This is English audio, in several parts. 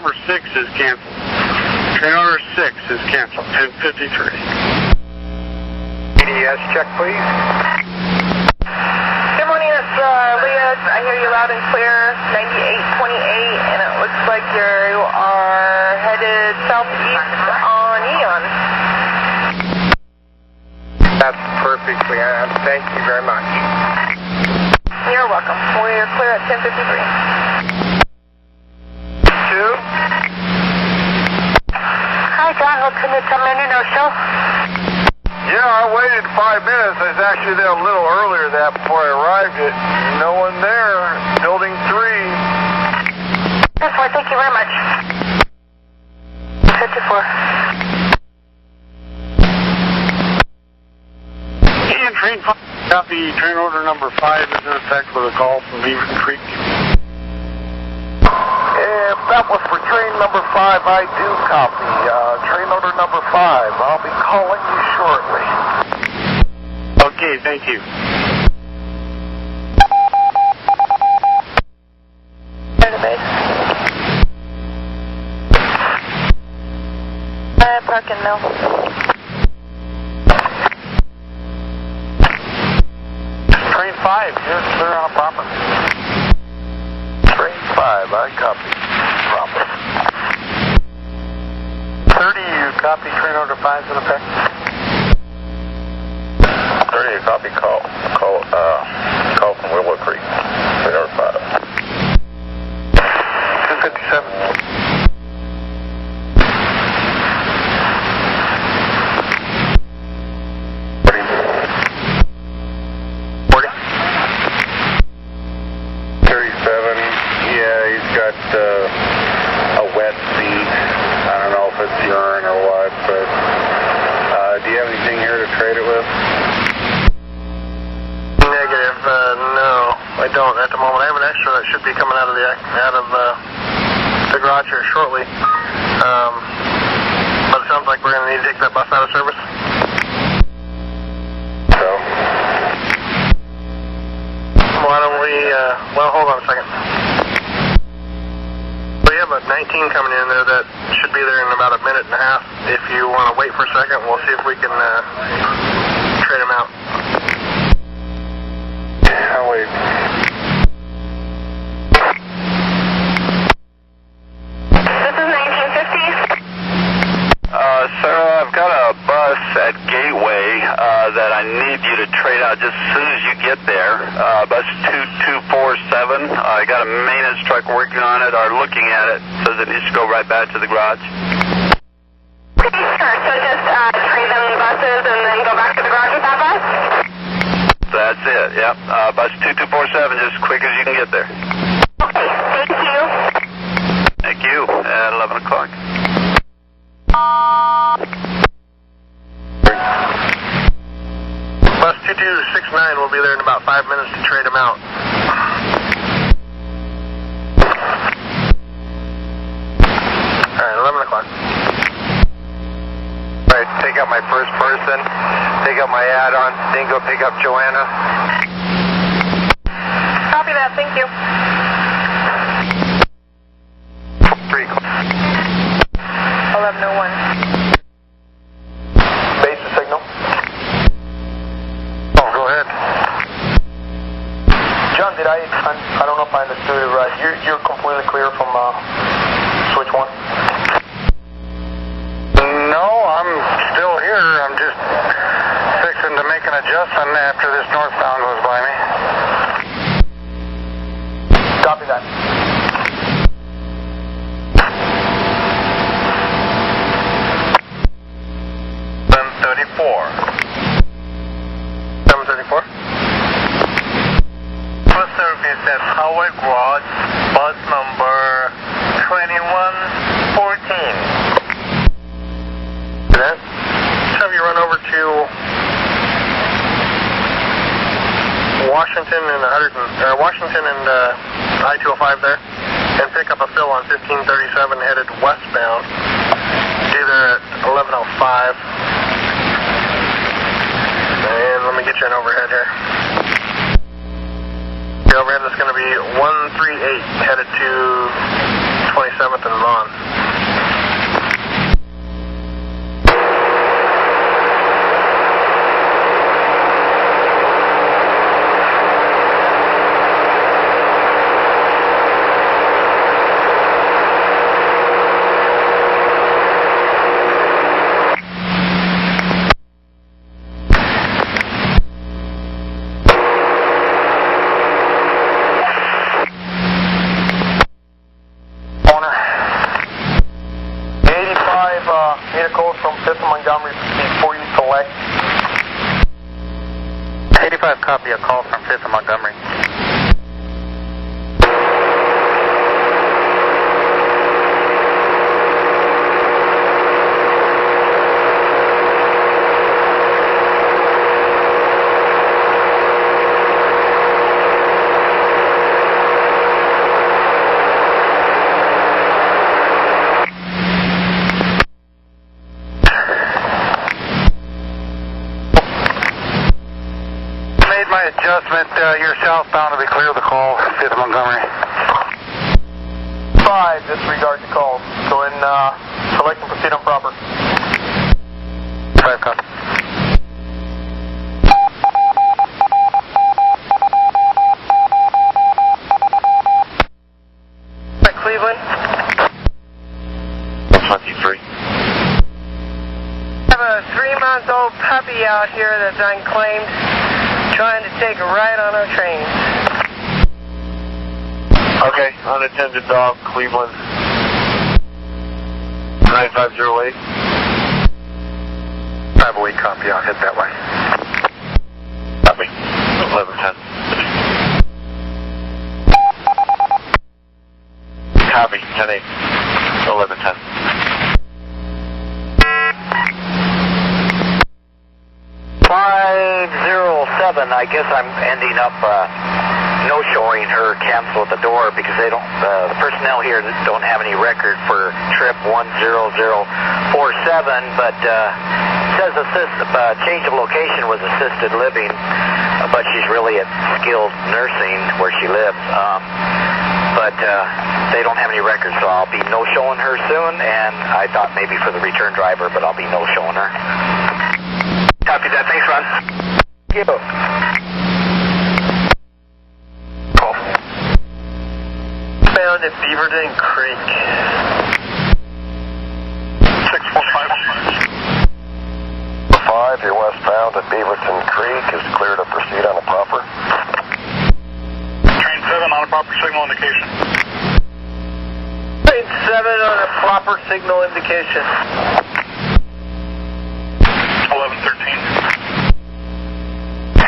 number 6 is canceled. Train order 6 is canceled, 10:53. EDS check, please. Good morning, it's Leah. I hear you loud and clear, 9828, and it looks like you are headed southeast on Eon. That's perfect, Leah. Thank you very much. You're welcome. We're clear at 10:53. 2. Hi, John. Can you come in or so? Yeah, I waited 5 minutes. I was actually there a little earlier than that before I arrived. No one there. Building 3. That's why. Thank you very much. 54. And train 5, copy. Train order number 5 is in effect with a call from Beaver Creek. If that was for train number 5, I do copy. Train order number 5. I'll be calling you shortly. Okay, thank you. Parking mill. Train 5, you're clear on proper. Train 5, I copy. Proper. 30, you copy train order 5's in effect? 30, you copy call from Willow Creek. Train order 5. 257. A wet seat. I don't know if it's urine or what, but do you have anything here to trade it with? Negative. No, I don't at the moment. I have an extra that should be coming out of the garage here shortly. But it sounds like we're going to need to take that bus out of service. So, why don't we? Well, hold on a second. We have a 19 coming in there that should be there in about a minute and a half. If you want to wait for a second, we'll see if we can trade them out. I'll wait. This is 1950. Sarah, I've got a bus at Gateway that I need you to trade out just as soon as you get there. Bus 2247. I got a maintenance truck working on it, or looking at it. Says it needs to go right back to the garage. Okay, sure. So just trade them buses and then go back to the garage with that bus? That's it, yep. Bus 2247, just as quick as you can get there. Okay, thank you. Thank you. At 11 o'clock. Bus 2269 will be there in about 5 minutes to trade them out. Alright, 11 o'clock. Alright, take out my first person, take out my add-on, then go pick up Joanna. Copy that, thank you. 3 o'clock. 1101. Base signal. Oh, go ahead. John, I don't know if I understood it right. You're completely clear from switch 1? No, I'm still here. I'm just fixing to make an adjustment after this northbound goes by me. Copy that. 734. Bus service at Howard Garage, bus number 2114. That? Have you run over to Washington and I-205 there, and pick up a fill on 1537 headed westbound. Either at 1105. And let me get you an overhead here. The overhead is going to be 138 headed to 27th and Vaughn. From 5th and Montgomery before you select. 85, copy a call from 5th and Montgomery. My adjustment, you're southbound to be clear of the call, 5th Montgomery. 5, disregard the call. Go in, select and proceed on proper. 5, copy. Cleveland. 23. I have a 3-month-old puppy out here that's unclaimed, trying to take a ride on our train. Okay, unattended dog, Cleveland. 9508. 508, copy, I'll head that way. Copy. 1110. Copy, 10-8. 1110. I guess I'm ending up no-showing her, cancel at the door because they don't. The personnel here don't have any record for trip 10047, but says change of location was assisted living, but she's really at skilled nursing where she lives. But they don't have any records, so I'll be no-showing her soon. And I thought maybe for the return driver, but I'll be no-showing her. Copy that. Thanks, Ron. You. Found at Beaverton Creek. 645. You're westbound at Beaverton Creek. Is clear to proceed on a proper. Train 7 on a proper signal indication. Train 7 on a proper signal indication. 1113.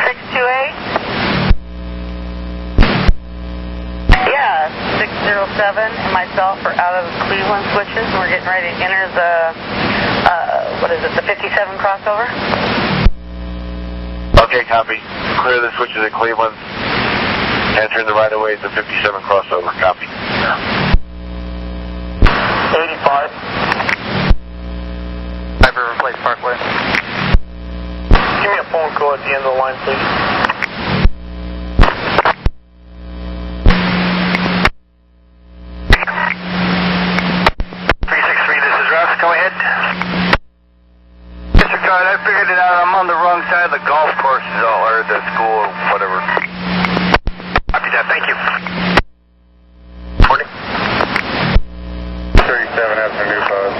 628? Yeah, 607 and myself are out of Cleveland switches. We're getting ready to enter the, the 57 crossover. Okay, copy. Clear the switches at Cleveland. Entering the right-of-way at the 57 crossover. Copy. 85. River Place Parkway. Give me a phone call at the end of the line, please. I figured it out. I'm on the wrong side of the golf course, or the school, or whatever. Copy that. Thank you. 40. 37 has some new phones.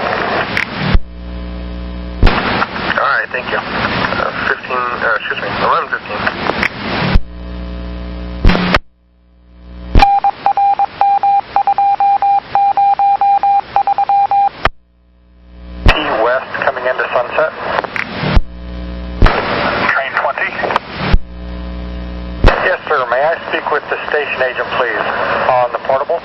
Alright, thank you. 11:15. West coming into Sunset. Train 20. Yes, sir. May I speak with the station agent, please, on the portable?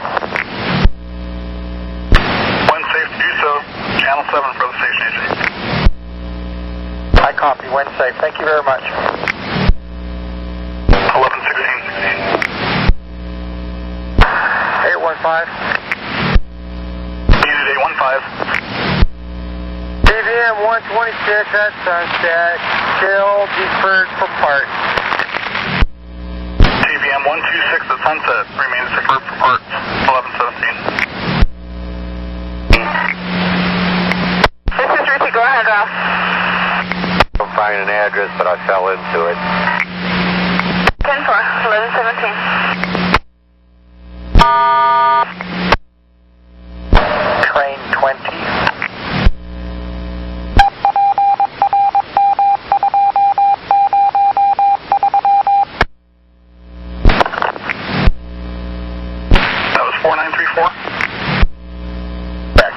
When safe to do so, channel 7 for the station agent. I copy. When safe. Thank you very much. 1116. 815. Unit 815. TVM 126 at Sunset. Still deferred for parts. TVM 126 at Sunset remains deferred for parts. 1117. address, but I fell into it. 10-4, 1117. Train 20. That was 4934. Back.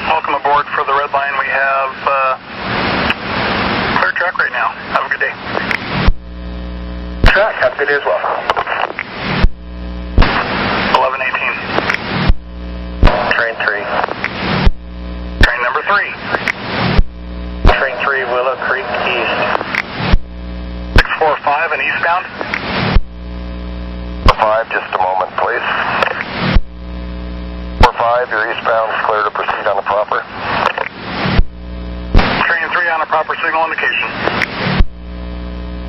Welcome aboard for the red line. We have clear track right now. Have a good day. Track, have a good day as well. 1118. Train 3. Train number 3. Train 3, Willow Creek East. 645 and eastbound. 5, just a moment, please. 45, your eastbound is clear to proceed on the proper. Train 3 on a proper signal indication.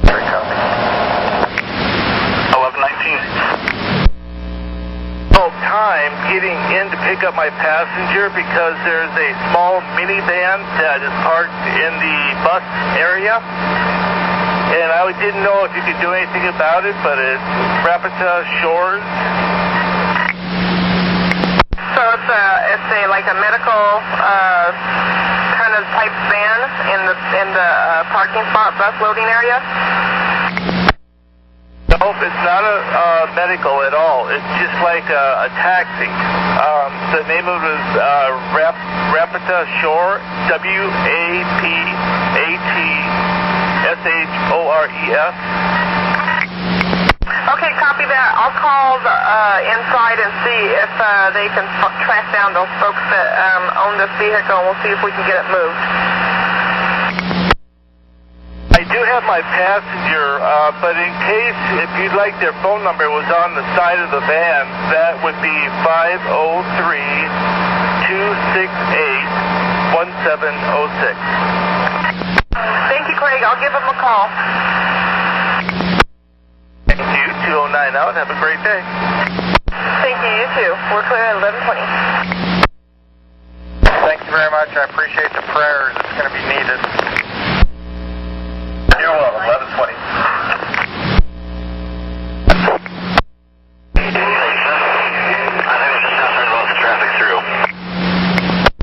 3 copy. 1119. Time getting in to pick up my passenger because there's a small minivan that is parked in the bus area. And I didn't know if you could do anything about it, but it's Rapita Shores. So it's like a medical kind of type van in the parking spot bus loading area. Nope, it's not a medical at all. It's just like a taxi. The name of it is Rapita Shore, WAPATSHORES. Okay, copy that. I'll call the inside and see if they can track down those folks that own this vehicle, and we'll see if we can get it moved. I do have my passenger, but in case, if you'd like their phone number, it was on the side of the van. That would be 503-268-1706. Thank you, Craig. I'll give them a call. Thank you. 209 out. Have a great day. Thank you. You too. We're clear at 1120. Thank you very much. I appreciate the prayers. It's going to be needed. You're welcome. 1120. I think we're just transferring most of the traffic through.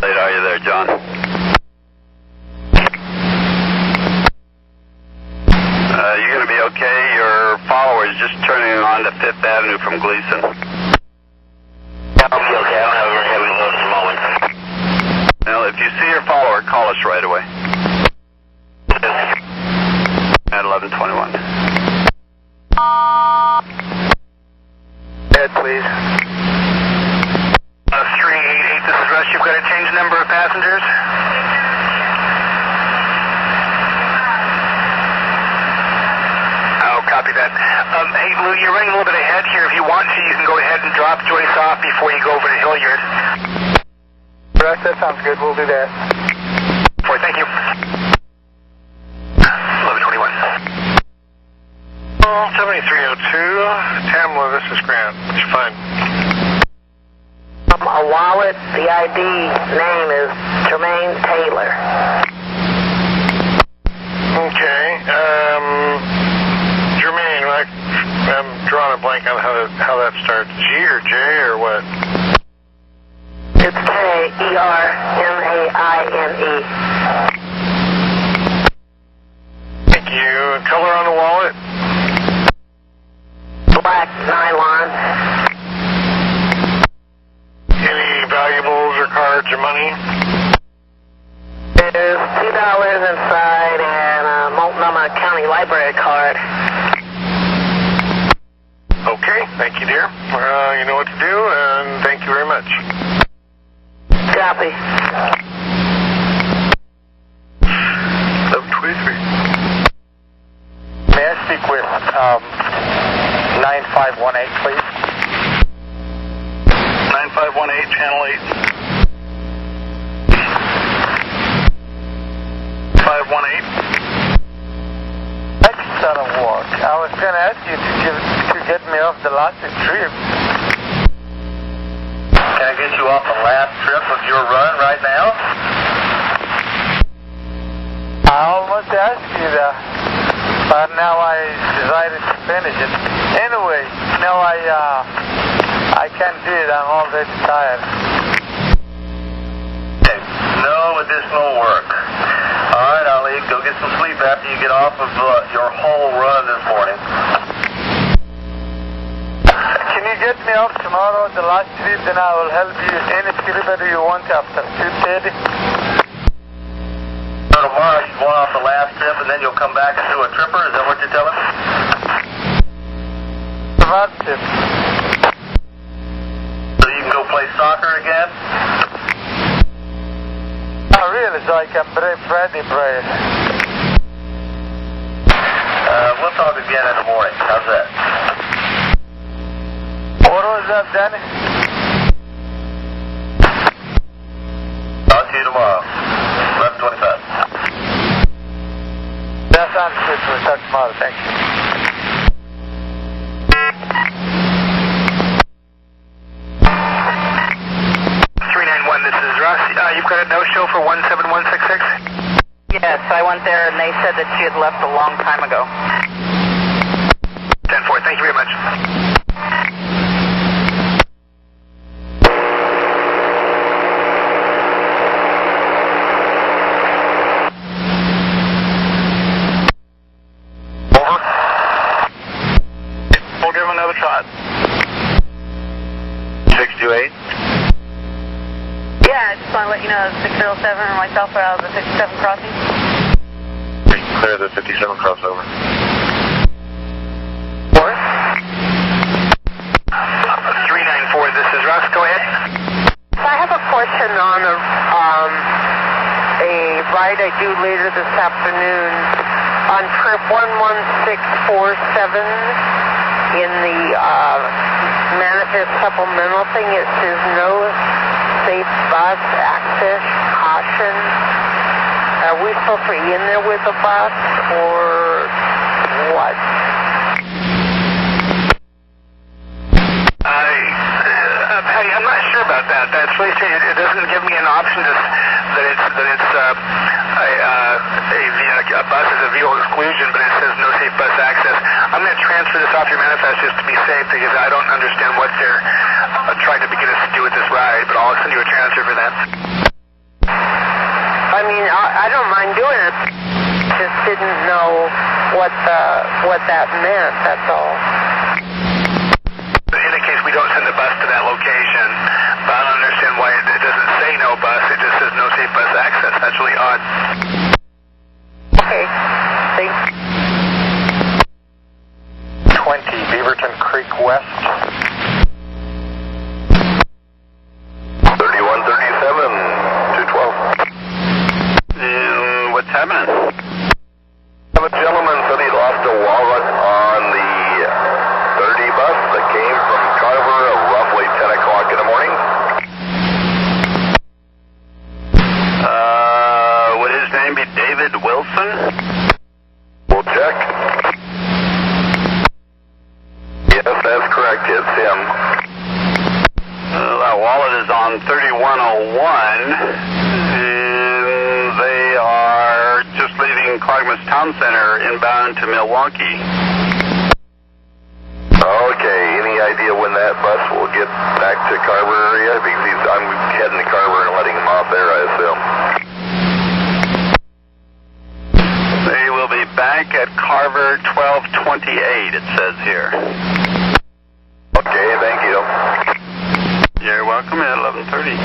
Late, are you there, John? You're going to be okay. Your follower is just turning on to 5th Avenue from Gleason. I'll be okay. I don't have a very heavy load at the moment. Well, if you see your follower, call us right away. At 1121. Ed, please. 388, this is Rush. You've got a change number of passengers. Oh, copy that. Hey, Lou, you're running a little bit ahead here. If you want to, you can go ahead and drop Joyce off before you go over to Hilliard. Russ, that sounds good. We'll do that. Thank you. 1121. 7302, Tamla, this is Grant. It's fine. A wallet, the ID name is Tremaine Taylor. Okay, Jermaine, I'm drawing a blank on how that starts. G or J or what? It's K-E-R-M-A-I-N-E. Thank you. Color on the wallet? Black nylon. Any valuables or cards or money? There's $2 inside and a Multnomah County Library card. Okay, thank you, dear. You know what to do, and thank you very much. Copy. 1123. May I speak with 9518, please? 9518, channel 8. 518. That's not a walk. I was going to ask you to get me off the last trip. Can I get you off the last trip of your run right now? I almost asked you that, but now I decided to finish it. Anyway, no, I can't do it. I'm already tired. Okay, no additional work. All right, Ali, go get some sleep after you get off of your whole run this morning. Can you get me off tomorrow, the last trip, then I will help you any trip you want after 2:30? So tomorrow you're going off the last trip and then you'll come back and do a tripper? Is that what you're telling me? The last trip. So you can go play soccer again? Not really, so I can pray Friday prayer. We'll talk again in the morning. How's that? What was that, Danny? Talk to you tomorrow. 11:25. That sounds good. We'll talk tomorrow. Thank you. This is Russ. You've got a no-show for 17166? Yes, I went there and they said that she had left a long time ago. 10-4, thank you very much. Over. We'll give him another shot. 628. Yeah, I just want to let you know that 607 and myself are out of the 57 crossing. Clear the 57 crossover. 394, this is Russ. Go ahead. I have a question on a ride I do later this afternoon on trip 11647 in the manifest supplemental thing. It says no safe bus access caution. Are we supposed to be in there with the bus or what? Patty, I'm not sure about that. That's really strange. It doesn't give me an option that it's a bus is a vehicle exclusion, but it says no safe bus access. I'm going to transfer this off your manifest just to be safe because I don't understand what they're trying to begin us to do with this ride, but I'll send you a transfer for that. I mean, I don't mind doing it. Just didn't know what that meant. That's all. In any case, we don't send the bus to that location, but I don't understand why it doesn't say no bus. It just says no safe bus access. That's really odd. Okay. Thanks. 20 Beaverton Creek West. 3137, 212. What's happening? I have a gentleman said he lost a wallet on the 30 bus that came from Carver at roughly 10 o'clock in the morning. Would his name be David Wilson? We'll check. Yes, that's correct. It's him. That wallet is on 3101, and they are just leaving Clackamas Town Center inbound to Milwaukee. Okay, any idea when that bus will get back to Carver area? Because I'm heading to Carver and letting him off there, I assume. They will be back at Carver 1228, it says here. Okay, thank you. You're welcome at 11:30.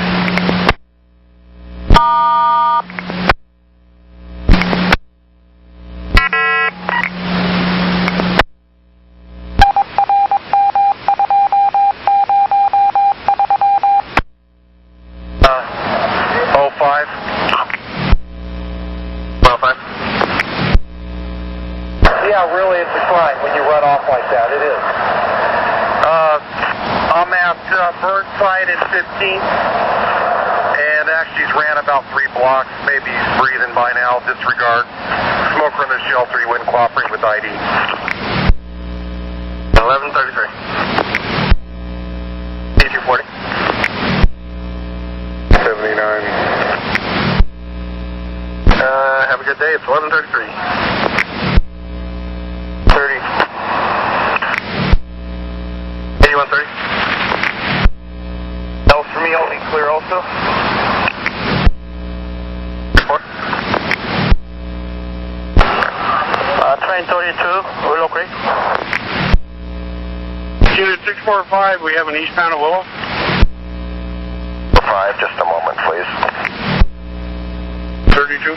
Yeah, really, it's a crime when you run off like that. It is. I'm at Burnside and 15th, and actually he's ran about 3 blocks. Maybe he's breathing by now. Disregard. Smoker in the shelter. He wouldn't cooperate with ID. 11:33. 8240. 79. Have a good good day. It's 11:33. 30. 8130. That was for me, only clear also. 4. Train 32, Willow Creek. Unit 645, we have an eastbound at Willow. 5, just a moment, please. 32.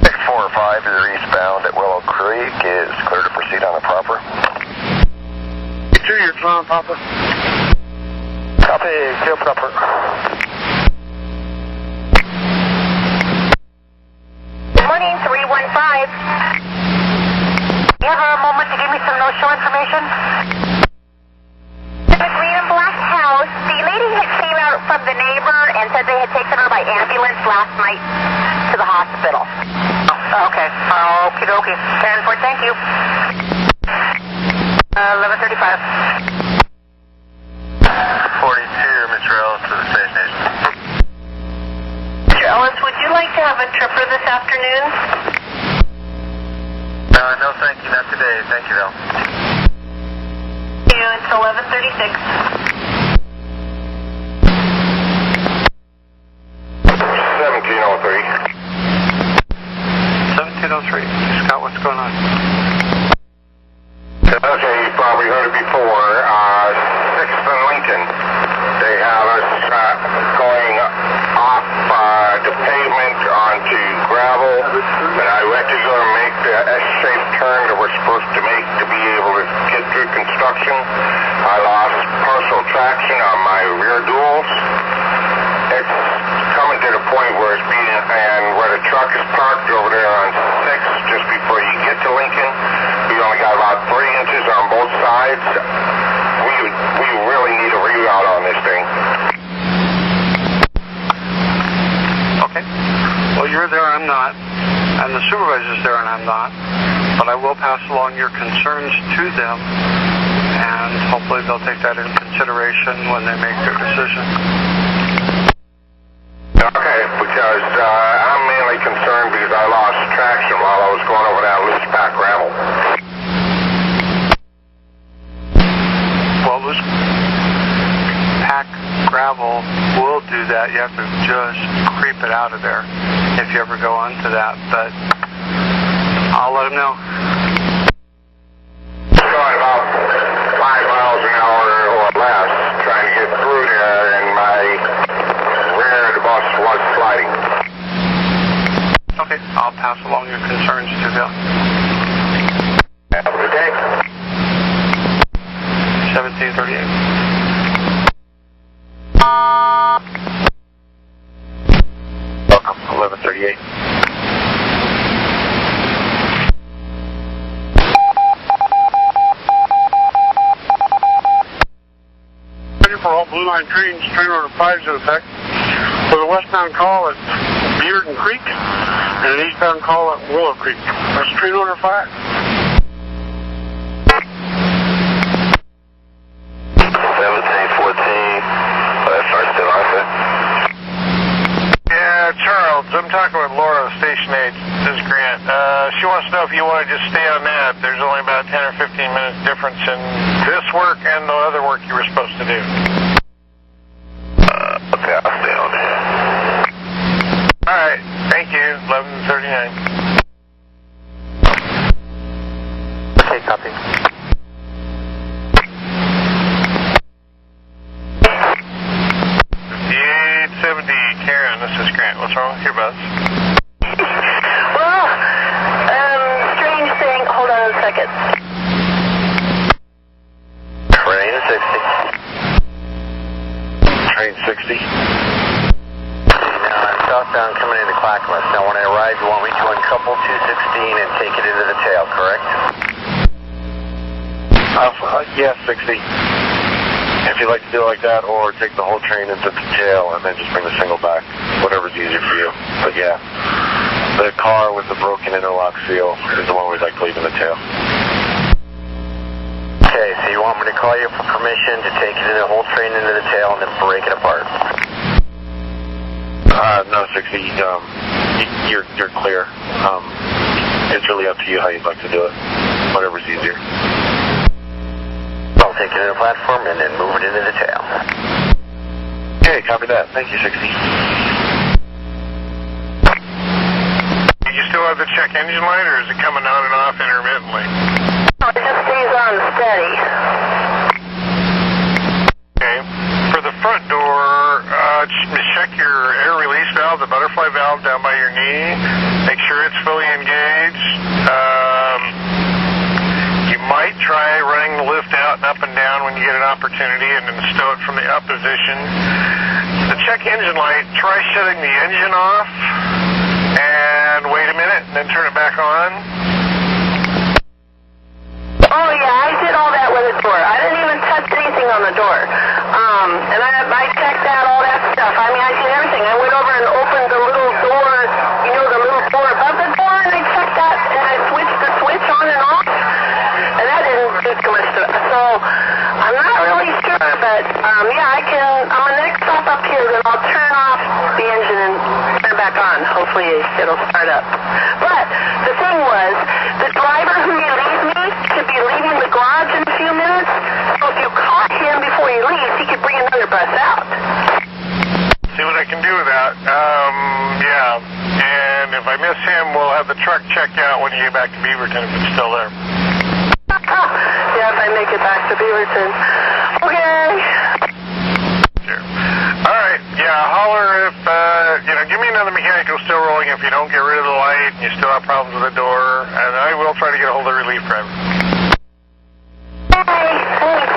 645 is eastbound at Willow Creek. Is clear to proceed on the proper. 2, you're clear on proper. Copy, clear proper. Good morning, 315. You have a moment to give me some no-show information? The green and black house, the lady had came out from the neighbor and said they had taken her by ambulance last night to the hospital. Oh, okay. Okie dokie. 10-4, thank you. 11:35. 42, Mr. Ellis to the station agent. Mr. Ellis, would you like to have a tripper this afternoon? No, thank you. Not today. Thank you, though. It's 11:36. 1703. 1703. Scott, what's going on? Okay, you probably heard it before. 6th and Lincoln. They have us going off the pavement onto gravel, and I went to go and make the S-shaped turn that we're supposed to make to be able to get through construction. I lost partial traction on my rear duals. It's coming to the point where it's being, and where the truck is parked over there on 6, just before you get to Lincoln, we only got about 3 inches on both sides. We really need a reroute on this thing. Okay. Well, you're there, I'm not. And the supervisor's there, and I'm not. But I will pass along your concerns to them, and hopefully they'll take that into consideration when they make their decision. Okay, because I'm mainly concerned because I lost traction while I was going over that loose pack gravel. Well, loose pack gravel will do that. You have to just creep it out of there if you ever go onto that, but I'll let them know. Going about 5 miles an hour or less, trying to get through there, and my rear of the bus was sliding. Okay, I'll pass along your concerns to them. Have a good day. 1738. Welcome, 1138. For all Blue Line trains, train order 5 is in effect. For the westbound call at Bearden Creek and an eastbound call at Willow Creek. That's train order 5. 1714. That's our still on it. Yeah, Charles, I'm talking with Laura, station aide. This is Grant. She wants to know if you want to just stay on that. There's only about 10 or 15 minutes difference in this work and the other work you were supposed to do. Okay, I'll stay on it. All right, thank you. 11:39. Okay, copy. 5870, Karen, this is Grant. What's wrong with your bus? Well, strange thing. Hold on a second. Train 60. Train 60. Now, I'm southbound coming into Clackamas. Now, when I arrive, you want me to uncouple 216 and take it into the tail, correct? Yeah, 60. If you'd like to do it like that, or take the whole train into the tail and then just bring the single back. Whatever's easier for you. But yeah, the car with the broken interlock seal is the one we'd like to leave in the tail. Okay, so you want me to call you for permission to take it in the whole train into the tail and then break it apart? No, 60. You're clear. It's really up to you how you'd like to do it. Whatever's easier. I'll take it to the platform and then move it into the tail. Okay, copy that. Thank you, 60. Do you still have the check engine light, or is it coming on and off intermittently? No, it just stays on steady. Okay. For the front door, check your air release valve, the butterfly valve down by your knee. Make sure it's fully engaged. You might try running the lift out and up and down when you get an opportunity, and then stow it from the up position. The check engine light, try shutting the engine off and wait a minute and then turn it back on. Oh yeah, I did all that with the door. I didn't even touch anything on the door. And I checked out all that stuff. I mean, I did everything. I went over and opened the little door, you know, the little door above the door, and I checked that, and I switched the switch on and off. And that didn't do too much to it. So I'm not really sure, but yeah, I can, on the next stop up here, then I'll turn off the engine and turn it back on. Hopefully it'll start up. But the thing was, the driver who relieved me should be leaving the garage in a few minutes. So if you caught him before he leaves, he could bring another bus out. See what I can do with that. Yeah. And if I miss him, we'll have the truck checked out when you get back to Beaverton if it's still there. Yeah, if I make it back to Beaverton. Okay. Sure. All right. Yeah, holler if, give me another mechanical still rolling if you don't get rid of the light and you still have problems with the door. And I will try to get a hold of the relief driver. Hey, thanks.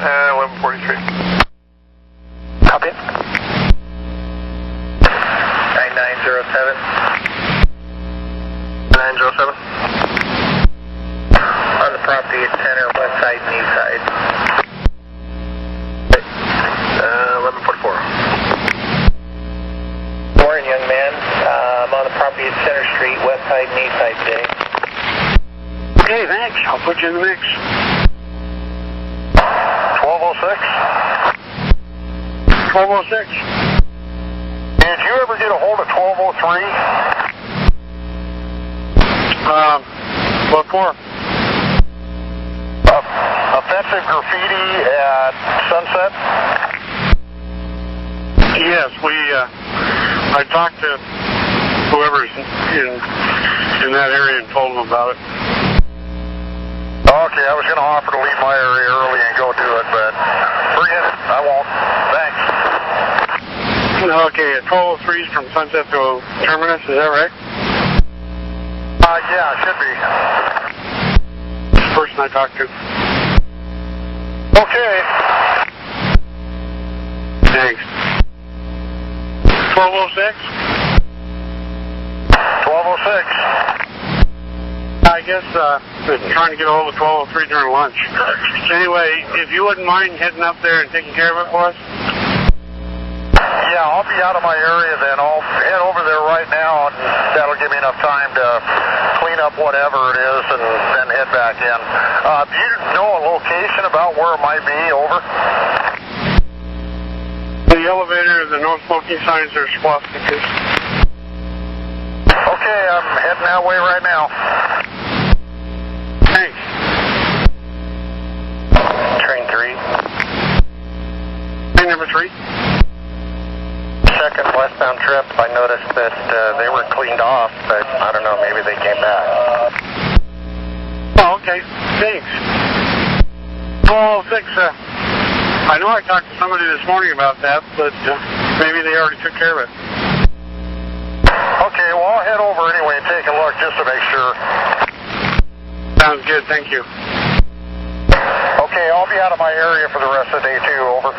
1143. Copy. 9907. 907. On the property at center, west side and east side. 1144. Morning, young man. I'm on the property at Center Street, west side and east side today. Okay, thanks. I'll put you in the mix. 1206. 1206. Did you ever get a hold of 1203? What for? Offensive graffiti at Sunset? Yes, I talked to whoever's in that area and told them about it. Okay, I was going to offer to leave my area early and go do it, but forget it. I won't. Thanks. Okay, 1203 from Sunset to Terminus, is that right? Yeah, it should be. This person I talked to. Okay. Thanks. 1206? 1206. I guess trying to get a hold of 1203 during lunch. Anyway, if you wouldn't mind heading up there and taking care of it for us? Yeah, I'll be out of my area then. I'll head over there right now, and that'll give me enough time to clean up whatever it is and then head back in. Do you know a location about where it might be? Over. The elevator, the no smoking signs, are swastikas. Okay, I'm heading that way right now. Thanks. Train 3. Train number 3? Second westbound trip, I noticed that they were cleaned off, but I don't know, maybe they came back. Oh, okay. Thanks. 1206, I know I talked to somebody this morning about that, but maybe they already took care of it. Okay, well, I'll head over anyway and take a look just to make sure. Sounds good, thank you. Okay, I'll be out of my area for the rest of the day, too. Over.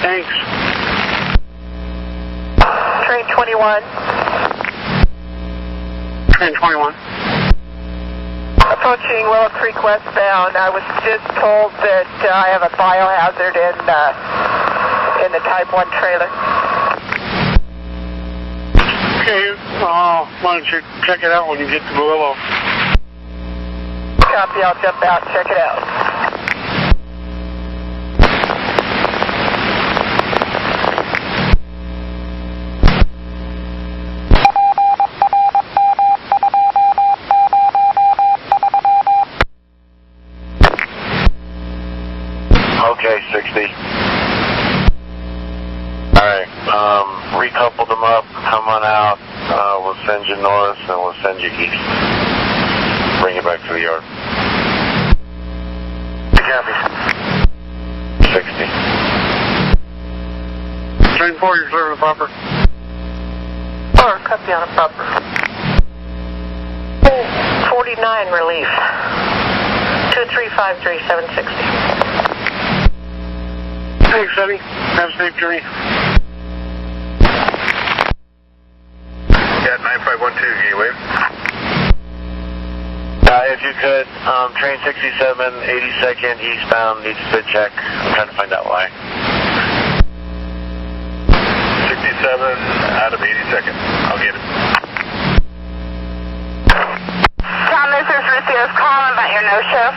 Thanks. Train 21. Train 21. Approaching Willow Creek westbound. I was just told that I have a biohazard in the Type 1 trailer. Okay, why don't you check it out when you get to Willow? Copy, I'll jump out and check it out. Okay, 60. Alright, recoupled them up, come on out, we'll send you north and we'll send you east. Bring you back to the yard. Copy. 60. Train 4, you're clear of the proper. 4, copy on a proper. 49 relief. 2353760. Thanks, Eddie. Have a safe journey. Yeah, 9512 Gateway. If you could, train 67, 82nd eastbound, needs a fit check. I'm trying to find out why. 67 out of 82nd. I'll get it. Tom, this is Ricio's calling about your no-show.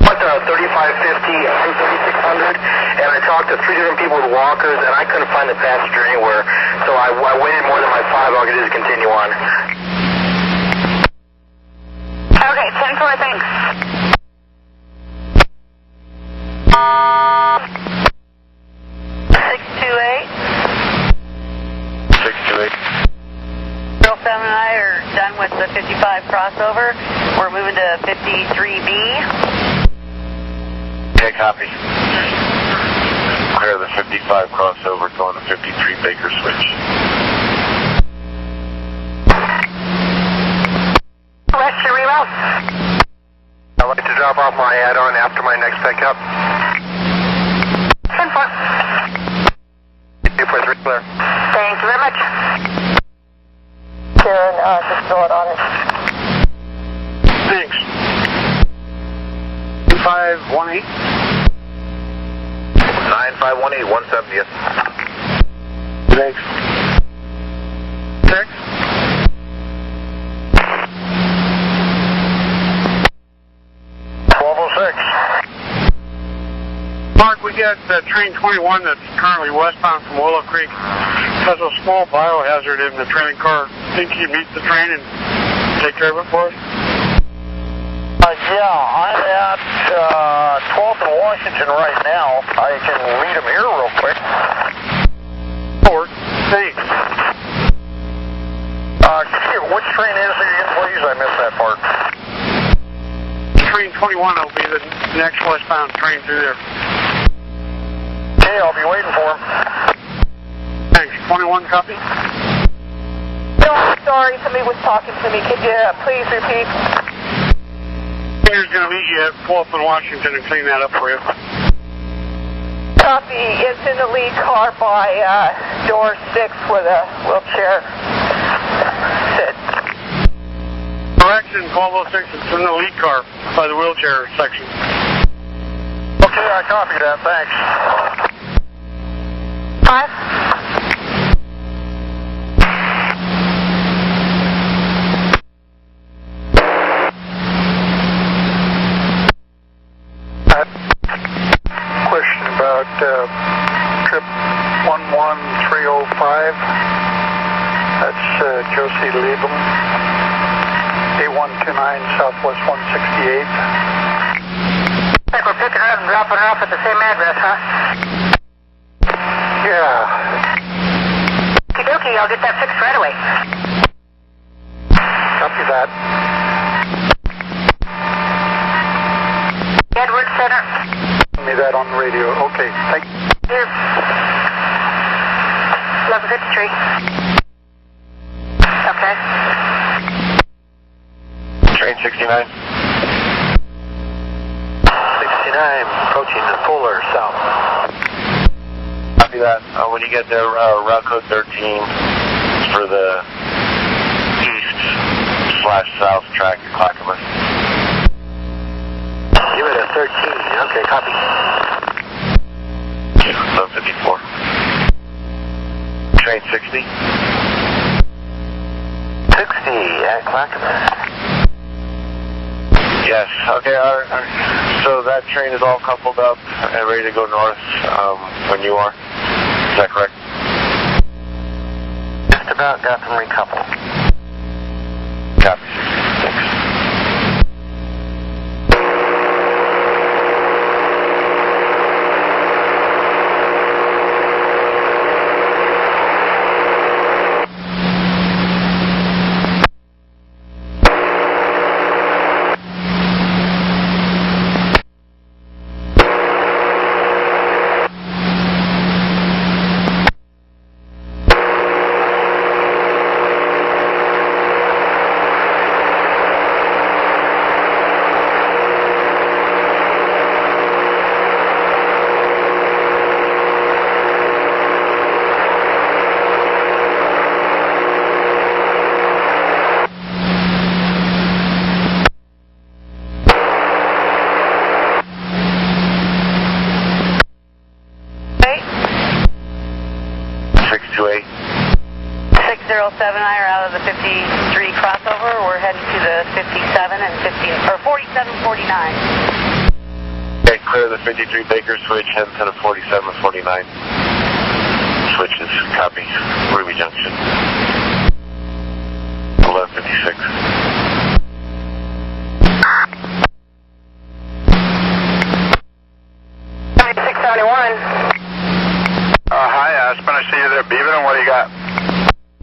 Went to 3550 through 3600, and I talked to 3 different people with walkers, and I couldn't find the passenger anywhere. So I waited more than my 5 hours to just continue on. Okay, 10-4, thanks. Girl 7 and I are done with the 55 crossover. We're moving to 53B. Okay, copy. Clear the 55 crossover, going to 53 Baker switch. What's your reroute? I'd like to drop off my add-on after my next pickup. 10-4. 2.3 clear. Thank you very much. Karen, just throw it on it. Thanks. 2518. 9518, 170th. Thanks. Text. Mark, we got train 21 that's currently westbound from Willow Creek. Has a small biohazard in the trailing car. Think you meet the train and take care of it for us? Yeah, I'm at 12th and Washington right now. I can meet him here real quick. Forward. Thanks. Which train is it again, please? I missed that part. Train 21 will be the next westbound train through there. Okay, I'll be waiting for him. Thanks. 21 copy? No, I'm sorry. Somebody was talking to me. Could you please repeat? Here's going to meet you at 12th and Washington and clean that up for you. Copy. It's in the lead car by door 6 where the wheelchair sits. Correction, 1206. It's in the lead car by the wheelchair section. Okay, I copy that. Thanks. 5. Question about trip 11305. That's Josie Liebem. A129 Southwest 168. Looks like we're picking her up and dropping her off at the same address, huh? Yeah. Okie-dokie, I'll get that fixed right away. Copy that. Edward Center. Send me that on the radio. Okay, thank you. Here. 1153. Okay. Train 69. 69, approaching the Fuller south. Copy that. When you get there, route code 13 for the east/south track at Clackamas. Give it a 13. Okay, copy. 1154. Train 60. 60 at Clackamas. Yes. Okay. So that train is all coupled up and ready to go north when you are. Is that correct? Just about got them recoupled. Copy. Thanks. and I are out of the 53 crossover. We're heading to the 57 and 4749. Okay, clear the 53 Baker switch, head to the 4749. Switches, copy. Ruby Junction. 1156. Hi, Aspen. I see you there, Beaver. What do you got?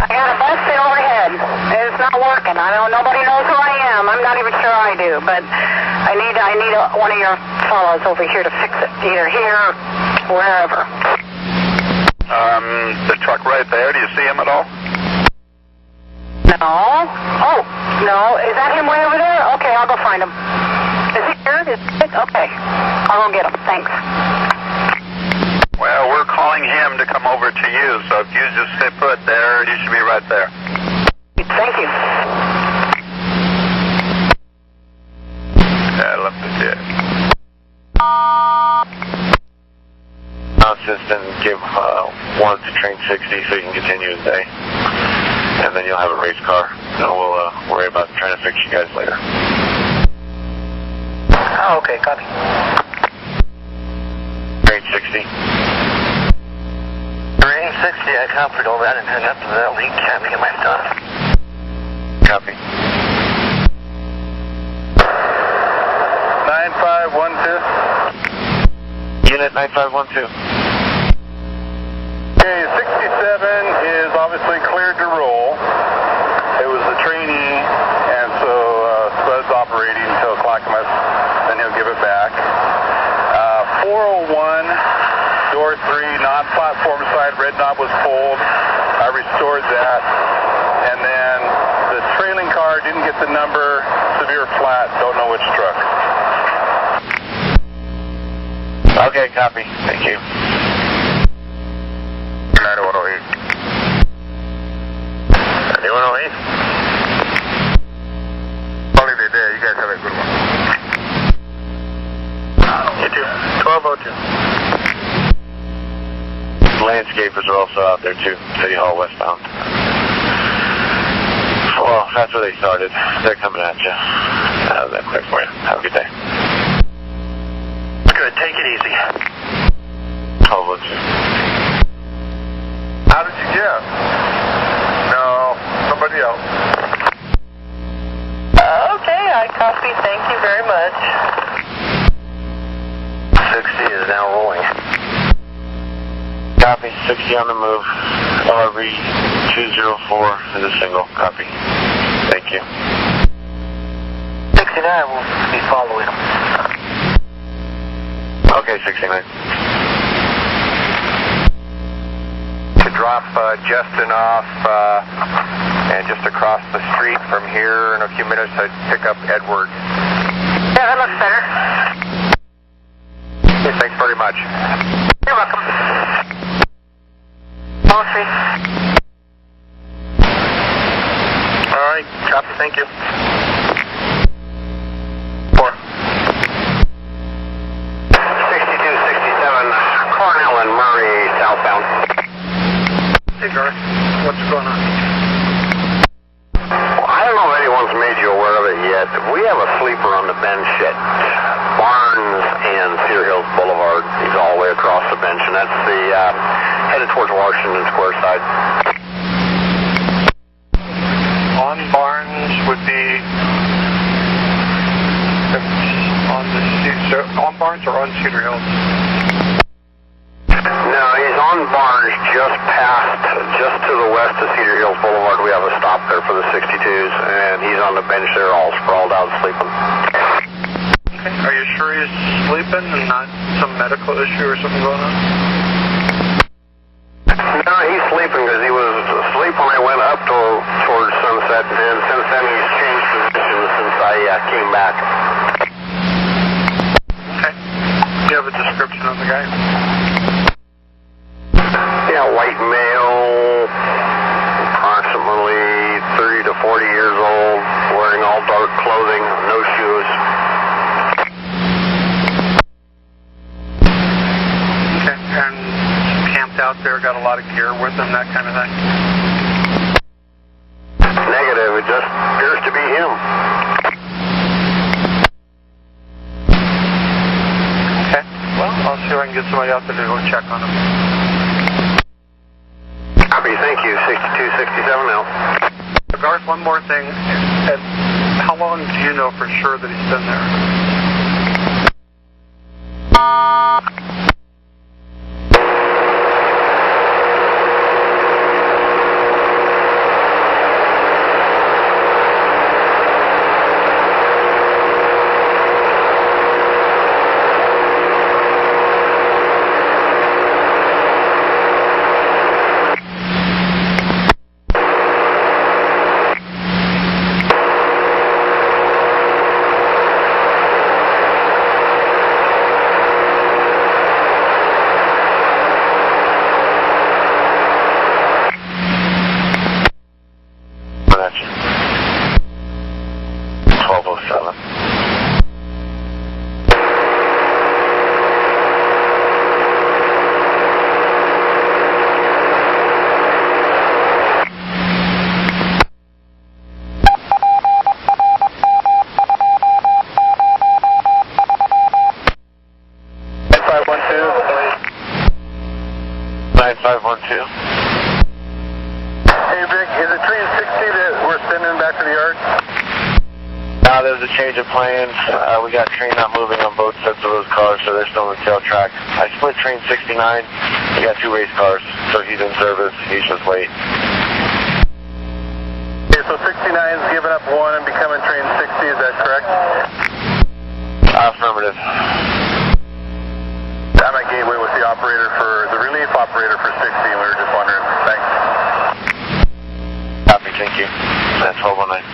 I got a bus in overhead. It's not working. Nobody knows who I am. I'm not even sure I do, but I need one of your fellows over here to fix it, either here or wherever. The truck right there. Do you see him at all? No. Oh, no. Is that him way over there? Okay, I'll go find him. Is he here? Okay. I'll go get him. Thanks. Well, we're calling him to come over to you, so if you just stay put there, you should be right there. Thank you. Yeah, left it. Assistant, give 1 to train 60 so you can continue his day. And then you'll have a race car. And we'll worry about trying to fix you guys later. Oh, okay, copy. Train 60. Range 60, I copied all that and hung up to that lead cam to get my stuff. Copy. 9512. Unit 9512. Okay, 67 is obviously cleared to roll. It was the trainee, and so Spud's operating until Clackamas, then he'll give it back. 401, door 3, non-platform side, red knob was pulled. I restored that. And then the trailing car didn't get the number, severe flat, don't know which truck. Okay, copy. Thank you. 9108. 9108? Holiday there. You guys have a good one. You too. 1202. Landscapers are also out there too, City Hall westbound. Well, that's where they started. They're coming at you. How's that clear for you? Have a good day. Good. Take it easy. 1202. How did you get? No, somebody else. Okay, I copy. Thank you very much. 60 is now rolling. Copy. 60 on the move. LRV 204 is a single. Copy. Thank you. 69 will be following him. Okay, 69. To drop Justin off and just across the street from here in a few minutes, I'd pick up Edward. Yeah, that looks better. Okay, thanks very much. You're welcome. All 3. All right, copy. Thank you. 4. 6267, Cornell and Murray southbound. Hey, Garth. What's going on? Well, I don't know if anyone's made you aware of it yet. We have a sleeper on the bench at Barnes and Cedar Hills Boulevard. He's all the way across the bench, and that's the headed towards Washington Square side. On Barnes would be on Barnes or on Cedar Hills? No, he's on Barnes, just to the west of Cedar Hills Boulevard. We have a stop there for the 62s, and he's on the bench there all sprawled out sleeping. Okay. Are you sure he's sleeping and not some medical issue or something going on? No, he's sleeping because he was asleep when I went up towards sunset, and since then he's changed positions since I came back. Okay. Do you have a description of the guy? Yeah, white male, approximately 30 to 40 years old, wearing all dark clothing, no shoes. Okay. And camped out there, got a lot of gear with him, that kind of thing? somebody out there to go check on him. Copy, thank you. 6267 now. Garth, one more thing. And how long do you know for sure that he's been there? There's a change of plans. We got train not moving on both sets of those cars, so they're still on the tail track. I split train 69. We got 2 race cars, so he's in service. He's just late. Okay, so 69's given up 1 and becoming train 60, is that correct? Affirmative. I'm at Gateway with the operator for the relief operator for 60, and we were just wondering. Thanks. Copy, thank you. That's 1209.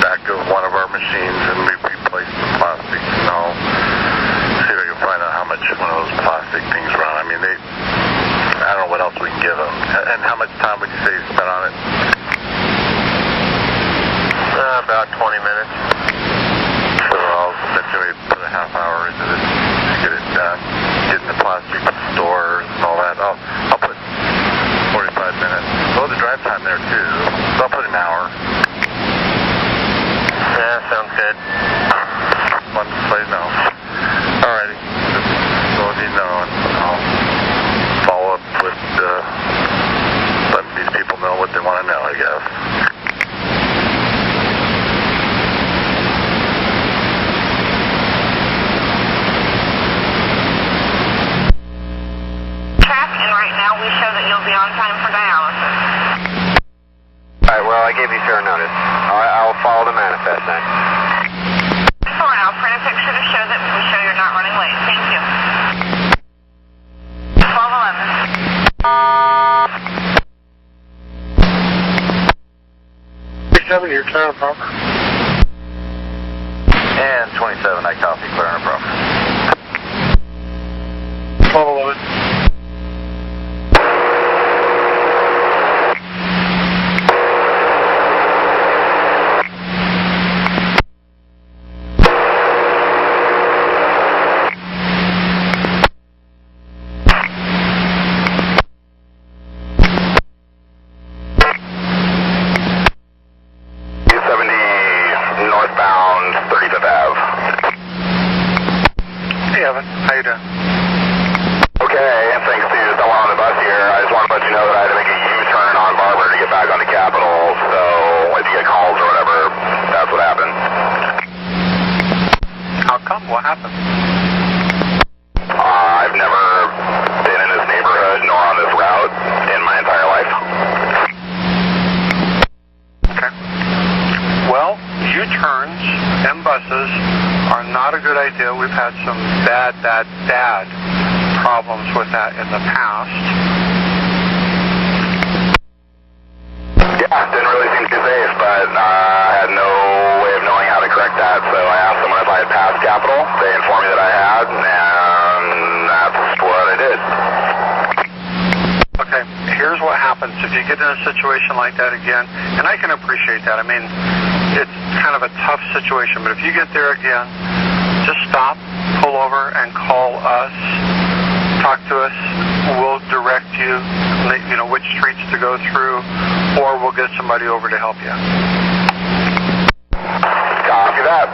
Back to one of our machines and we replaced the plastic, and I'll see if I can find out how much one of those plastic things run. I mean, I don't know what else we can give them. And how much time would you say you spent on it? About 20 minutes. So I'll eventually put a half hour into this to get it done. Getting the plastic stores and all that. I'll put 45 minutes. Oh, the drive time there too. So I'll put an hour. Yeah, sounds good. Want to say no. Alrighty. Just so you know, and I'll follow up with letting these people know what they want to know, I guess. Tracking right now, we show that you'll be on time for dialysis. Alright, well, I gave you fair notice. I'll follow the manifest then. Sorry, I'll print a picture to show that we show you're not running late. Thank you. 1211. 37, you're clear and proper. And 27, I copy, clear and proper. 1211. Northbound 35th Ave. Hey, Evan. How you doing? Okay, and thanks to someone on the bus here, I just wanted to let you know that I had to make a U-turn on Barber to get back on the Capitol, so if you get calls or whatever, that's what happened. How come? What happened? I've never been in this neighborhood nor on this route in my entire life. Okay. Well, U-turns and buses are not a good idea. We've had some bad problems with that in the past. Yeah, didn't really seem too safe, but I had no way of knowing how to correct that, so I asked someone if I had passed Capitol. They informed me that I had, and that's what I did. Okay, here's what happens if you get in a situation like that again, and I can appreciate that. I mean, it's kind of a tough situation, but if you get there again, just stop, pull over, and call us. Talk to us. We'll direct you, which streets to go through, or we'll get somebody over to help you. Copy that.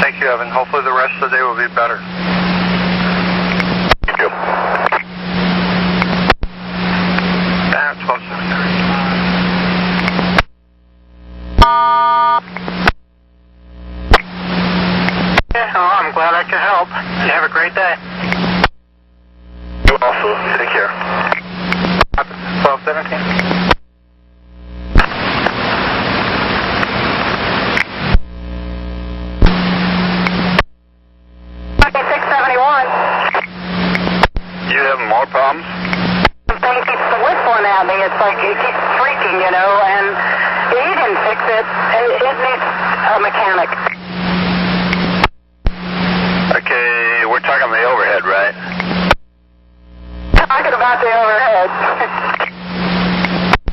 Thank you, Evan. hopefully the rest of the day will be better. Thank you. That's close. Oh, I'm glad I could help. You have a great day. You also. Take care. 1217. You having more problems? Thing keeps whistling at me. It's like it keeps freaking, you know, and he didn't fix it. It needs a mechanic. Okay, we're talking the overhead, right? Talking about the overhead.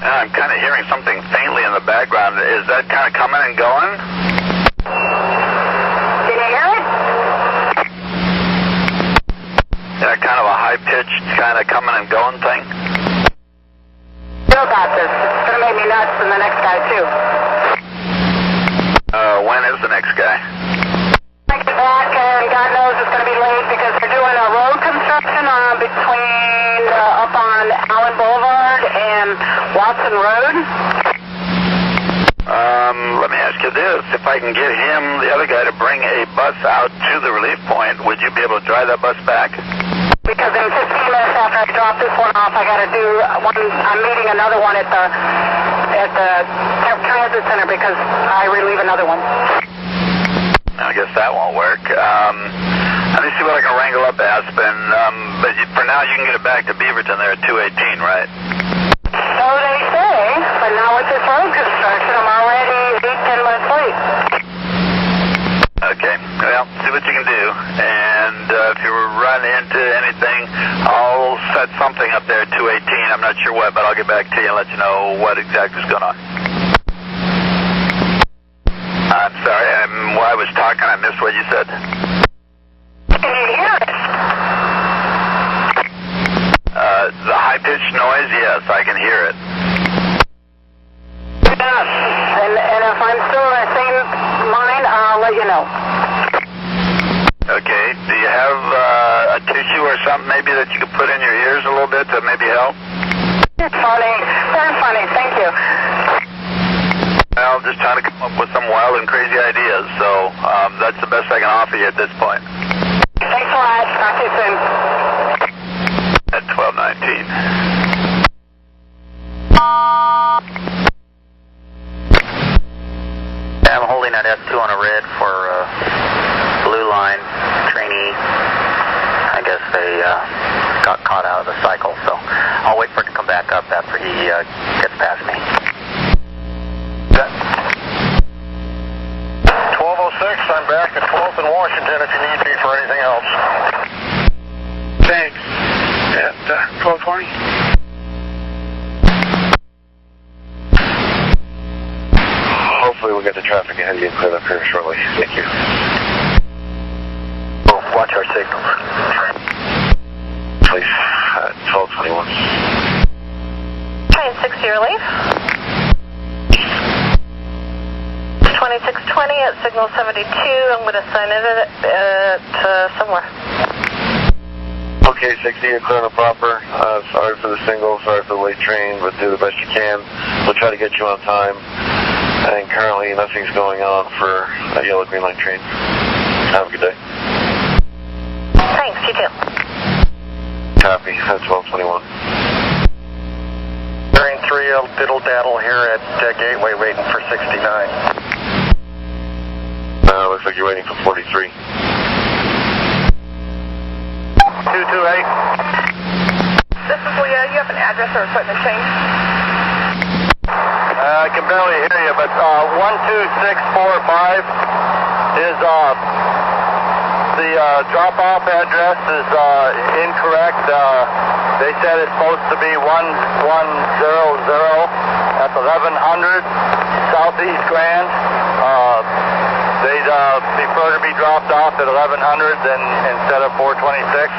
I'm kind of hearing something faintly in the background. Is that kind of coming and going? Did you hear it? Yeah, kind of a high-pitched, kind of coming and going thing? Still got this. It's going to make me nuts and the next guy, too. When is the next guy? I get back, and God knows it's going to be late because they're doing a road construction between up on Allen Boulevard and Watson Road. Let me ask you this. If I can get him, the other guy, to bring a bus out to the relief point, would you be able to drive that bus back? Because in 15 minutes after I drop this one off, I got to do one. I'm meeting another one at the transit center because I relieve another one. I guess that won't work. Let me see what I can wrangle up, Aspen. But for now, you can get it back to Beaverton there at 218, right? So they say, but now with this road construction, I'm already 8-10 minutes late. Okay, well, see what you can do. And if you run into anything, I'll set something up there at 218. I'm not sure what, but I'll get back to you and let you know what exactly is going on. I'm sorry, while I was talking, I missed what you said. Can you hear it? The high-pitched noise, yes, I can hear it. Yes, and if I'm still in the same mind, I'll let you know. Okay, do you have a tissue or something maybe that you could put in your ears a little bit to maybe help? It's funny. Very funny. Thank you. Well, just trying to come up with some wild and crazy ideas, so that's the best I can offer you at this point. Thanks a lot. Talk to you soon. At 1219. I'm holding that S2 on a red for blue line trainee. I guess they got caught out of the cycle, so I'll wait for it to come back up after he gets past me. 1206, I'm back at 12th and Washington if you need me for anything else. Thanks. At 1220. Hopefully we'll get the traffic ahead of you cleared up here shortly. Thank you. Watch our signals. Please, 1221. Train 60 relief. 2620 at signal 72. I'm going to sign it at somewhere. Okay, 60, you're clear and proper. Sorry for the single, sorry for the late train, but do the best you can. We'll try to get you on time. And currently nothing's going on for a yellow green line train. Have a good day. Thanks, you too. Copy, that's 1221. Bearing 3 diddle daddle here at Gateway waiting for 69. Looks like you're waiting for 43. 228. This is Leah. You have an address or equipment change? I can barely hear you, but 12645 is the drop-off address is incorrect. They said it's supposed to be 1100 at 1100 Southeast Grand. They'd prefer to be dropped off at 1100 instead of 426.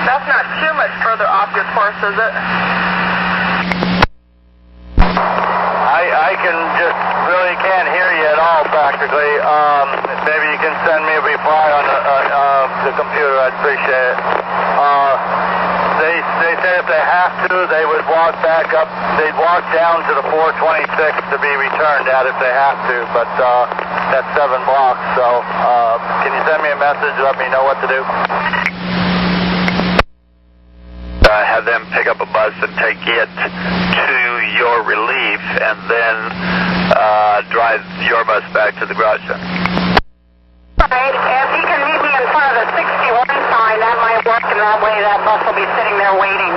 That's not too much further off your course, is it? I can just really practically. Maybe you can send me a reply on the computer. I'd appreciate it. They said if they have to, they would walk back up. They'd walk down to the 426 to be returned at if they have to, but that's 7 blocks. So can you send me a message? Let me know what to do. Have them pick up a bus and take it to your relief, and then drive your bus back to the garage center. All right, if he can meet me in front of the 61 sign, that might work, and that way that bus will be sitting there waiting.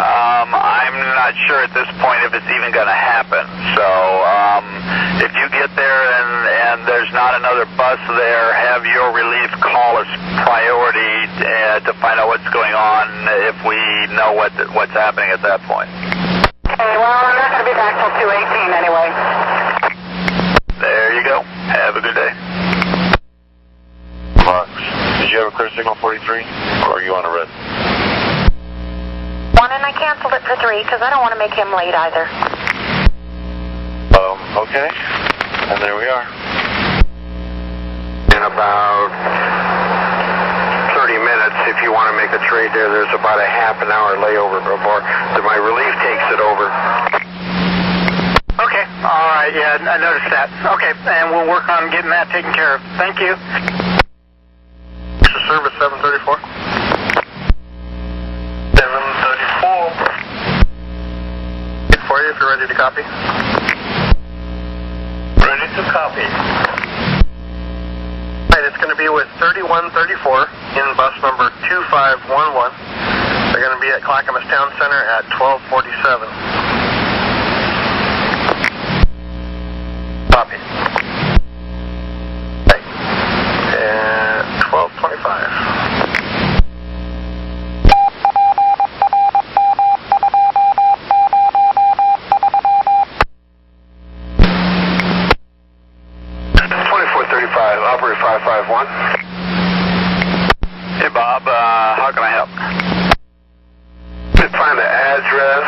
I'm not sure at this point if it's even going to happen. So if you get there and there's not another bus there, have your relief call us priority to find out what's going on if we know what's happening at that point. Okay, well, I'm not going to be back till 2:18 anyway. There you go. Have a good day. Marks, did you have a clear signal 43, or are you on a red? One, and I canceled it for 3 because I don't want to make him late either. Okay. And there we are. In about 30 minutes, if you want to make a trade there, there's about a half an hour layover before my relief takes it over. Okay, all right, yeah, I noticed that. Okay, and we'll work on getting that taken care of. Thank you. Service 734. 734. For you if you're ready to copy. Ready to copy. Right, it's going to be with 3134 in bus number 2511. They're going to be at Clackamas Town Center at 1247. Copy. Right. And 1225. 2435, operator 551. Hey, Bob, how can I help? Just find the address.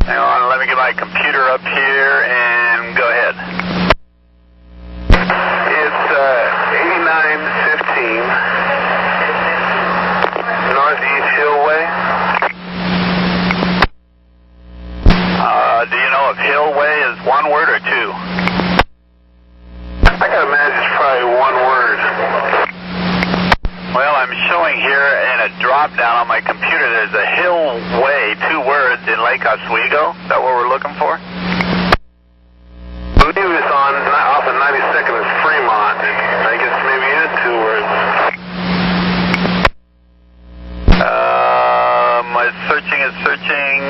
Hang on, let me get my computer up here and go ahead. It's 8915 Northeast Hillway. Do you know if Hillway is one word or two? I gotta imagine it's probably one word. Well, I'm showing here in a drop-down on my computer, there's a Hillway, 2 words, in Lake Oswego. Is that what we're looking for? I believe it's off of 92nd and Fremont. I guess maybe it is 2 words. Searching.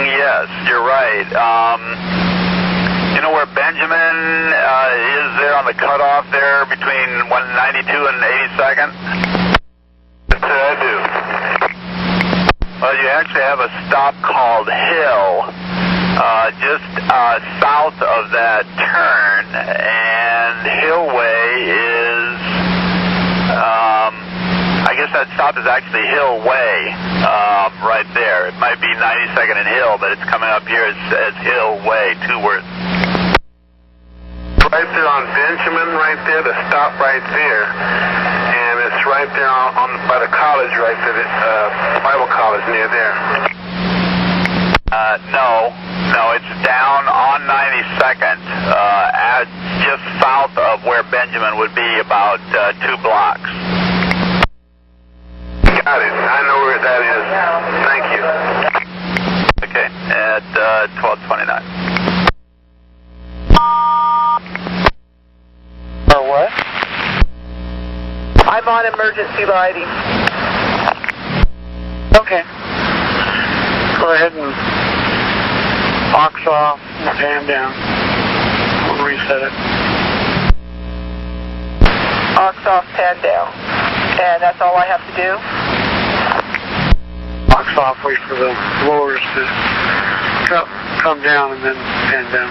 Yes, you're right. You know where Benjamin is there on the cutoff there between 192 and 82nd? Yes, I do. Well, you actually have a stop called Hill, just south of that turn, and Hillway is, I guess that stop is actually Hillway, right there. It might be 92nd and Hill, but it's coming up here as Hillway, 2 words. Right there on Benjamin, right there, the stop right there. And it's right there by the college, right there, Bible college near there. No, it's down on 92nd, just south of where Benjamin would be, about 2 blocks. Got it. I know where that is. Thank you. Okay, at 1229. What? I'm on emergency lighting. Okay. Go ahead and box off and pan down. We'll reset it. Ox off, pan down. And that's all I have to do? Box off, wait for the blowers to come down and then pan down.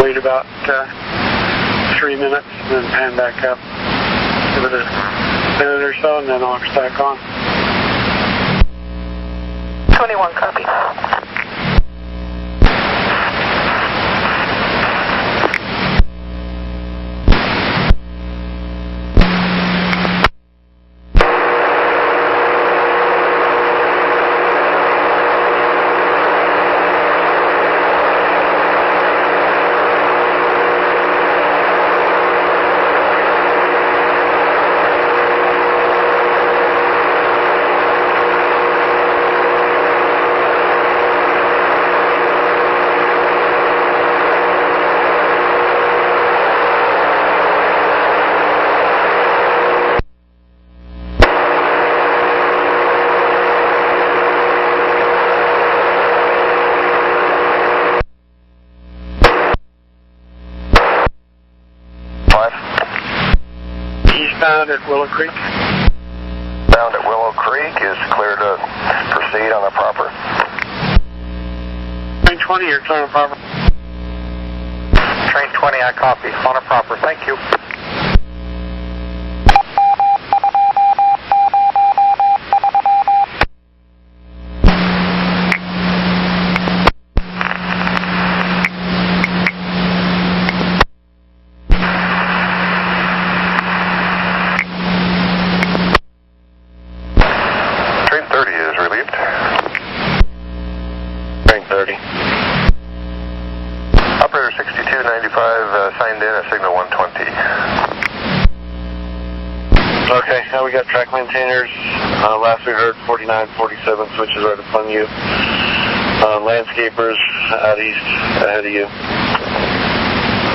Wait about 3 minutes and then pan back up. Give it a minute or so and then ox back on. 21, copy. Eastbound at Willow Creek. Bound at Willow Creek is clear to proceed on the proper. Train 20, you're clear on proper. Train 20, I copy. On a proper. Thank you. Train 30 is relieved. Train 30. Operator 6295 signed in at signal 120. Okay, now we got track maintainers. Last we heard 49, 47 switches right in front of you. Landscapers out east ahead of you.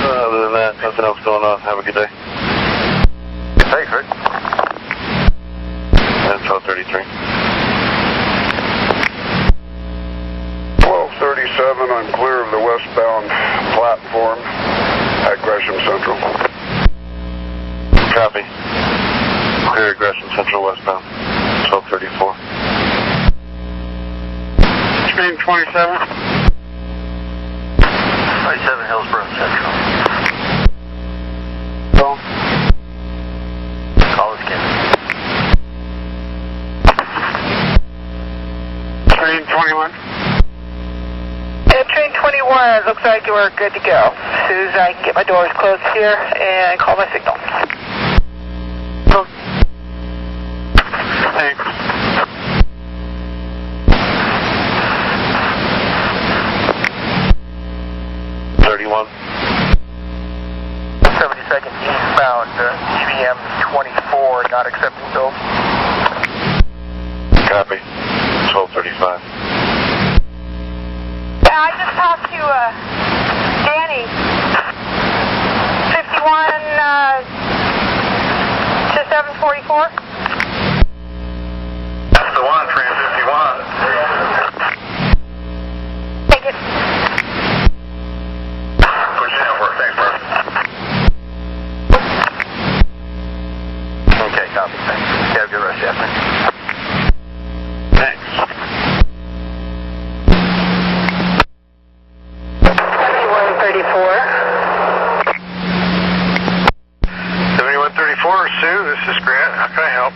Other than that, nothing else going on. Have a good day. Thanks, Rick. That's 1233. 1237, I'm clear of the westbound platform at Gresham Central. Copy. Clear at Gresham Central westbound. 1234. Train 27. 27 Hillsborough Central. Go. Call us again. Train 21. Train 21, looks like we're good to go. As soon as I can get my doors closed here and call my signal. Thanks. One. 72nd eastbound, EVM 24, not accepting bill. Copy. 1235. Yeah, I just talked to Danny. 51 to 744. That's the one, train 51. Take it. Thanks, Mark. Okay, copy. Thanks. You have a good rest, Jasmine. Thanks. 7134. 7134, Sue, this is Grant. How can I help?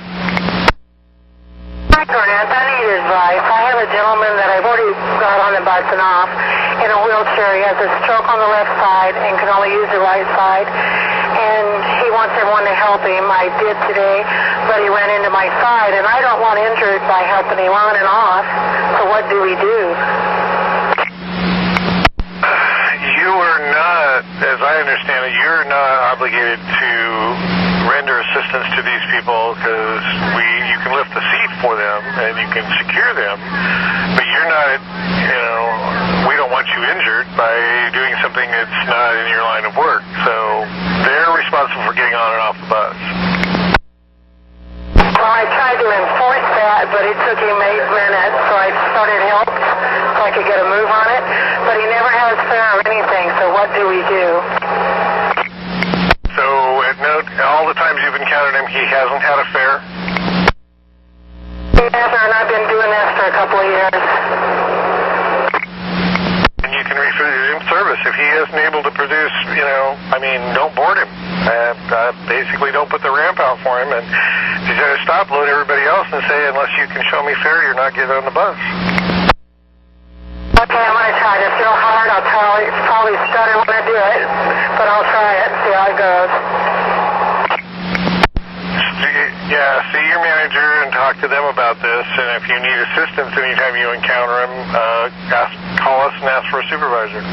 Hi, Grant. I need advice. I have a gentleman that I've already got on the bus and off in a wheelchair. He has a stroke on the left side and can only use the right side. And he wants everyone to help him. I did today, but he ran into my side, and I don't want injured by helping him on and off. So what do we do? You are not, as I understand it, you're not obligated to render assistance to these people because you can lift the seat for them and you can secure them, but you're not, we don't want you injured by doing something that's not in your line of work. So they're responsible for getting on and off the bus. Well, I tried to enforce that, but it took him 8 minutes, so I started help so I could get a move on it. But he never has fare or anything, so what do we do? So all the times you've encountered him, he hasn't had a fare? Yes, and I've been doing this for a couple of years. And you can resume service. If he isn't able to produce, don't board him. Basically, don't put the ramp out for him, and you got to stop, load everybody else, and say, unless you can show me fare, you're not getting on the bus. Okay, I'm going to try this real hard. I'll probably stutter when I do it, but I'll try it and see how it goes. Yeah, see your manager and talk to them about this, and if you need assistance anytime you encounter them, call us and ask for a supervisor.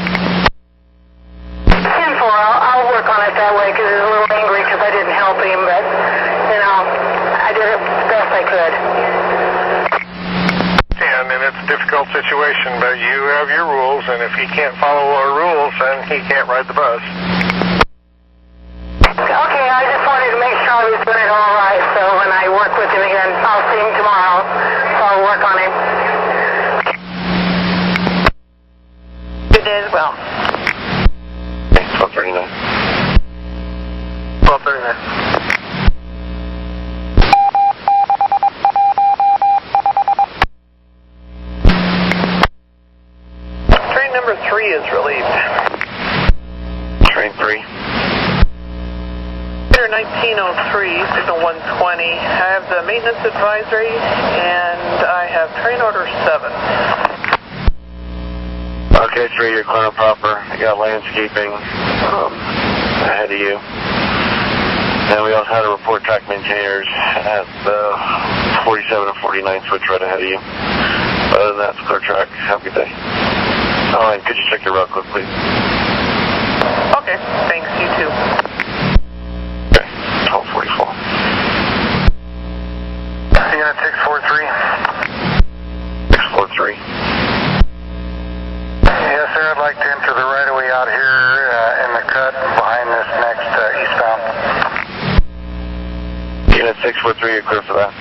10-4, I'll work on it that way because he's a little angry because I didn't help him, but, you know, I did it the best I could. And it's a difficult situation, but you have your rules, and if he can't follow our rules, then he can't ride the bus. Okay, I just wanted to make sure I was doing it all right, so when I work with him again, I'll see him tomorrow, so I'll work on him. Good day as well. 1239. 1239. Train number 3 is relieved. Train 3. 1903, signal 120. I have the maintenance advisory, and I have train order 7. Okay, 3, you're clear and proper. I got landscaping ahead of you. And we also had to report track maintainers at the 47 and 49 switch right ahead of you. Other than that, it's clear track. Have a good day. Oh, and could you check your route quick, please? Okay, thanks, you too. 1244. Unit 643. 643. Yes, sir, I'd like to enter the right-of-way out here in the cut behind this next eastbound. Unit 643, you're clear for that.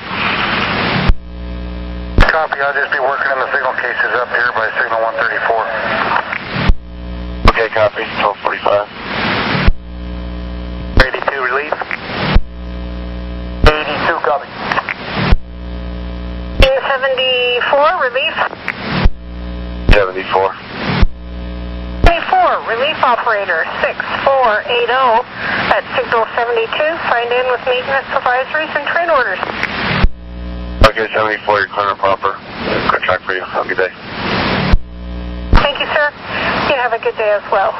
Copy, I'll just be working in the signal cases up here by signal 134. Okay, copy. 1245. 82 relief. 82, copy. 74, relief. 74. 74, relief operator 6480 at signal 72, signed in with maintenance advisories and train orders. Okay, 74, you're clear and proper. Good track for you. Have a good day. Thank you, sir. You have a good day as well.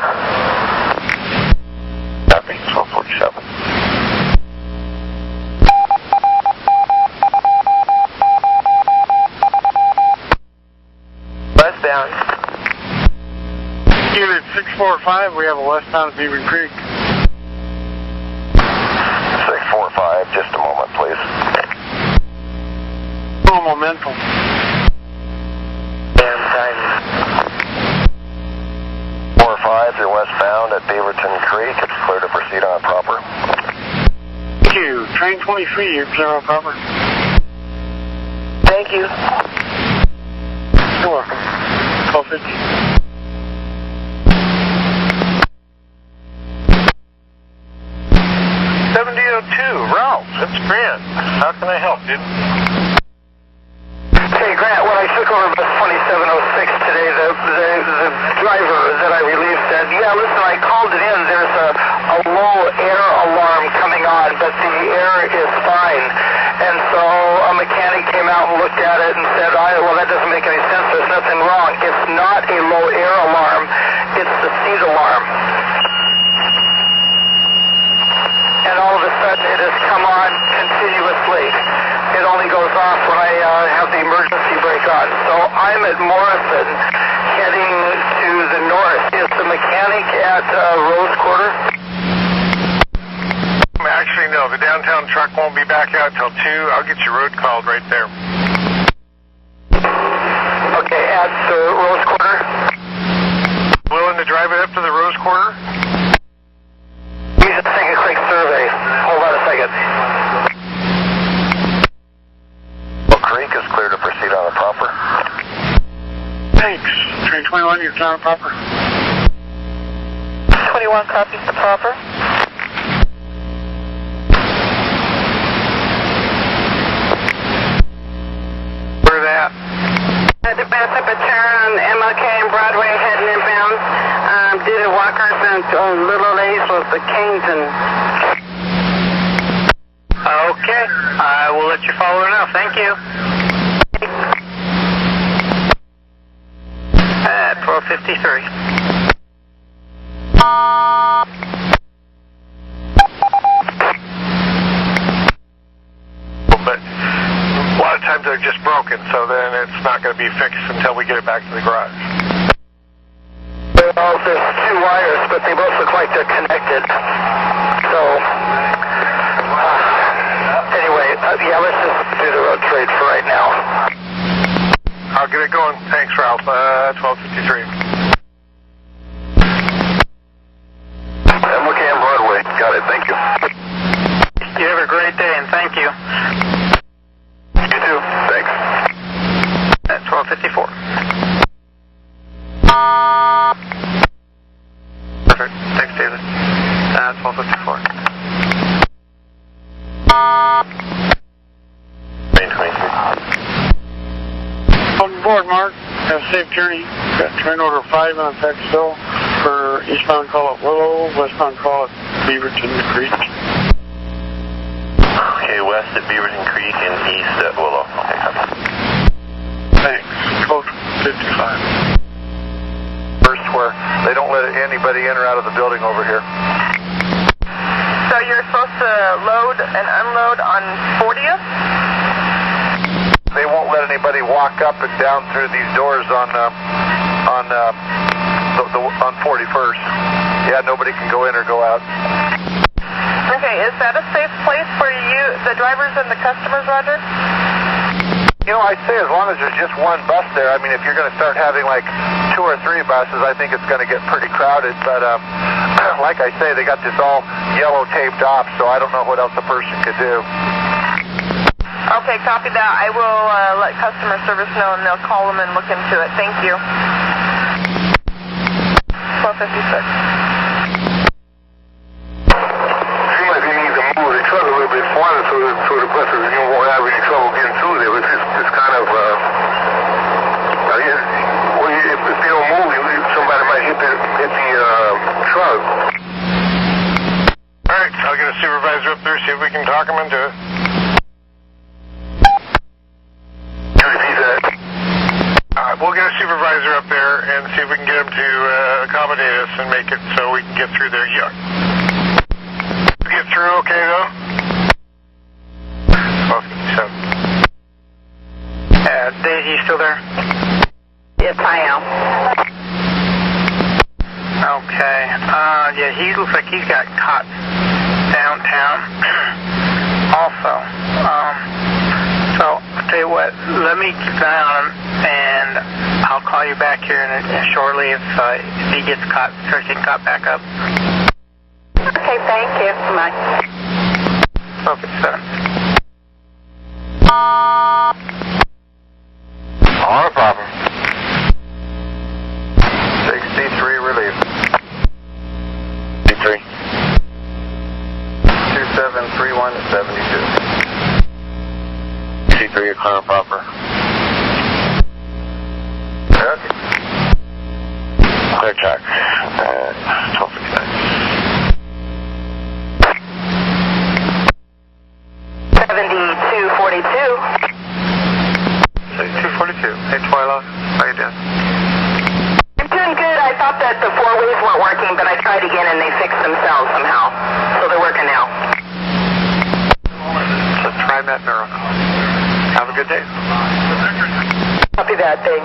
Copy. 1247. Westbound. Unit 645, we have a westbound Beaver Creek. 645, just a moment, please. No momentum. Damn time. 45, you're westbound at Beaverton Creek. It's clear to proceed on proper. Thank you. Train 23, you're clear on proper. Thank you. You're welcome. 1250. 7002, Ralph, it's Grant. How can I help, dude? Hey, Grant, when I took over bus 2706 today, the driver that I relieved said, yeah, listen, I called it in. There's a low air alarm coming on, but the air is fine. And so a mechanic came out and looked at it and said, well, that doesn't make any sense. There's nothing wrong. It's not a low air alarm. It's the seat alarm. And all of a sudden it has come on continuously. It only goes off when I have the emergency brake on. So I'm at Morrison heading to the north. Is the mechanic at Rose Quarter? Actually, no. The downtown truck won't be back out till 2. I'll get your road called right there. Okay, at the Rose Quarter? Willing to drive it up to the Rose Quarter? Let me just take a quick survey. Hold on a second. Creek is clear to proceed on the proper. Thanks. Train 21, you're clear on proper. 21 copies the proper. Where that? At the best up a turn on MLK and Broadway heading inbound. Did a Walker's and Little A's with the Kings and... Okay, I will let you follow her now. Thank you. 1253. But a lot of times they're just broken, so then it's not going to be fixed until we get it back to the garage. Well, there's two wires, but they both look like they're connected. So, anyway, yeah, let's just do the road trade for right now. I'll get it going. Thanks, Ralph. 1253. I'm looking at Broadway. Got it. Thank you. You have a great day, and thank you. You too. Thanks. At 1254. Perfect. Thanks, David. 1254. Main 23. On board, Mark. Have a safe journey. Got train order 5 on effect still. For eastbound, call it Willow. Westbound, call it Beaverton Creek. Okay, west at Beaverton Creek and east at Willow. Okay, copy. Thanks. 1255. First where they don't let anybody in or out of the building over here. So you're supposed to load and unload on 40th? They won't let anybody walk up and down through these doors on 41st. Yeah, nobody can go in or go out. Okay, is that a safe place for you, the drivers and the customers, Roger? You know, I'd say as long as there's just one bus there. I mean, if you're going to start having like 2 or 3 buses, I think it's going to get pretty crowded. But like I say, they got this all yellow taped off, so I don't know what else a person could do. Okay, copy that. I will let customer service know, and they'll call them and look into it. Thank you. 1256. Seems like they need to move the truck a little bit farther so the buses won't have any trouble getting through there. It's kind of, if they don't move, somebody might hit the truck. All right, I'll get a supervisor up there, see if we can talk them into it. We'll get a supervisor up there and see if we can get him to accommodate us and make it so we can get through there. Yeah. Get through okay, though? 1257. Dave, you still there? Yes, I am. Okay. Yeah, he looks like he's got caught downtown also. So, I'll tell you what, let me keep an eye on him, and I'll call you back here shortly if he gets caught, starts getting caught back up. Okay, thank you. Bye. 1257. Not a problem. 63 relief. 63. 273172. 63, you're clear and proper. Okay. Clear track. 1259. 7242. 242. Hey, Twyla. How you doing? I'm doing good. I thought that the 4 ways weren't working, but I tried again and they fixed themselves somehow. So they're working now. It's a Trimet miracle. Have a good day. Copy that, thanks.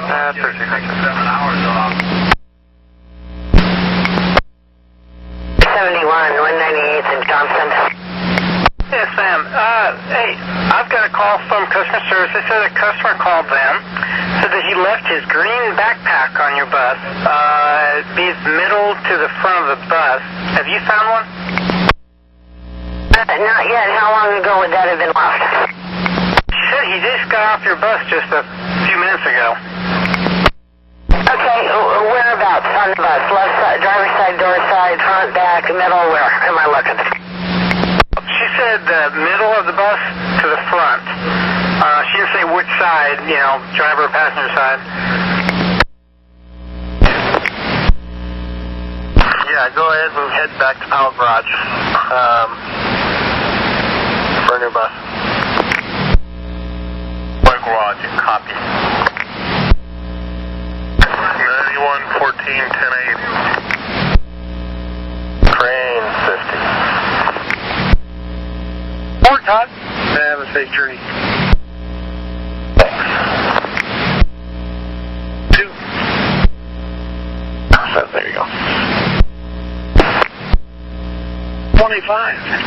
13. 71, 198 in Johnson. Yes, Sam. Hey, I've got a call from customer service. They said a customer called them, said that he left his green backpack on your bus. It'd be middle to the front of the bus. Have you found one? Not yet. How long ago would that have been left? She said he just got off your bus just a few minutes ago. Okay, whereabouts on the bus? Left side, driver's side, door side, front, back, middle, where am I looking? She said the middle of the bus to the front. She didn't say which side, driver or passenger side. Yeah, go ahead and head back to Power Garage for a new bus. Power Garage, copy. 10-8. Crane 50. More, Todd. Have a safe journey. Thanks. 2. So, there you go. 25.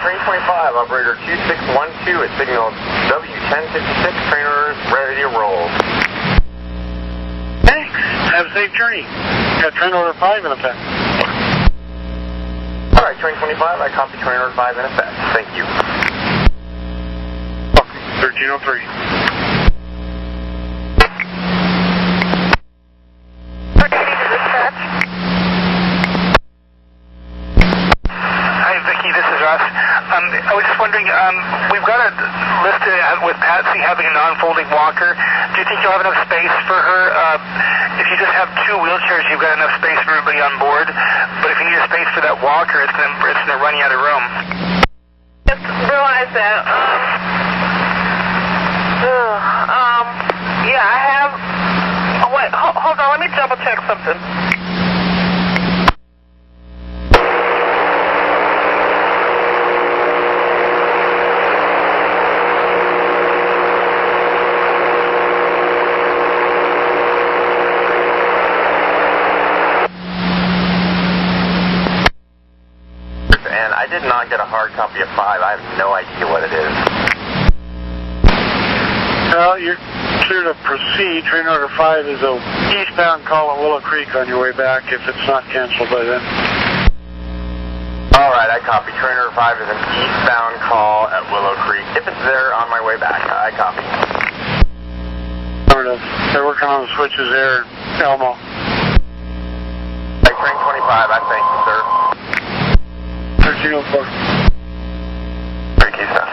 325, operator 2612 at signal W1056, trainers ready to roll. Thanks. Have a safe journey. Got train order 5 in effect. Alright, train 25, I copy train order 5 in effect. Thank you. Welcome, 1303. I was just wondering, we've got a listed with Patsy having a non-folding walker. Do you think you'll have enough space for her? If you just have 2 wheelchairs, you've got enough space for everybody on board. But if you need a space for that walker, it's going to run you out of room. Just realize that. Yeah, I have. Oh, wait, hold on. Let me double check something. I did not get a hard copy of 5. I have no idea what it is. Well, you're clear to proceed. Train order 5 is a eastbound call at Willow Creek on your way back if it's not canceled by then. Alright, I copy. Train order 5 is an eastbound call at Willow Creek. If it's there on my way back, I copy. They're working on the switches there, Elmo. Hey, train 25, I thank you, sir. 1304. Thank you, sir.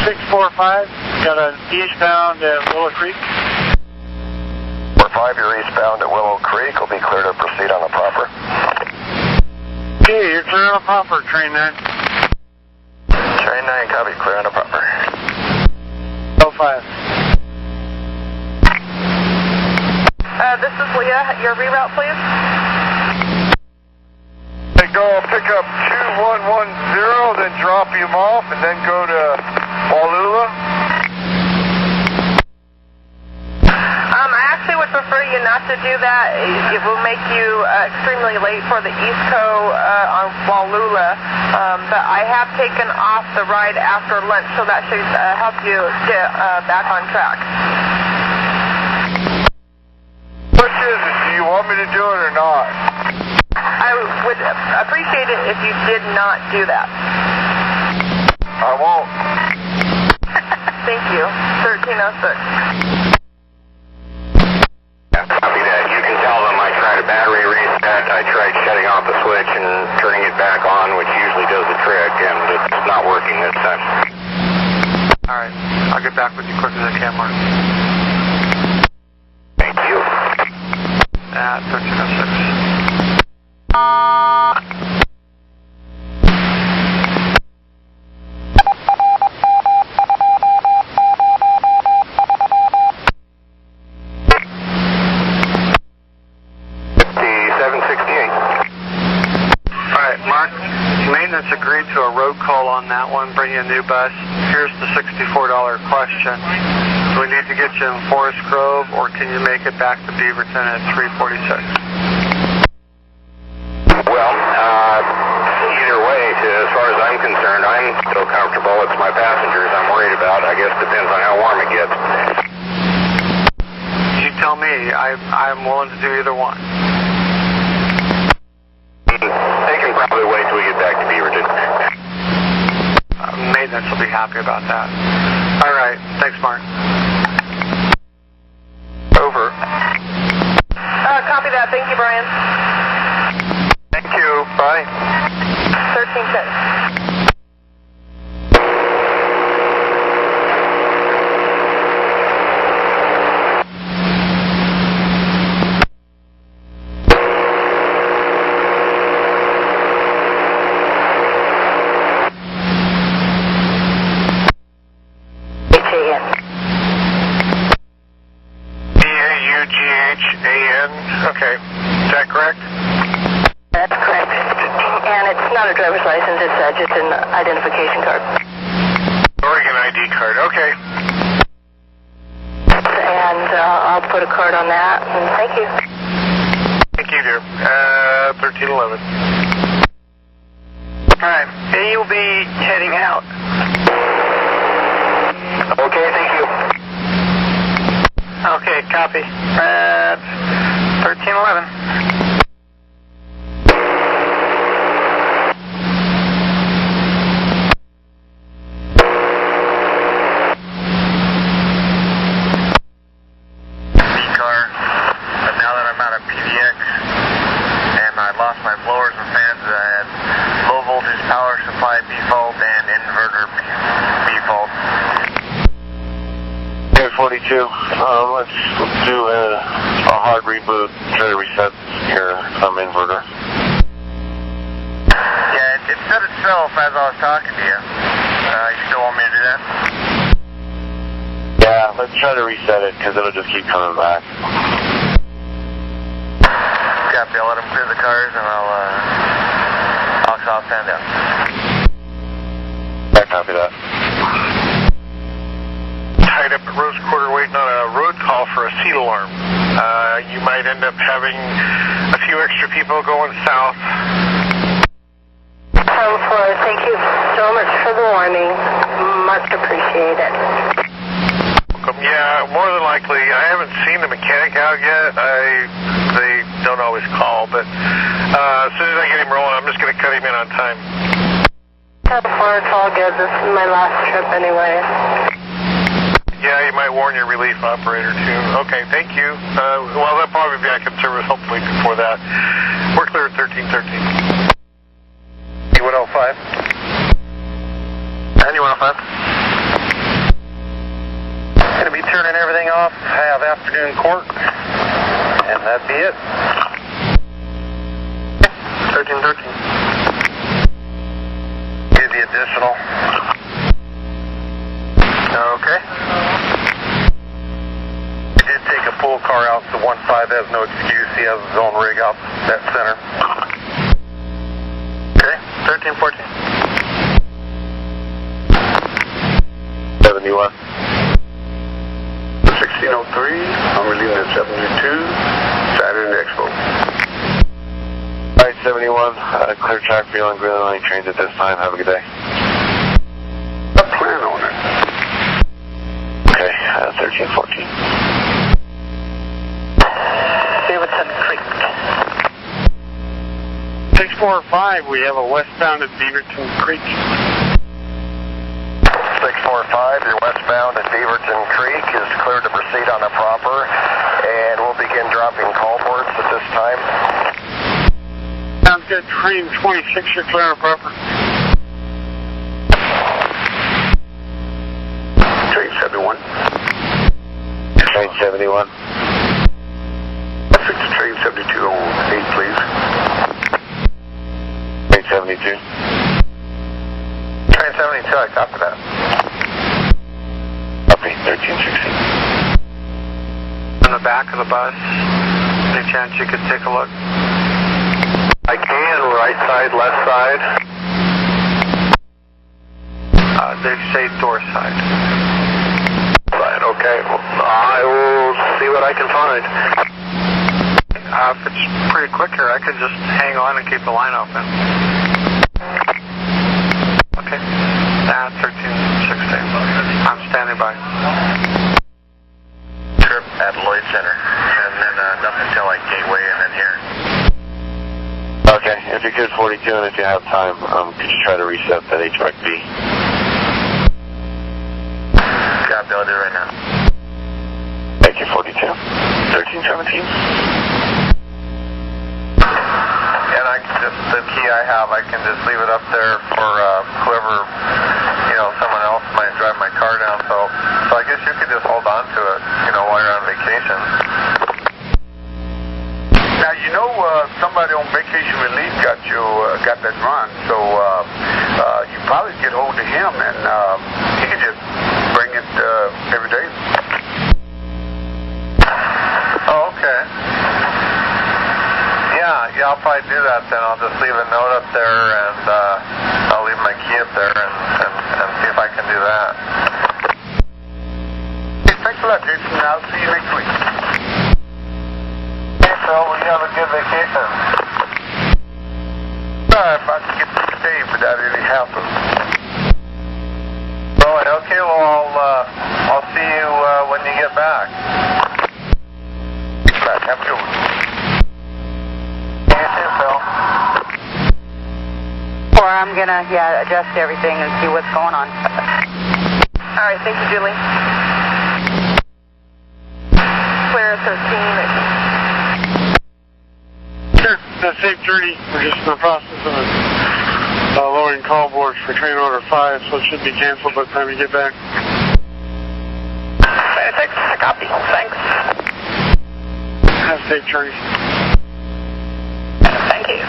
645, got an eastbound at Willow Creek. 45, you're eastbound at Willow Creek. Will be clear to proceed on the proper. Okay, you're clear on the proper, train 9. Train 9, copy. Clear on the proper. 05. This is Leah. Your reroute, please. Go pick up 2110, then drop him off, and then go to Wallula. I actually would prefer you not to do that. It will make you extremely late for the Eastco on Wallula. But I have taken off the ride after lunch, so that should help you get back on track. What is it? Do you want me to do it or not? I would appreciate it if you did not do that. I won't. Thank you. 1306. Copy that. You can tell them I tried a battery reset. I tried shutting off the switch and turning it back on, which usually does the trick, and it's not working this time. Alright, I'll get back with you quick as I can, Mark. Thank you. At 1306. Agreed to a road call on that one, bring you a new bus. Here's the $64 question. Do we need to get you in Forest Grove, or can you make it back to Beaverton at 346? Well, either way, as far as I'm concerned, I'm still comfortable. It's my passengers I'm worried about. I guess depends on how warm it gets. You tell me. I'm willing to do either one. They can probably wait till we get back to Beaverton. Maintenance will be happy about that. All right. Thanks, Mark. Over. Copy that. Thank you, Brian. Thank you. Bye. 1310. isn't. It's just an identification card. Oregon ID card, okay. And I'll put a card on that. And thank you. Thank you, dear. 1311. All right, you'll be heading out. Okay, thank you. Okay, copy. 1311. Lost my blowers and fans. I had low voltage power supply default and inverter default. Okay, 42. Let's do a hard reboot, try to reset your inverter. Yeah, it set itself as I was talking to you. You still want me to do that? Yeah, let's try to reset it because it'll just keep coming back. Copy, I'll let them clear the cars and I'll stand down. I copy that. Tied up at Rose Quarter waiting on a road call for a seat alarm. You might end up having a few extra people going south. Thank you so much for the warning. Much appreciated. Yeah, more than likely. I haven't seen the mechanic out yet. They don't always call, but as soon as I get him rolling, I'm just going to cut him in on time. It's all good. This is my last trip anyway. Yeah, you might warn your relief operator too. Okay, thank you. Well, they'll probably be back in service hopefully before that. We're clear at 1313. 105. 9105. Going to be turning everything off. Have afternoon court. And that'd be it. 1313. Give the additional. Okay. We did take a full car out, so 15 has no excuse. He has his own rig out that center. Okay, 1314. 71. 1603. I'm relieving at 72. Saturn Expo. Alright, 71. Clear track for you on Green Line trains at this time. Have a good day. I plan on it. Okay, 1314. Davidson Creek. 645, we have a westbound at Beaverton Creek. 645, your westbound at Beaverton Creek is cleared to proceed on the proper, and we'll begin dropping call boards at this time. Sounds good. Train 26, you're clear on the proper. Train 71. Train 71. Fix to train 72 on 8, please. Train 72. Train 72, I copy that. Copy, 1316. On the back of the bus, any chance you could take a look? I can, right side, left side. They say door side. Right, okay. I will see what I can find. If it's pretty quick here, I could just hang on and keep the line open. Okay. 1316. I'm standing by. Trip at Lloyd Center. And then nothing until like Gateway and then here. Okay, if you could 42 and if you have time, could you try to reset that HVAC B? Copy, I'll do it right now. Thank you, 42. 1317. And I can just, the key I have, I can just leave it up there for whoever, someone else might drive my car down. So I guess you could just hold on to it, while you're on vacation. Now, somebody on vacation relief got that run, so you probably get hold of him and he could just bring it every day. Oh, okay. Yeah, I'll probably do that then. I'll just leave a note up there and get there and see if I can do that. Hey, thanks a lot, Jason. I'll see you next week. Hey, Phil, you have a good vacation. If I can get to stay without any hassle. Well, okay, well, I'll see you when you get back. Have a good one. You too, Phil. Or I'm going to, adjust everything and see what's going on. All right, thank you, Julie. Clear 13. Sure, safe journey. We're just in the process of lowering call boards for train order 5, so it should be canceled by the time we get back. Thanks. Copy. Thanks. Have a safe journey. Thank you.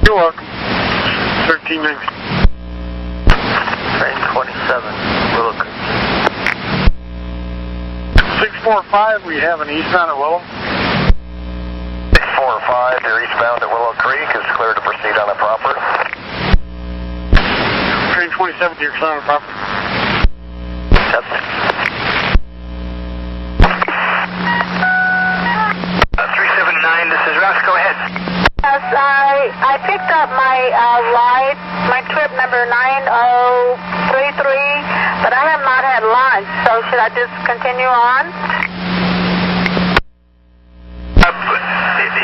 You're welcome. 1390. Train 27, Willow Creek. 645, we have an eastbound at Willow. 645, you're eastbound at Willow Creek, is clear to proceed on the proper. Train 27, you're clear on the proper. That's 379, this is Russ, go ahead. Yes, I picked up my ride, my trip number 9033, but I have not had lunch, so should I just continue on?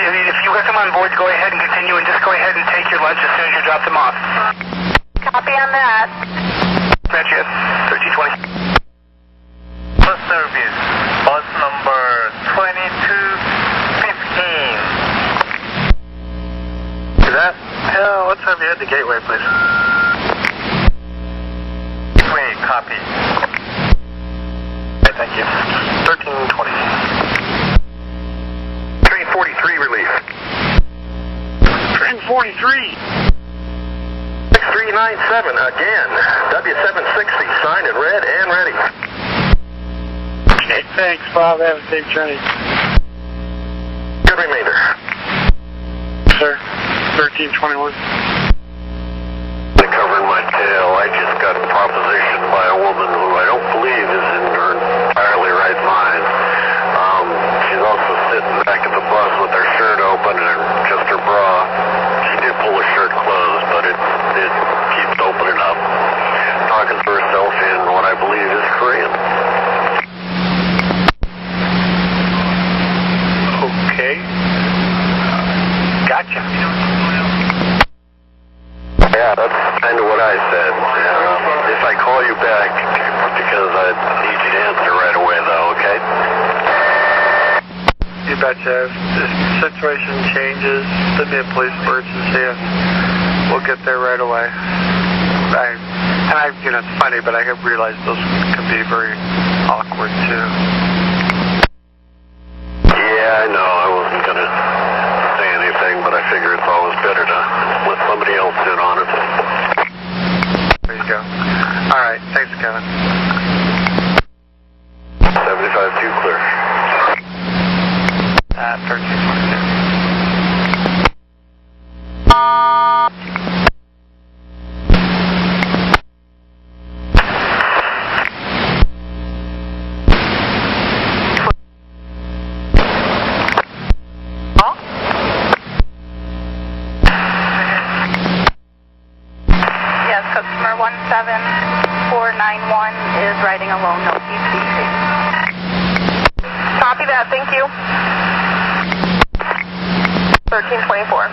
If you come on board, go ahead and continue, and just go ahead and take your lunch as soon as you drop them off. Copy on that. Gotcha, 1320. bus service, bus number 2215. Is that? What time you head to Gateway, please? Gateway, copy. Okay, thank you. 1320. Train 43 relief. Train 43. 6397 again. W760, signed in red and ready. Okay, thanks, Bob. Have a safe journey. Good remainder. Sir, 1321. Covering my tail, I just got propositioned by a woman who I don't believe is in her entirely right mind. She's also sitting back at the bus with her shirt open and just her bra. She did pull her shirt closed, but it keeps opening up. Talking to herself in what I believe is Korean. Okay. Gotcha. Yeah, that's kind of what I said. If I call you back, because I need you to answer right away, though, okay? You betcha. If the situation changes, send me a police emergency and we'll get there right away. It's funny, but I have realized those can be very awkward, too. Yeah, I know. I wasn't going to say anything, but I figure it's always better to let somebody else in on it. There you go. All right. Thanks, Kevin. 75-2 clear. 1322. Yes, customer 17491 is riding alone, no PCC. Copy that, thank you. 1324.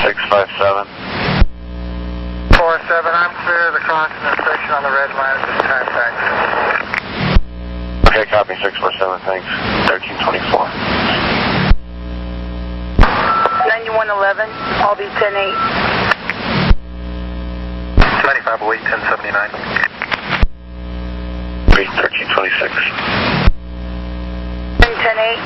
657. 47, I'm clear of the crossing inspection on the red line at this time, thanks. Okay, copy 647, thanks. 1324. 9111, I'll be 10-8. 9508, 1079. 1326. 10-8.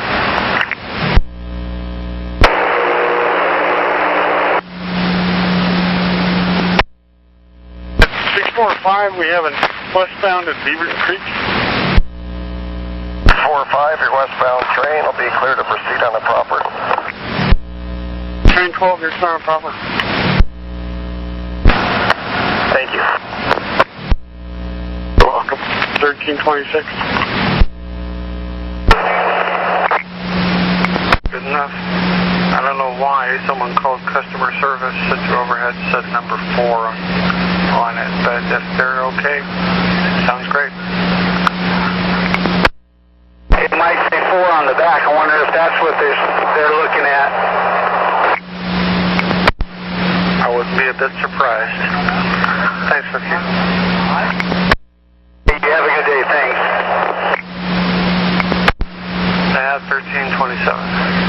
645, we have a westbound at Beaver Creek. 45, your westbound train will be clear to proceed on the proper. 12, here's not a problem. Thank you. You're welcome. 1326. Good enough. I don't know why someone called customer service, such overhead said number 4 on it, but if they're okay, sounds great. It might say 4 on the back. I wonder if that's what they're looking at. I wouldn't be a bit surprised. Thanks, Vicky. You have a good day. Thanks. I have 1327.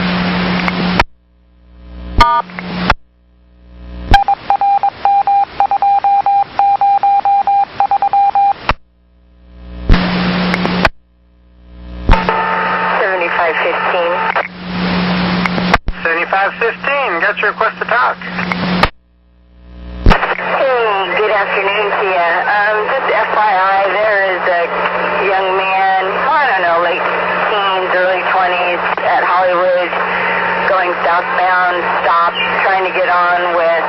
Got your request to talk. Hey, good afternoon to you. Just FYI, there is a young man, I don't know, late teens, early 20s at Hollywood, going southbound, stopped, trying to get on with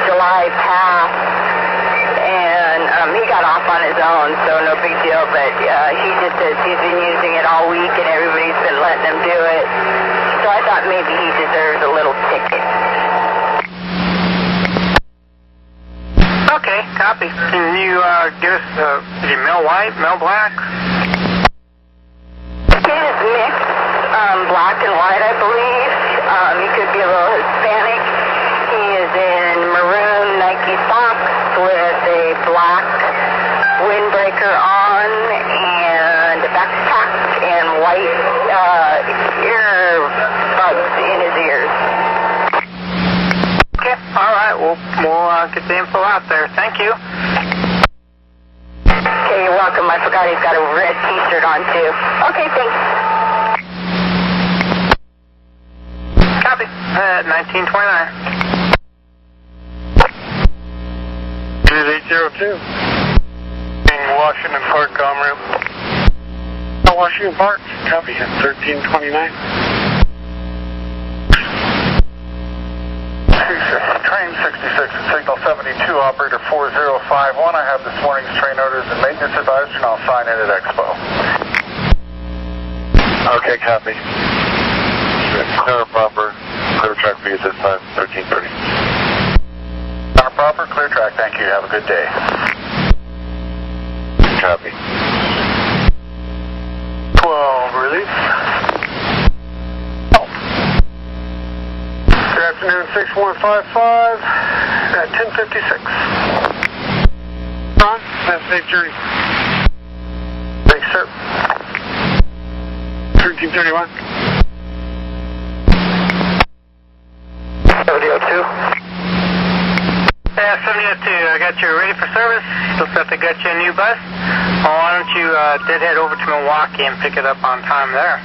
July Pass, and he got off on his own, so no big deal, but he just says he's been using it all week and everybody's been letting him do it. So I thought maybe he deserves a little ticket. Okay, copy. Can you give us, is he male white, male black? He is mixed, black and white, I believe. He could be a little Hispanic. He is in maroon Nike socks with a black windbreaker on and a backpack and white earbuds in his ears. Okay, all right. We'll get the info out there. Thank you. Okay, you're welcome. I forgot he's got a red t-shirt on, too. Okay, thanks. Copy. 1929. 802. Washington Park, Comm room. Washington Park, copy at 1329. Train 66 at signal 72, operator 4051. I have this morning's train orders and maintenance advisor, and I'll sign in at Expo. Okay, copy. Clear proper. Clear track for you this time, 1330. Proper, clear track. Thank you. Have a good day. Copy. 12, release. Oh. Good afternoon, 6155 at 1056. Ron, have a safe journey. Thanks, sir. 1331. 7002. Yeah, 7002, I got you ready for service. Looks like they got you a new bus. Well, why don't you head over to Milwaukee and pick it up on time there?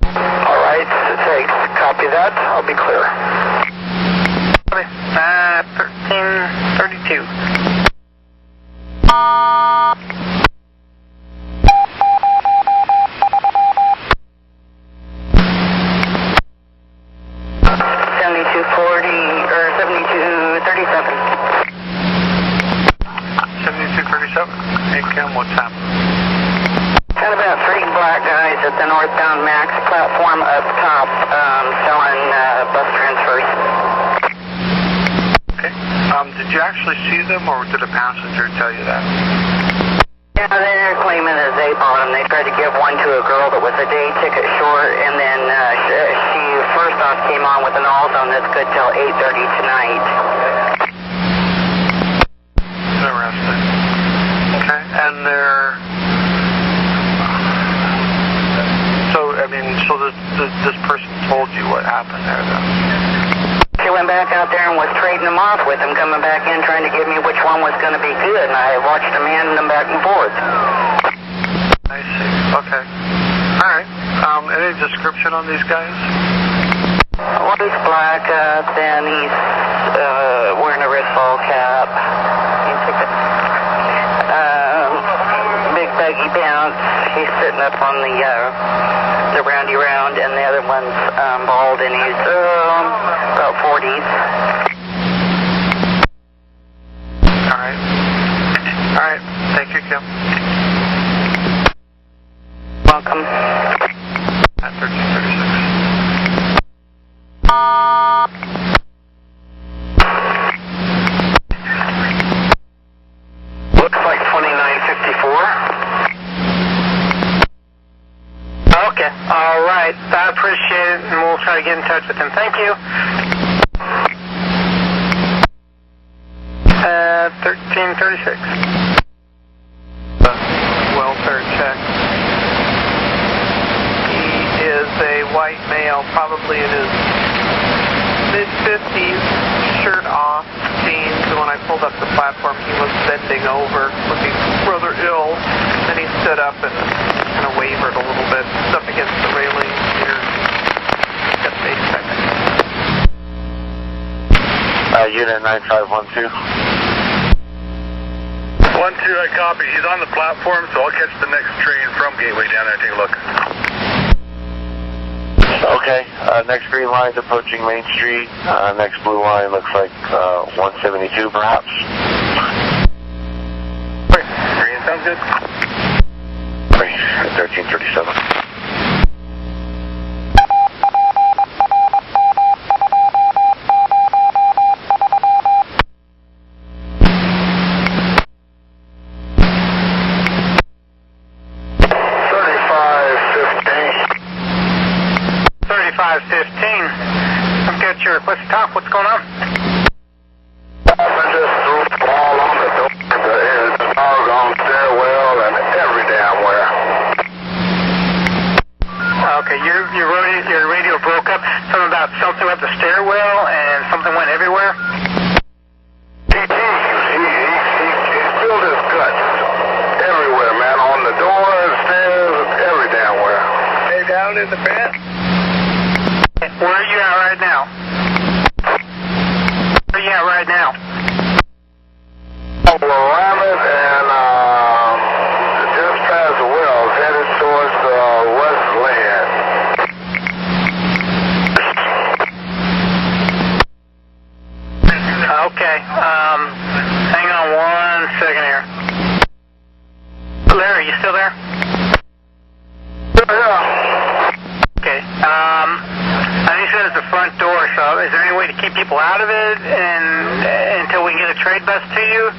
All right, thanks. Copy that. I'll be clear. Okay, 1332. What's happening? Got about 3 black guys at the northbound Max platform up top selling bus transfers. Okay. Did you actually see them, or did a passenger tell you that? Yeah, they're claiming that they bought them. They tried to give one to a girl that was a day ticket short, and then she first off came on with an all zone that's good till 8:30 tonight. Interesting. Okay, and they're... So this person told you what happened there, then? She went back out there and was trading them off with them, coming back in trying to give me which one was going to be good, and I watched them handing them back and forth. I see. Okay. All right. Any description on these guys? One's black, then he's wearing a red ball cap. Big baggy pants. He's sitting up on the roundy round, and the other one's bald, and he's you. Welcome. At 1336. Looks like 2954. Okay, all right. I appreciate it, and we'll try to get in touch with him. Thank you. 1336. Welfare check. He is a white male, probably in his mid-50s, shirt off, jeans. And when I pulled up the platform, he was bending over, looking rather ill. Then he stood up and kind of wavered a little bit, up against the railing here. Just a second. Unit 9512. 1-2, I copy. He's on the platform, so I'll catch the next train from Gateway down there and take a look. Okay, next green line's approaching Main Street. Next blue line looks like 172 perhaps. Green sounds good. 1337. Request to talk. What's going on? I just threw the ball on the door, the doggone stairwell, and every damn where. Okay, your radio broke up. Something about the stairwell and something went everywhere? He spilled his guts everywhere, man. On the door, stairs, every damn where. Hey, down in the bed? Where are you at right now? Where are you at right now? Willamette and just past the wells, headed towards West Land. Okay, hang on 1 second here. Larry, you still there? Yeah. Okay, I think you said it's the front door, so is there any way to keep people out of it until we can get a trade bus to you?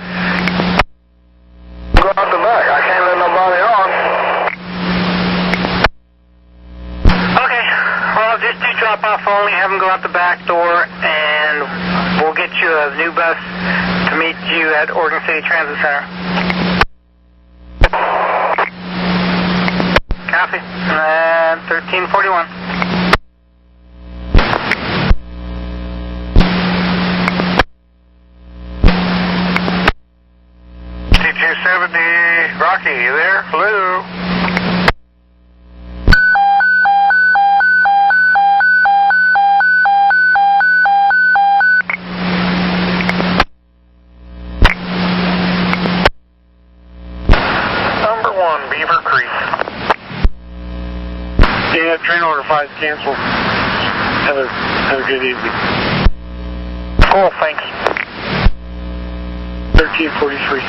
Go out the back. I can't let nobody on. Okay, well, just do drop off only, have them go out the back door, and we'll get you a new bus to meet you at Oregon City Transit Center. Copy. 1341. T270, Rocky, you there? Hello? Number 1, Beaver Creek. Yeah, train order 5's canceled. Have a good evening. Cool, thanks. 1343.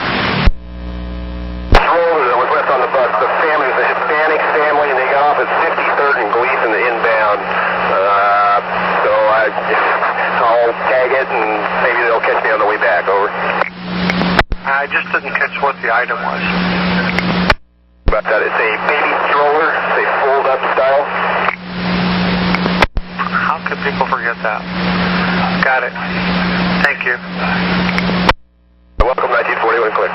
That was left on the bus. The family was a Hispanic family, and they got off at 53rd and Gleason, the inbound. So I'll tag it, and maybe they'll catch me on the way back. Over. I just didn't catch what the item was. About that, it's a baby stroller. It's a fold-up style. How could people forget that? Got it. Thank you. Welcome, 1941, click.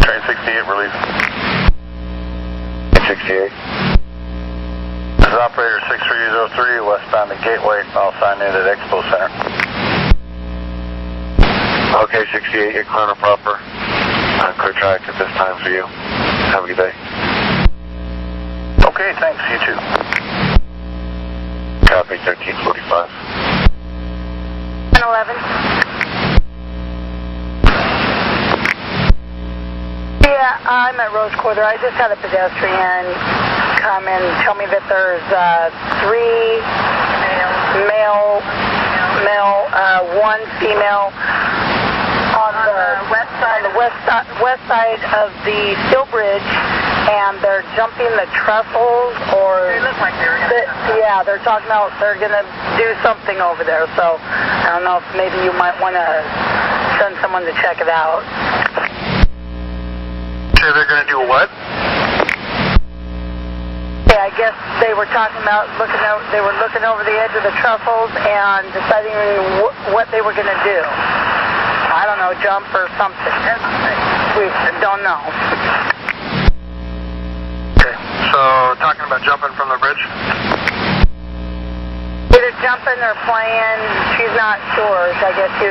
Train 68 release. 68. This is operator 6303 westbound to Gateway. I'll sign in at Expo Center. Okay, 68, you're clear and proper. Clear track at this time for you. Have a good day. Okay, thanks. You too. Copy, 1345. 11. Yeah, I'm at Rose Quarter. I just had a pedestrian come and tell me that there's 3 male, 1 female on the west on the west side of the steel bridge, and they're jumping the trestles, or They look like they're yeah, they're talking about they're going to do something over there. So I don't know if maybe you might want to send someone to check it out. Say they're going to do what? Yeah, I guess they were talking about they were looking over the edge of the trestles and deciding what they were going to do. I don't know, jump or something. We don't know. Okay, so talking about jumping from the bridge? Either jumping or playing, she's not sure. I guess she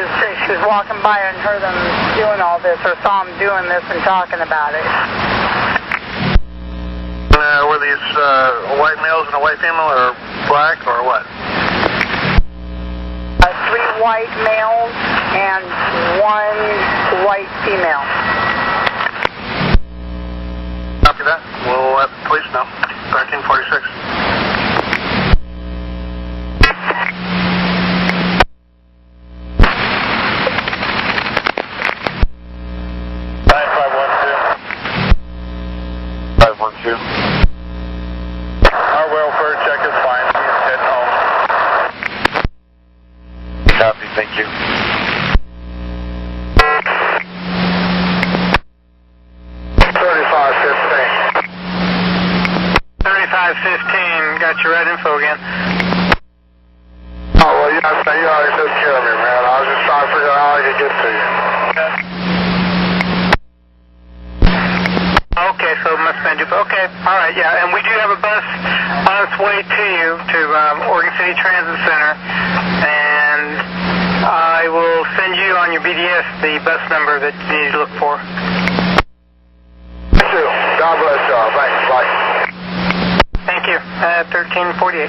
was walking by and heard them doing all this, or saw them doing this and talking about it. Were these white males and a white female, or black, or what? 3 white males and 1 white female. Copy that. We'll let the police know. 1346. Our welfare check is fine. He's heading home. Copy, thank you. 3515, got your red info again. Oh, well, you already took care of me, man. I was just trying to figure out how I could get to you. Okay, so it must have been you. Okay, all right, yeah. And we do have a bus on its way to you, to Oregon City Transit Center. And I will send you on your BDS the bus number that you need to look for. Thank you. God bless y'all. Thanks. Bye. Thank you. 1348.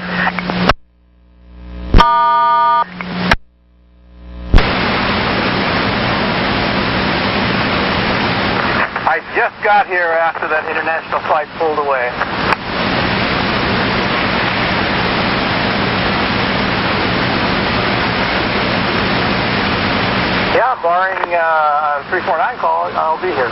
I just got here after that international flight pulled away. Yeah, barring 349 call, I'll be here.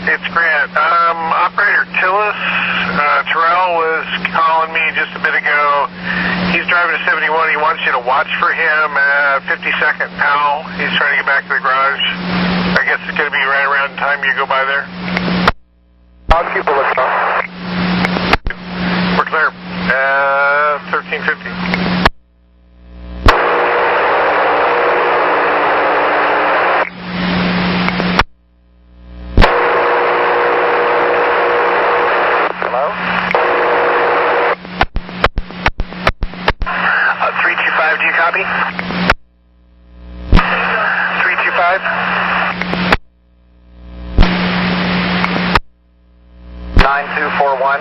It's Grant. Operator Tillis, Terrell was calling me just a bit ago. He's driving a 71. He wants you to watch for him. 52nd Powell. He's trying to get back to the garage. I guess it's going to be right around the time you go by there. I'll keep a lookout. We're clear. 1350. Copy. 325. 9241.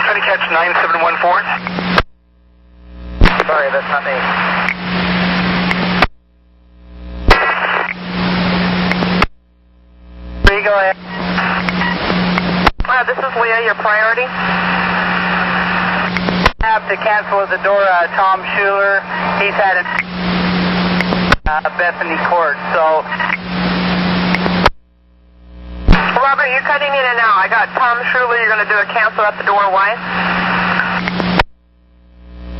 Try to catch 9714. Sorry, that's not me. There you go ahead. This is Leah, your priority. I have to cancel at the door Tom Schuler. He's had it Bethany Court, so... Robert, you're cutting in and out. I got Tom Schuler. You're going to do a cancel at the door. Why?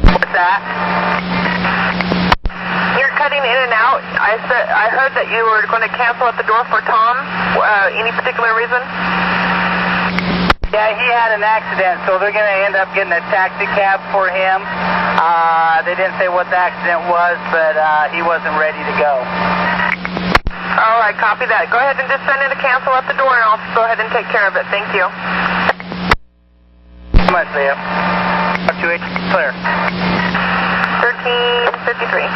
What's that? You're cutting in and out. I heard that you were going to cancel at the door for Tom. Any particular reason? Yeah, he had an accident, so they're going to end up getting a taxi cab for him. They didn't say what the accident was, but he wasn't ready to go. All right, copy that. Go ahead and just send in a cancel at the door, and I'll go ahead and take care of it. Thank you. Too much, Leah. Fluctuate, clear. 1353.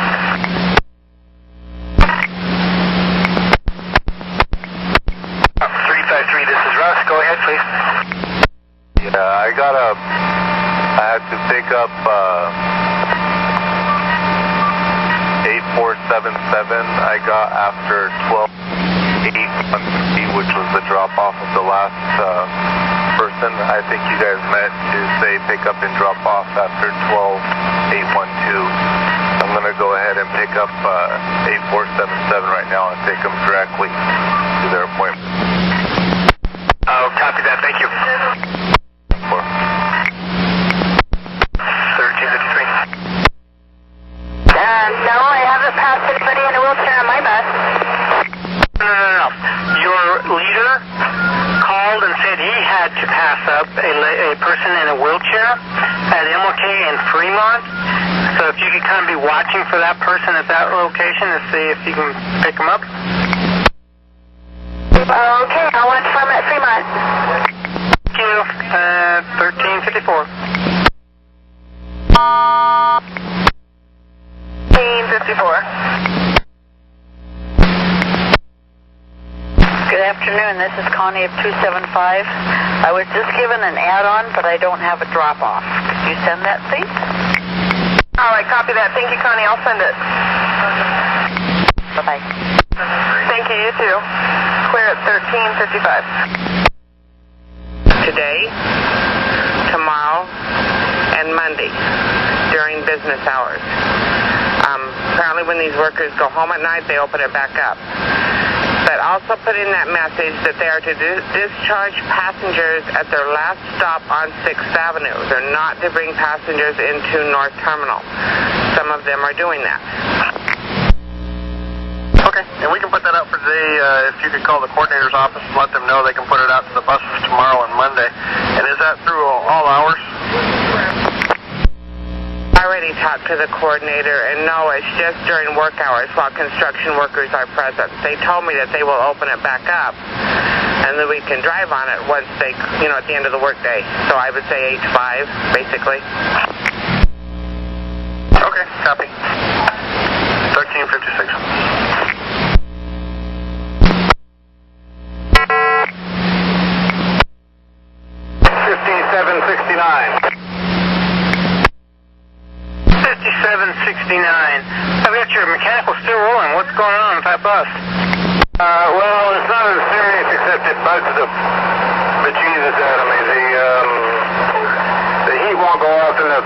353, this is Russ. Go ahead, please. Yeah, up 8477 I got after 12-813, which was the drop-off of the last person. I think you guys meant to say pick up and drop off after 12-812. I'm going to go ahead and pick up 8477 right now and take them directly to their appointment. Oh, copy that. Thank you. 1353. No, I haven't passed anybody in a wheelchair on my bus. No. Your leader called and said he had to pass up a person in a wheelchair at MLK in Fremont. So if you could kind of be watching for that person at that location to see if you can pick them up. Okay, I'll watch for him at Fremont. Thank you. 1354. 1354. Good afternoon, this is Connie of 275. I was just given an add-on, but I don't have a drop-off. Could you send that, please? All right, copy that. Thank you, Connie. I'll send it. Bye-bye. Thank you, you too. Clear at 1355. Today, tomorrow, and Monday during business hours. Apparently when these workers go home at night, they open it back up. But also put in that message that they are to discharge passengers at their last stop on 6th Avenue. They're not to bring passengers into North Terminal. Some of them are doing that. Okay, and we can put that out for today. If you could call the coordinator's office and let them know they can put it out to the buses tomorrow and Monday. And is that through all hours? I already talked to the coordinator, and no, it's just during work hours while construction workers are present. They told me that they will open it back up, and then we can drive on it once they, at the end of the workday. So I would say 8 to 5, basically. Okay, copy. 1356. 5769. 5769. I've got your mechanical still rolling. What's going on with that bus? Well, it's not as serious except it bugs the bejesus out of me. The heat won't go off in the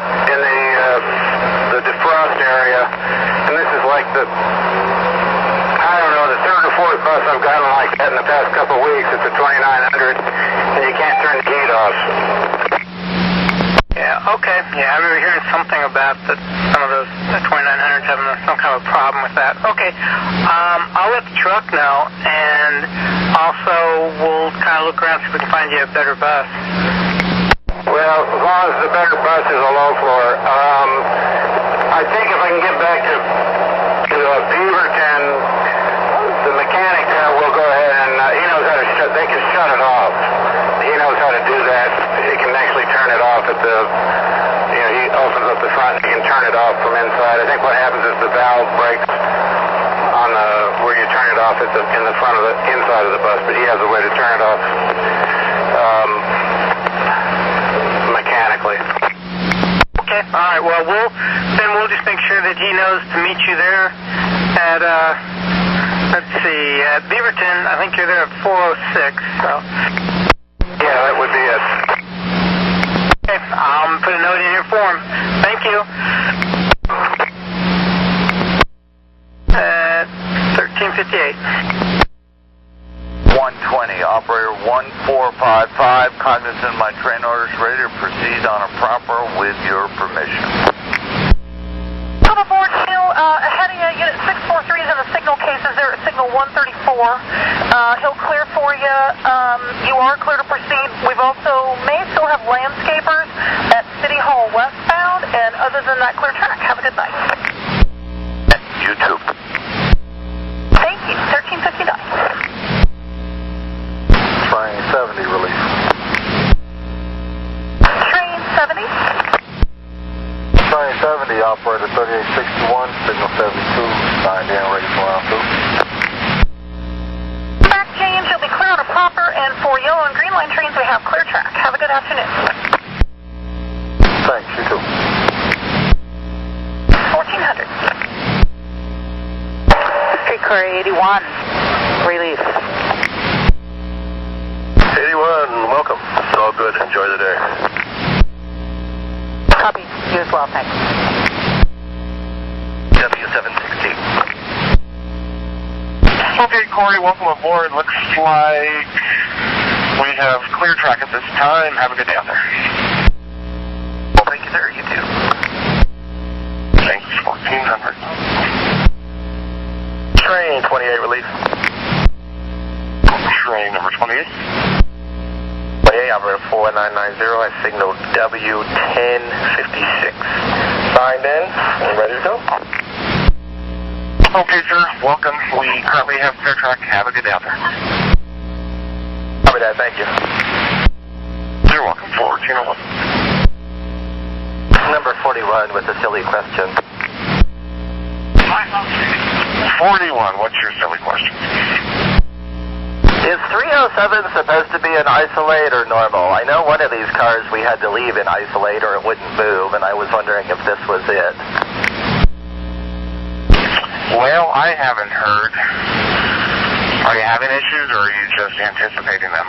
defrost area, and this is like the third or fourth bus I've gotten like that in the past couple of weeks. It's a 2900, and you can't turn the heat off. Yeah, okay. Yeah, I remember hearing something about that some of those 2900s having some kind of a problem with that. Okay, I'll let the truck know, and also we'll kind of look around see if we can find you a better bus. Well, as long as the better bus is a low floor. I think if I can get back to Beaverton, the mechanic there will go ahead and he knows how to they can shut it off. He knows how to do that. He can actually turn it off at the, he opens up the front, he can turn it off from inside. I think what happens is the valve breaks on where you turn it off in the front of the inside of the bus, but he has a way to turn it off mechanically. Okay, all right. Well, we'll just make sure that he knows to meet you there at let's see, at Beaverton. I think you're there at 406. So. Yeah, that would be it. Okay, I'll put a note in your form. Thank you. 1358. 120, operator 1455, cognizant of my train orders, ready to proceed on a proper with your permission. Silver 42, ahead of you, unit 643 is in the signal cases there at signal 134. He'll clear for you. You are clear to proceed. We've also may still have landscapers at City Hall westbound, and other than that, clear track. Have a good night. You too. Thank you. 1359. Train 70 release. Train 70. Train 70, operator 3861, signal 72, signed in, ready for round 2. Back change, you'll be clear on a proper, and for yellow and green line trains, we have clear track. Have a good afternoon. Thanks, you too. Hey, Curry, 81. Relief. 81, welcome. It's all good. Enjoy the day. Copy. You as well, thanks. W760. Okay, Corey, welcome aboard. Looks like we have clear track at this time. Have a good day out there. Well, thank you, sir. You too. Thanks, 1400. Train 28 relief. Train number 28. 28, operator 4990. I signal W1056. Signed in and ready to go. Okay, sir. Welcome. We currently have clear track. Have a good day out there. Copy that. Thank you. You're welcome. 1401. Number 41 with a silly question. 41. What's your silly question? Is 307 supposed to be an isolate or normal? I know one of these cars we had to leave in isolate or it wouldn't move, and I was wondering if this was it. Well, I haven't heard. Are you having issues, or are you just anticipating them?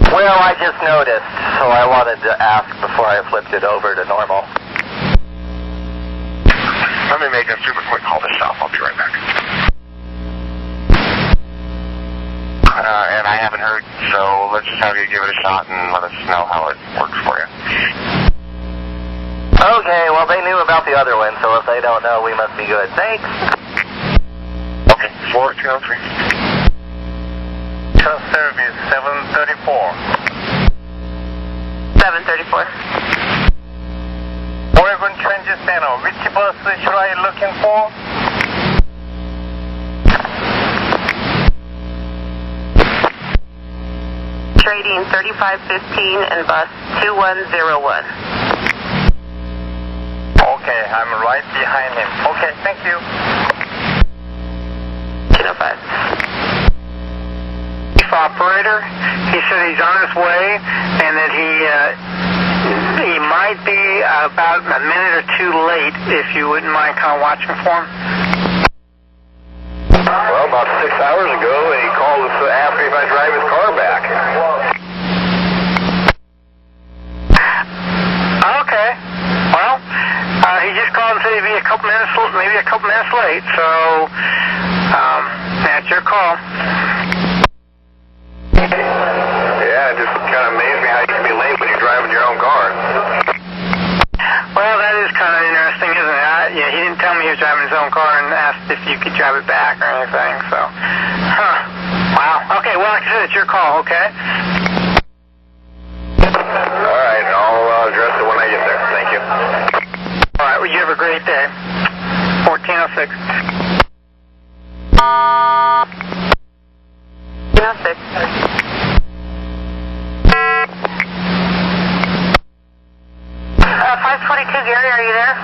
Well, I just noticed, so I wanted to ask before I flipped it over to normal. Let me make a super quick call to shop. I'll be right back. And I haven't heard, so let's just have you give it a shot and let us know how it works for you. Okay, well, they knew about the other one, so if they don't know, we must be good. Thanks. Okay, 1403. Trust service 734. 734. Oregon Transit Center, which bus should I looking for? Trading 3515 and bus 2101. Okay, I'm right behind him. Okay, thank you. 205. Chief operator, he said he's on his way and that he might be about a minute or two late, if you wouldn't mind kind of watching for him. Well, about 6 hours ago, he called us to ask me if I'd drive his car back. Okay. Well, he just called and said he'd be maybe a couple minutes late, so that's your call. Yeah, it just kind of amazed me how you can be late when you're driving your own car. Well, that is kind of interesting, isn't it? Yeah, he didn't tell me he was driving his own car and asked if you could drive it back or anything, so. Wow. Okay, well, like I said, it's your call, okay? All right, I'll address it when I get there. Thank you. All right, well, you have a great day. 1406. 206. 522, Gary, are you there?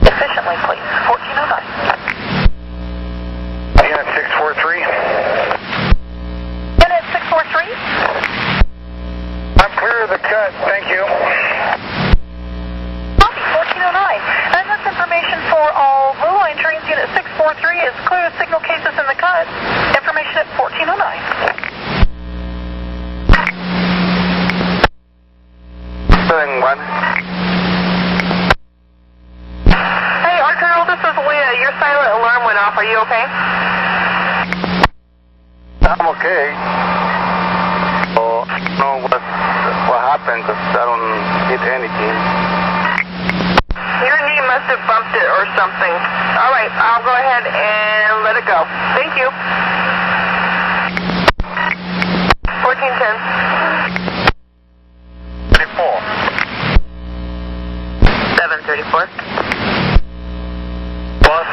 Efficiently, please. 1409. Unit 643. Unit 643? I'm clear of the cut. Thank you. Copy, 1409. And that's information for all Blue Line trains. Unit 643 is clear signal cases in the cut. Information at 1409. Doing one. Hey, Arturo, this is Leah. Your silent alarm went off. Are you okay? I'm okay. Oh, no, what happened? Because I don't hit anything. Your knee must have bumped it or something. All right, I'll go ahead and let it go. Thank you. 1410. 34. 734. Bus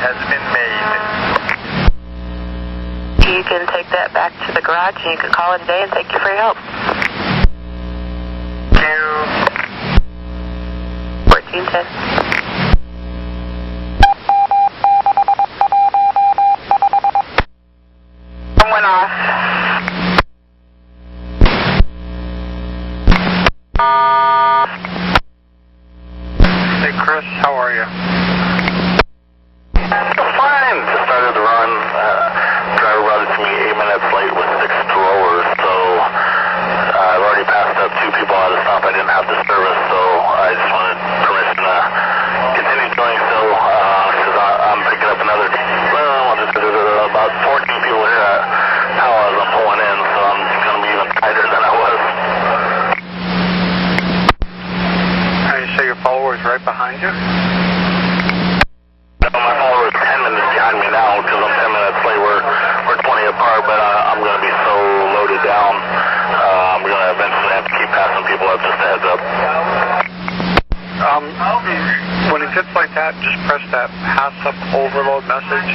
has been made. you can take that back to the garage and you can call it a day and thank you for your help. 1410. Went off. Hey, Chris, how are you? Fine. Just started the run. Driver routed to me 8 minutes late with 6 throwers, so I've already passed up 2 people out of stop. I didn't have the service, so I just wanted permission to continue doing so, because I'm picking up another, about 14 people here at Powell as I'm pulling in, so I'm going to be even tighter than I was. And you say your follower is right behind you? No, my follower is 10 minutes behind me now, because I'm 10 minutes late. We're 20 apart, but I'm going to be so loaded down. I'm going to eventually have to keep passing people up, just a heads up. When it gets like that, just press that pass up overload message,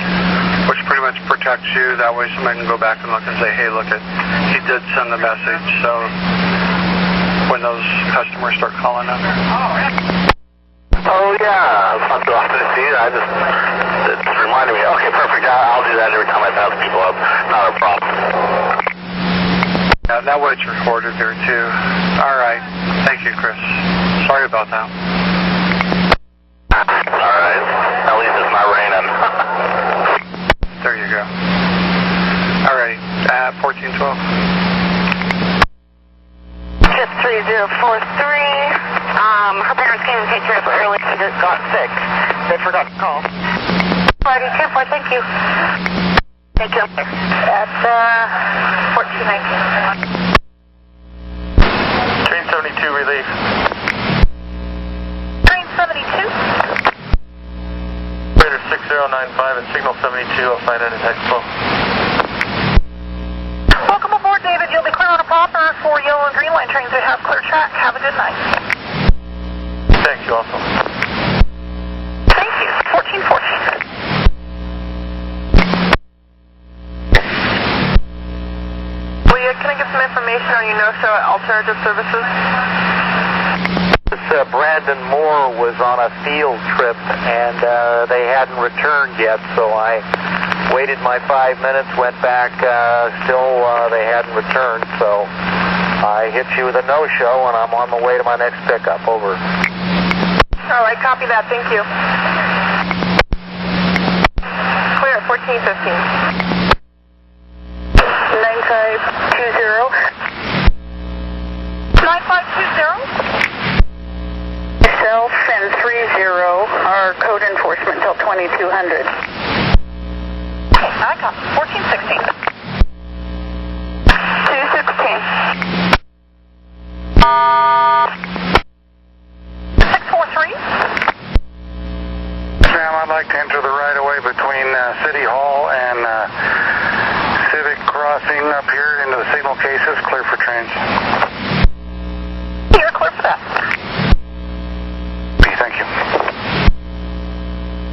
which pretty much protects you. That way somebody can go back and look and say, hey, look, he did send the message. So when those customers start calling up. Oh, yeah. It's not too often to see it. It's reminding me. Okay, perfect. I'll do that every time I pass people up. Not a problem. Yeah, that way it's recorded there, too. All right. Thank you, Chris. Sorry about that. All right. At least it's not raining. There you go. All right. 1412. Ship 3043. Her parents came and picked her up early. She just got sick. They forgot to call. Alrighty, 10-4, thank you. Thank you. At 1419. Train 72 relief. Train 72. Operator 6095 and signal 72. I'll find out in text flow. Welcome aboard, David. You'll be clear on a proper for yellow and green line trains that have clear track. Have a good night. Thank you also. Thank you. 1414. Leah, can I get some information on your no-show at Alternative Services? Brandon Moore was on a field trip, and they hadn't returned yet, so I waited my 5 minutes, went back, still they hadn't returned, so I hit you with a no-show, and I'm on the way to my next pickup. Over. All right, copy that. Thank you. Clear at 1415. 9520. 9520. Self and 30 are code enforcement till 2200. Okay, I got 1416. 216. 643. Sam, I'd like to enter the right-of-way between City Hall and Civic Crossing up here into the signal cases. Clear for trains. You're clear for that. Thank you.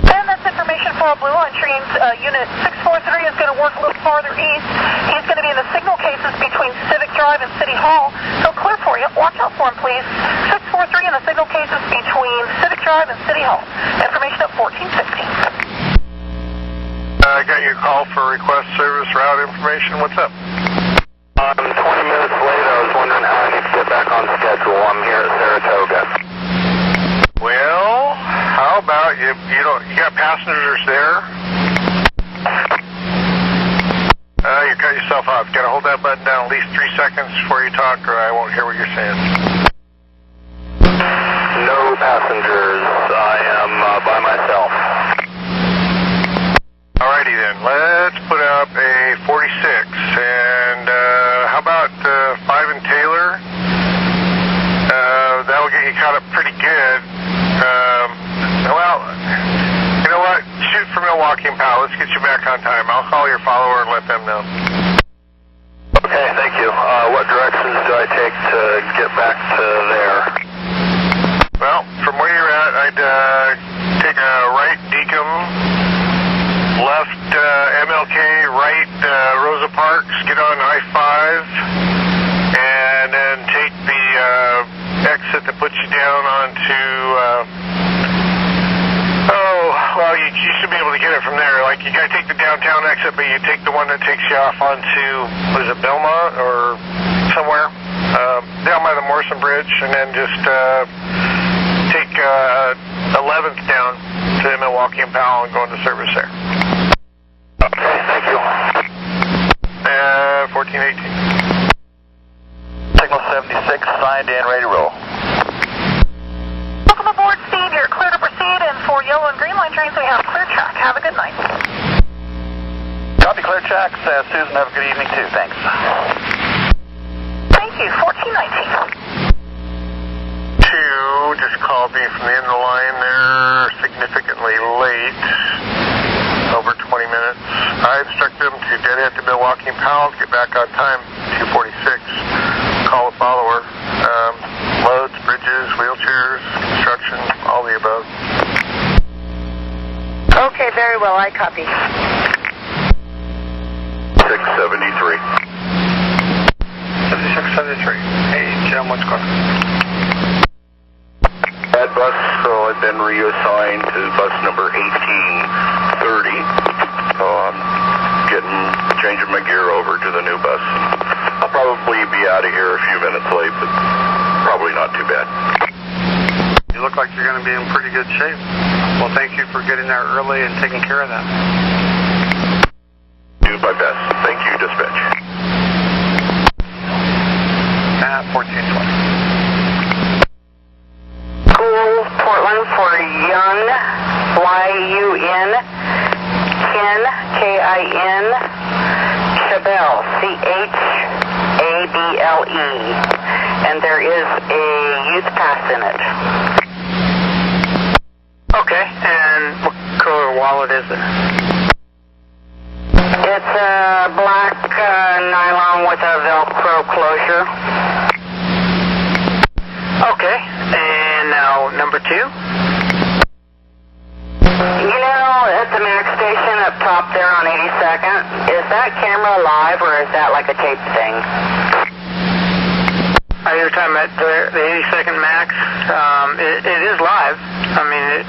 And that's information for our Blue Line trains. Unit 643 is going to work a little farther east. He's going to be in the signal cases between Civic Drive and City Hall. So clear for you. Watch out for him, please. 643 in the signal cases between Civic Drive and City Hall. Information at 1415. I got your call for request service route information. What's up? I'm 20 minutes late. I was wondering how I need to get back on schedule. I'm here at Saratoga. Well, how about you got passengers there? You cut yourself off. Got to hold that button down at least 3 seconds before you talk, or I won't hear what you're saying. No passengers. I am by myself. Alrighty then. Let's put up a 46. And how about 5 and Taylor? That'll get you caught up pretty good. Well, you know what? Shoot for Milwaukee and Powell. Let's get you back on time. I'll call your follower and let them know. Okay, thank you. What directions do I take to get back to there? Well, from where you're at, I'd take a right Deacon, left ML Okay, right, Rosa Parks, get on I-5, and then take the exit that puts you down onto, you should be able to get it from there. Like, you gotta take the downtown exit, but you take the one that takes you off onto, what is it, Belmont, or somewhere, down by the Morrison Bridge, and then just, take, 11th down to Milwaukee and Powell and go into service there. Okay, thank you. 1418. Signal 76, signed in, ready to roll. Welcome aboard, Steve. You're clear to proceed, and for yellow and green line trains, we have clear track. Have a good night. Copy, clear tracks. Susan, have a good evening too. Thanks. Thank you. 1419. 2 just called me from the end of the line. They're significantly late, over 20 minutes. I instruct them to deadhead to Milwaukee and Powell to get back on time, 246. Call a follower. Loads, bridges, wheelchairs, construction, all the above. Okay, very well. I copy. 673. 7673. Hey, Jim, what's going on? That bus, so I've been reassigned to bus number 1830. So I'm changing my gear over to the new bus. I'll probably be out of here a few minutes late, but probably not too bad. You look like you're going to be in pretty good shape. Well, thank you for getting there early and taking care of that. Do my best. Thank you, dispatch. 1420. Portland for Yun, Y-U-N, Kin, K-I-N, Chabelle, C-H-A-B-L-E, and there is a youth pass in it. Okay, and what color wallet is it? It's a black nylon with a Velcro closure. Okay, and now number 2? You know, at the MAX station up top there on 82nd, is that camera live or is that like a tape thing? You're talking about the 82nd Max? It is live. I mean,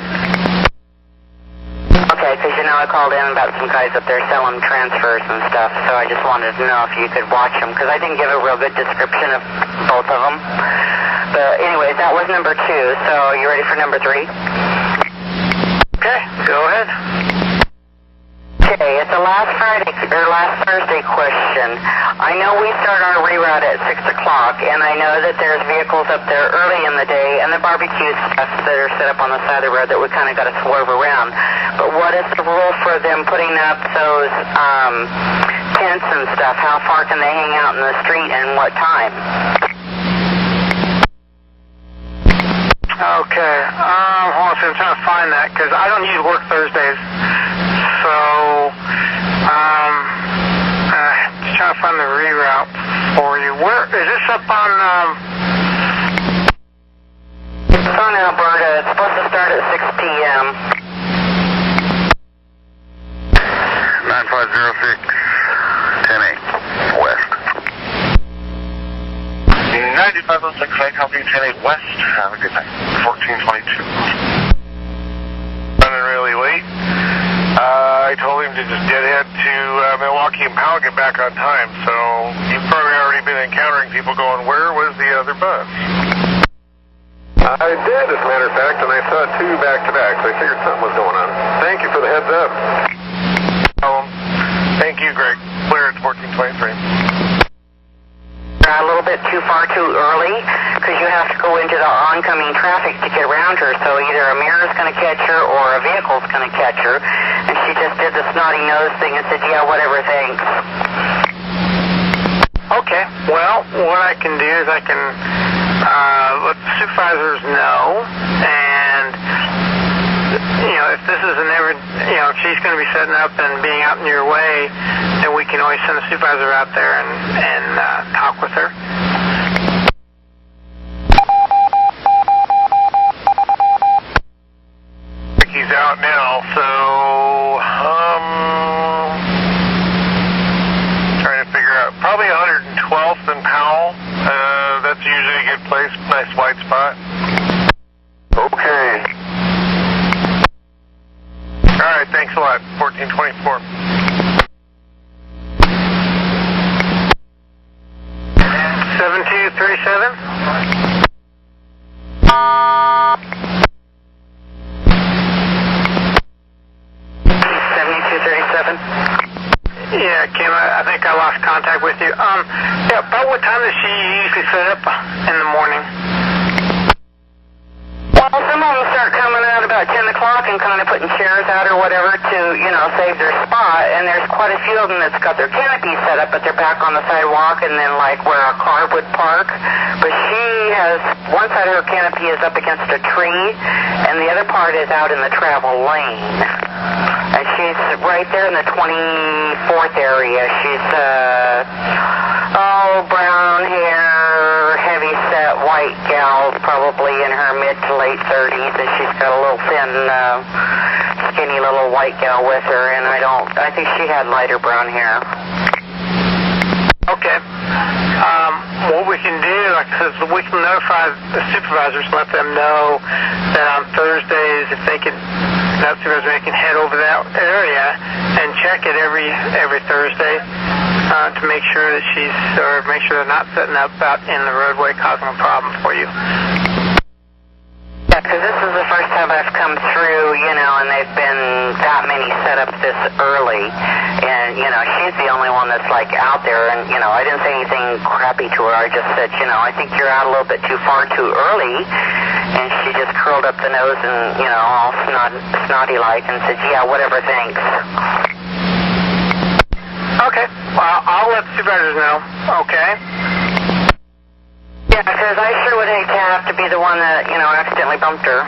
Okay, because you know I called in about some guys up there selling transfers and stuff, so I just wanted to know if you could watch them, because I didn't give a real good description of both of them. But anyways, that was number 2, so you ready for number 3? Okay, go ahead. Okay, it's a last Thursday question. I know we start our reroute at 6 o'clock, and I know that there's vehicles up there early in the day, and the barbecue stuff that are set up on the side of the road that we kind of got to swerve around. But what is the rule for them putting up those tents and stuff? How far can they hang out in the street and what time? Okay, hold on a second, I'm trying to find that, because I don't usually work Thursdays. So, just trying to find the reroute for you. Where, is this up on, It's on Alberta. It's supposed to start at 6 p.m. 9506, 10A, west. 9506, I copy 10A west. Have a good night. 1422. Running really late. I told him to just deadhead to Milwaukee and Powell, get back on time. So you've probably already been encountering people going, where was the other bus? I did, as a matter of fact, and I saw 2 back-to-back, so I figured something was going on. Thank you for the heads up. Thank you, Greg. Clear at 1423. A little bit too far too early, because you have to go into the oncoming traffic to get around her, so either a mirror's going to catch her or a vehicle's going to catch her, and she just did the snotty nose thing and said, yeah, whatever, thanks. okay, well, what I can do is I can let the supervisors know, and, you know, if this is if she's going to be setting up and being out in your way, then we can always send a supervisor out there and talk with her. He's out now, so, Yeah, Kim, I think I lost contact with you. Yeah, about what time does she usually set up in the morning? Well, some of them start coming out about 10 o'clock and kind of putting chairs out or whatever to, save their spot. And there's quite a few of them that's got their canopy set up, but they're back on the sidewalk and then like where a car would park. But she has, one side of her canopy is up against a tree and the other part is out in the travel lane. And she's right there in the 24th area. She's, brown hair, heavy-set white gal, probably in her mid to late 30s, and she's got a little thin, skinny little white gal with her, and I think she had lighter brown hair. Okay. What we can do, like I said, we can notify the supervisors, let them know that on Thursdays, if they can, that supervisor, they can head over that area and check it every Thursday to make sure that make sure they're not setting up out in the roadway causing a problem for you. Yeah, because this is the first time I've come through, and they've been that many setups this early. And, she's the only one that's, out there. And, I didn't say anything crappy to her. I just said, I think you're out a little bit too far too early. And she just curled up the nose and, all snotty-like and said, yeah, whatever, thanks. Okay. Well, I'll let the supervisors know. Okay. Yeah, because I sure would hate to have to be the one that, accidentally bumped her,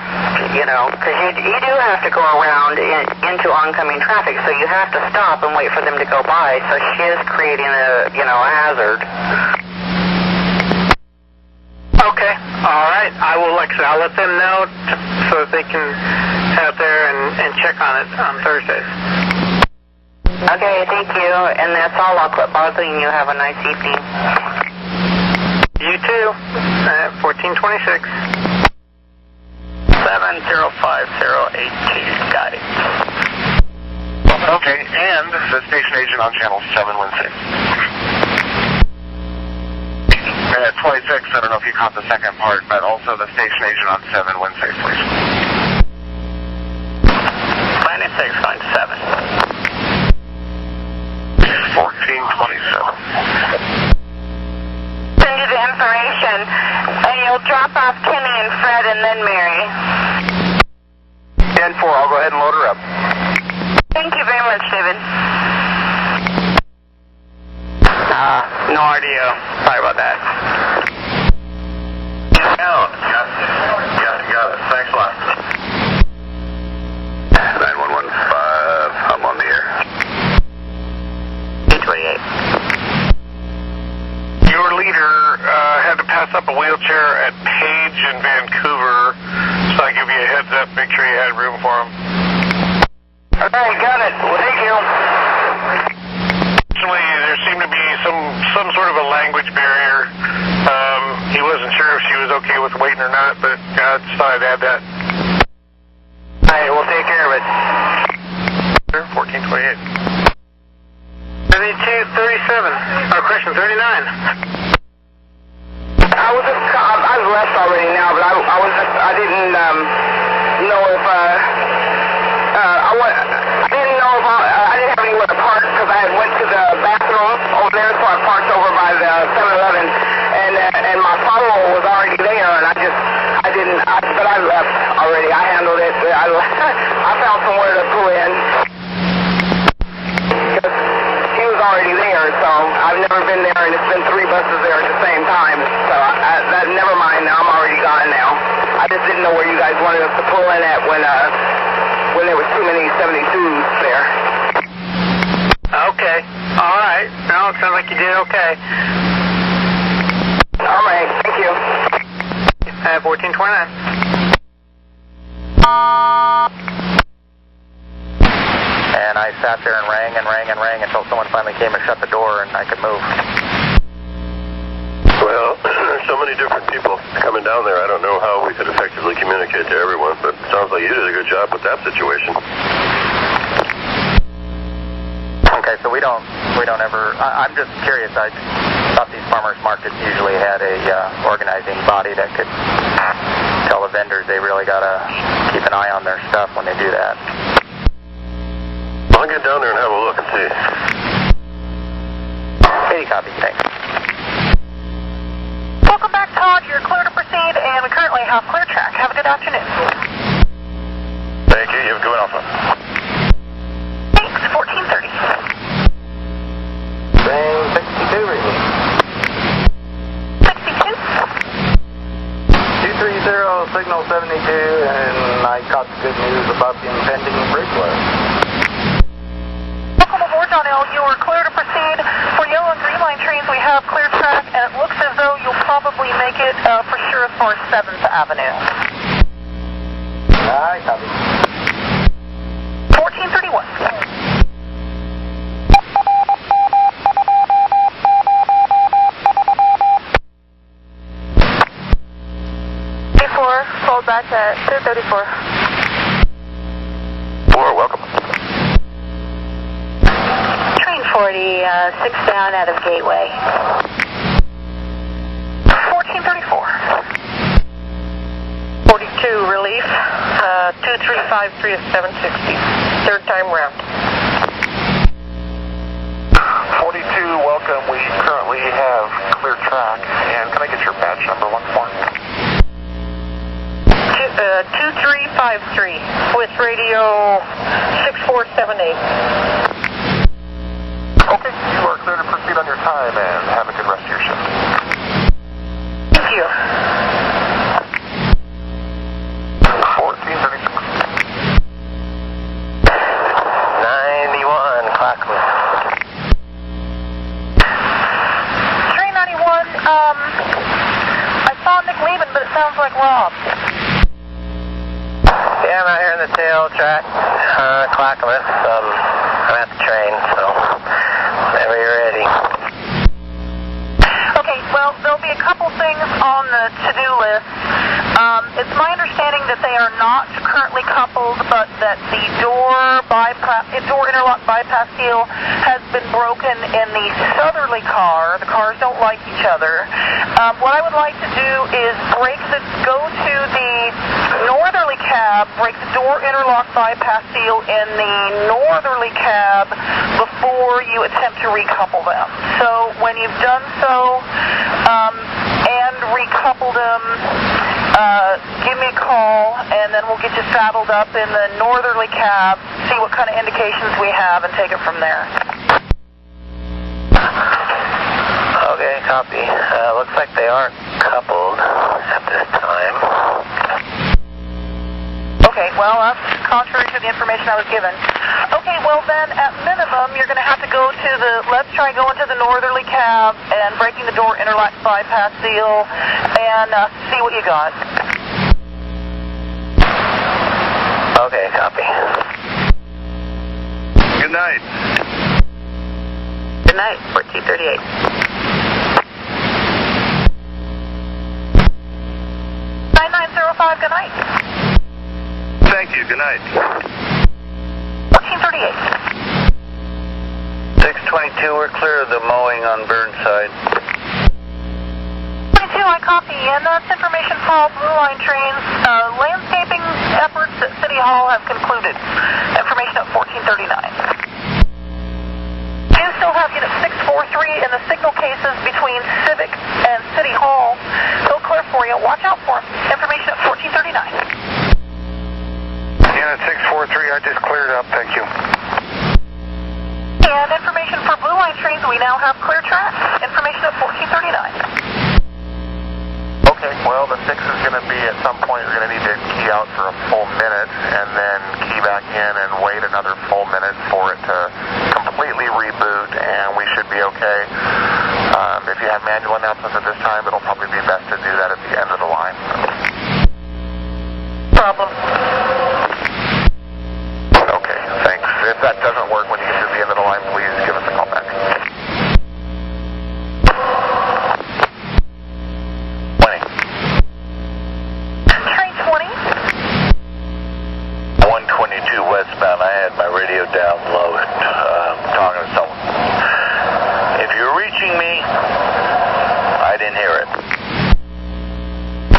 because you do have to go around into oncoming traffic, so you have to stop and wait for them to go by, so she is creating a hazard. Okay. All right. I'll let them know so that they can head out there and check on it on Thursdays. Okay, thank you, and that's all. I'll quit bothering you. Have a nice evening. You too. 1426. 705082, got it. Okay, and the station agent on channel 716. And at 26, I don't know if you caught the second part, but also the station agent on 716, please. Planet 697. 1427. Send you the information, and you'll drop off Kenny and Fred and then Mary. 10-4, I'll go ahead and load her up. Thank you very much, David. No RDO. Sorry about that. Got it. Thanks a lot. 9115, I'm on the air. 828. Your leader had to pass up a wheelchair at Page in Vancouver, so I give you a heads up, make sure you had room for him. All right, got it. Well, thank you. Actually, there seemed to be some sort of a language barrier. He wasn't sure if she was okay with waiting or not, but I just thought I'd add that. All right, we'll take care of it. 1428. 7237. Or question 39. I've left already now, but I didn't know if I didn't know if I didn't have anywhere to park because I went to the bathroom over there, so I parked over by the 7-Eleven, and my follower was already there, and but I left already. I handled it. I found somewhere to pull in. He was already there, so I've never been there, and it's been 3 buses there at the same time. So never mind. Now I'm already gone now. I just didn't know where you guys wanted us to pull in at when there was too many 72s there. Okay. All right. No, it sounds like you did okay. All right. Thank you. 1429. And I sat there and rang until someone finally came and shut the door and I could move. Well, there's so many different people coming down there. I don't know how we could effectively communicate to everyone, but it sounds like you did a good job with that situation. Okay, so we don't ever. I'm just curious. I thought these farmers markets usually had a organizing body that could tell the vendors they really gotta keep an eye on their stuff when they do that. I'll get down there and have a look and see. copy. Thanks. Welcome back, Todd. You're clear to proceed, and we currently have clear track. Have a good afternoon. Thank you. You have a good one also. Thanks. 1430. Same 62 reading. 62. 230, signal 72, and I caught the good news about the impending bridge load. Welcome aboard, John L. You are clear to proceed. For yellow and green line trains, we have clear track, and it looks as though you'll probably make it for sure as far as 7th Avenue. I copy. 1431. Fold back at 234. 4, welcome. Train 40, 6 down out of Gateway. 1434. 42, relief. 2353 to 760. Third time round. 42, welcome. We currently have clear track. And can I get your badge number once more? 2353 with radio 6478. Okay, you are clear to proceed on your time, and have a good rest of your shift. Thank you. 1436. 91, clockwork. Train 91, I saw Nick leaving, but it sounds like Rob. Yeah, I'm out here in the tail track, Clackamas. I'm at the train, so whenever you're ready. Okay, well, there'll be a couple things on the to-do list. It's my understanding that they are not currently coupled, but that the door interlock bypass seal has been broken in the southerly car. The cars don't like each other. What I would like to do is go to the northerly cab, break the door interlock bypass seal in the northerly cab before you attempt to recouple them. So when you've done so and recoupled them, give me a call, and then we'll get you saddled up in the northerly cab, see what kind of indications we have, and take it from there. Okay, copy. Looks like they aren't coupled at this time. Okay, well, that's contrary to the information I was given. Okay, well then, at minimum, you're going to have to go to let's try going to the northerly cab and breaking the door interlock bypass seal and see what you got. Okay, copy. Good night. Good night, 1438. 9905, good night. Thank you. Good night. 1438. 622, we're clear of the mowing on Burnside. 22, I copy, and that's information for all Blue Line trains. Landscaping efforts at City Hall have concluded. Information at 1439. You still have unit 643 in the signal cases between Civic and City Hall. They'll clear for you. Watch out for them. Information at 1439. Unit 643, I just cleared up, thank you. And information for Blue Line trains, we now have clear track. Information at 1439. Okay, well, the 6 is going to be, at some point, you're going to need to key out for a full minute, and then key back in and wait another full minute for it to completely reboot, and we should be okay. If you have manual announcements at this time, it'll probably be best to do that at the end of the line. Problem. Okay, thanks. If that doesn't work when you get to the end of the line, please give us a call back. 20. Train 20. 122 westbound. I had my radio down low, talking to someone. If you're reaching me, I didn't hear it.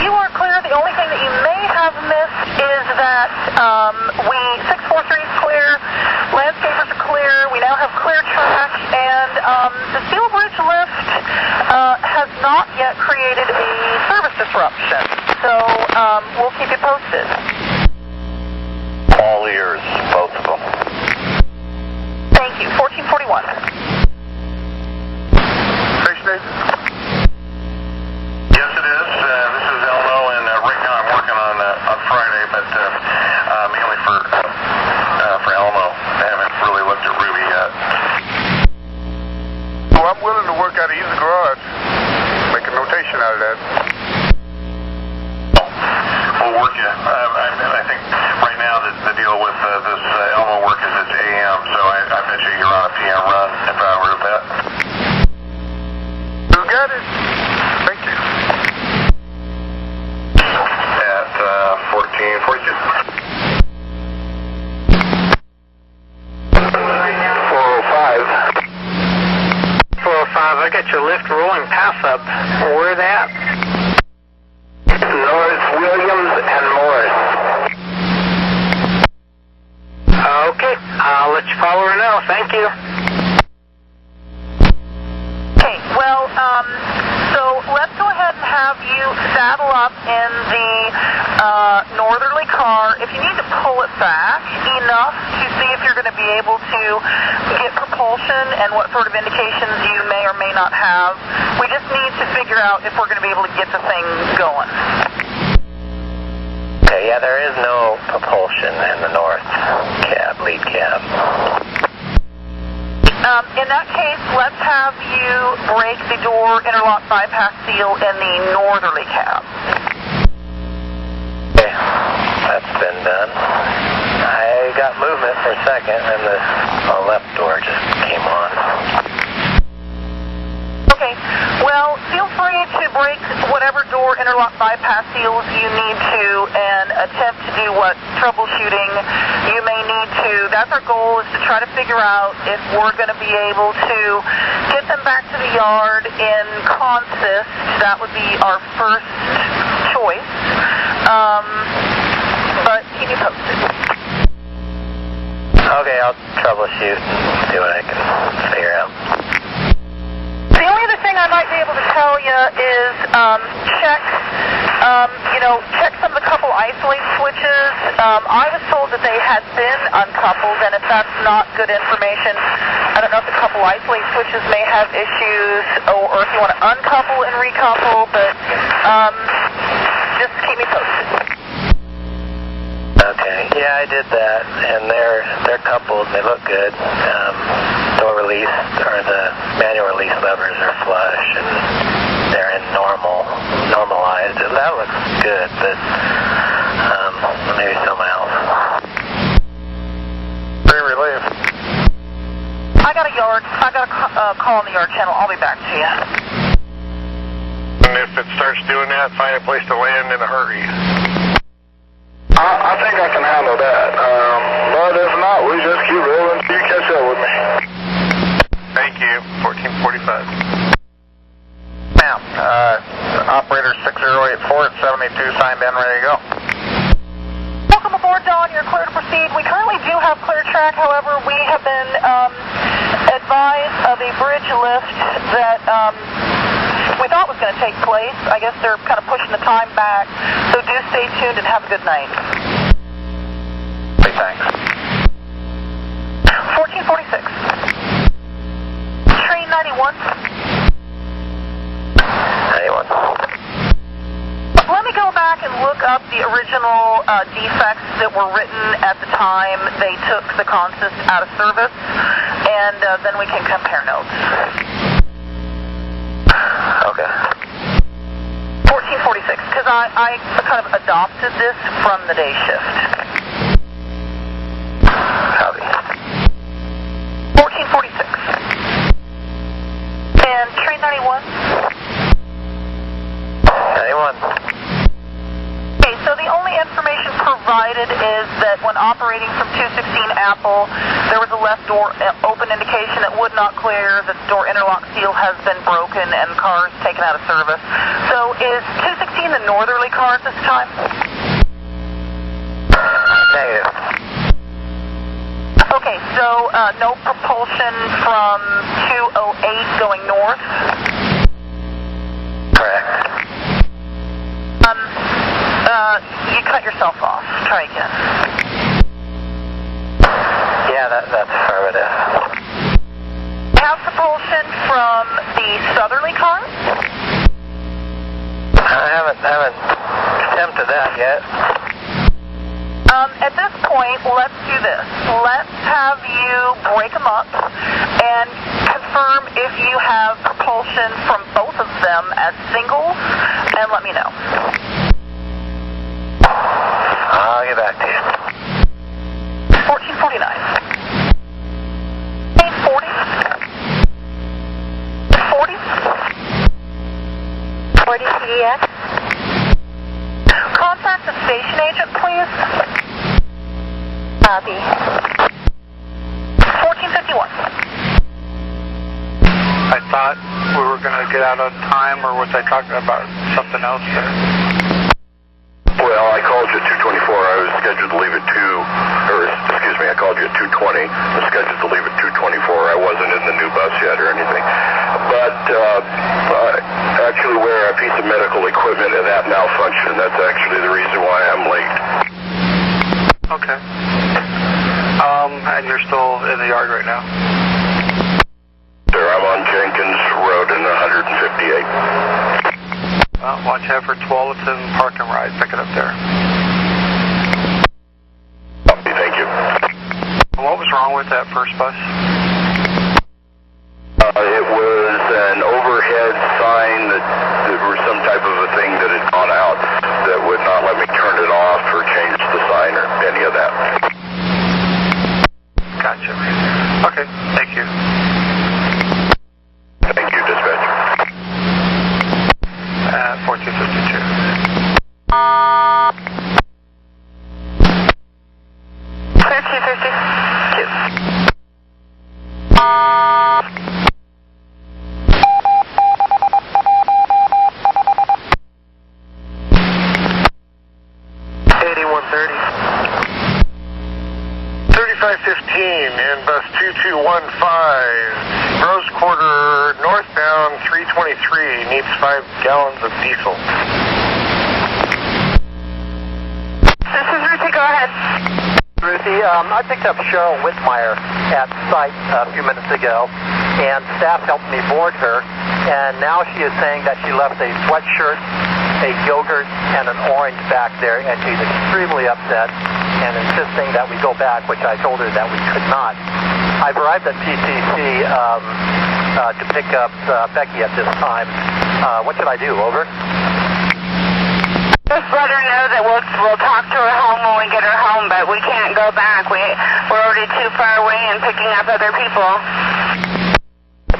You are clear. The only thing that you may have missed is that 643 is clear, landscapers are clear, we now have clear track, and the steel bridge lift disruption. So we'll keep you posted. All ears, both of them. Thank you. 1441. Station agent? Yes, it is. This is Elmo, and right now I'm working on Friday, but mainly for Elmo. I haven't really looked at Ruby yet. Well, I'm willing to work out of either garage. Make a notation out of that. We'll work you. I think right now the deal with this Elmo work is it's AM, so I bet you're on a PM run if I were to bet. You got it. Thank you. At 1442. 405, I got your lift rolling pass up. Where that? North Williams and Morris. Okay, I'll let you follow her now. Thank you. Okay, well, so let's go ahead and have you saddle up in the northerly car. If you need to pull it back enough to see if you're going to be able to get propulsion and what sort of indications you may or may not have, we just need to figure out if we're going to be able to get the thing going. Okay, yeah, there is no propulsion in the north cab, lead cab. In that case, let's have you break the door interlock bypass seal in the northerly cab. Okay, that's been done. I got movement for a second, and the left door just came on. Okay, well, feel free to break whatever door interlock bypass seals you need to and attempt to do what troubleshooting you may need to. That's our goal, is to try to figure out if we're going to be able to get them back to the yard in consist. That would be our first choice. But keep you posted. Okay, I'll troubleshoot and see what I can figure out. The only other thing I might be able to tell you is check some of the couple isolate switches. I was told that they had been uncoupled, and if that's not good information, I don't know if the couple isolate switches may have issues, or if you want to uncouple and recouple, but just keep me posted. Okay, yeah, I did that, and they're coupled, and they look good. Door release, or the manual release levers are flush, and they're in normalized. That looks good, but maybe something else. Very relieved. I got a call on the yard channel. I'll be back to you. And if it starts doing that, find a place to land in a hurry. I think I can handle that. But if not, we just keep rolling till you catch up with me. Thank you. 1445. Ma'am, operator 6084 at 72 signed in, ready to go. Welcome aboard, Dawn. You're clear to proceed. We currently do have clear track. However, we have been advised of a bridge lift that we thought was going to take place. I guess they're kind of pushing the time back. So do stay tuned and have a good night. Hey, thanks. 1446. Train 91. 91. Let me go back and look up the original defects that were written at the time they took the consist out of service, and then we can compare notes. Okay. 1446, because I kind of adopted this from the day shift. Copy. 1446. And train 91? 91. Okay, so the only information provided is that when operating from 216 Apple, there was a left door open indication that would not clear, the door interlock seal has been broken, and the car is taken out of service. So is 216 the northerly car at this time? Negative. Okay, so no propulsion from 208 going north? Correct. cut yourself off. Try again. Yeah, that's affirmative. Have propulsion from the southerly car? I haven't attempted that yet. At this point, let's do this. Let's have you break them up and confirm if you have propulsion from both of them as singles, and let me know. I'll get back to you. 1449. 840. 40. 40 PDX. Contact the station agent, please. Copy. 1451. I thought we were going to get out on time, or was I talking about something else there? Well, I called you at 2:24. I was scheduled to leave at 2, or excuse me, I called you at 2:20. I was scheduled to leave at 2:24. I wasn't in the new bus yet or anything. But actually wear a piece of medical equipment and that malfunctioned. That's actually the reason why I'm late. Okay. And you're still in the yard right now? Sir, I'm on Jenkins Road in 158. Well, watch out for Tualatin Park and Ride. Pick it up there. Thank you. What was wrong with that first bus? It was an overhead sign that there was some type of a thing that had gone out that would not let me turn it off or change the sign or any of that. Gotcha. Okay, thank you. Thank you, dispatcher. 1452. Clear 252. in bus 2215, Rose Quarter, northbound 323, needs 5 gallons of diesel. This is Ruthie, go ahead. Ruthie, I picked up Cheryl Whitmire at site a few minutes ago, and staff helped me board her, and now she is saying that she left a sweatshirt, a yogurt, and an orange back there, and she's extremely upset and insisting that we go back, which I told her that we could not. I've arrived at PCC to pick up Becky at this time. What should I do? Over? Just let her know that we'll talk to her home when we get her home, but we can't go back. We're already too far away and picking up other people.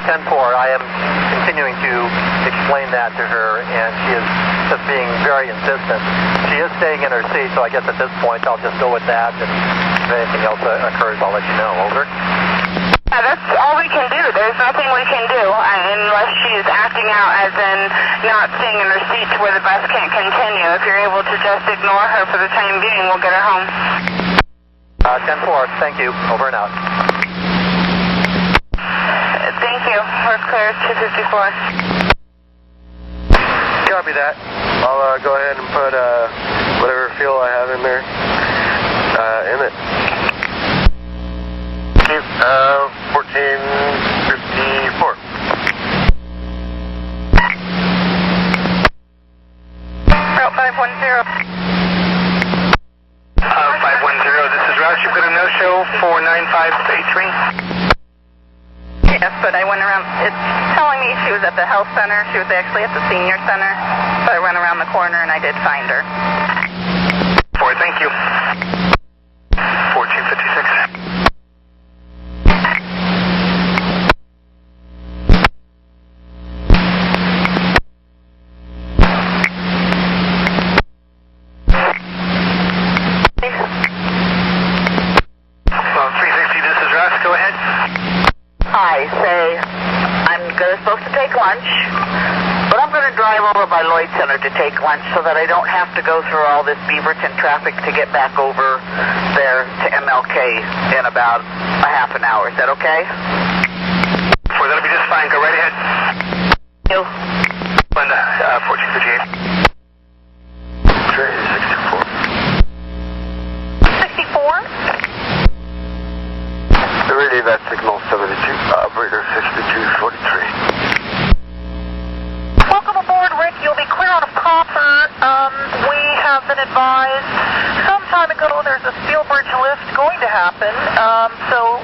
10-4, I am continuing to explain that to her, and she is just being very insistent. She is staying in her seat, so I guess at this point I'll just go with that, and if anything else occurs, I'll let you know. Over? Yeah, that's all we can do. There's nothing we can do unless she's acting out as in not staying in her seat to where the bus can't continue. If you're able to just ignore her for the time being, we'll get her home. 10-4, thank you. Over and out. Thank you. We're clear, 254. Copy that. I'll go ahead and put whatever fuel I have in there in it. 1454. Route 510. 510, this is Roush. You put a no-show for 9583. Yes, but I went around. It's telling me she was at the health center. She was actually at the senior center. So I went around the corner and I did find her. Thank you. 1456. Hi, say, I'm supposed to take lunch, but I'm going to drive over by Lloyd Center to take lunch so that I don't have to go through all this Beaverton traffic to get back over there to MLK in about a half an hour. Is that okay? That'll be just fine. Go right ahead. Thank you. Linda, 1458. 624. 243. Welcome aboard, Rick. You'll be clear out of copper. We have been advised some time ago there's a steel bridge lift going to happen, so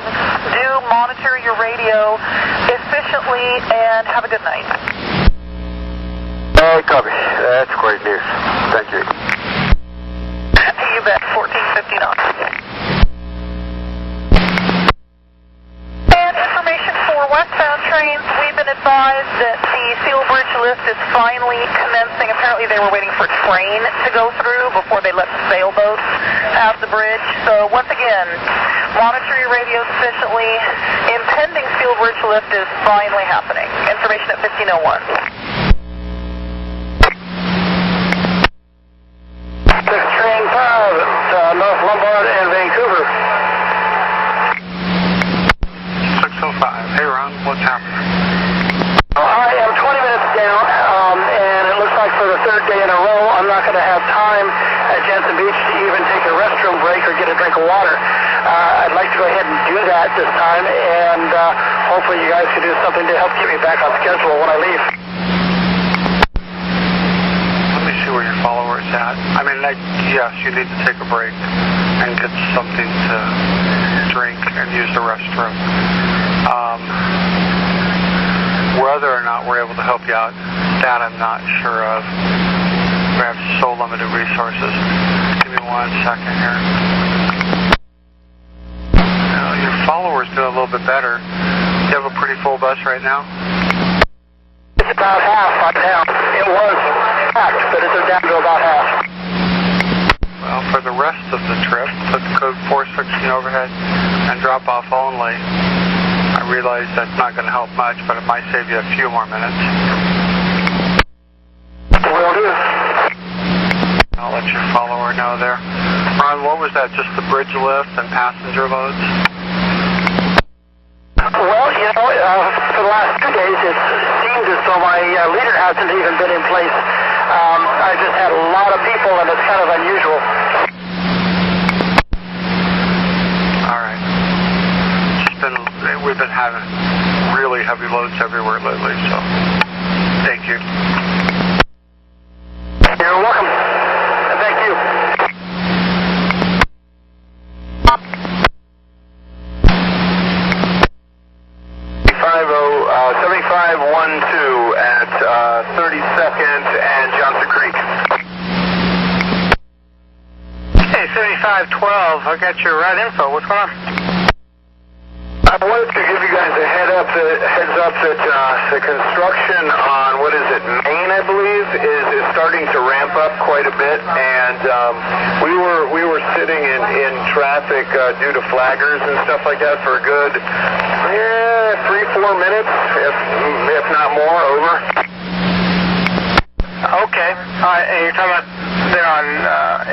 do monitor your radio efficiently and have a good night. Copy. That's great news. Thank you. You bet. 1450 knots. And information for westbound trains, we've been advised that the steel bridge lift is finally commencing. Apparently they were waiting for a train to go through before they let the sailboats pass the bridge. So once again, monitor your radios efficiently. Impending steel bridge lift is finally happening. Information at 1501. Train 5, North Lombard and Vancouver. 605. Hey, Ron, what's happening? I am 20 minutes down, and it looks like for the third day in a row, I'm not going to have time at Jensen Beach to even take a restroom break or get a drink of water. I'd like to go ahead and do that this time, and hopefully you guys can do something to help get me back on schedule when I leave. Where your follower is at. I mean, yes, you need to take a break and get something to drink and use the restroom. Whether or not we're able to help you out, that I'm not sure of. We have so limited resources. Give me 1 second here. Your follower's doing a little bit better. You have a pretty full bus right now? It's about half right now. It was packed, but it's down to about half. Well, for the rest of the trip, put the code 416 overhead and drop off only. I realize that's not going to help much, but it might save you a few more minutes. Will do. I'll let your follower know there. Ron, what was that, just the bridge lift and passenger loads? Well, you know, for the last 2 days, it seems as though my leader hasn't even been in place. I just had a lot of people, and it's kind of unusual. All right. We've been having really heavy loads everywhere lately, so thank you. You're welcome. Thank you. 7512 at 32nd and Johnson Creek. Hey, 7512, I got your right info. What's going on? I wanted to give you guys a heads up that the construction on, what is it, Maine, I believe, is starting to ramp up quite a bit, and we were sitting in traffic due to flaggers and stuff like that for a good 3-4 minutes, if not more. Over. Okay. All right, and you're talking about there on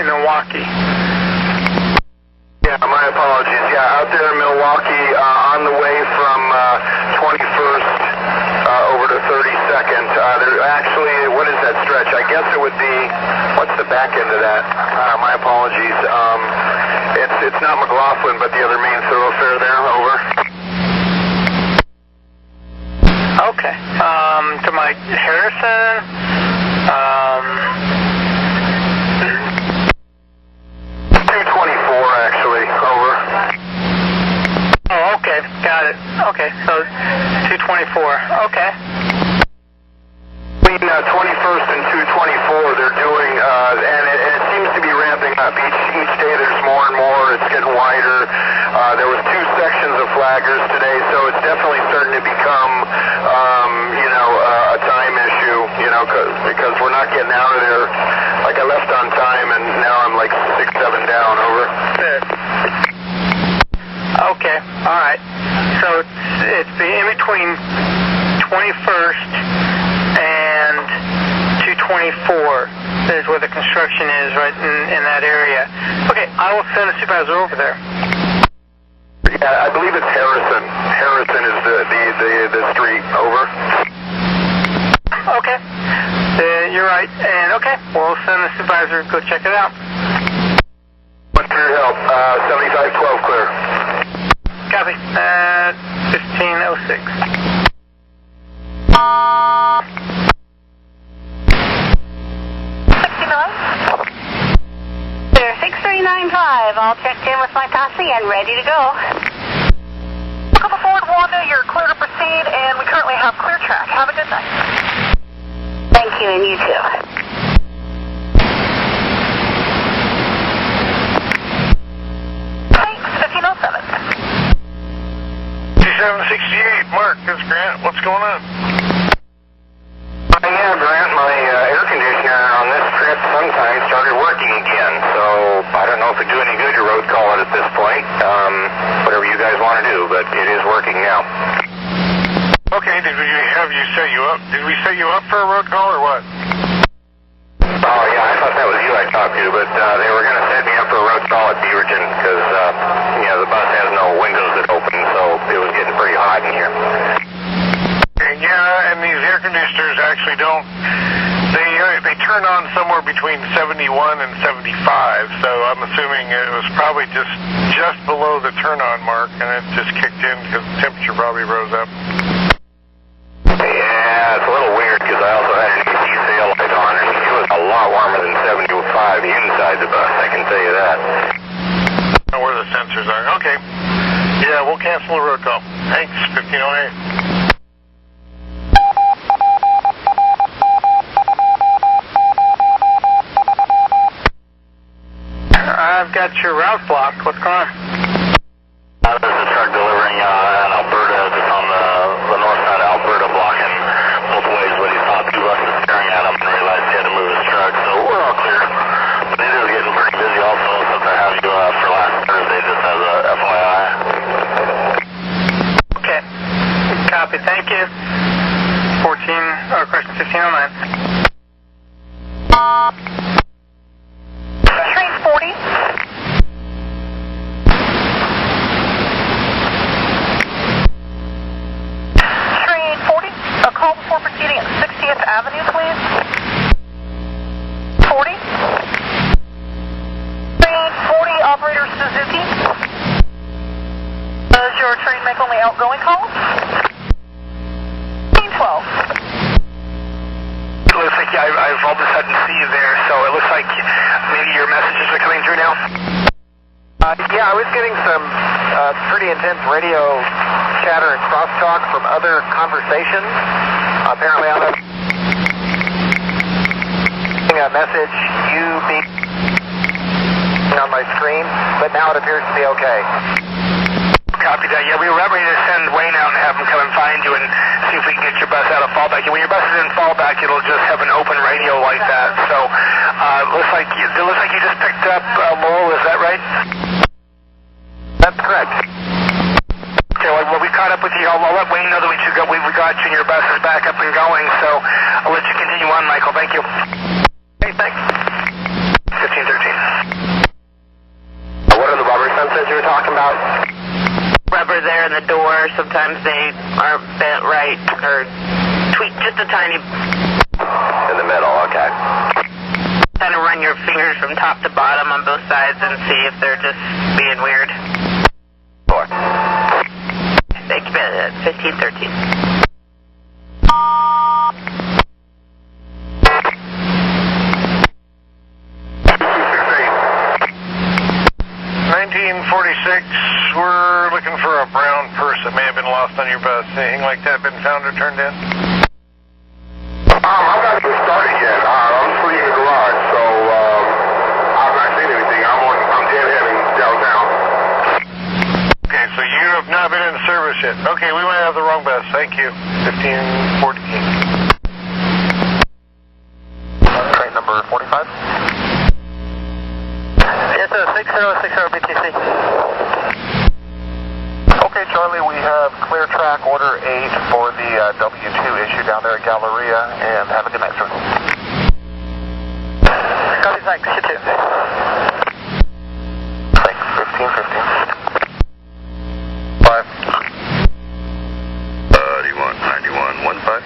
in Milwaukee. Yeah, my apologies. Yeah, out there in Milwaukee, on the way from 21st over to 32nd. There actually, what is that stretch? I guess it would be, what's the back end of that? My apologies. It's not McLaughlin, but the other main thoroughfare there. Over. Okay. To my Harrison. 224, actually. Over. Oh, okay. Got it. Okay, so 224. Okay. Between 21st and 224, they're doing, and it seems to be ramping up. Each day there's more and more. It's getting wider. There was 2 sections of flaggers today, so it's definitely starting to become, a time issue, because we're not getting out of there. Like, I left on time, and now I'm like 6-7 down. Over. Okay. All right. So it's in between 21st and 224 is where the construction is, right in that area. Okay, I will send a supervisor over there. Yeah, I believe it's Harrison. Harrison is the street. Over. Okay. You're right. And okay, we'll send the supervisor to go check it out. What's your help? 7512 clear. Copy. 1506. 6395, all checked in with my posse and ready to go. Welcome aboard, Wanda. You're clear to proceed, and we currently have clear track. Have a good night. Thank you, and you too. Thanks, 1507. 2768, Mark, this is Grant. What's going on? Yeah, Grant, my air conditioner on this trip sometimes started working again, so I don't know if it'd do any good to road call it at this point. Whatever you guys want to do, but it is working now. Okay, did we have you set you up? Did we set you up for a road call or what? Oh, yeah, I thought that was you I talked to, but they were going to set me up for a road call at Beaverton because, the bus has no windows that open, so it was getting pretty hot in here. Yeah, and these air conditioners actually don't, they turn on somewhere between 71 and 75, so I'm assuming it was probably just below the turn-on mark, and it just kicked in because the temperature probably rose up. Yeah, it's a little weird because I also had an AC sail light on, and it was a lot warmer than 75 inside the bus, I can tell you that. I don't know where the sensors are. Okay. Yeah, we'll cancel the road call. Thanks, 1508. I've got your route blocked. What's going on? This is a truck delivering in Alberta, just on the north side of Alberta, blocking both ways, but he saw two buses staring at him and realized he had to move his truck, so we're all clear. But it is getting pretty busy also, since I have you for last Thursday, just as a FYI. Okay. Copy. Thank you. 1509. Train 40. Train 40, a call before proceeding at 60th Avenue, please. 40. Train 40, operator Suzuki. Does your train make only outgoing calls? Train 12. It looks like I've all of a sudden see you there, so it looks like maybe your messages are coming through now. Yeah, I was getting some pretty intense radio chatter and crosstalk from other conversations. Apparently I'm getting a message, you beep on my screen, but now it appears to be okay. Copy that. Yeah, we were ready to send Wayne out and have him come and find you and see if we can get your bus out of fallback. And when your bus is in fallback, it'll just have an open radio like that. So it looks like you just picked up Lowell. Is that right? That's correct. Okay. Well, we caught up with you. I'll let Wayne know that we got you and your bus is back up and going. So I'll let you continue on, Michael. Thank you. Hey, thanks. 1513. What are the rubber sensors you were talking about? Rubber there in the door, sometimes they aren't bent right or tweaked just a tiny. In the middle, okay. Kind of run your fingers from top to bottom on both sides and see if they're just being weird. Four. Thank you, 1513. 1946, we're looking for a brown purse that may have been lost on your bus. Anything like that been found or turned in? I'm not even started yet. I'm sitting in the garage, so I've not seen anything. I'm deadheading downtown. Okay, so you have not been in service yet. Okay, we might have the wrong bus. Thank you. 1514. Train number 45. Yes, 6060 BTC. Okay, Charlie, we have clear track order 8 for the W2 issue down there at Galleria, and have a good night, sir. Copy, thanks. You too. Thanks. 1515. 5. 919115.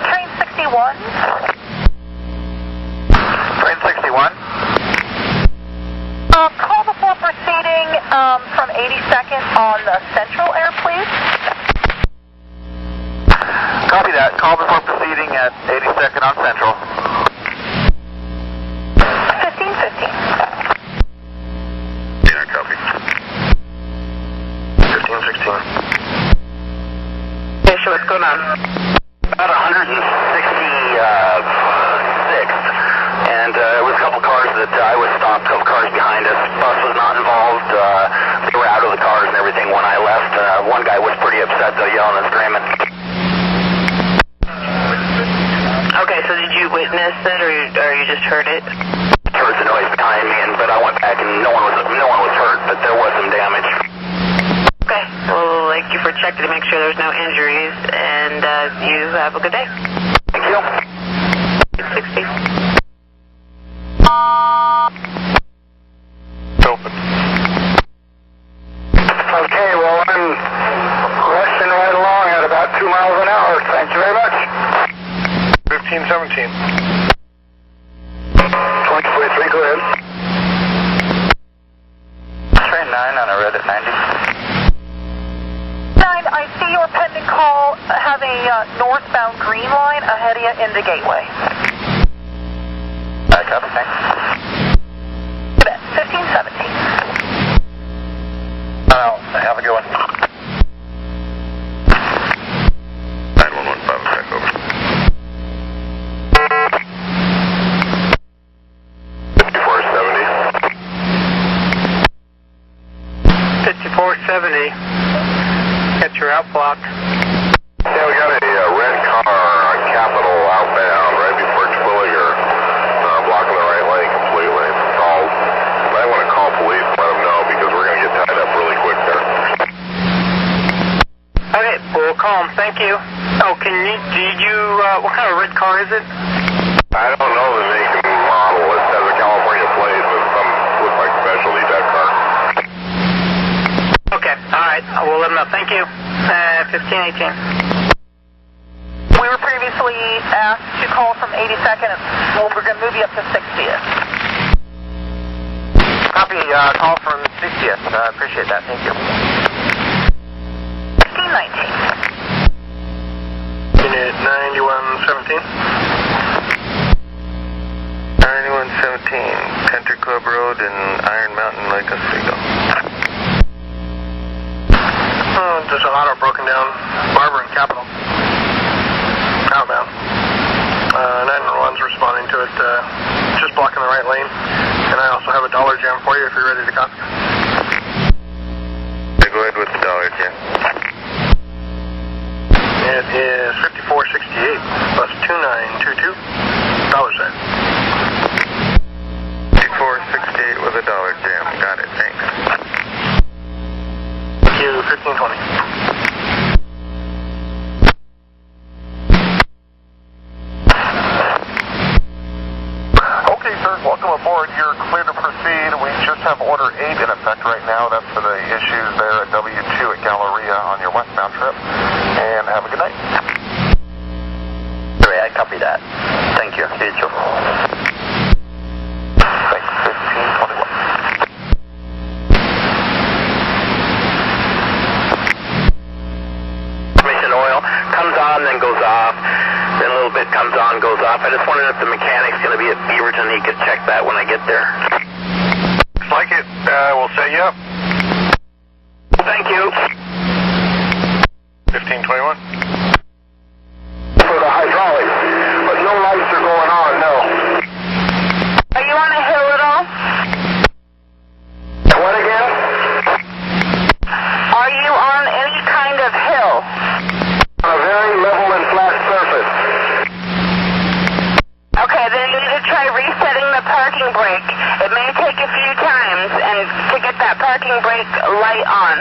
Train 61. Train 61. Call before proceeding from 82nd on the Central Air, please. call before proceeding at 82nd on Central. 1515. Yeah, copy. 1516. Okay, sure, what's going on? About 166, and it was a couple cars that I was stopped, a couple cars behind us. Bus was not involved. They were out of the cars and everything when I left. One guy was pretty upset, though, yelling and screaming. Okay, so did you witness it, or you just heard it? Heard the noise behind me, but I went back and no one was hurt, but there was some damage. Okay, well, thank you for checking to make sure there's no injuries, and you have a good day. Thank you. 60. Open. Okay, well, I'm rushing right along at about 2 miles an hour. Thank you very much. 1517. 2043, go ahead. Train 9 on a red at 90. 9, I see your pending call have a northbound green line ahead of you in the gateway. Copy, thanks. 1517. Have a good one. 9115, back over. 5470. Got your out block. Yeah, we got a red car on Capitol outbound right before Twilliger, blocking the right lane completely. I want to call police and let them know because we're going to get tied up really quick there. Okay, we'll call them. Thank you. Oh, what kind of red car is it? I don't know the make and model. It has a California plate, but some looks like specialty that car. Okay, alright, we'll let them know. Thank you. 1518. We were previously asked to call from 82nd, and we're going to move you up to 60th. Copy, call from 60th. Appreciate that. Thank you. 1519. Unit 9117. 9117, Country Club Road in Iron Mountain, Lake Oswego. There's an auto broken down, Barber and Capitol. Outbound. 911's responding to it, just blocking the right lane. And I also have a dollar jam for you if you're ready to copy. Yeah, go ahead with the dollar jam. It is 5468, bus 2922, dollar sign. 5468 with a dollar jam. Got it, thanks. Thank you, 1520. Okay, sir, welcome aboard. You're clear to proceed. We just have Order 8 in effect right now. That's for the issues there at W2 at Galleria on your westbound trip. And have a good night. Sorry, I copy that. Thank you. See you, Joe. Thanks, 1521. Transmission oil comes on, then goes off. Then a little bit comes on, goes off. I just wondered if the mechanic's going to be at Beaverton. He could check that when I get there. Looks like it. We'll set you up. Thank you. 1521. For the hydraulics, but no lights are going on, no. Are you on a hill at all? What again? Are you on any kind of hill? On a very level and flat surface. Okay, then you need to try resetting the parking brake. It may take a few times and to get that parking brake light on.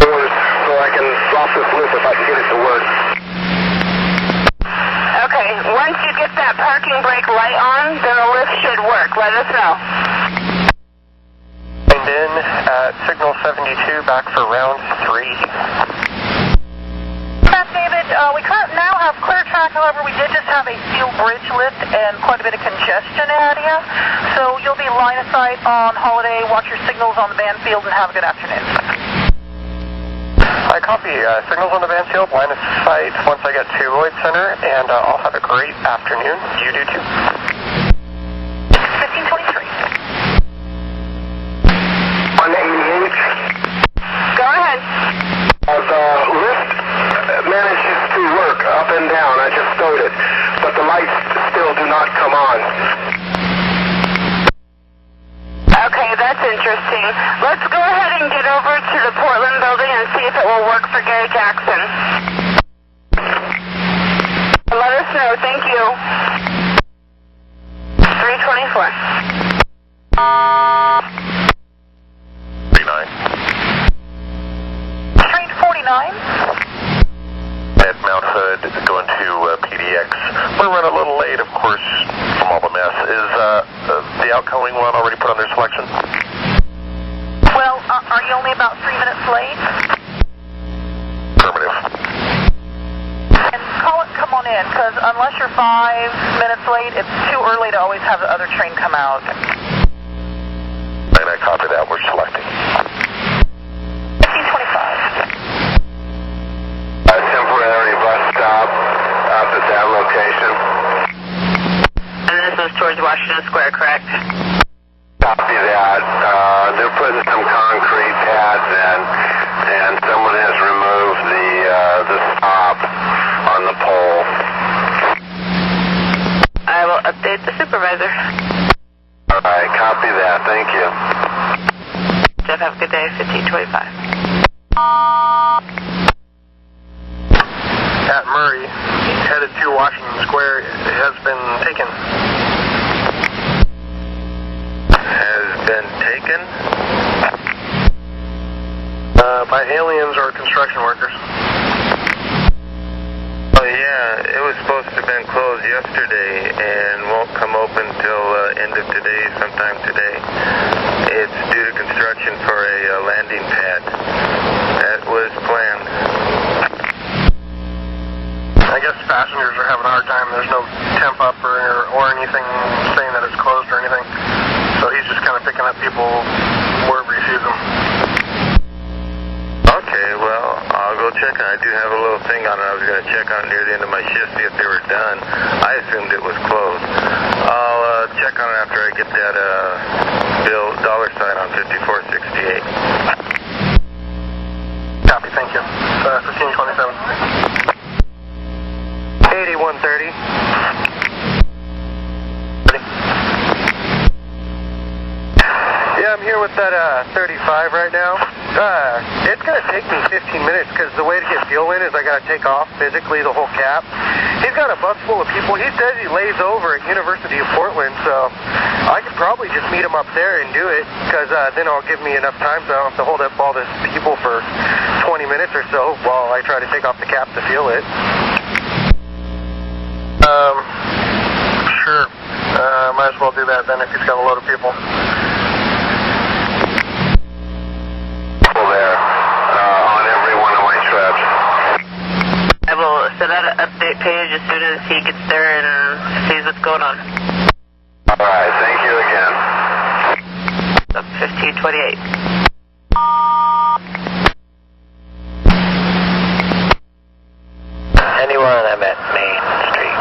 So I can drop this loop if I can get it to work. Okay, once you get that parking brake light on, then the lift should work. Let us know. And in at signal 72, back for round 3. That's David. We now have clear track. However, we did just have a steel bridge lift and quite a bit of congestion area. So you'll be line of sight on Holiday. Watch your signals on the Banfield and have a good afternoon. I copy. Signals on the Van Field, line of sight once I get to Lloyd Center, and I'll have a great afternoon. You do too. 1523. 188. Go ahead. The lift manages to work up and down. I just started, but the lights still do not come on. Okay, that's interesting. Let's go ahead and get over to the Portland building and see if it will work for Gary Jackson. Let us know. Thank you. 324. 39. Train 49. At Mount Hood, going to PDX. We're running a little late, of course, from all the mess. Is the outgoing one already put on their selection? Well, are you only about 3 minutes late? Affirmative. And call it come on in, because unless you're 5 minutes late, it's too early to always have the other train come out. And I copy that. We're selecting. 1525. A temporary bus stop up at that location. And this is towards Washington Square, correct? Copy that. They're putting some concrete pads in, and someone has removed the stop on the pole. I will update the supervisor. All right, copy that. Thank you. Jeff, have a good day. 1525. At Murray, headed to Washington Square, has been taken. Has been taken? By aliens or construction workers. Oh, yeah. It was supposed to have been closed yesterday and won't come open till end of today, sometime today. It's due to construction for a landing pad. That was planned. I guess passengers are having a hard time. There's no temp up or anything saying that it's closed or anything. So he's just kind of picking up people wherever he sees them. Okay, well, I'll go check on it. I do have a little thing on it. I was going to check on it near the end of my shift, see if they were done. I assumed it was closed. I'll check on it after I get that bill dollar sign on 5468. Copy, thank you. 1527. 8130. Yeah, I'm here with that 35 right now. It's going to take me 15 minutes because the way to get fuel in is I got to take off physically the whole cap. He's got a bus full of people. He says he lays over at University of Portland, so I could probably just meet him up there and do it because then it'll give me enough time so I don't have to hold up all these people for 20 minutes or so while I try to take off the cap to fuel it. Sure. Might as well do that then if he's got a load of people. There, on every one of my trips. I will send out an update page as soon as he gets there and sees what's going on. All right, thank you again. 1528. Anyone, I'm at Main Street.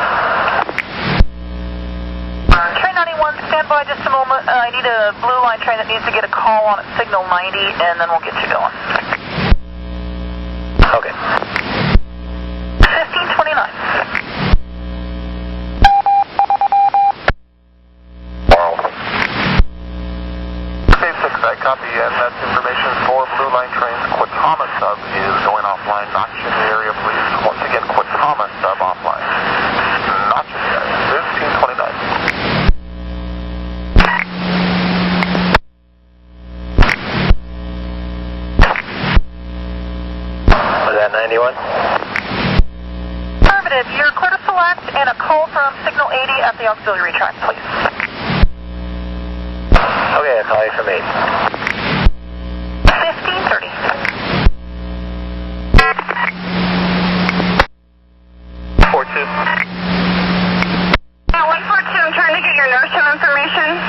Train 91, stand by just a moment. I need a blue line train that needs to get a call on at signal 90, and then we'll get you going. Okay. 1529. Wow. Save 6, I copy, and that's information for Blue Line trains. Quatama sub is going offline. Not in the area, please. Once again, Quatama sub offline. Not in the area. 1529. Was that 91? Affirmative. You're clear to select and a call from signal 80 at the auxiliary track, please. Okay, I'll call you from 8. 1530. 42. 142, I'm trying to get your nurse show information.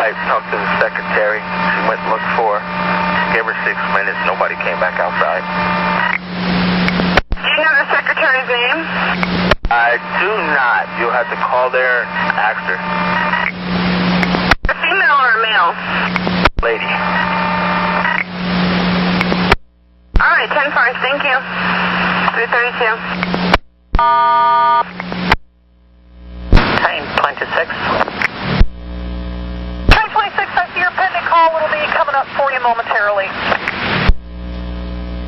I talked to the secretary. She went and looked for her. Gave her 6 minutes. Nobody somebody came back outside. Do you know the secretary's name? I do not. You'll have to call there and ask her. A female or a male? Lady. All right, 10-4, thank you. 332. Time 26. Time 26, I see your pending call. It'll be coming up for you momentarily.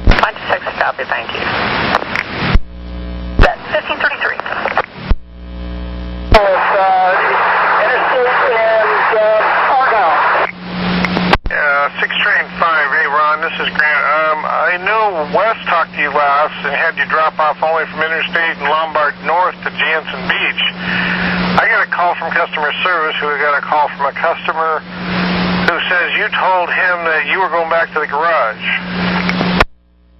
26, copy, thank you. That's 1533. Interstate and Argyle. 6 train 5, hey Ron, this is Grant. I know Wes talked to you last and had you drop off only from Interstate and Lombard North to Jansen Beach. I got a call from customer service who got a call from a customer who says you told him that you were going back to the garage.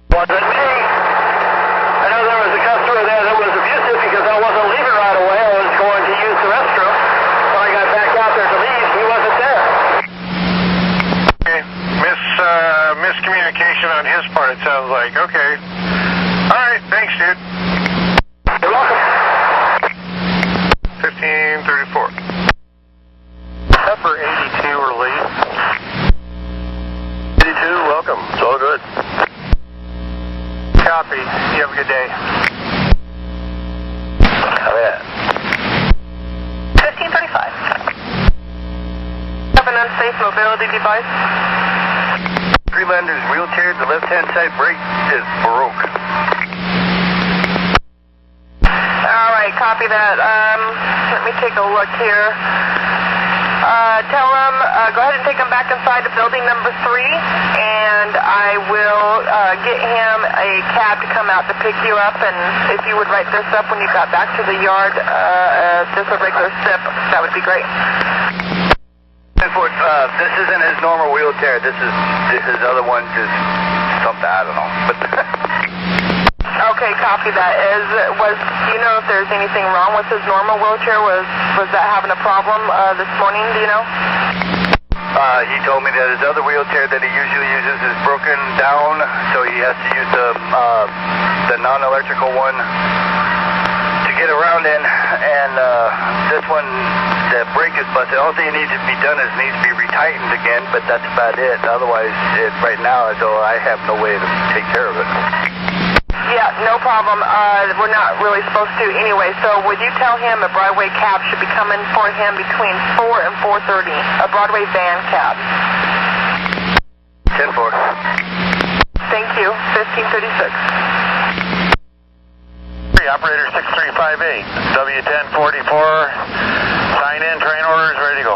Wasn't me. I know there was a customer there that was abusive because I wasn't leaving right away. I was going to use the restroom. When I got back out there to leave, he wasn't there. Okay. Miscommunication on his part, it sounds like. Okay. All right, thanks, dude. You're welcome. 1534. Pepper 82 or late. 82, welcome. It's all good. Copy. You have a good day. How about 1535. Have an unsafe mobility device? Freelander's wheelchair, the left-hand side brake is broke. All right, copy that. Let me take a look here. Tell him, go ahead and take him back inside to building number 3, and I will get him a cab to come out to pick you up, and if you would write this up when you got back to the yard, just a regular SIP, that would be great. This isn't his normal wheelchair. This is his other one, just something, I don't know. But Okay, copy that. Do you know if there's anything wrong with his normal wheelchair? Was that having a problem this morning, do you know? he told me that his other wheelchair that he usually uses is broken down, so he has to use the non-electrical one to get around in, and this one, the brake is busted. All thing needs to be done is needs to be retightened again, but that's about it. Otherwise, right now, so I have no way to take care of it. Yeah, no problem. We're not really supposed to anyway, so would you tell him a Broadway cab should be coming for him between 4 and 4:30, a Broadway van cab? 10-4. Thank you. 1536. Operator 6358, W1044, sign in, train orders, ready to go.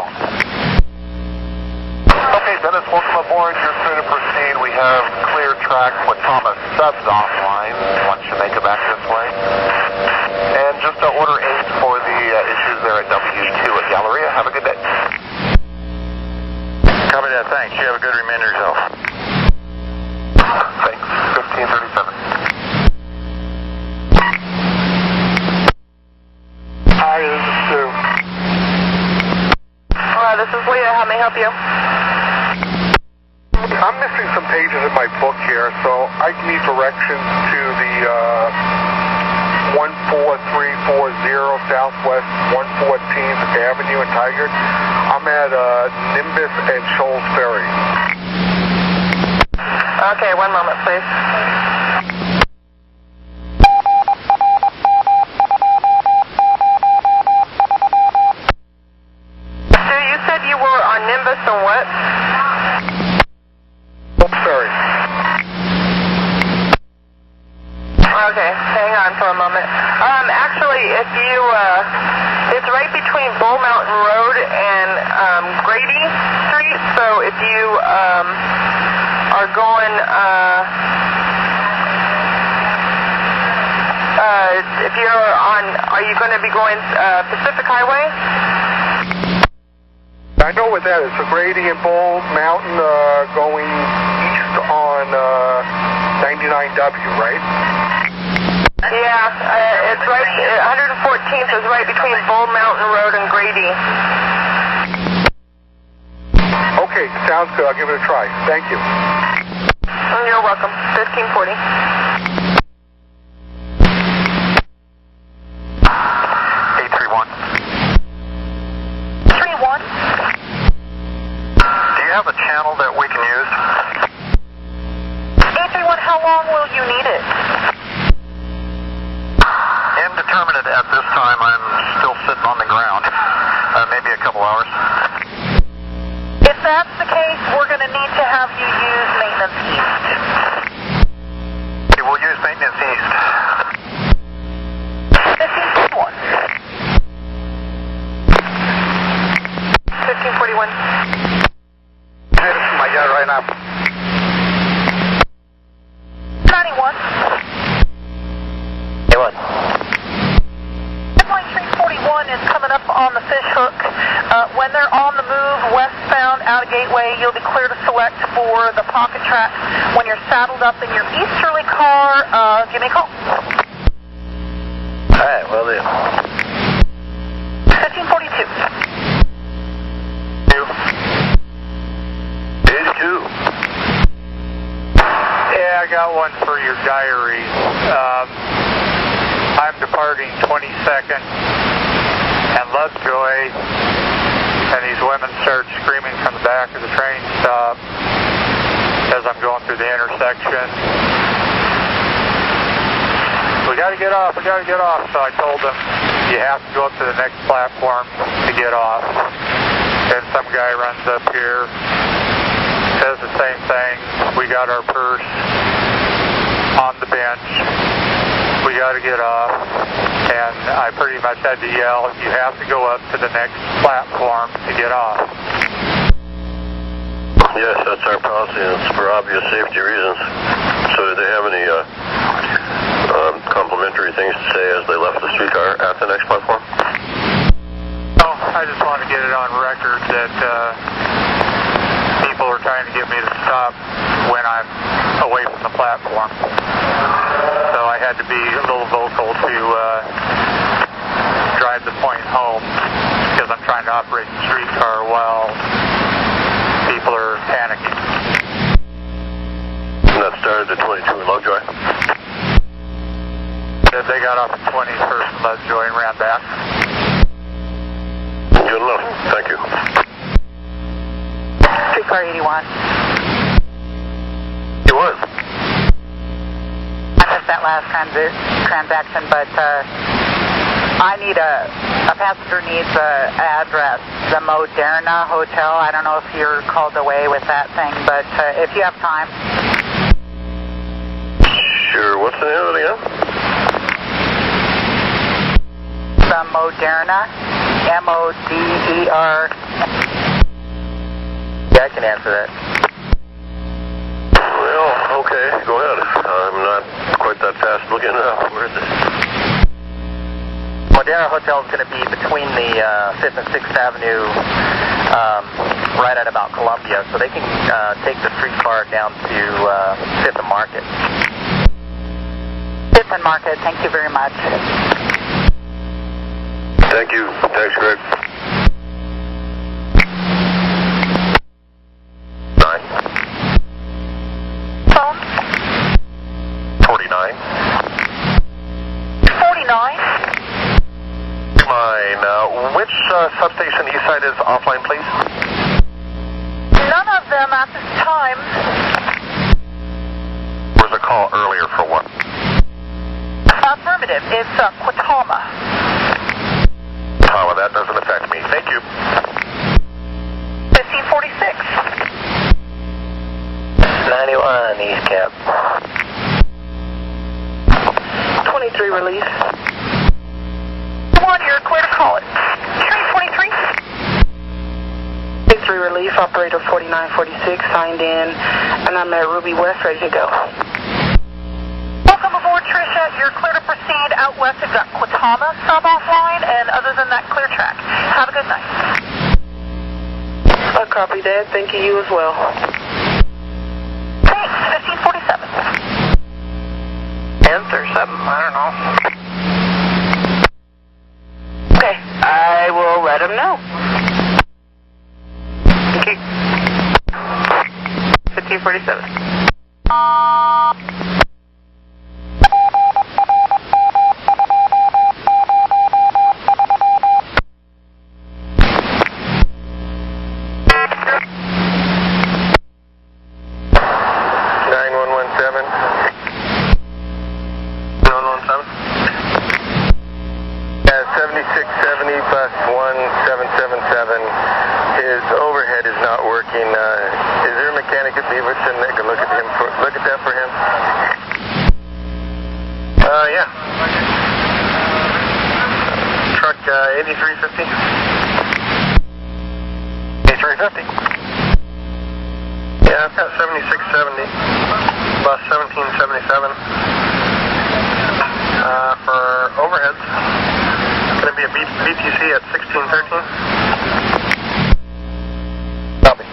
Okay, Dennis, welcome aboard. You're clear to proceed. We have clear track with Thomas subs offline once you make it back this way. And just order 8 for the issues there at W2 at Galleria. Have a good day. Copy that, thanks. You have a good remainder yourself. Thanks. 1537. Hi, this is Stu. This is Leah. How may I help you? I'm missing some pages in my book here, so I need directions to the 14340 Southwest 114th Avenue in Tigard. I'm at Nimbus and Shoals Ferry. Okay, one moment, please. So you said you were on Nimbus and what? Ferry. Okay, hang on for a moment. Actually, if you, it's right between Bull Mountain Road and Grady Street, so if you are going, if you're on, are you going to be going Pacific Highway? I know what that is. So Grady and Bull Mountain going east on 99W, right? Yeah, it's right, 114th is right between Bull Mountain Road and Grady. Okay, sounds good. I'll give it a try. Thank you. You're welcome. 1540. 831. 31. Do you have a channel that we can use? 831, how long will you need it? Indeterminate at this time. I'm still sitting on the ground. Maybe a couple hours. If that's the case, we're going to need to have you use Maintenance East. Okay, we'll use Maintenance East. 1541. 1541. This is my guy right now. 91. Hey, what? Line 341 is coming up on the fish hook. When they're on the move westbound out of Gateway, you'll be clear to select for the pocket track. When you're saddled up in your easterly car, give me a call. All right, will do. 1542. 82. Yeah, I got one for your diary. I'm departing 22nd and Lovejoy, and these women start screaming from the back of the train stop as I'm going through the intersection. We got to get off, we got to get off. So I told them, you have to go up to the next platform to get off. And some guy runs up here, says the same thing. We got our purse on the bench. We got to get off. And I pretty much had to yell, you have to go up to the next platform to get off. Yes, that's our policy, and it's for obvious safety reasons. So did they have any complimentary things to say as they left the streetcar at the next platform? Oh, I just want to get it on record that people are trying to get me to stop when I'm away from the platform. So I had to be a little vocal to drive the point home because I'm trying to operate the streetcar while people are panicking. And that started at 22 in Lovejoy? They got off at 21st in Lovejoy and ran back. Good enough. Thank you. Streetcar 81. It was. I missed that last transaction, but I need a passenger needs an address, the Moderna Hotel. I don't know if you're called away with that thing, but if you have time. Sure. What's the name of it again? The Moderna, M-O-D-E-R. Yeah, I can answer that. Well, okay, go ahead. I'm not quite that fast looking up. Where is it? Moderna Hotel is going to be between the 5th and 6th Avenue, right at about Columbia, so they can take the streetcar down to 5th and Market. 5th and Market, thank you very much. Thank you. Thanks, Greg. 9. Phone? 49. 49. Mine. Which substation east side is offline, please? None of them at this time. There was a call earlier for one. Affirmative. It's Quatama. Oh, well, that doesn't affect me. Thank you. 1546. 91 East Cap. 23 release. Come on, you're clear to call it. Train 23. 3 relief, operator 4946, signed in, and I'm at Ruby West, ready to go. Welcome aboard, Tricia. You're clear to proceed. Out west, we've got Quatama sub offline, and other than that, clear track. Have a good night. I copy that. Thank you as well. Thanks. 1547. Nth or 7, I don't know. Okay, I will let him know. Okay. 1547. 7670, bus 1777. His overhead is not working. Is there a mechanic at Beaverton that can look at that for him? Yeah. Truck 8350. 8350. Yeah, I've got 7670, bus 1777. For overheads, it's going to be a BTC at 1613. Copy.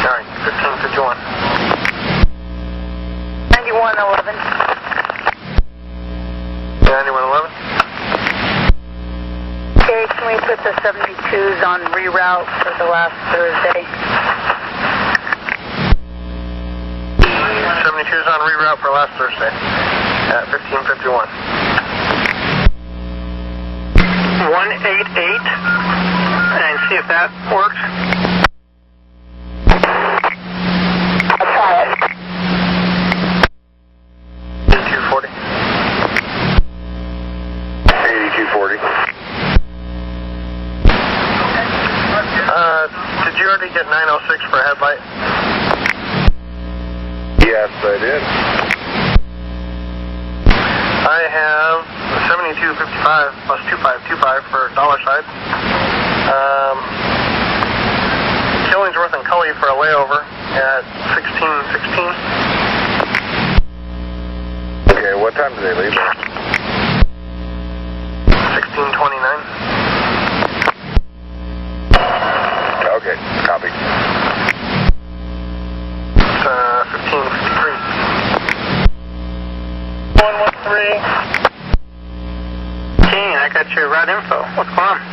Alright, 1551. 9111. 9111. Okay, can we put the 72s on reroute for the last Thursday? 72's on reroute for last Thursday at 1551. 188, and see if that works. I'll try it. 8240. 8240. Did you already get 906 for a headlight? Yes, I did. I have 7255 plus 2525 for dollar side. Killingsworth and Cully for a layover at 1616. Okay, what time do they leave? 1629. Okay, copy. It's 1553. 113. King, I got your route info. What's going on?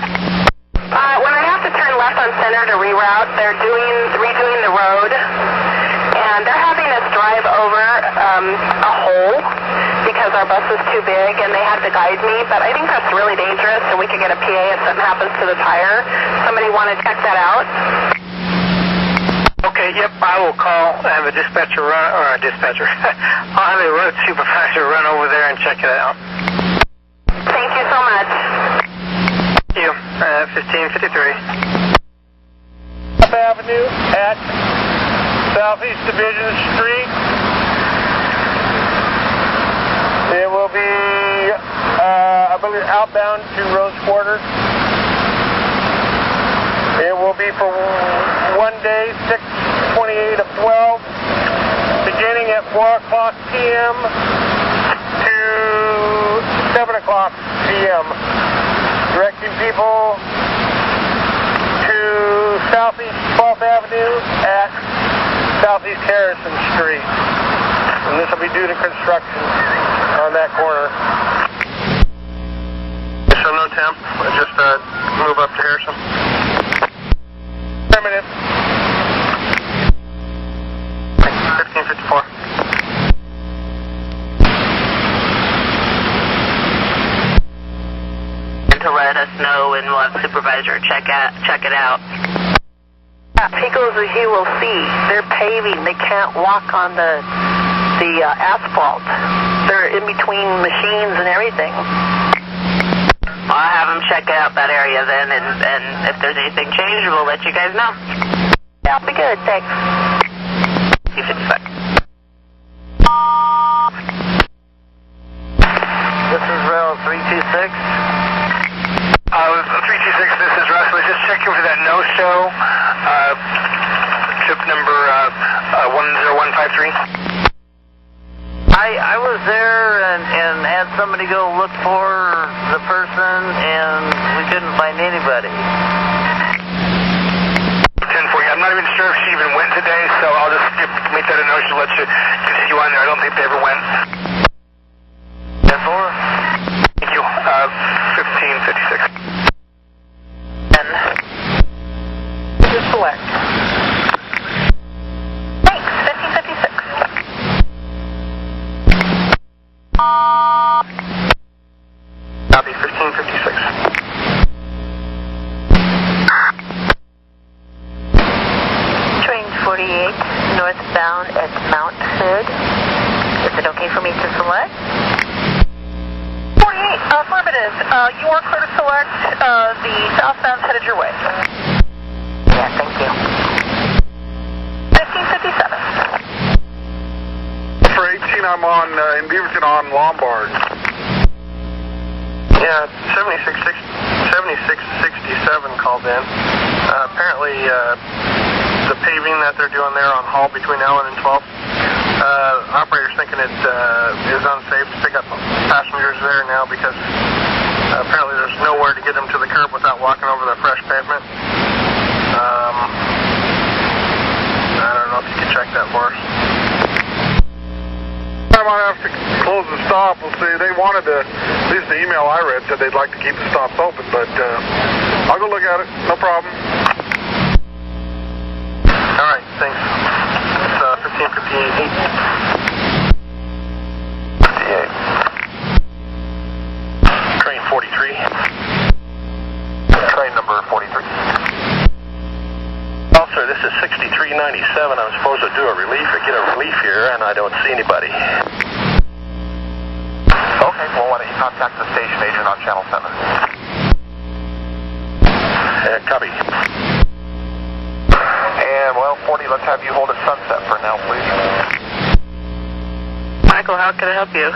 When I have to turn left on center to reroute, they're redoing the road, and they're having us drive over a hole because our bus is too big, and they had to guide me, but I think that's really dangerous, and we could get a PA if something happens to the tire. Somebody want to check that out? Okay, yep, I will call. I have a dispatcher run, or a dispatcher. I'll have a road supervisor run over there and check it out. Thank you so much. Thank you. 1553. Avenue at Southeast Division Street. It will be, I believe, outbound to Rose Quarters. It will be for one day, 6/28 of 12, beginning at 4 o'clock p.m. to 7 o'clock p.m. Directing people to Southeast 12th Avenue at Southeast Harrison Street. And this will be due to construction on that corner. So no temp, just move up to Harrison. Permanent. 1554. To let us know, and we'll have a supervisor check it out. He goes, as you will see, they're paving. They can't walk on the asphalt. They're in between machines and everything. I'll have them check out that area then, and if there's anything changed, we'll let you guys know. That'll be good, thanks. 255. This is rail 326. 326, this is Russ. I was just checking for that no-show, trip number 10153. I was there and had somebody go look for the person, and we couldn't find anybody. 1040. I'm not even sure if she even went today, so I'll just make that a no-show, let you continue on there. I don't think they ever went. 10-4. Thank you. 1556. Just select. Thanks, 1556. Copy, 1556. Train 48, northbound at Mount Hood. Is it okay for me to select? 48, affirmative. is, you are clear to select. The southbound's headed your way. Yeah, thank you. 1557. For 18, I'm on in Beaverton on Lombard. Yeah, 7667 called in. Apparently, the paving that they're doing there on Hall between Allen and 12th, operator's thinking it is unsafe to pick up passengers there now because apparently there's nowhere to get them to the curb without walking over the fresh pavement. I don't know if you can check that for us. I might have to close the stop. We'll see. They wanted to, at least the email I read said they'd like to keep the stops open, but I'll go look at it. No problem. All right, thanks. It's 1558. 58. Train 43. Train number 43. Officer, this is 6397. I'm supposed to do a relief or get a relief here, and I don't see anybody. Okay, well, why don't you contact the station agent on Channel 7? Copy. And, well, 40, let's have you hold at Sunset for now, please. Michael, how can I help you?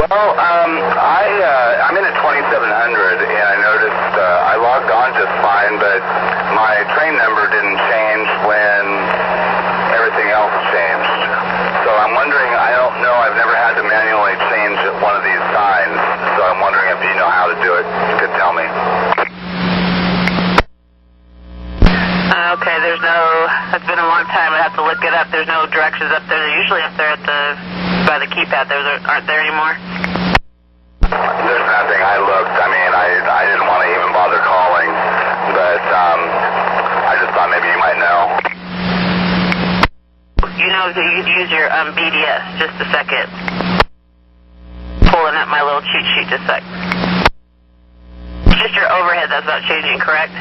Well, I'm in at 2700, and I noticed I logged on just fine, but my train number didn't change when everything else changed. So I'm wondering, I don't know, I've never had to manually change one of these signs, so I'm wondering if you know how to do it. You could tell me. Okay, there's no, it's been a long time, I have to look it up. There's no directions up there. They're usually up there at by the keypad. Those aren't there anymore? There's nothing. I looked. I mean, I didn't want to even bother calling, but I just thought maybe you might know. You know that you could use your BDS. Just a second. Pulling up my little cheat sheet just a sec. Just your overhead that's not changing, correct?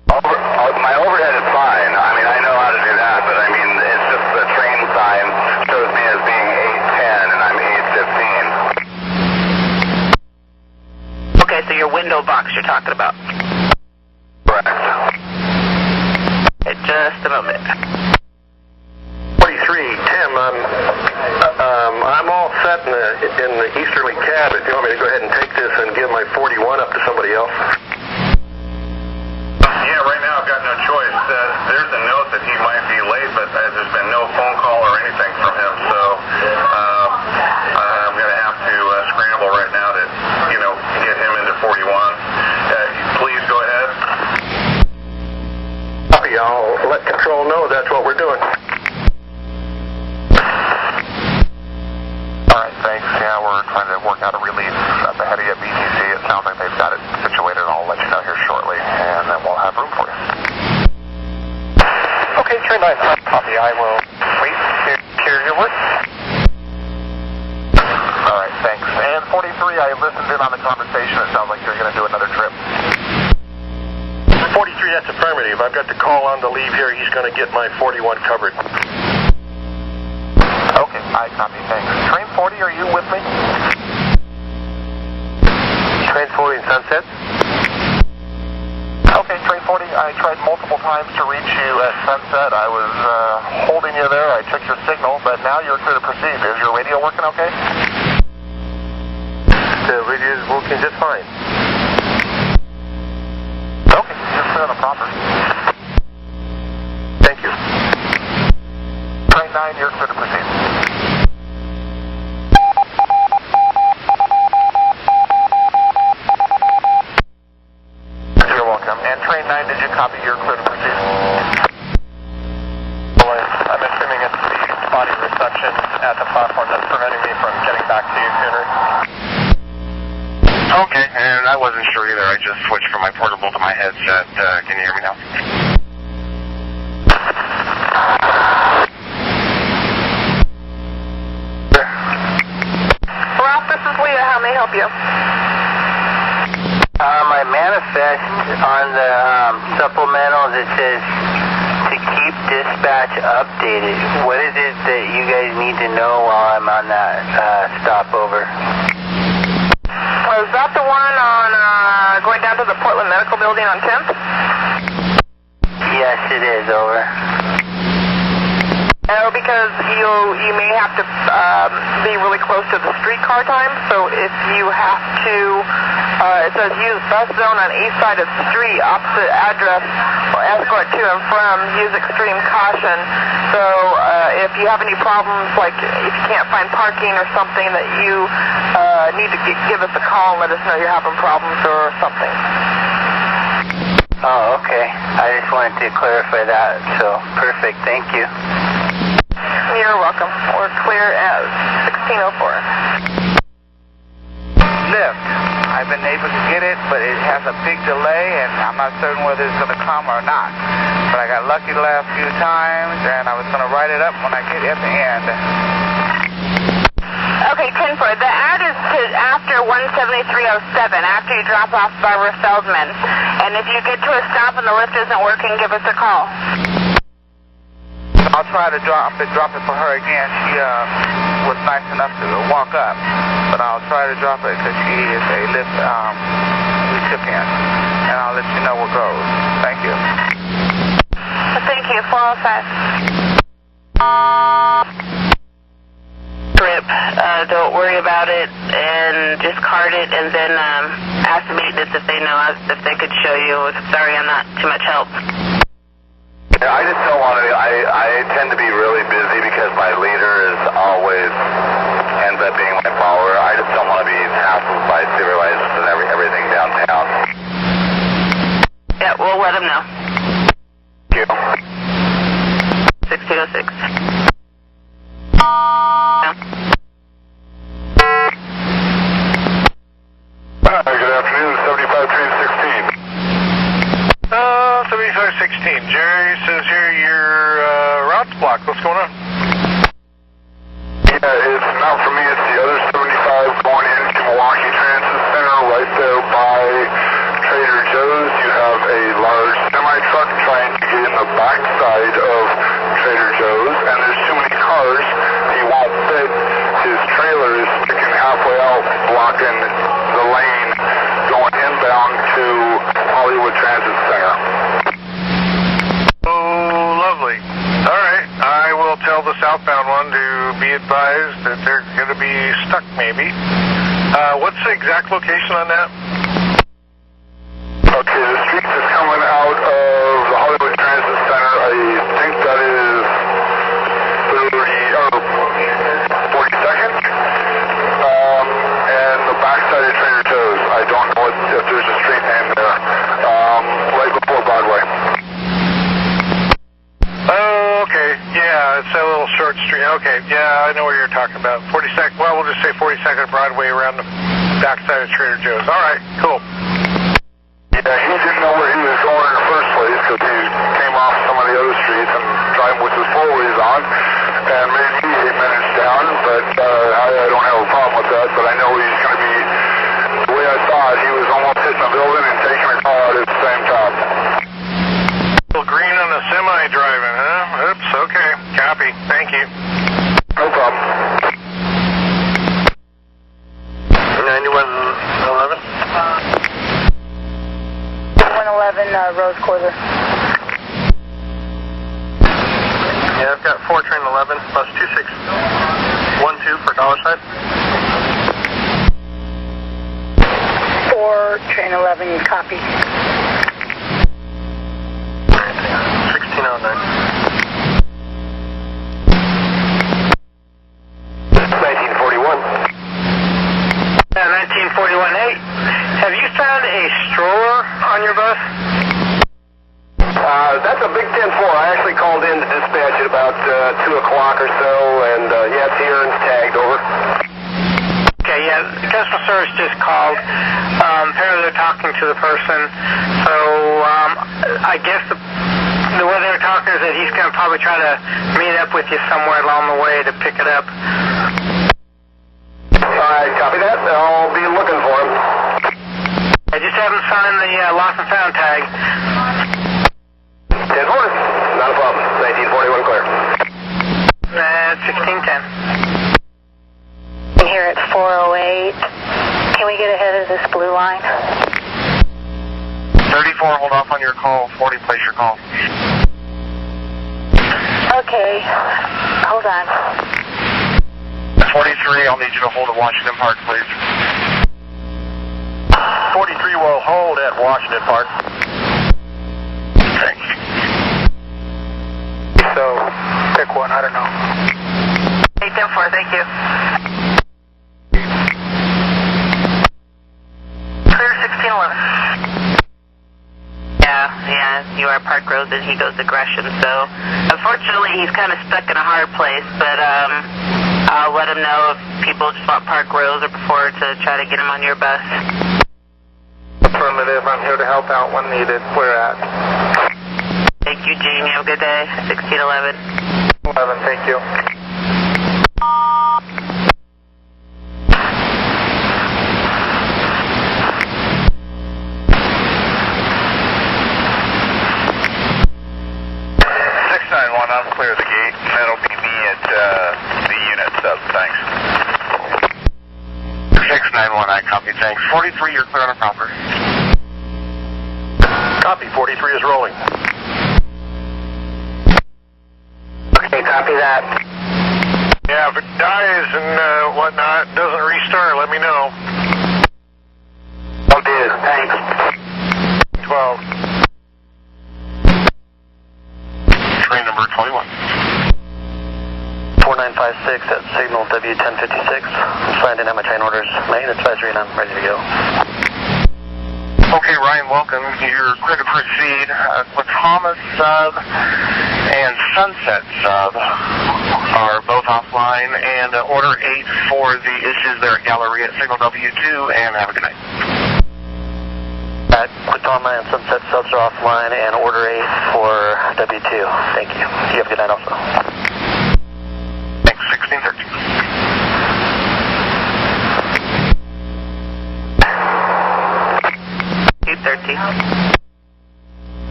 My overhead is fine. I mean, I know how to do that, but I mean, it's just the train sign shows me as being 810 and I'm 815. Okay, so your window box you're talking about. Correct. Okay, just a moment. 43, Tim, I'm all set in the easterly cab. If you want me to go ahead and take this and give my 41 up to somebody else. Yeah, right now I've got no choice. There's a note that he might be late, but there's been no phone call or anything from him, so I'm going to have to scramble right now to, get him into 41. Please go ahead. Copy. I'll let control know that's what we're doing. All right, thanks. Yeah, we're trying to work out a relief at the head of BTC. It sounds like they've got it situated. I'll let you know here shortly, and then we'll have room for you. Okay, train 9, copy. I will wait to hear your work. All right, thanks. And 43, I listened in on the conversation. It sounds like you're going to do another trip. 43, that's affirmative. I've got the call on the leave here. He's going to get my 41 covered. Okay, I copy. Thanks. Train 40, are you with me? Train 40 in Sunset? Okay, Train 40, I tried multiple times to reach you at Sunset. I was holding you there. I took your signal, but now you're clear to proceed. Is your radio working okay? The radio is working just fine. Okay, you're clear on the proper. Thank you. Train 9, you're clear to proceed. You're welcome. And Train 9, did you copy? You're clear to proceed. Well, I'm assuming it's the spotty reception at the platform that's preventing me from getting back to you sooner. Okay, and I wasn't sure either. I just switched from my portable to my headset. Can you hear me now? Ralph, this is Leah. How may I help you? My manifest on the supplementals, it says to keep dispatch updated. What is it that you guys need to know while I'm on that stopover? Portland Medical Building on 10th? Yes, it is, over. No, because you may have to be really close to the streetcar time, so if you have to, it says use bus zone on east side of street, opposite address, or escort to and from, use extreme caution. So if you have any problems, like if you can't find parking or something, that you need to give us a call and let us know you're having problems or something. Oh, okay. I just wanted to clarify that, so perfect, thank you. You're welcome. We're clear at 1604. Lift. I've been able to get it, but it has a big delay, and I'm not certain whether it's going to come or not. But I got lucky the last few times, and I was going to write it up when I get at the end. Okay, 10-4. The ad is to after 17307, after you drop off Barbara Feldman. And if you get to a stop and the lift isn't working, give us a call. I'll try to drop it for her again. She was nice enough to walk up, but I'll try to drop it because she is a lift recipient, and I'll let you know what goes. Thank you. Thank you. 405. Trip. Don't worry about it, and just card it, and then ask the maintenance if they know if they could show you. Sorry, I'm not too much help. Yeah, I just don't want to. I tend to be really busy because my leader is always ends up being my follower. I just don't want to be hassled by supervisors and everything downtown. Yeah, we'll let them know. Thank you. 1606. Good afternoon, 75-16. 7516. Jerry says here your route's blocked. What's going on? Yeah, it's not for me. It's the other 75 going into Milwaukee Transit Center right there by Trader Joe's. You have a large semi-truck trying to get in the backside of Trader Joe's, and there's too many cars. He won't fit. His trailer is sticking halfway out, blocking the lane going inbound to Hollywood Transit Center. Oh, lovely. All right. I will tell the southbound one to be advised that they're going to be stuck, maybe. What's the exact location on that? Okay, the street is coming out of the Hollywood Transit Center. I think that is 42nd. And the backside of Trader Joe's. I don't know if there's a street name there. Right before Broadway. Oh, okay. Yeah, it's that little short street. Okay, yeah, I know where you're talking about. 42nd, well, we'll just say 42nd Broadway around the backside of Trader Joe's. All right, cool. Yeah, he didn't know where he was going in the first place because he came off some of the other streets and driving with his four-ways on and made me 8 minutes down, but I don't have a problem with that, but I know he's going to be, the way I saw it, he was almost hitting the building and taking a car out at the same time. Green on the semi driving, huh? Oops, okay. Copy. Thank you. No problem. 9111? 111 Rose Quarter. Yeah, I've got 4 train 11, bus 2612 for Dollarshide. 4 train 11, copy. 1609. 1941. Yeah, 1941. Hey, have you found a stroller on your bus? That's a big 10-4. I actually called in to dispatch at about 2 o'clock or so, and yeah, it's here and it's tagged over. Okay, yeah, customer service just called. Apparently they're talking to the person, so I guess the way they're talking is that he's going to probably try to meet up with you somewhere along the way to pick it up. Alright, copy that. I'll be looking for him. I just haven't signed the lost and found tag. 10-4. Not a problem. 1941 clear. 1610. Here at 408. Can we get ahead of this blue line? 44, hold off on your call. 40, place your call. Okay. Hold on. 43, I'll need you to hold at Washington Park, please. 43 will hold at Washington Park. Thank you. So, pick one, I don't know. 810-4, thank you. Clear 1611. Yeah, you are Park Rose and he goes aggression, so unfortunately he's kind of stuck in a hard place, but I'll let him know if people just want Park Rose or prefer to try to get him on your bus. Affirmative, I'm here to help out when needed. Where at? Thank you, Gene. You have a good day. 1611. 11, thank you. I'll clear the gate, and that'll be me at the unit sub. Thanks. 691, I copy. Thanks. 43, you're clear on a proper. Copy, 43 is rolling. Okay, copy that. Yeah, if it dies and whatnot, doesn't restart, let me know. Will do, thanks. 12. Train number 21. 4956 at signal W1056. Landing at my train orders. Maintenance advisory and I'm ready to go. Okay, Ryan, welcome. You're clear to proceed. Thomas sub and Sunset sub are both offline, and order 8 for the issues there at Galleria at signal W2, and have a good night. Quitama and Sunset subs are offline, and order 8 for W2. Thank you. You have a good night also. Thanks, 1613.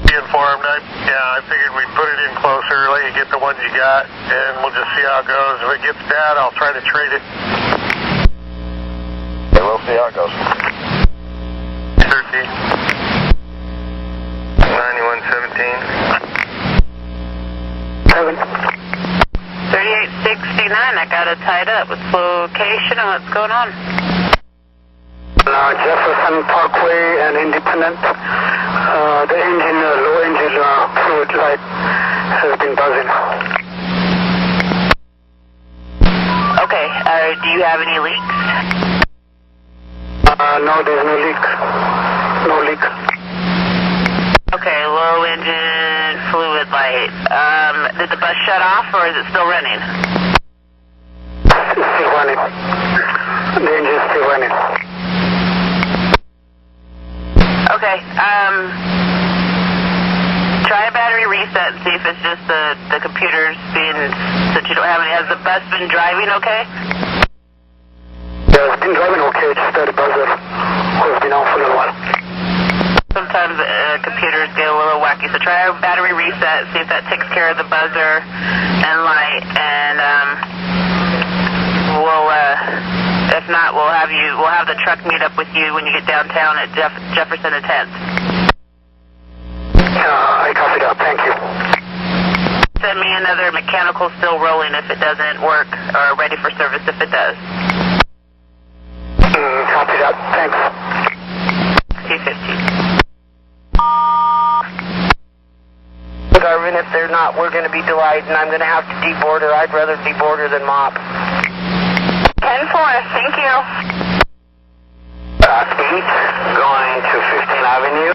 Be informed. I figured we'd put it in closer, let you get the ones you got, and we'll just see how it goes. If it gets bad, I'll try to trade it. Okay, we'll see how it goes. 13. 9117. 3869, I got it tied up. What's the location and what's going on? Jefferson Parkway and Independent. The engine, low engine fluid light has been buzzing. Okay, do you have any leaks? No, there's no leak. No leak. Okay, low engine fluid light. Did the bus shut off or is it still running? It's still running. The engine's still running. Okay, try a battery reset and see if it's just the computer's being, since you don't have any. Has the bus been driving okay? Yeah, it's been driving okay, just that the buzzer has been off for a little while. Sometimes computers get a little wacky, so try a battery reset, see if that takes care of the buzzer and light, and if not, we'll have the truck meet up with you when you get downtown at Jefferson and 10th. I copy that, thank you. Send me another mechanical still rolling if it doesn't work, or ready for service if it does. Copy that, thanks. C15. Garvin, if they're not, we're going to be delayed, and I'm going to have to deborder. I'd rather deborder than mop. 10-4, thank you. East, going to 15th Avenue.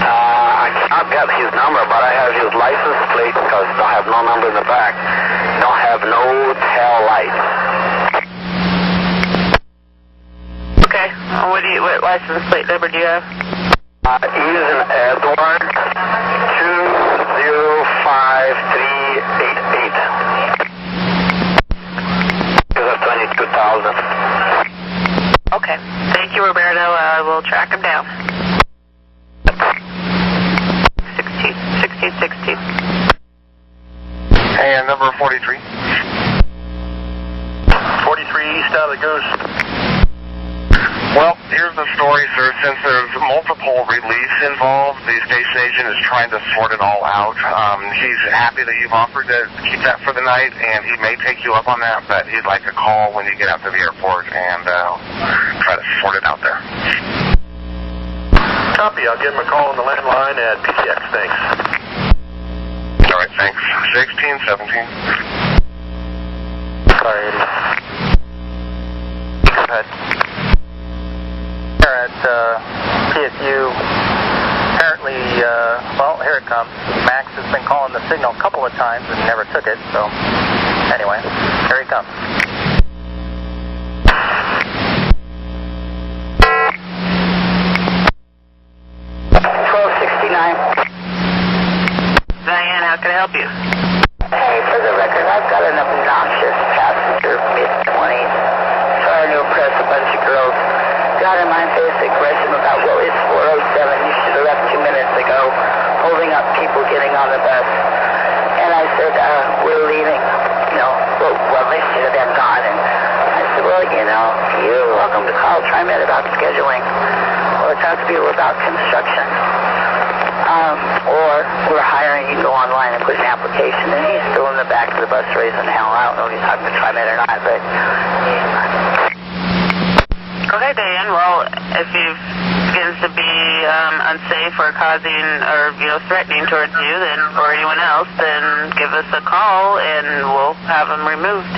I cannot get his number, but I have his license plate because don't have no number in the back. Don't have no tail light. Okay, what license plate number do you have? He's an Edward 205388. He's a 22,000. Okay, thank you, Roberto. We'll track him down. 1616. And number 43. 43 east out of the Goose. Well, here's the story, sir. Since there's multiple reliefs involved, the station agent is trying to sort it all out. He's happy that you've offered to keep that for the night, and he may take you up on that, but he'd like a call when you get out to the airport and try to sort it out there. Copy. I'll give him a call on the landline at PTX. Thanks. All right, thanks. 16, 17. Sorry, Eddie. Go ahead. Here at PSU, apparently, well, here it comes. Max has been calling the signal a couple of times and never took it, so anyway, here he comes. Diane, how can I help you? Hey, for the record, I've got an obnoxious passenger, mid-20s, trying to impress a bunch of girls. Got in my face aggression about, well, it's 4:07, you should have left 2 minutes ago, holding up people getting on the bus. And I said, we're leaving. Well, they should have been gone. And I said, well, you're welcome to call Trimet about scheduling, or talk to people about construction. Or we're hiring, you can go online and put an application, and he's still in the back of the bus raising hell. I don't know if he's talking to Trimet or not, but... Okay, Diane, well, if he begins to be unsafe or causing or, threatening towards you then, or anyone else, then give us a call and we'll have him removed.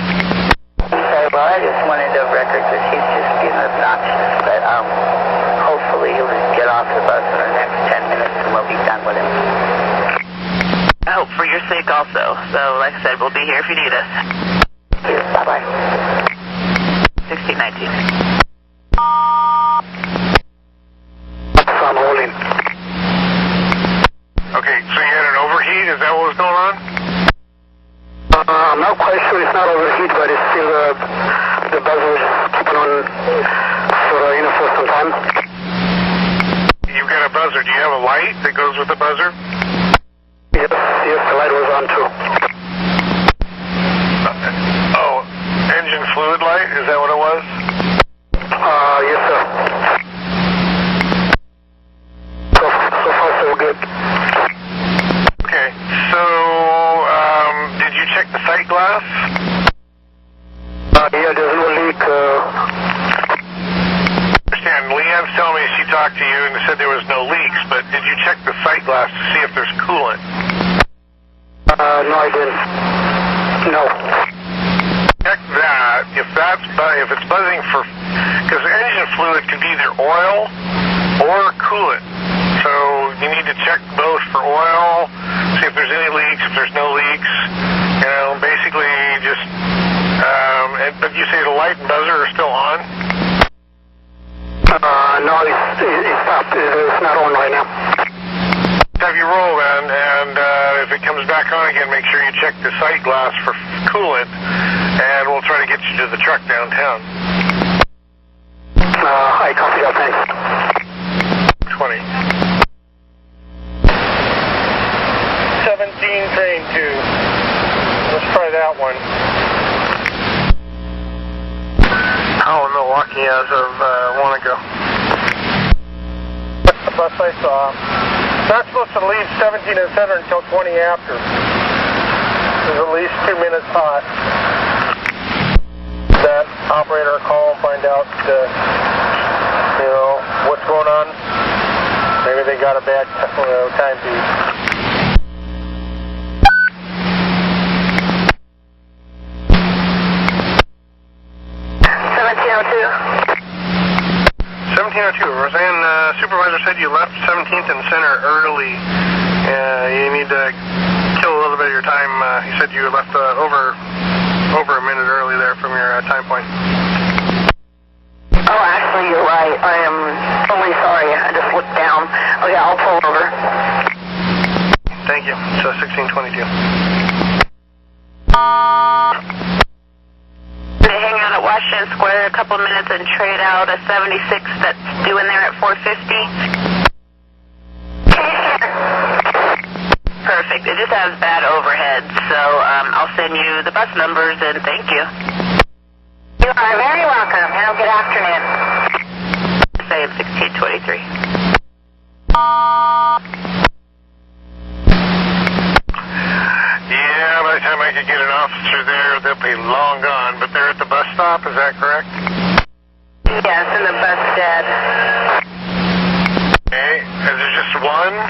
Okay, well, I just wanted a record that he's just being obnoxious, but hopefully he'll just get off the bus in the next 10 minutes and we'll be done with him. I hope for your sake also. So, like I said, we'll be here if you need us. Bye-bye. 1619. I'm holding. Okay, so you had an overheat? Is that what was going on? I'm not quite sure it's not overheat, but it's still the buzzer is keeping on for some time. You've got a buzzer. Do you have a light that goes with the buzzer? Yes, the light was on too. Engine fluid light? Is that what it was? Yes, sir. So far, so good. Okay, so, did you check the sight glass? Yeah, there's no leak. Understand, Leanne's telling me she talked to you and said there was no leaks, but did you check the sight glass to see if there's coolant? No, I didn't. No. Check that. If it's buzzing for, because engine fluid can be either oil or coolant. So you need to check both for oil, see if there's any leaks, if there's no leaks. Basically just, but you say the light and buzzer are still on? No, it's stopped. It's not on right now. Have you roll then, and if it comes back on again, make sure you check the sight glass for coolant, and we'll try to get you to the truck downtown. I copy that, thanks. 20. 17, train 2. Let's try that one. Oh, Milwaukee as of a while ago. That's the bus I saw. Not supposed to leave 17 and center until 20 after. There's at least 2 minutes hot. That operator call and find out, what's going on. Maybe they got a bad timepiece. Roseanne, supervisor said you left 17th and center early. You need to kill a little bit of your time. He said you left over a minute early there from your time point. Oh, actually, you're right. I am only sorry. I just looked down. Okay, I'll pull over. Thank you. So 1622. They hang out at Washington Square a couple of minutes and trade out a 76 that's due in there at 450. Perfect. It just has bad overhead, so I'll send you the bus numbers and thank you. You are very welcome. Have a good afternoon. 1623. Yeah, by the time I could get an officer there, they'll be long gone. But they're at the bus stop, is that correct? Yes, in the bus shed. Okay, is there just one?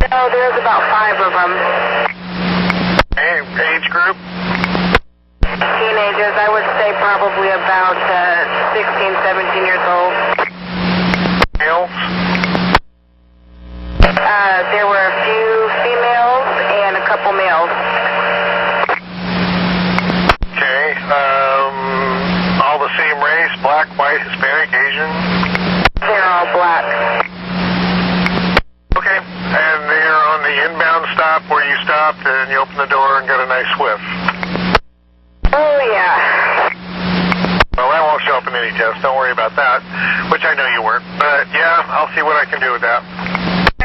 No, there's about 5 of them. Okay, age group? Teenagers, I would say probably about 16, 17 years old. Males? There were a few females and a couple males. Okay, all the same race, black, white, Hispanic, Asian? They're all black. Okay, and they're on the inbound stop where you stopped and you opened the door and got a nice whiff. Oh, yeah. Well, that won't show up in any test, don't worry about that, which I know you weren't. But yeah, I'll see what I can do with that.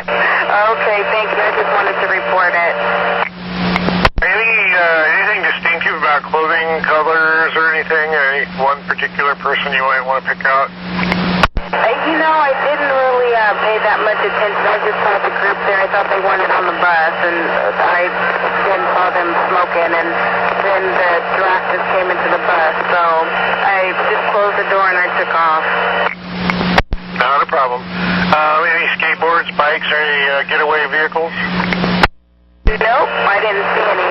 Okay, thank you. I just wanted to report it. Anything distinctive about clothing colors or anything? Any one particular person you might want to pick out? You know, I didn't really pay that much attention. I just saw the group there. I thought they wanted on the bus, and I then saw them smoking, and then the drafters came into the bus. So I just closed the door and I took off. Not a problem. Any skateboards, bikes, or any getaway vehicles? Nope, I didn't see any.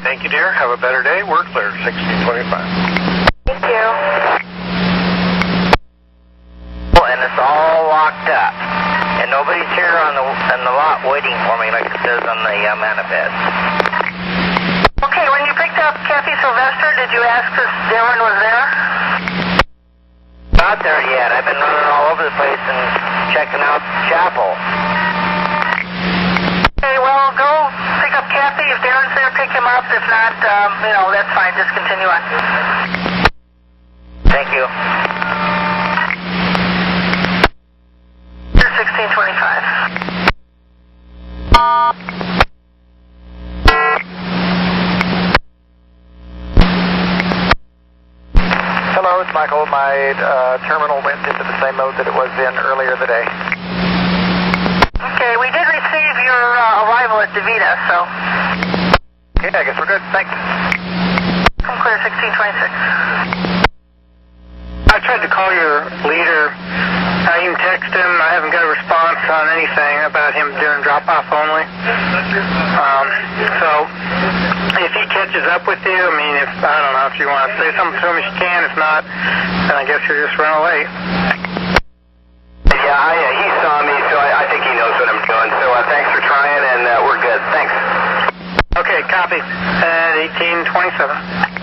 Thank you, dear. Have a better day. We're clear. 1625. Thank you. And it's all locked up. And nobody's here on the lot waiting for me like it says on the manifest. Okay, when you picked up Kathy Sylvester, did you ask if Darren was there? Not there yet. I've been running all over the place and checking out Chapel. Okay, well, go pick up Kathy. If Darren's there, pick him up. If not, that's fine. Just continue on. Thank you. Here's 1625. Hello, it's Michael. My terminal went into the same mode that it was in earlier today. Okay, we did receive your arrival at DeVita, so. Okay, I guess we're good. Thanks. I'm clear 1626. I tried to call your leader. I even texted him. I haven't got a response on anything about him doing drop-off only. So if he catches up with you, I mean, I don't know if you want to say something to him, if you can. If not, then I guess you'll just run away. Yeah, he saw me, so I think he knows what I'm doing. So thanks for trying, and we're good. Thanks. Okay, copy. At 1827.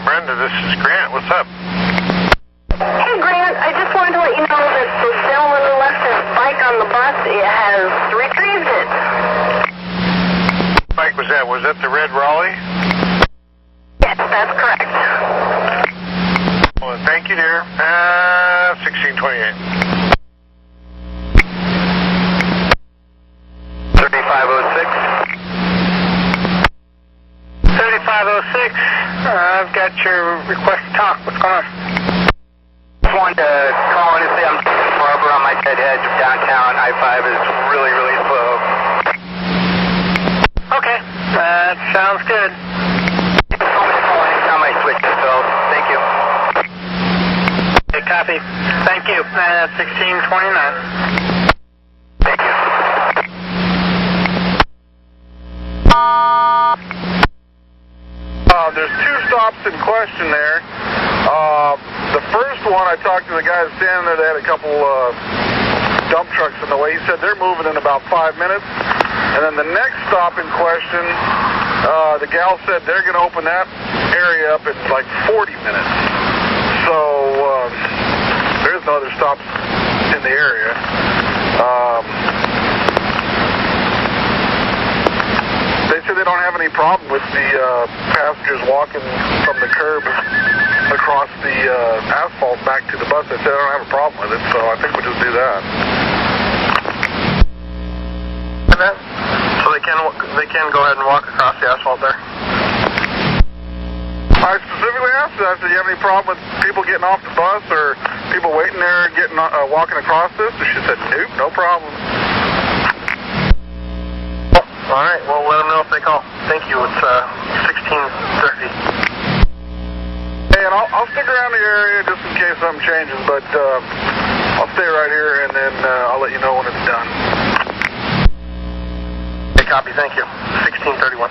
Brenda, this is Grant. What's up? Hey, Grant, I just wanted to let you know that the gentleman who left his bike on the bus has retrieved it. What bike was that? Was that the red Raleigh? Yes, that's correct. Well, thank you, dear. 1628. 3506. 3506. I've got your request to talk. What's going on? Just wanted to call in and say I'm Barbara on my dead edge of downtown. I-5 is really, really slow. Okay, that sounds good. You can call me anytime I switch it, so thank you. Okay, copy. Thank you. 1629. Thank you. There's 2 stops in question there. The first one, I talked to the guy standing there. They had a couple dump trucks in the way. He said they're moving in about 5 minutes. And then the next stop in question, the gal said they're going to open that area up in like 40 minutes. So there's no other stops in the area. They said they don't have any problem with the passengers walking from the curb across the asphalt back to the bus. They said they don't have a problem with it, so I think we'll just do that. And then, so they can go ahead and walk across the asphalt there? I specifically asked her, I said, do you have any problem with people getting off the bus or people waiting there getting walking across this? And she said, nope, no problem. All right, well, let them know if they call. Thank you. It's 16:30. Hey, and I'll stick around the area just in case something changes, but I'll stay right here, and then I'll let you know when it's done. Okay, copy. Thank you. 16:31.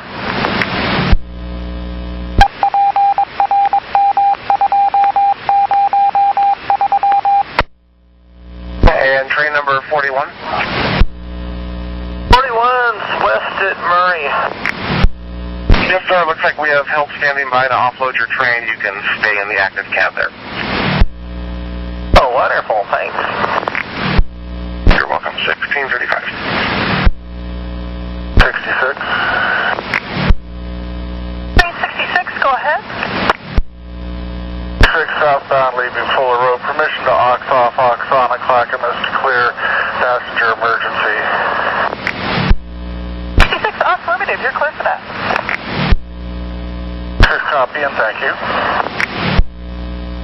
And train number 41? 41's west at Murray. Yes, sir. Looks like we have help standing by to offload your train. You can stay in the active cab there. Oh, wonderful. Thanks. You're welcome. 16:35. 66. Train 66, go ahead. 6 southbound, leaving Fuller Road. Permission to aux off, aux on, a Clackamas to clear passenger emergency. 66 affirmative, you're clear for that. 6 copy and thank you.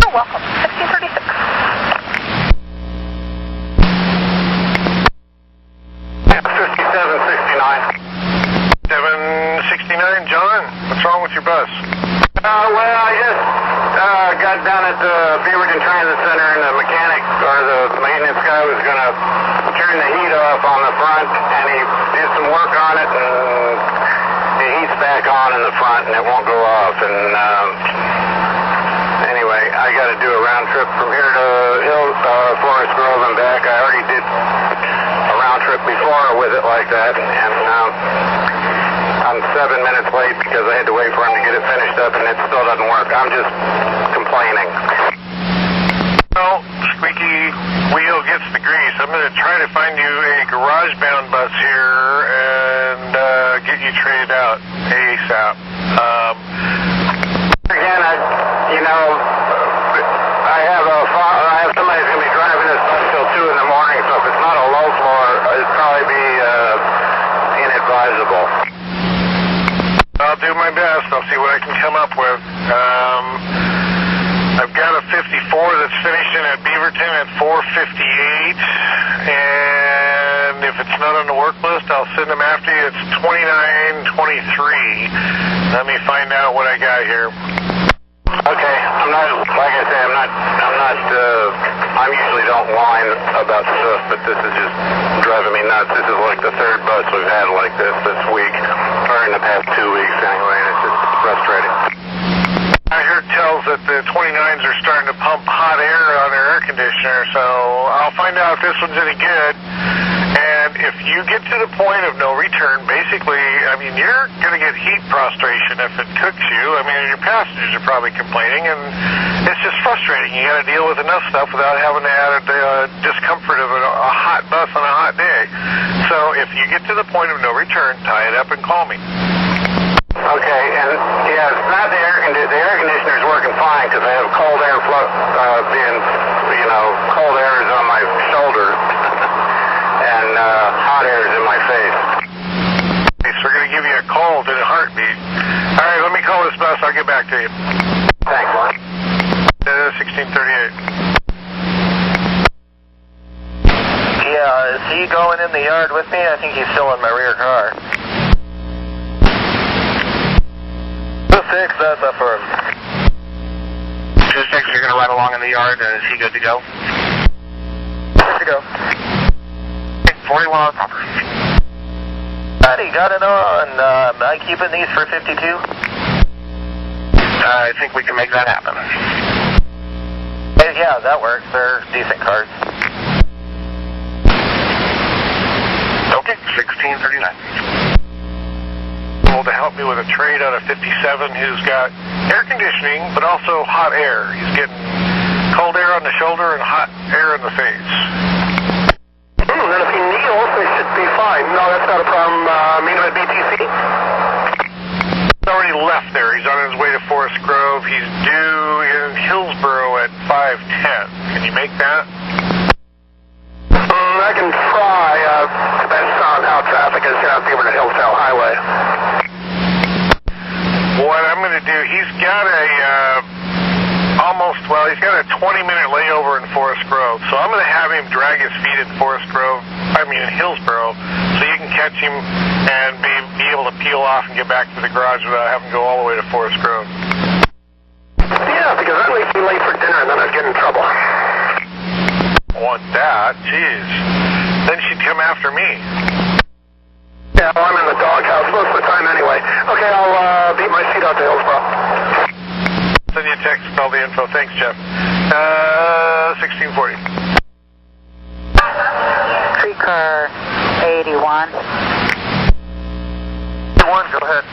You're welcome. 1636. Yeah, 5769. 769, John, what's wrong with your bus? Well, I just got down at the Beaverton Transit Center, and the mechanic or the maintenance guy was going to turn the heat off on the front, and he did some work on it, and the heat's back on in the front, and it won't go off. And anyway, I got to do a round trip from here to Forest Grove and back. I already did a round trip before with it like that, and I'm 7 minutes late because I had to wait for him to get it finished up, and it still doesn't work. I'm just complaining. Well, squeaky wheel gets the grease. I'm going to try to find you a garage-bound bus here and get you traded out ASAP. Again, I have somebody who's going to be driving this bus till 2 in the morning, so if it's not a low floor, it'd probably be inadvisable. I'll do my best. I'll see what I can come up with. I've got a 54 that's finishing at Beaverton at 4:58, and if it's not on the work list, I'll send them after you. It's 29:23. Let me find out what I got here. Okay, I'm not, like I say, I usually don't whine about stuff, but this is just driving me nuts. This is like the third bus we've had like this week, or in the past 2 weeks anyway, and it's just frustrating. I heard tells that the 29s are starting to pump hot air on their air conditioner, so I'll find out if this one's any good. And if you get to the point of no return, basically, I mean, you're going to get heat prostration if it cooks you. I mean, your passengers are probably complaining, and it's just frustrating. You got to deal with enough stuff without having to add the discomfort of a hot bus on a hot day. So if you get to the point of no return, tie it up and call me. Okay, and yeah, it's not the air conditioner. The air conditioner's working fine because I have cold air cold air is on my shoulder and hot air is in my face. So we're going to give you a cold and a heartbeat. All right, let me call this bus. I'll get back to you. Thanks, Mark. 1638. Yeah, is he going in the yard with me? I think he's still in my rear car. 26, that's affirmed. 26, you're going to ride along in the yard, and is he good to go? Good to go. 41 on proper. Buddy, got it on. Am I keeping these for 52? I think we can make that happen. Yeah, that works. They're decent cars. Okay, 1639. To help me with a trade out of 57 who's got air conditioning but also hot air. He's getting cold air on the shoulder and hot air in the face. And if he needles, it should be fine. No, that's not a problem. Meet him at BTC? already left there. He's on his way to Forest Grove. He's due in Hillsboro at 5:10. Can you make that? I can try. Depends on how traffic is over the Hillsdale Highway. What I'm going to do, he's got he's got a 20-minute layover in Forest Grove. So I'm going to have him drag his feet in in Hillsboro, so you can catch him and be able to peel off and get back to the garage without having to go all the way to Forest Grove. Yeah, because that way he'd be late for dinner and then I'd get in trouble. Want that? Jeez. Then she'd come after me. Yeah, well, I'm in the doghouse most of the time anyway. Okay, I'll beat my feet out to Hillsboro. Send you a text with all the info. Thanks, Jeff. 1640. Streetcar 81. 81, go ahead.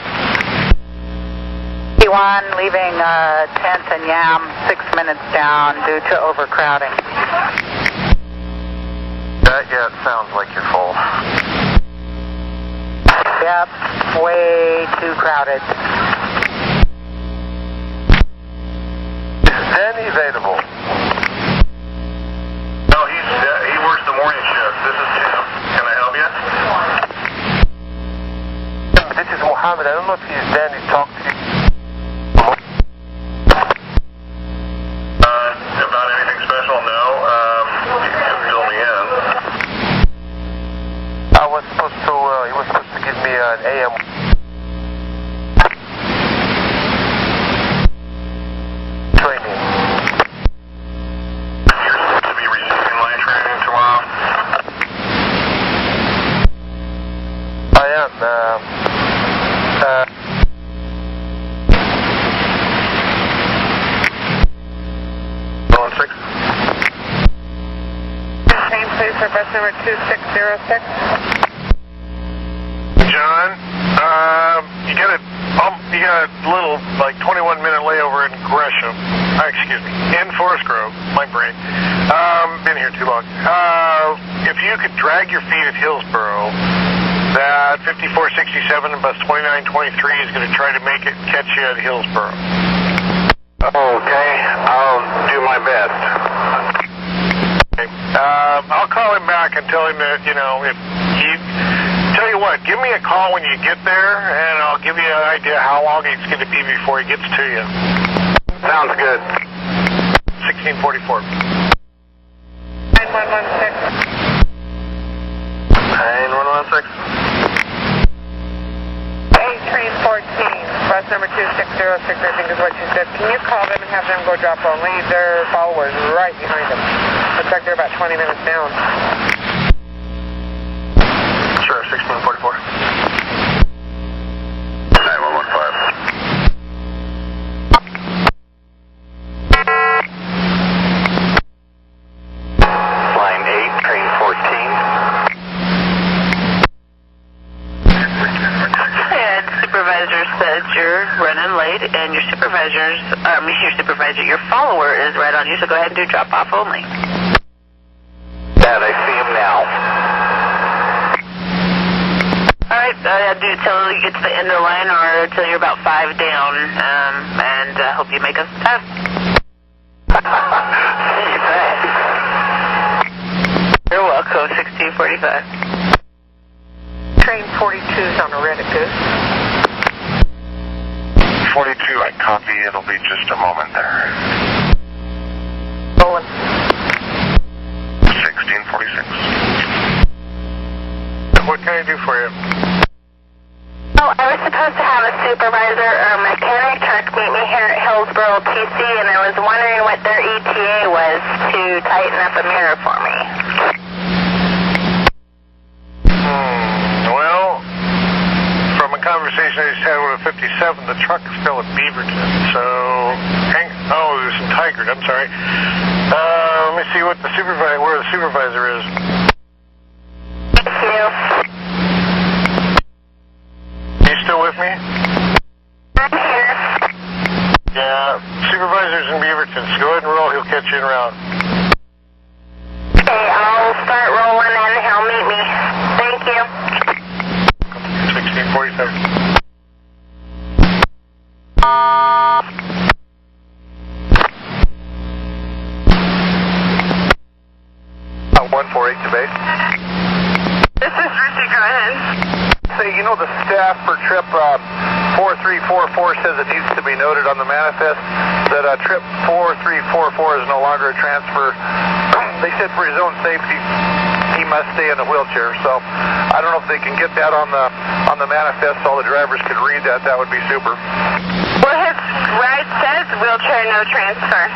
81, leaving Tent and Yam 6 minutes down due to overcrowding. Yeah, it sounds like you're full. Yep, way too crowded. Then available. No, he works the morning shift. This is Tim. Can I help you? This is Mohammed. I don't know if he's Dan. He talked to you. About anything special? No. You can fill me in. He was supposed to give me an AM. Training. You're supposed to be receiving my training tomorrow? I am. 16. Name, please, for bus number 2606. John, you got a little, 21-minute layover in Gresham. In Forest Grove. My brain. Been here too long. If you could drag your feet at Hillsboro, that 5467 and bus 2923 is going to try to catch you at Hillsboro. Okay, I'll do my best. Okay. I'll call him back and tell him that, tell you what, give me a call when you get there, and I'll give you an idea how long it's going to be before he gets to you. Sounds good. 1644. 9116. 9116. Train 14, bus number 2606, I think is what you said. Can you call them and have them go drop only? Their followers right behind them. Looks like they're about 20 minutes down. Sure, 1644. 9115. Line 8, train 14. Supervisor said you're running late, and your follower is right on you, so go ahead and do drop-off only. Dad, I see him now. All right, do it till you get to the end of the line or till you're about 5 down, and hope you make us time. You're welcome, 1645. Train 42's on a red at Goose. 42, I copy. It'll be just a moment there. Rolling. 1646. What can I do for you? Oh, I was supposed to have a supervisor or mechanic truck meet me here at Hillsboro TC, and I was wondering what their ETA was to tighten up a mirror for me. Well, from a conversation I just had with a 57, the truck is still at Beaverton, so there's some Tigard, I'm sorry. Let me see where the supervisor is. Thank you. You still with me? I'm here. Yeah, supervisor's in Beaverton, so go ahead and roll, he'll catch you en route. Okay, I'll start rolling and he'll meet me. Thank you. 1647. to base. This is Richie, go ahead. Say, you know, the staff for trip 4344 says it needs to be noted on the manifest that trip 4344 is no longer a transfer. They said for his own safety, he must stay in a wheelchair. So I don't know if they can get that on the manifest so all the drivers could read that. That would be super. Well, his ride says wheelchair, no transfer.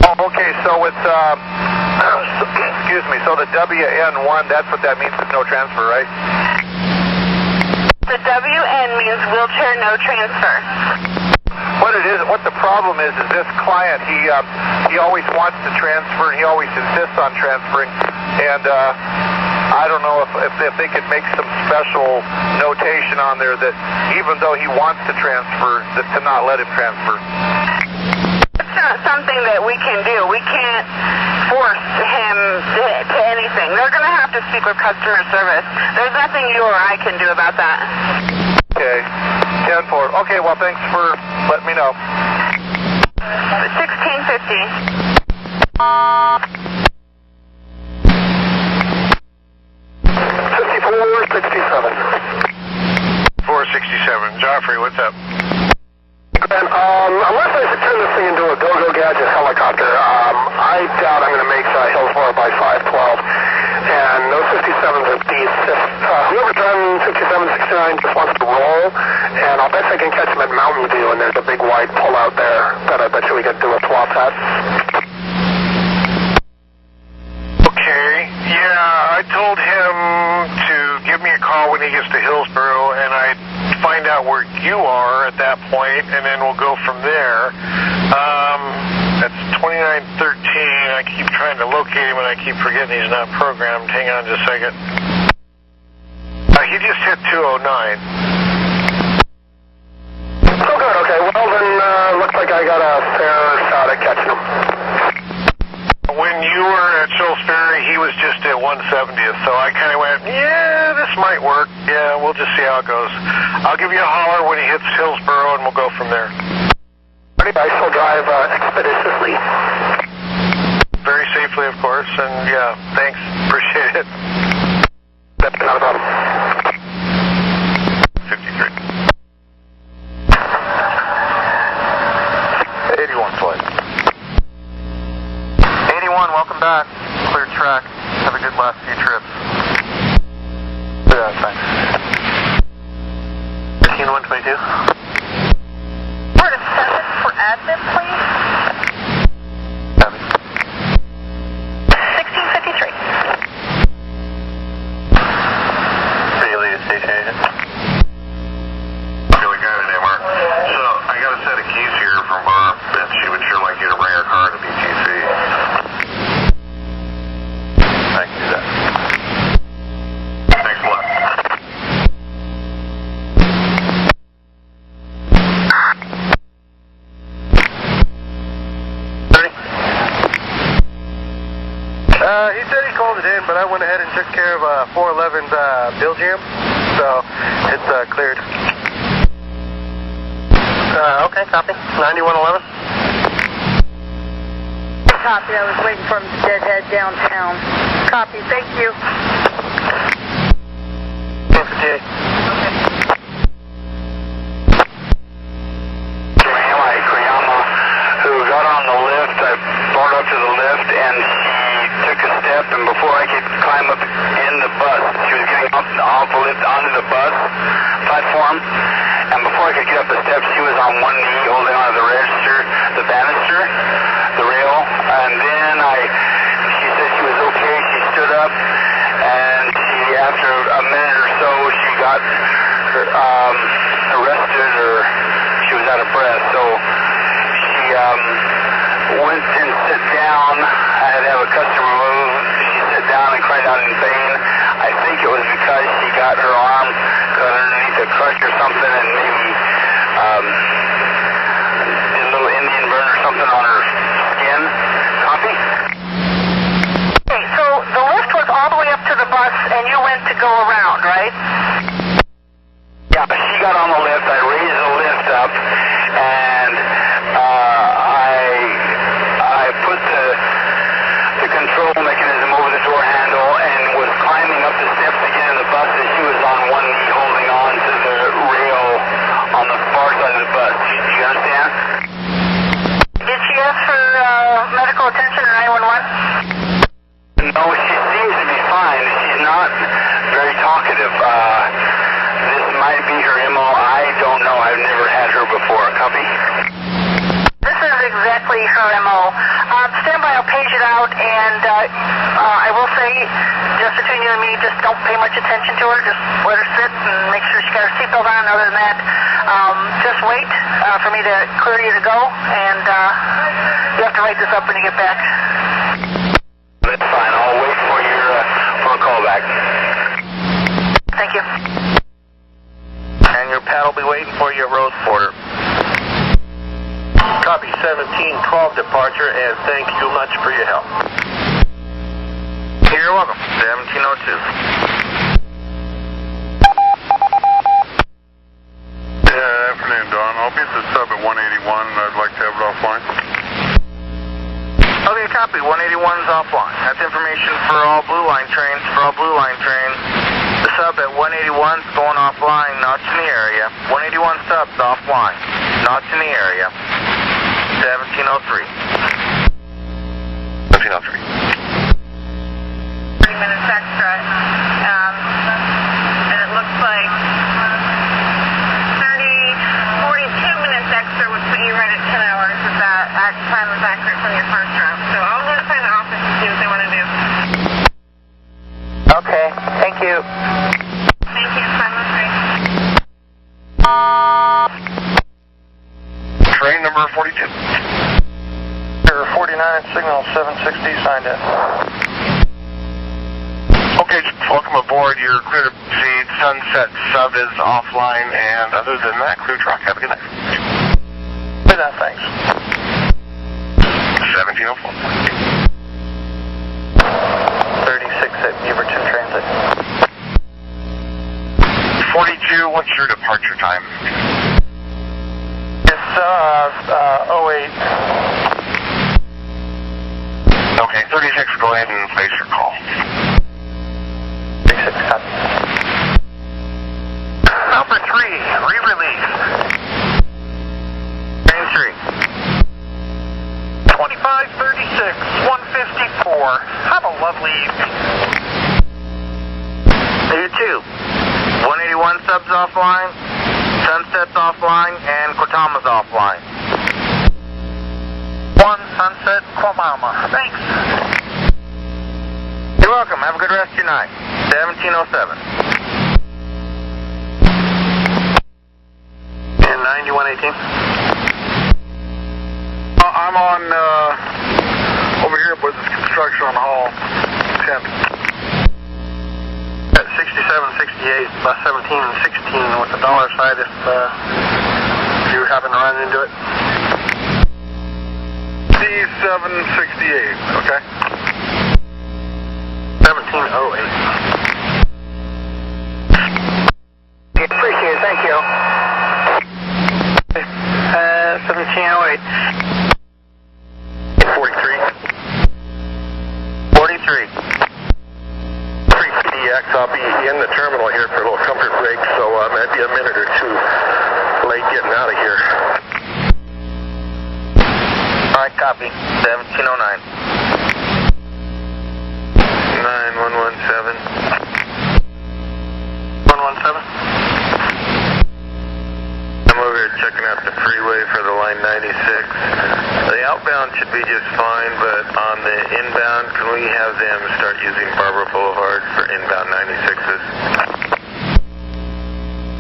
Oh, okay, so it's, excuse me, so the WN1, that's what that means, is no transfer, right? The WN means wheelchair, no transfer. What the problem is this client, he always wants to transfer, and he always insists on transferring, and I don't know if they could make some special notation on there that even though he wants to transfer, that to not let him transfer. It's not something that we can do. We can't force him to anything. They're going to have to speak with customer service. There's nothing you or I can do about that. Okay, 10-4. Okay, well, thanks for letting me know. 1650. 467. Joffrey, what's up? Unless I should turn this thing into a go-go gadget helicopter, I doubt I'm going to make Hillsborough by 512. And those 57s are beasts. If whoever's driving 5769 just wants to roll, and I'll bet I can catch him at Mountain View, and there's a big wide pull out there that I bet you we could do a swap at. Okay, yeah, I told him to give me a call when he gets to Hillsborough, and I'd find out where you are at that point, and then we'll go from there. That's 2913. I keep trying to locate him, and I keep forgetting he's not programmed. Hang on just a second. He just hit 209. Oh, good, okay. Well, then, looks like I got a fair shot at catching him. When you were at Shoals Ferry, he was just at 170th, so I kind of went, yeah, this might work. Yeah, we'll just see how it goes. I'll give you a holler when he hits Hillsborough, and we'll go from there. I shall drive expeditiously. Very safely, of course, and yeah, thanks. Appreciate it. That's not a problem. 53. 81 flight. 81, welcome back. Clear track. Have a good last few trips. Yeah, thanks. 15122. Part of 7 for admin, please. 1653. Bailey to station agent. Okay, we got it, Mark. So, I got a set of keys here from Barb, and she would sure like you to bring her car to BTC. I can do that. Thanks a lot. He said he called it in, but I went ahead and took care of 411's bill jam, so it's cleared. Okay, copy. 9111. Copy. I was waiting for him to deadhead downtown. Copy. Thank you. 58. Who got on the lift. I brought her up to the lift, and she took a step, and before I could climb up in the bus, she was getting off the lift onto the bus platform, and before I could get up the steps, she was on one knee holding onto the register, the banister, the rail, and then she said she was okay. She stood up, and after a minute or so, she got arrested, or she was out of breath, so she went and sat down. I had to have a customer move. She sat down and cried out in pain. I think it was because she got her arm cut underneath a crutch or something, and maybe did a little Indian burn or something on her skin. Copy? Okay, so the lift was all the way up to the bus, and you went to go around, right? Yeah, she got on the lift. I raised the lift up, and I put the control mechanism between you and me, just don't pay much attention to her. Just let her sit and make sure she got her seatbelt on. Other than that, just wait for me to clear you to go, and you have to write this up when you get back. That's fine. I'll wait for a call back. Thank you. And your pad will be waiting for you at Rose Porter. Copy 1712 departure, and thank you much for your help. You're welcome. 1702. Afternoon, Don. I'll be at the sub at 181, and I'd like to have it offline. Okay, copy. 181's offline. That's information for all Blue Line trains. The sub at 181's going offline, not in the area. 181 sub's offline, not in the area. 1703. 1703. 30 minutes extra, and it looks like 42 minutes extra would put you right at 10 hours if that time was accurate from your first route. So I'll notify the office and see what they want to do. Okay, thank you. Thank you, 503. Train number 42. 49, signal 760, signed in. Okay, welcome aboard. You're clear to proceed. Sunset sub is offline, and other than that, clear truck. Have a good night. Good night, thanks. 1704. 36 at Beaverton Transit. 42, what's your departure time? It's 08. Okay, 36, go ahead and place your call. 36, copy. Number 3, re-release. Train 3. 2536, 154. Have a lovely evening. You too. 181 subs offline, Sunset's offline, and Quatama's offline. 1 Sunset, Quamama. Thanks. You're welcome. Have a good rest of your night. 1707. And 9118. I'm on over here with this construction on the hall. 10. At 6768, bus 17 and 16 with the dollar side if you happen to run into it. C768, okay? 1708. Appreciate it, thank you. 1708. 43. 43. 3PDX, I'll be in the terminal here for a little comfort break, so might be a minute or two late getting out of here. Alright, copy. 1709. 9117. 117. I'm over here checking out the freeway for the line 96. The outbound should be just fine, but on the inbound, can we have them start using Barbara Boulevard for inbound 96s?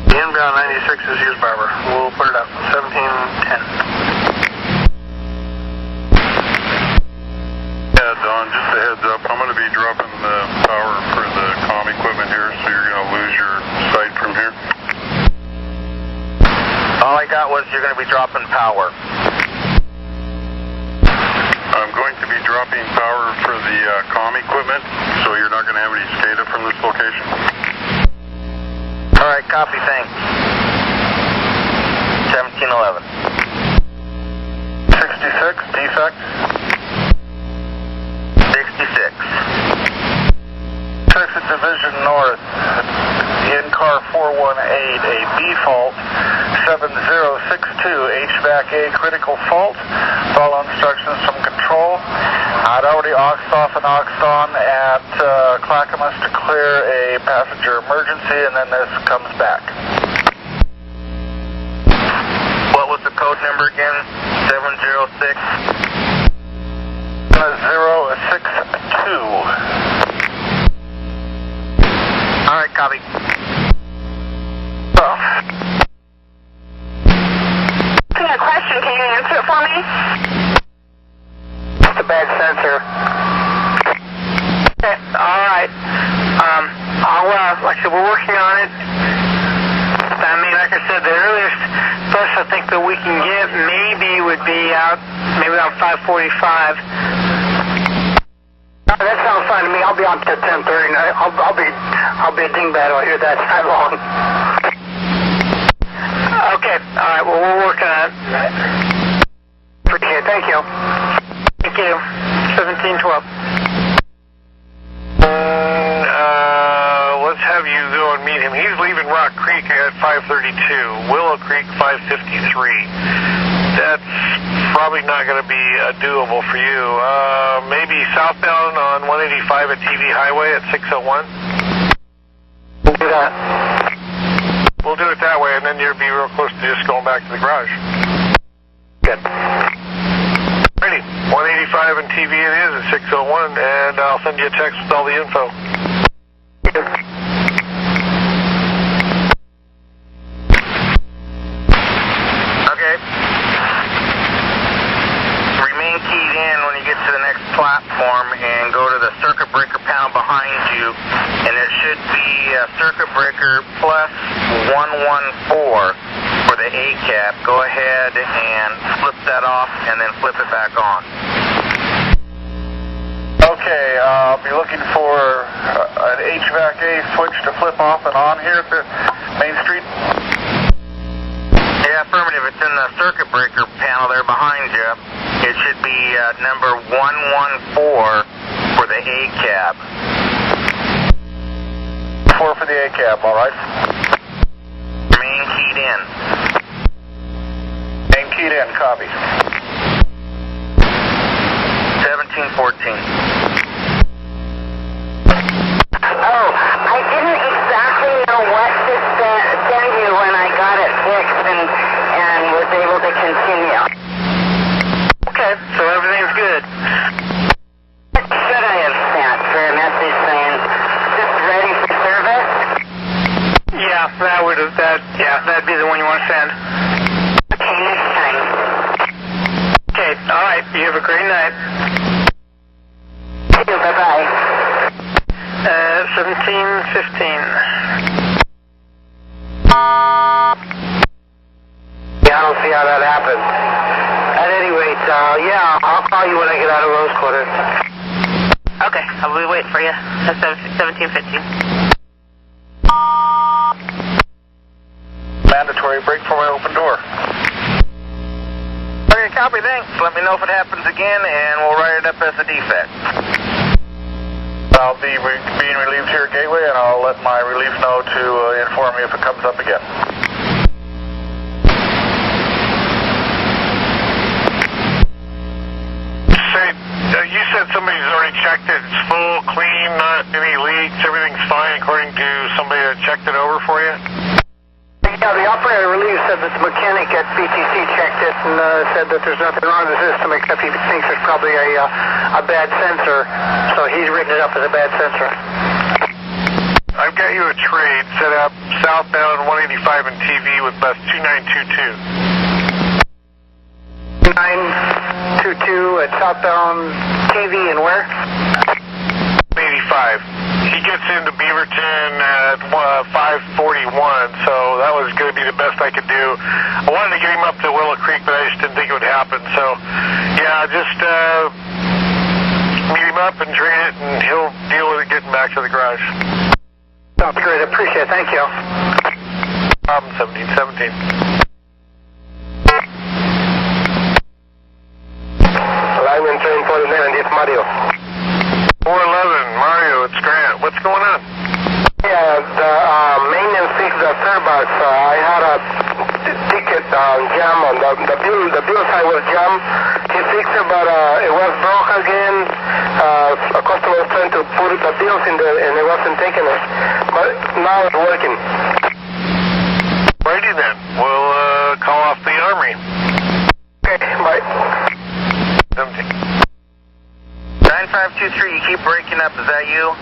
The inbound 96 is used Barber. We'll put it up. 1710. Yeah, Don, just a heads up. I'm going to be dropping the power for the comm equipment here, so you're going to lose your sight from here. All I got was you're going to be dropping power. I'm going to be dropping power for the comm equipment, so you're not going to have any SCADA from this location. All right, copy, thanks. 1711. 66, defect. 66. Exit Division North. In car 418, a B fault. 7062, HVAC A critical fault. Follow instructions from control. I'd already auxed off and auxed on at Clackamas to clear a passenger emergency, and then this comes back. What was the code number again? 706? 062. All right, copy. A question, can you answer it for me? It's a bad sensor. Okay, all right. Like I said, we're working on it. I mean, like I said, the earliest bus I think that we can get maybe would be out, maybe around 5:45. That sounds fine to me. I'll be on to 10:30. I'll be a dingbat out here that long. Okay, all right. Well, we're working on it. Appreciate it. Thank you. Thank you. 1712. Let's have you go and meet him. He's leaving Rock Creek at 5:32. Willow Creek 5:53. That's probably not going to be doable for you. Maybe southbound on 185 at TV Highway at 601. We'll do that. We'll do it that way, and then you'll be real close to just going back to the garage. Good. Ready. 185 and TV it is at 601, and I'll send you a text with all the info. Okay. Remain keyed in when you get to the next platform and go to the circuit breaker panel behind you, and there should be a circuit breaker plus 114 for the A cap. Go ahead and flip that off and then flip it back on. Okay, I'll be looking for an HVAC A switch to flip off and on here at the Main Street. Yeah, affirmative. It's in the circuit breaker panel there behind you. It should be number 114 for the A cab. 4 for the A cab, all right. Remain keyed in. Main keyed in, copy. 1714. Oh, I didn't exactly know what to send you when I got it fixed and was able to continue. Okay, so everything's good. What should I have sent for a message saying, just ready for service? Yeah, that'd be the one you want to send. Okay, next time. Okay, all right. You have a great night. You too, bye-bye. 1715. Yeah, I don't see how that happened. At any rate, yeah, I'll call you when I get out of Rose Quarter. Okay, I'll be waiting for you. That's 1715. Mandatory brake for my open door. Okay, copy, thanks. Let me know if it happens again, and we'll write it up as a defect. I'll be being relieved here at Gateway, and I'll let my relief know to inform me if it comes up again. You said somebody's already checked it. It's full, clean, not any leaks. Everything's fine according to somebody that checked it over for you? Yeah, the operator relief said that the mechanic at BTC checked it and said that there's nothing wrong with the system except he thinks there's probably a bad sensor, so he's written it up as a bad sensor. I've got you a trade set up southbound 185 and TV with bus 2922. 922 at southbound TV and where? 85. He gets into Beaverton at 541, so that was going to be the best I could do. I wanted to get him up to Willow Creek, but I just didn't think it would happen. So, yeah, just meet him up and train it, and he'll deal with it getting back to the garage. Sounds great. I appreciate it. Thank you. Problem 1717. Alignment train 49, it's Mario. 411, Mario, it's Grant. What's going on? Yeah, the maintenance fixed the third bus. I had a ticket jam on the bill side was jammed. He fixed it, but it was broke again. A customer was trying to put the bills in there, and it wasn't taking it. But now it's working. Righty then. We'll call off the Armory. Okay, bye. 17. 9523, you keep breaking up. Is that you?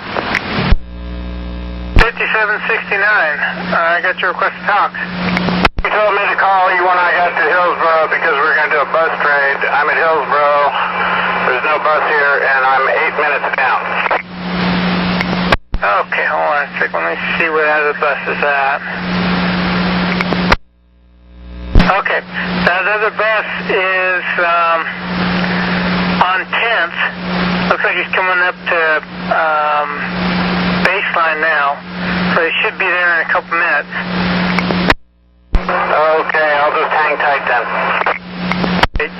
5769. I got your request to talk. You told me to call you when I got to Hillsboro because we're going to do a bus trade. I'm at Hillsboro. There's no bus here, and I'm 8 minutes down. Okay, hold on a sec. Let me see where that other bus is at. Okay, that other bus is on 10th. Looks like he's coming up to baseline now, so he should be there in a couple minutes. Okay, I'll just hang tight then.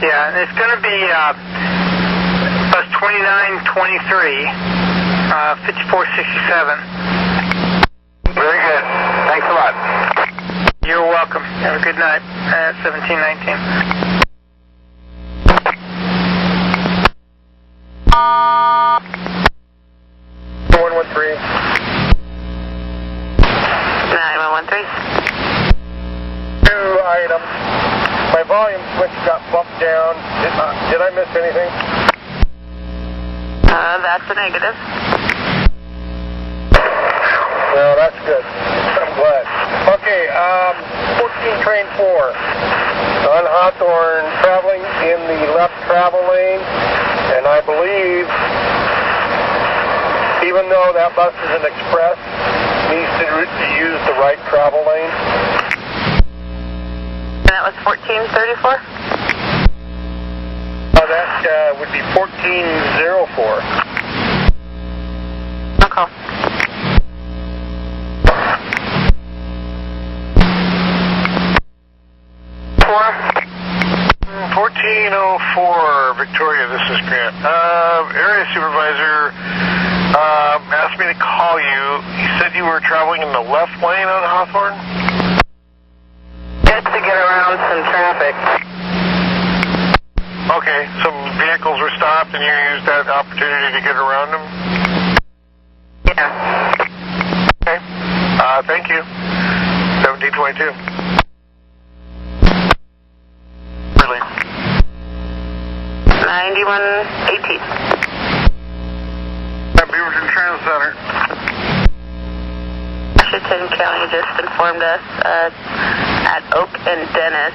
Yeah, it's going to be bus 2923, 5467. Very good. Thanks a lot. You're welcome. Have a good night. 1719. 113. 9113. Two items. My volume switch got bumped down. Did I miss anything? That's a negative. Well, that's good. I'm glad. Okay, 14 train 4 on Hawthorne, traveling in the left travel lane, and I believe, even though that bus is an express, needs to use the right travel lane. And that was 1434? That would be 1404. Okay. 1404, Victoria, this is Grant. Area supervisor asked me to call you. He said you were traveling in the left lane on Hawthorne? Just to get around some traffic. Okay, some vehicles were stopped and you used that opportunity to get around them? Yeah. Okay. Thank you. 1722. Really? 9118. Beaverton Transit Center. Washington County just informed us at Oak and Dennis,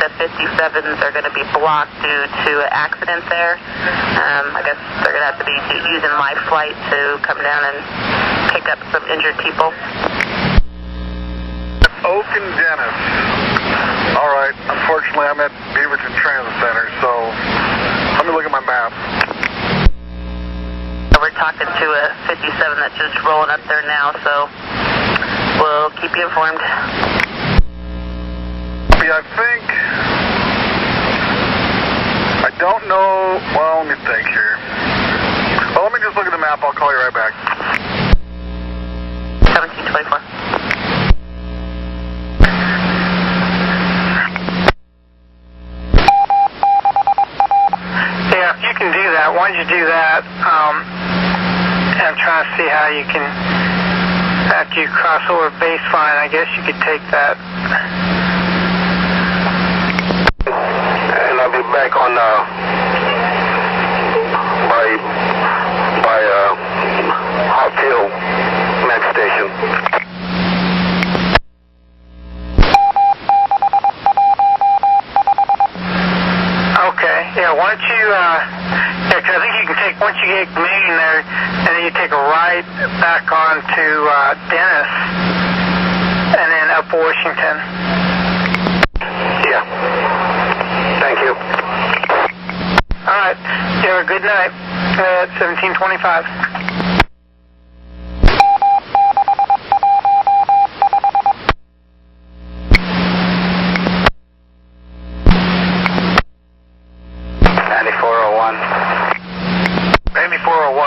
the 57s are going to be blocked due to an accident there. I guess they're going to have to be using my flight to come down and pick up some injured people. Oak and Dennis. All right. Unfortunately, I'm at Beaverton Transit Center, so let me look at my map. We're talking to a 57 that's just rolling up there now, so we'll keep you informed. Yeah, I don't know. Well, let me think here. Well, let me just look at the map. I'll call you right back. 1724. Yeah, if you can do that, why don't you do that? I'm trying to see how you can, after you cross over baseline, I guess you could take that. And I'll be back on by Hot Hill next station. Okay, yeah, why don't you, because I think you can take, once you get Maine there, and then you take a right back on to Dennis, and then up Washington. Yeah. Thank you. All right, you have a good night at 1725.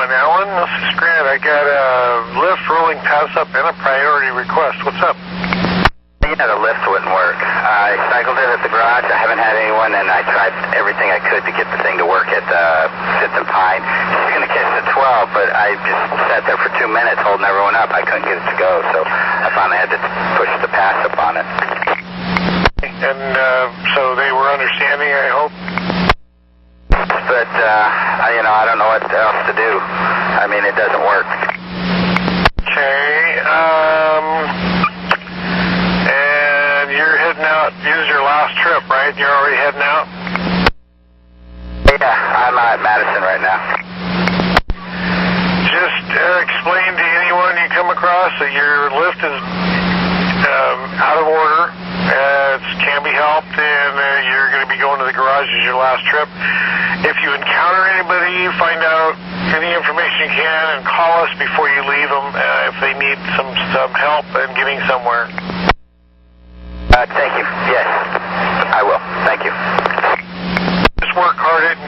Alan, this is Grant. I got a lift rolling past up and a priority request. What's up? Yeah, the lift wouldn't work. I cycled it at the garage. I haven't had anyone, and I tried everything I could to get the thing to work at Fifth and Pine. She's going to catch the 12, but I just sat there for 2 minutes holding everyone up. I couldn't get it to go, so I finally had to push the pass up on it. And so they were understanding, I hope? But, I don't know what else to do. I mean, it doesn't work. Okay, is your last trip, right? You're already heading out? Yeah, I'm at Madison right now. Just explain to anyone you come across that your lift is out of order, it can be helped, and you're going to be going to the garage as your last trip. If you encounter anybody, find out any information you can and call us before you leave them if they need some help in getting somewhere. Thank you. Yes, I will. Thank you. Just work hard at,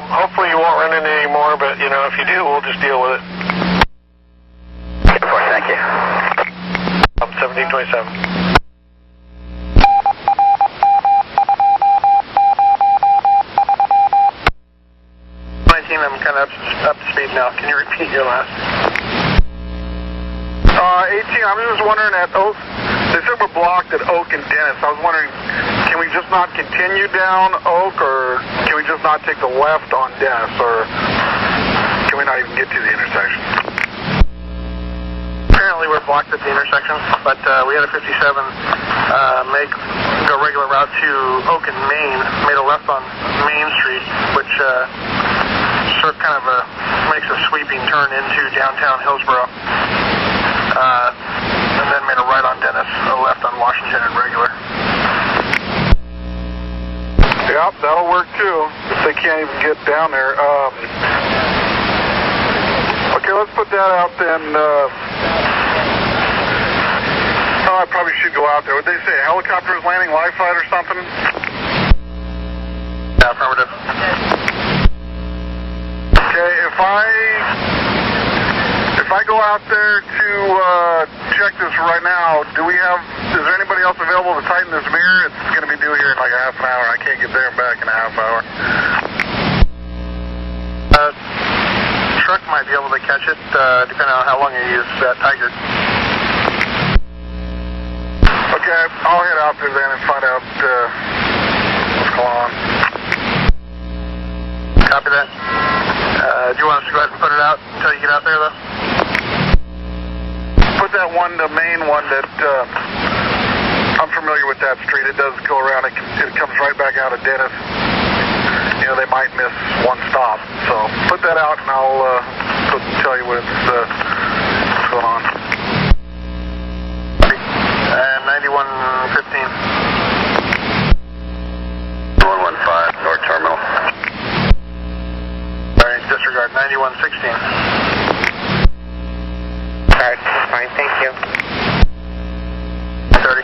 hopefully you won't run into any more, but, if you do, we'll just deal with it. Of course, thank you. 1727. I'm kind of up to speed now. Can you repeat your last? 18, I was just wondering at Oak, they said we're blocked at Oak and Dennis. I was wondering, can we just not continue down Oak, or can we just not take the left on Dennis, or can we not even get to the intersection? Apparently we're blocked at the intersection, but we had a 57 go regular route to Oak and Main, made a left on Main Street, which sort of kind of makes a sweeping turn into downtown Hillsboro, and then made a right on Dennis, a left on Washington and regular. Yep, that'll work too, if they can't even get down there. Okay, let's put that out then. I probably should go out there. Would they say a helicopter is landing, live flight or something? Yeah, affirmative. Okay, if I go out there to check this right now, is there anybody else available to tighten this mirror? It's going to be due here in like a half an hour. I can't get there and back in a half hour. Truck might be able to catch it, depending on how long you use that Tiger. Okay, I'll head out there then and find out what's going on. Copy that. Do you want us to go ahead and put it out until you get out there, though? Put that one, the main one that, I'm familiar with that street. It does go around. It comes right back out of Dennis. They might miss one stop. So put that out and I'll tell you what's going on. And 9115. 115, North Terminal. Disregard 9116. Alright, fine, thank you. 30.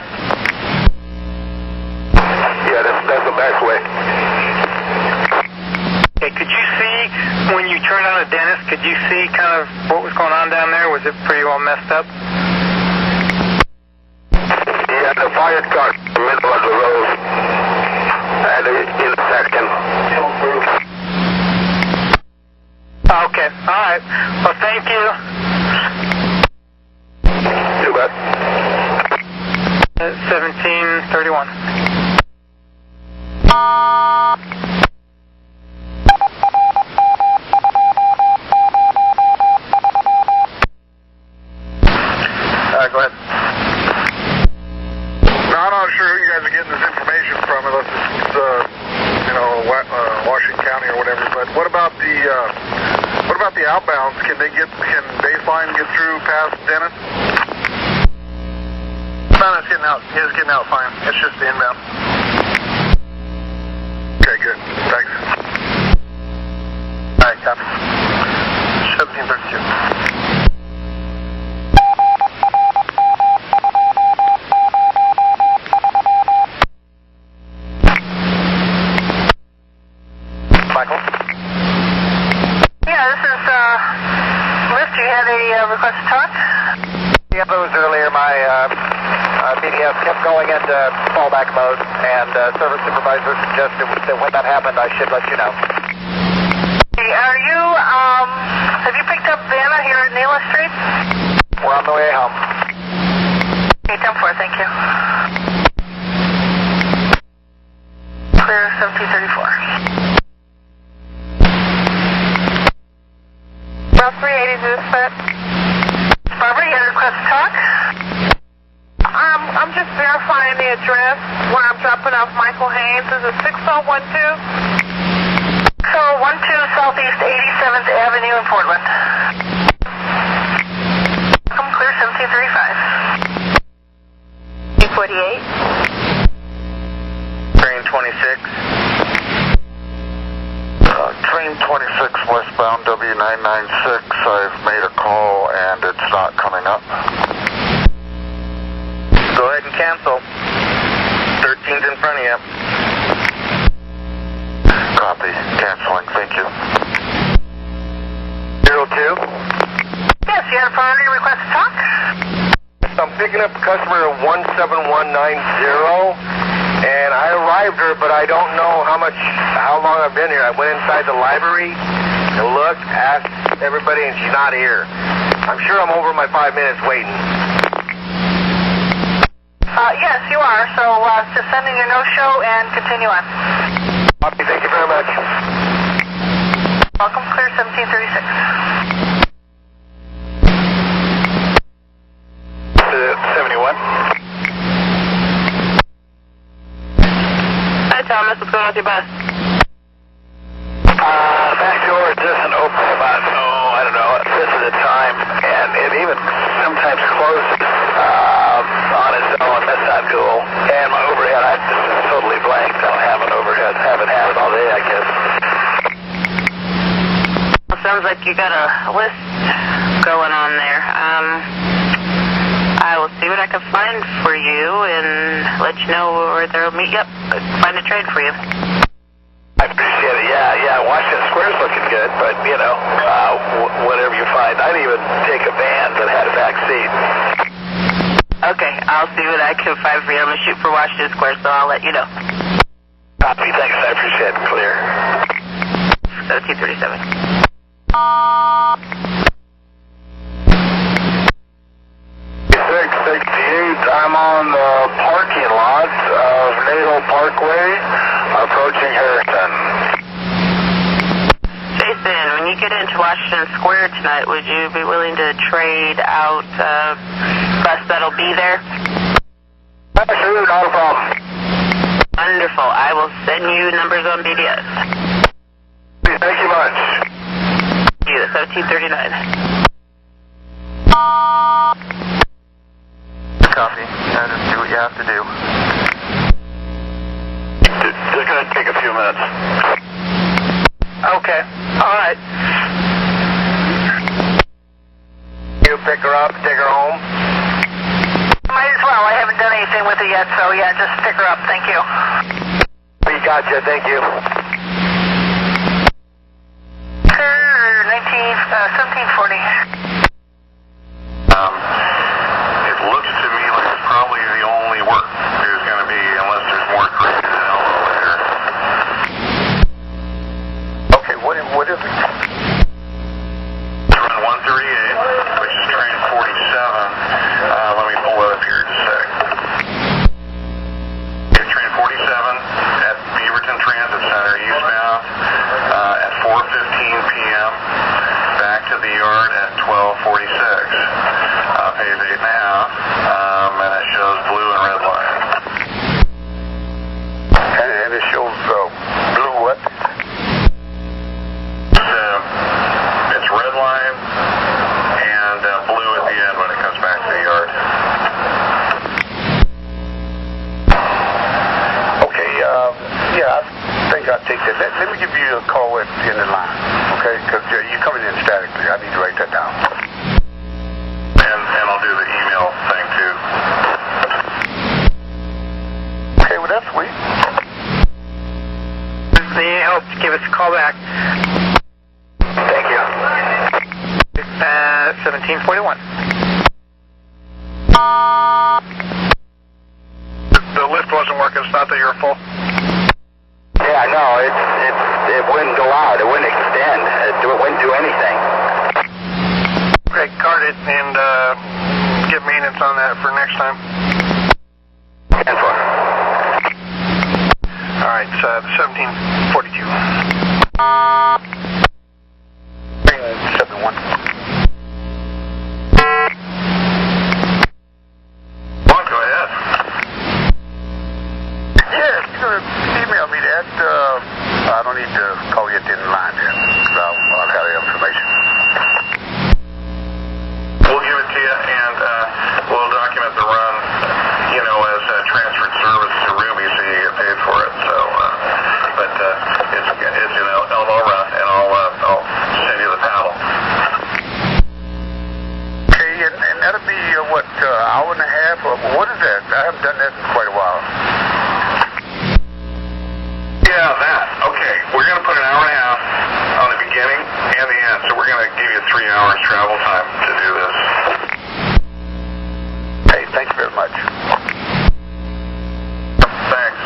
Yeah, that's the best way. Hey, could you see, when you turned on to Dennis, could you see kind of what was going on down there? Was it pretty well messed up? Yeah, the fire car in the middle of the road at the intersection. Okay, all right. Well, thank you. Too bad. 1731. Go ahead. No, I'm not sure who you guys are getting this information from, unless it's Washington County or whatever. But what about the outbounds? Can Baseline get through past Dennis? No, it's getting out. It's getting out fine. It's just the inbound. Okay, good. Thanks. All right, copy. 1732. Michael? Yeah, this is Lift. You had a request to talk? Yeah, it was earlier. My BDS kept going into fallback mode, and service supervisor suggested that when that happened, I should let you know. Hey, have you picked up Vanna here at Neela Street? We're on the way home. Okay, 10-4, thank you. Clear 1734. Well, 380 to the set. Barbara, you had a request to talk? I'm just verifying the address where I'm dropping off Michael Haynes. This is 6012. 6012 Southeast 87th Avenue in Portland. Come clear 1735. 48. Train 26. Train 26 westbound W996. I've made a call and it's not coming up. Go ahead and cancel. 13's in front of you. Copy. Canceling. Thank you. 02? Yes, you had a priority request to talk? I'm picking up a customer at 17190, and I arrived her, but I don't know how long I've been here. I went inside the library and looked, asked everybody, and she's not here. I'm sure I'm over my 5 minutes waiting. Yes, you are. So just send in your no-show and continue on. Copy. Thank you very much. Welcome, clear 1736. 71. Hi, Thomas. What's going on with your bus? Back door just isn't open about, I don't know, a fifth of the time, and it even sometimes closes on its own. That's not cool. And my overhead, I just totally blanked. I don't have an overhead. Haven't had it all day, I guess. Well, sounds like you got a list going on there. I will see what I can find for you and let you know where they'll meet you up. Find a train for you. I appreciate it. Yeah. Washington Square's looking good, but, whatever you find. I'd even take a van that had a back seat. Okay, I'll see what I can find for you. I'm going to shoot for Washington Square, so I'll let you know. Copy. Thanks. I appreciate it. Clear. 1737. I'm on the parking lot of Natal Parkway, approaching Harrison. Jason, when you get into Washington Square tonight, would you be willing to trade out a bus that'll be there? Sure, not a problem. Wonderful. I will send you numbers on BDS. Thank you much. See you at 1739. Copy. Just do what you have to do. It's going to take a few minutes. Okay. All right. You pick her up, take her home? Might as well. I haven't done anything with it yet, so yeah, just pick her up. Thank you. We gotcha. Thank you. 1740. It looks to me like it's probably the only work there's going to be, unless there's more created in elevator. Okay, what is it? Run 138, which is train 47. Let me pull it up here just a sec. It's train 47 at Beaverton Transit Center, eastbound, at 4:15 p.m. Back to the yard at 12:46. Pays 8.5, and it shows blue and red line. And it shows blue what? It's red line and blue at the end when it comes back to the yard. Okay, yeah, I think I'll take that. Let me give you a call at the end of the line, okay? Because you're coming in statically. I need to write that down. And I'll do the email thing too. Okay, well that's sweet. If you need help, give us a call back. Thank you. 1741. The lift wasn't working. It's not that you're full. Yeah, no, it wouldn't go out. It wouldn't extend. It wouldn't do anything. Okay, card it and get maintenance on that for next time. 10-4. All right, 1742. 71. Go ahead. somebody to call you at the end of the line here, because I've got the information. We'll give it to you, and we'll document the run, you know, as transferred service to Ruby, so you get paid for it. So, but it's an Elmo run, and I'll send you the paddle. Okay, and that'll be what, hour and a half? What is that? I haven't done that in quite a while. Yeah, that. Okay, we're going to put an hour and a half on the beginning and the end, so we're going to give you 3 hours travel time to do this. Hey, thanks very much. Thanks.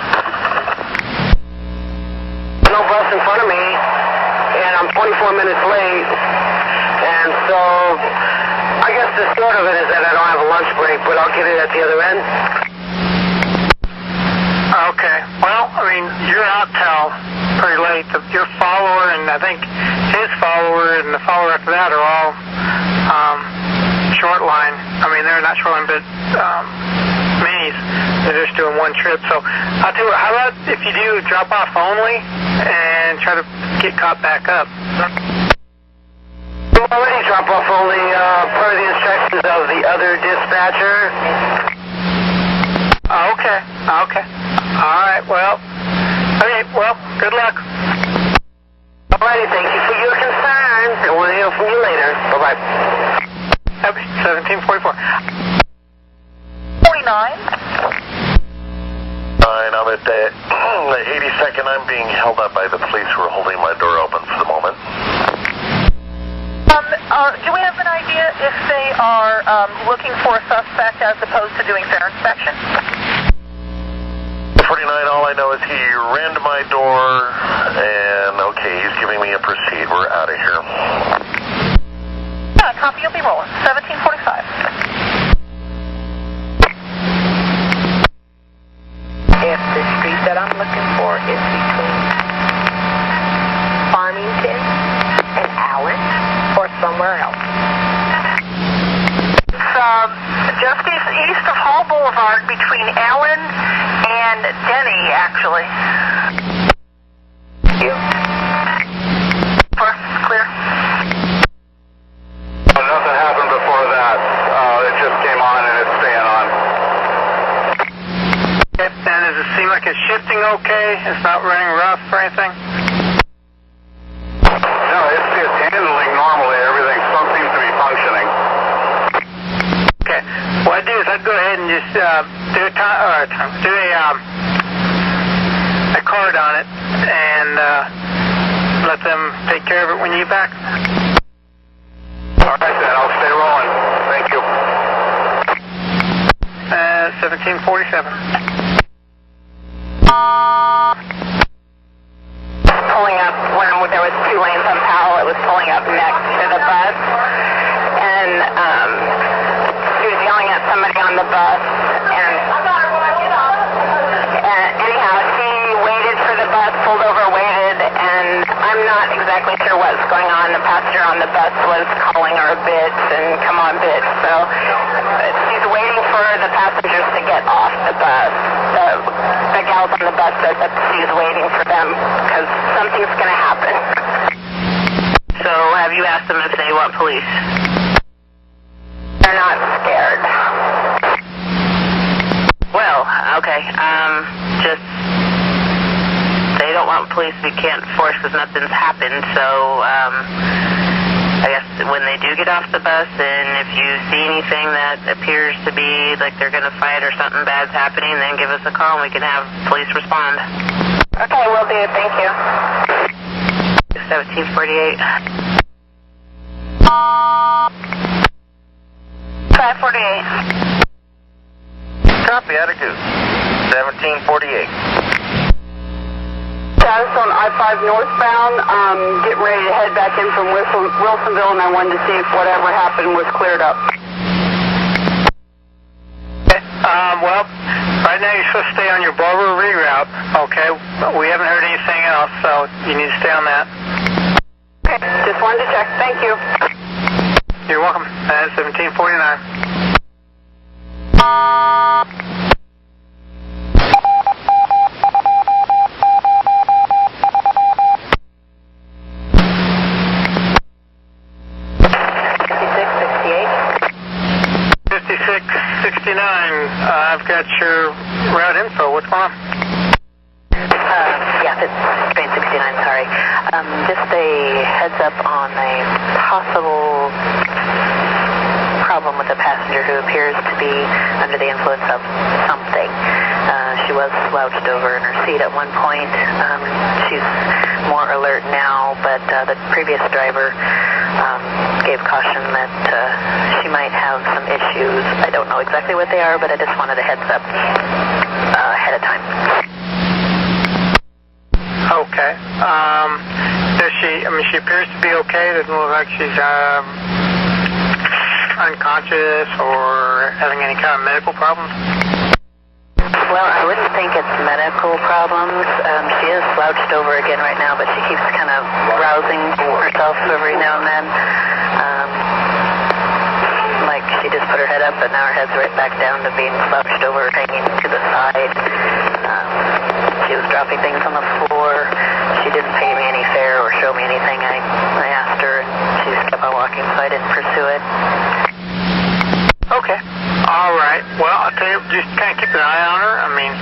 No bus in front of me, and I'm 24 minutes late, and so I guess the short of it is that I don't have a lunch break, but I'll get it at the other end. Okay. Well, I mean, you're out till pretty late. Your follower and I think his follower and the follower after that are all short line. I mean, they're not short line, but minis. They're just doing one trip. So I'll tell you what, how about if you do drop off only and try to get caught back up? I'm already drop off only per the instructions of the other dispatcher. Okay. Okay. All right. Well. Okay. Well. Good luck. Alrighty. Thank you for your concern, and we'll hear from you later. Bye bye. 1744. 49. I'm at the 82nd. I'm being held up by the police who are holding my door open for the moment. Do we have an idea if they are looking for a suspect as opposed to doing fair inspection? 49, all I know is he ran to my door, and okay, he's giving me a proceed. We're out of here. Yeah, copy, you'll be rolling. 1745. If the street that I'm looking for is between Farmington and Allen or somewhere else. It's just east of Hall Boulevard between Allen and Denny, actually. Thank you. Clear. Nothing happened before that. It just came on and it's staying on. And does it seem like it's shifting okay? It's not running rough or anything? No, it's handling normally. Everything seems to be functioning. Okay. What I'd do is I'd go ahead and just do a card on it and let them take care of it when you get back. All right, then. I'll stay rolling. Thank you. 1747. Pulling up when there was 2 lanes on Powell. It was pulling up next to the bus, and she was yelling at somebody on the bus, and anyhow, she waited for the bus, pulled over, waited, and I'm not exactly sure what's going on. The passenger on the bus was calling her a bitch and come on bitch, so she's waiting for the passengers to get off the bus. The gals on the bus said that she's waiting for them because something's going to happen. So have you asked them if they want police? They're not scared. Well, okay. Just they don't want police. We can't force because nothing's happened. So I guess when they do get off the bus, and if you see anything that appears to be like they're going to fight or something bad's happening, then give us a call and we can have police respond. Okay, will do. Thank you. 1748. 548. Copy, attitude. 1748. Status on I-5 northbound. Getting ready to head back in from Wilsonville, and I wanted to see if whatever happened was cleared up. Okay. Well, right now you're supposed to stay on your Barber reroute, okay? We haven't heard anything else, so you need to stay on that. Okay, just wanted to check. Thank you. You're welcome. 1749. I've got your route info. What's going on? Yeah, it's train 69, sorry. Just a heads up on a possible problem with a passenger who appears to be under the influence of something. She was slouched over in her seat at one point. She's more alert now, but the previous driver gave caution that she might have some issues. I don't know exactly what they are, but I just wanted a heads up ahead of time. Okay. She appears to be okay. Doesn't look like she's unconscious or having any kind of medical problems. Well, I wouldn't think it's medical problems. She is slouched over again right now, but she keeps kind of rousing herself every now and then. Like she just put her head up, but now her head's right back down to being slouched over, hanging to the side. She was dropping things on the floor. She didn't pay me any fare or show me anything. I asked her, and she just kept on walking, so I didn't pursue it. Okay. All right. Well, I'll tell you, just kind of keep an eye on her. I mean,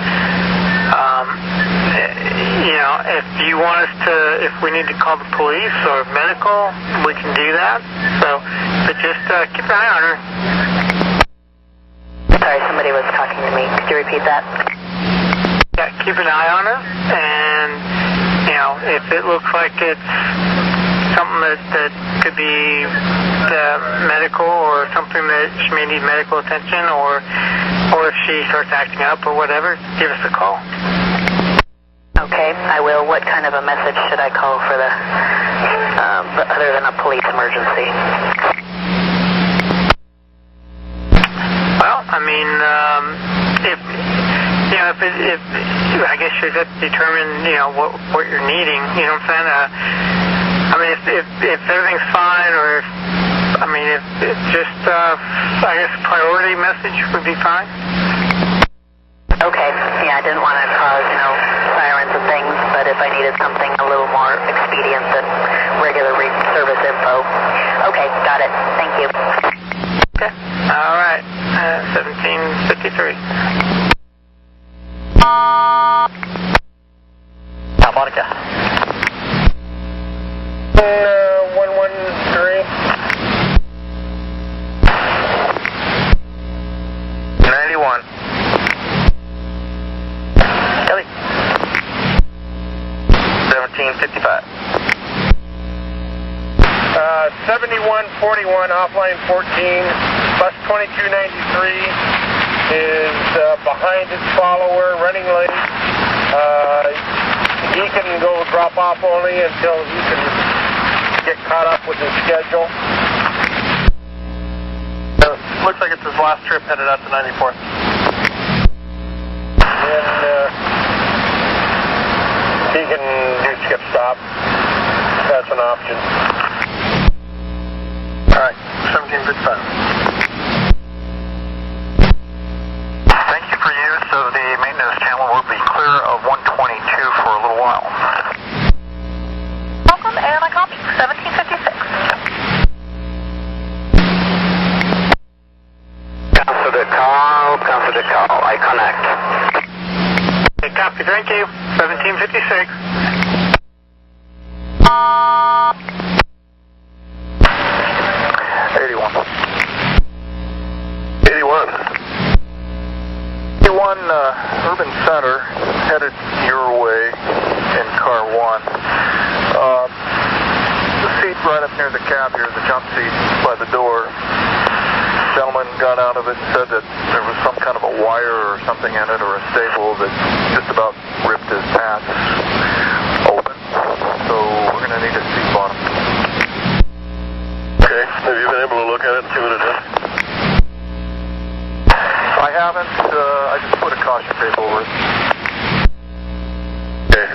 if you want us to, if we need to call the police or medical, we can do that. So, but just keep an eye on her. Sorry, somebody was talking to me. Could you repeat that? Yeah, keep an eye on her, and, if it looks like it's something that could be medical or something that she may need medical attention, or if she starts acting up or whatever, give us a call. Okay, I will. What kind of a message should I call for the, other than a police emergency? Well, I mean, if I guess you have to determine, what you're needing, you know what I'm saying? I mean, if everything's fine, or if it's just, I guess priority message would be fine. Okay, yeah, I didn't want to cause, sirens and things, but if I needed something a little more expedient than regular service info. Okay, got it. Thank you. Okay, all right, 1753. Monica. 113. 91. Kelly. 1755. 7141, offline 14. Bus 2293 is behind its follower, running late. He can go drop off only until he can get caught up with his schedule. Looks like it's his last trip headed out to 94th. And he can do skip stop. That's an option. All right, 1755. Thank you for use of the maintenance channel. We'll be clear of 122 for a little while. Welcome, and I copy 1756. Come for the call. I connect. Okay, copy. Thank you. 1756. 81 Urban Center, headed your way in car 1. The seat right up near the cab here, the jump seat by the door. Gentleman got out of it and said that there was some kind of a wire or something in it, or a staple that just about ripped his pants open. So we're going to need a seat bottom. Okay, have you been able to look at it and see what it is? I haven't. I just put a caution tape over it. Okay.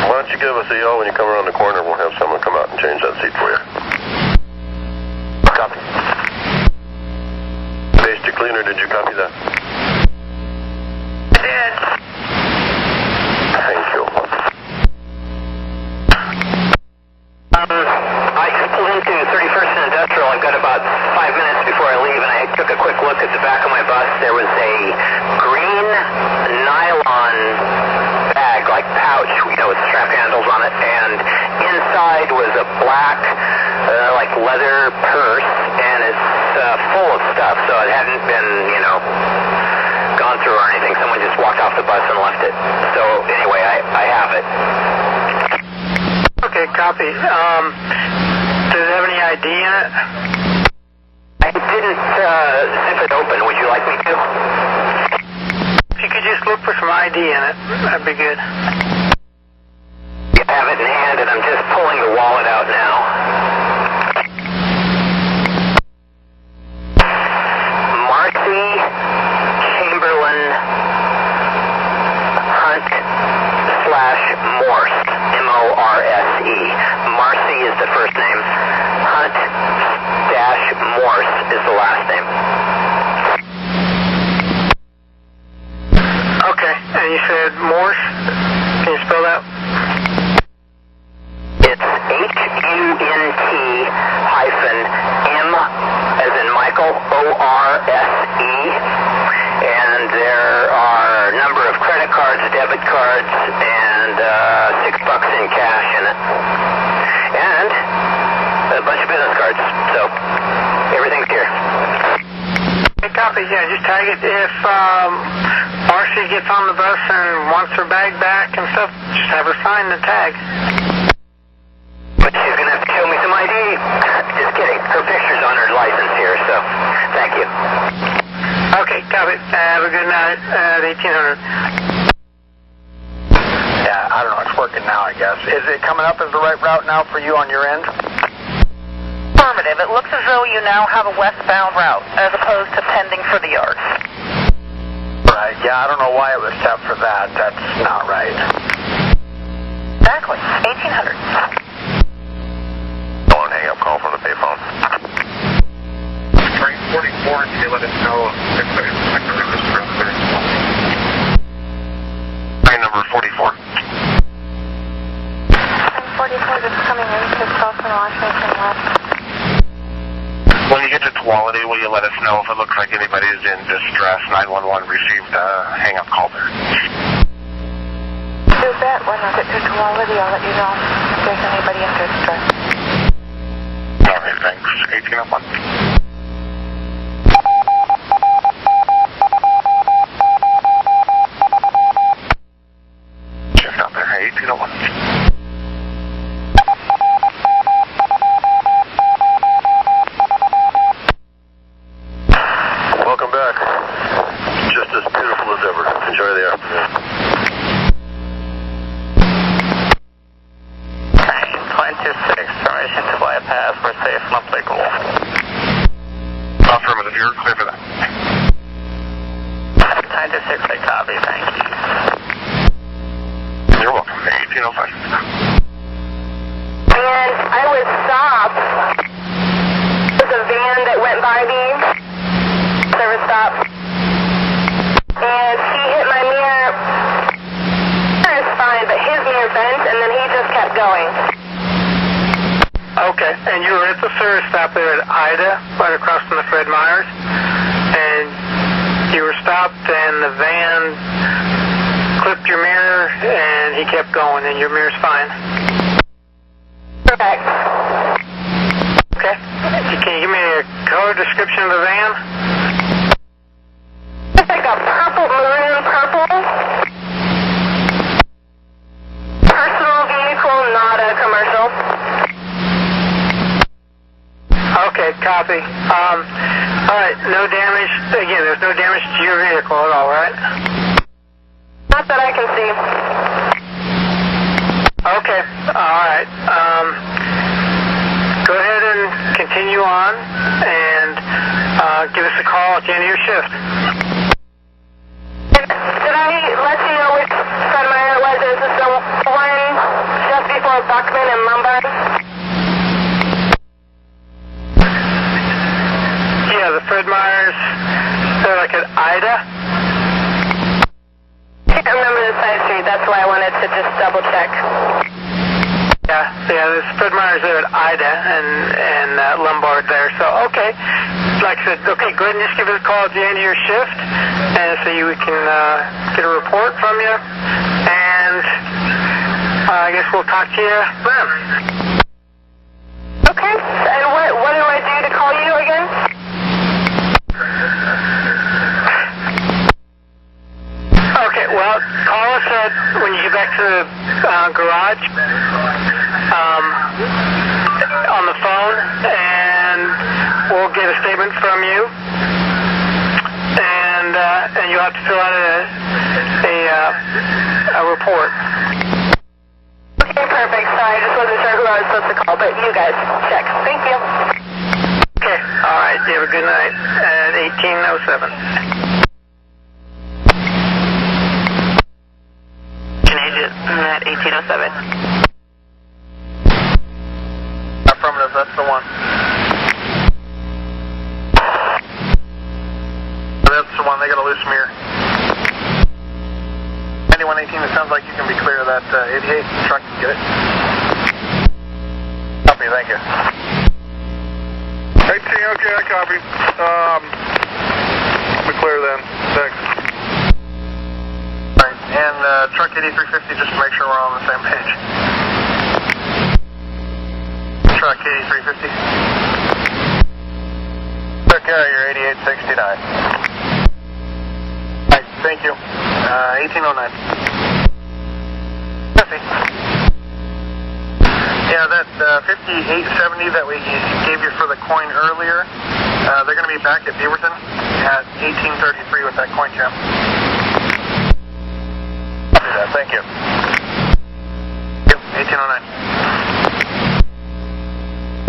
Why don't you give us a yell when you come around the corner? We'll have someone come out and change that seat for you. Copy. Base to cleaner, did you copy that? I did. Thank you. I pulled into 31st and Industrial. I've got about 5 minutes before I leave, and I took a quick look look at the back of my bus. There was a green nylon bag, like pouch, with strap handles on it, and inside was a black, like leather purse, and it's full of stuff, so it hadn't been, gone through or anything. Someone just walked off the bus and left it. So anyway, I have it. Okay, copy. Does it have any ID in it? I didn't zip it open. Would you like me to? If you could just look for some ID in it, that'd be good. You have it in hand, and I'm just pulling the wallet out now. Marcy Chamberlain Hunt / Morse. M-O-R-S-E. Marcy is the first name. Hunt - Morse is the last name. Okay, and you said Morse? Can you spell that? It's Hunt-M as in Michael, O-R-S-E. And there are a number of credit cards, debit cards, and $6 in cash in it. And a bunch of business cards. So everything's here. Hey, copy. Yeah, just tag it. If Marcy gets on the bus and wants her bag back and stuff, just have her sign the tag. But she's going to have to show me some ID. Just kidding. Her picture's on her license here, so thank you. Okay, copy. Have a good night at 1800. Yeah, I don't know. It's working now, I guess. Is it coming up as the right route now for you on your end? Affirmative. It looks as though you now have a westbound route as opposed to pending for the yard. Right. Yeah, I don't know why it was set for that. That's not right. Exactly. 1800. Don't hang up call from the payphone. Train 44, can you let us know if there's train number 44. Train 44 is coming into Southern Washington West. When you get to Tuolity, will you let us know if it looks like anybody is in distress? 911 received a hang-up call there. Do bet when I get to Tuolity, I'll let you know if there's anybody in distress. All right, thanks. 1801. Shift out there, 1801. Welcome back. Just as beautiful as ever. Enjoy the afternoon. 26, permission to bypass for safe and applicable. Affirmative, you're clear for that. 96, I copy, thank you. You're welcome, 1805. And I was stopped. There's a van that went by me. Service stop. And he hit my mirror. Mirror is fine, but his mirror bent, and then he just kept going. Okay, and you were at the service stop there at Ida, right across from the Fred Meyers, and you were stopped, and the van clipped your mirror, and he kept going, and your mirror's fine. Correct. Okay. Can you give me a color description of the van? It's like a maroon purple. Personal vehicle, not a commercial. Okay, copy. All right, no damage. Again, there's no damage to your vehicle at all, right? Not that I can see. Okay, all right. Go ahead and continue on, and give us a call at the end of your shift. Did I let you know which Fred Meyer it was? Is this the one just before Buckman and Lombard? Yeah, the Fred Meyers, they're like at Ida. I can't remember the side street. That's why I wanted to just double check. Yeah, there's Fred Meyers there at Ida and Lombard there. So, okay. like I said, okay, go ahead and just give us a call at the end of your shift, and so we can get a report from you, and I guess we'll talk to you then. Okay, and what do I do to call you again? Okay, well, call us when you get back to the garage on the phone, and we'll get a statement from you, and you'll have to fill out a report. Okay, perfect. Sorry, I just wasn't sure who I was supposed to call, but you guys check. Thank you. Okay, all right. You have a good night at 1807. Agent at 1807. Affirmative, that's the one. That's the one, they got a loose mirror. 9118, it sounds like you can be clear of that 88 truck, get it? Copy, thank you. 18, okay, I copy. I'll be clear then, thanks. Alright, and truck 8350, just to make sure we're all on the same page. Truck 8350. Truck carrier 8869. Alright, thank you. 1809. Jesse. Yeah, that 5870 that we gave you for the coin earlier, they're going to be back at Beaverton at 1833 with that coin jam. Thank you. 1809.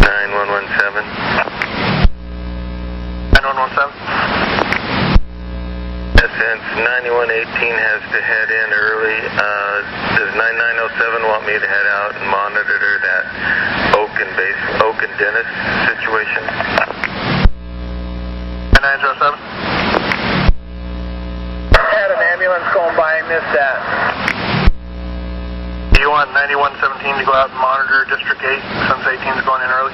9117. 9117. Since 9118 has to head in early, does 9907 want me to head out and monitor that Oak and Dennis situation? 9907. Had an ambulance going by, I missed that. Do you want 9117 to go out and monitor District 8 since 18 is going in early?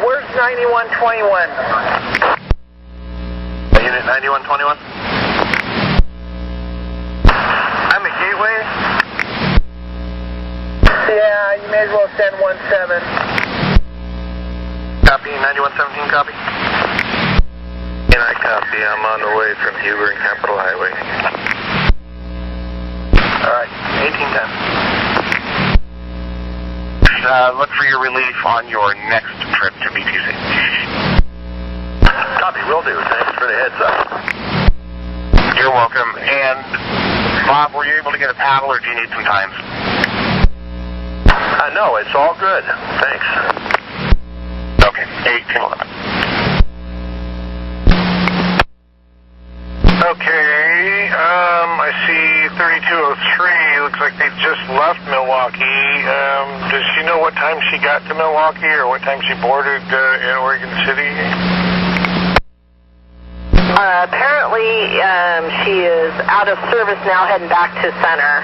Where's 9121? Unit 9121? I'm at Gateway. Yeah, you may as well send 17. Copy, 9117, copy. And I copy, I'm on the way from Huber and Capitol Highway. Alright, 1810. Look for your relief on your next trip to BTC. Copy, will do. Thanks for the heads up. You're welcome. And Bob, were you able to get a paddle, or do you need some time? No, it's all good. Thanks. Okay, 1811. Okay, I see 3203, looks like they just left Milwaukee. Does she know what time she got to Milwaukee or what time she boarded in Oregon City? Apparently, she is out of service now, heading back to center.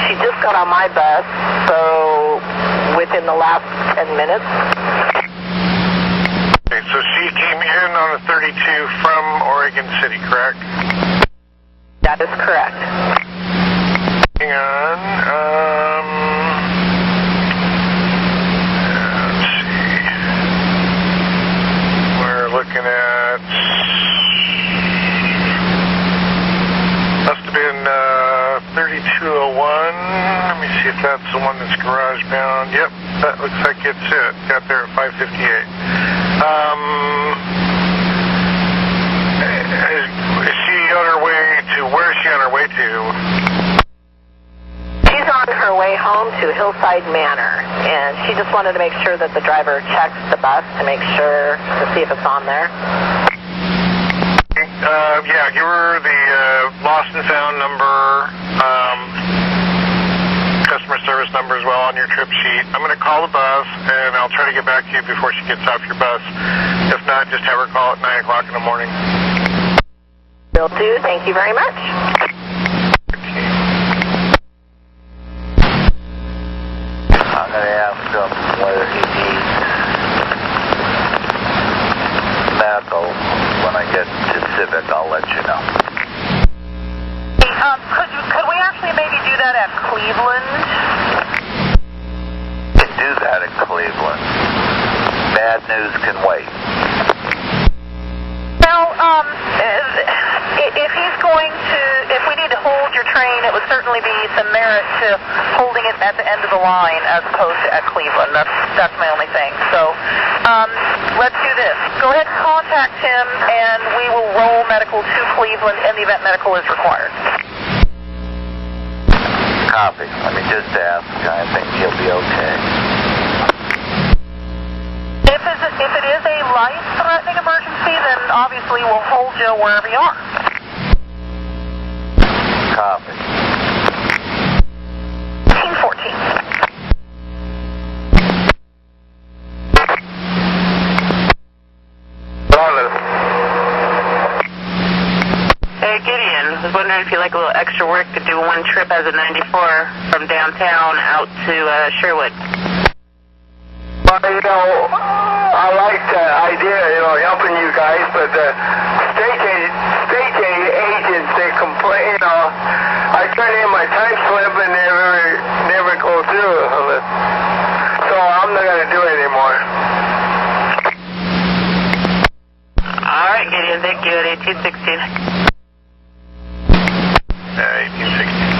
She just got on my bus, so within the last 10 minutes. Okay, so she came in on a 32 from Oregon City, correct? That is correct. Hang on, let's see. We're looking at, must have been 3201. Let me see if that's the one that's garage bound. Yep, that looks like it's it. Got there at 5:58. Is she on her way to, where is she on her way to? She's on her way home to Hillside Manor, and she just wanted to make sure that the driver checks the bus to make sure, to see if it's on there. Yeah, give her the lost and found number, customer service number as well on your trip sheet. I'm going to call the bus, and I'll try to get back to you before she gets off your bus. If not, just have her call at 9 o'clock in the morning. Will do. Thank you very much. I'm going to ask him whether he needs Cleveland. You can do that in Cleveland. Bad news can wait. Now, if he's going to, if we need to hold your train, it would certainly be some merit to holding it at the end of the line as opposed to at Cleveland. That's my only thing. So, let's do this. Go ahead and contact him, and we will roll medical to Cleveland in the event medical is required. Copy. Let me just ask. I think he'll be okay. If it is a life-threatening emergency, then obviously we'll hold you wherever you are. Copy. 1814. Hey, Gideon, I was wondering if you'd like a little extra work to do one trip as a 94 from downtown out to Sherwood. Well, I like the idea, helping you guys, but the state agents, they complain, I turn in my time slip and never go through. So I'm not going to do it anymore. All right, Gideon, thank you at 1816. 1816.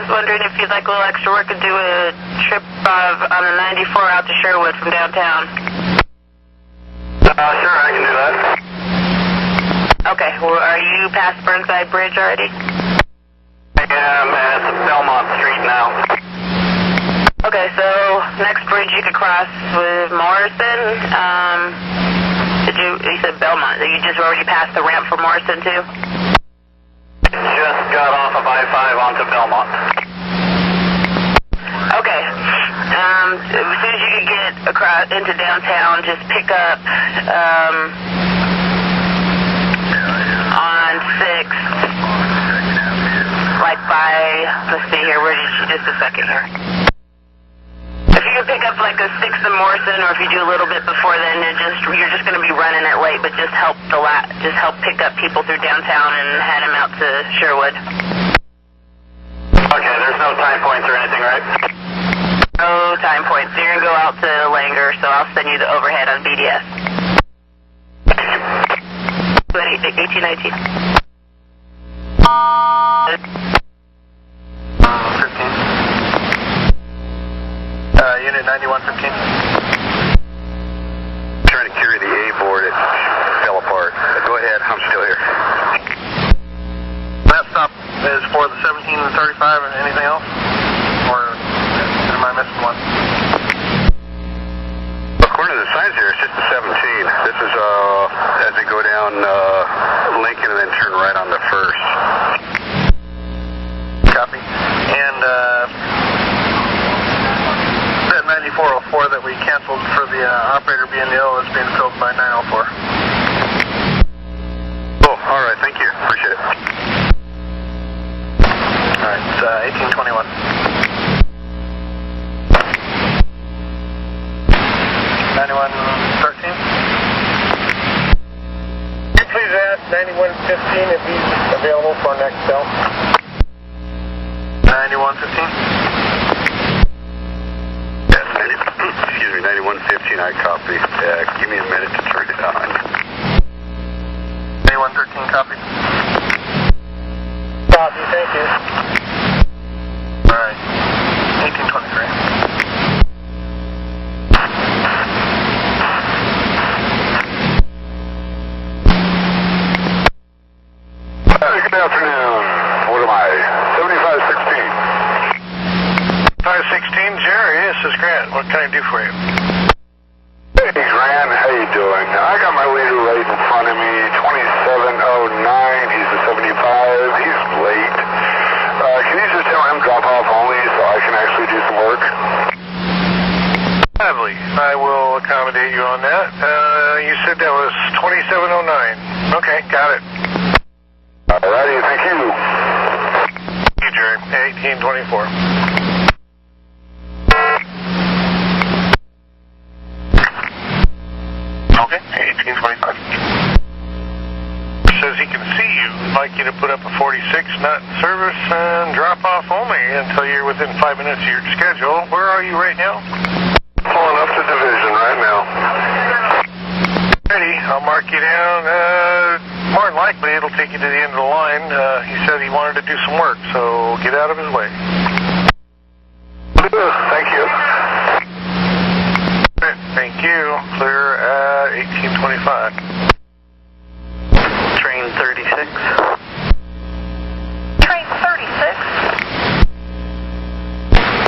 Wondering if you'd like a little extra work to do a trip on the 94 out to Sherwood from downtown. Sure, I can do that. Okay, well, are you past Burnside Bridge already? I am at Belmont Street now. Okay, so next bridge you could cross with Morrison. You said Belmont. You just already passed the ramp for Morrison too? Just got off of I-5 onto Belmont. Okay. As soon as you can get across into downtown, just pick up on 6th, like by, let's see here, where did she, just a second here. If you can pick up like a 6th and Morrison, or if you do a little bit before then, you're just going to be running it late, but just help pick up people through downtown and head them out to Sherwood. Okay, there's no time points or anything, right? No time points. So you're going to go out to Langer, so I'll send you the overhead on BDS. 1819. 15. Unit 9115. Trying to carry the A board, it fell apart. Go ahead, I'm still here. That stop is for the 1735 and anything else? Or am I missing one? According to the signs here, it's just the 17. This is as they go down Lincoln and then turn right on the 1st. Copy. And that 9404 that we canceled for the operator being ill is being filled by 904. Oh, all right, thank you. Appreciate it. All right, it's 1821. 9113. Please ask 9115 if he's available for next cell. 9115. Yes, 9115, I copy. Give me a minute to turn it on. 9113, copy. Copy, thank you. All right, 1823. Good afternoon. What am I? 7516. 516, Jerry, this is Grant. What can I do for you? Hey, Grant, how you doing? I got my leader right in front of me, 2709. He's a 75. He's late. Can you just tell him drop off only so I can actually do some work? Gladly. I will accommodate you on that. You said that was 2709. Okay, got it. Alrighty, thank you. Thank you, Jerry. 1824. 5 minutes of your schedule. Where are you right now? Pulling up to Division right now. Ready, I'll mark you down. More than likely, it'll take you to the end of the line. He said he wanted to do some work, so get out of his way. Thank you. Thank you. Clear at 1825. Train 36. Train 36.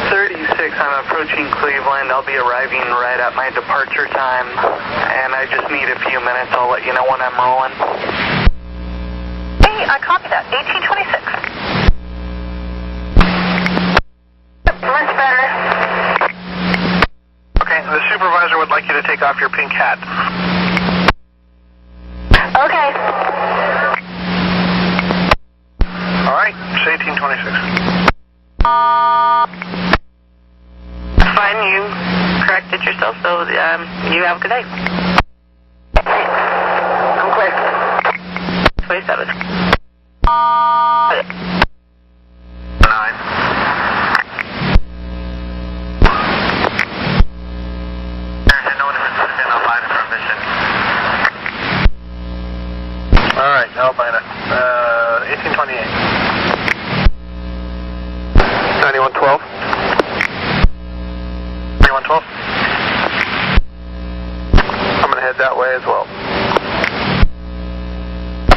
36, I'm approaching Cleveland. I'll be arriving right at my departure time, and I just need a few minutes. I'll let you know when I'm rolling. Hey, I copy that. 1826. Much better. Okay, the supervisor would like you to take off your pink hat. Okay. All right, it's 1826. Fine, you corrected yourself, so you have a good day. I'm clear. 27. 9. All right, Albina. 1828. 9112. 9112. I'm going to head that way as well.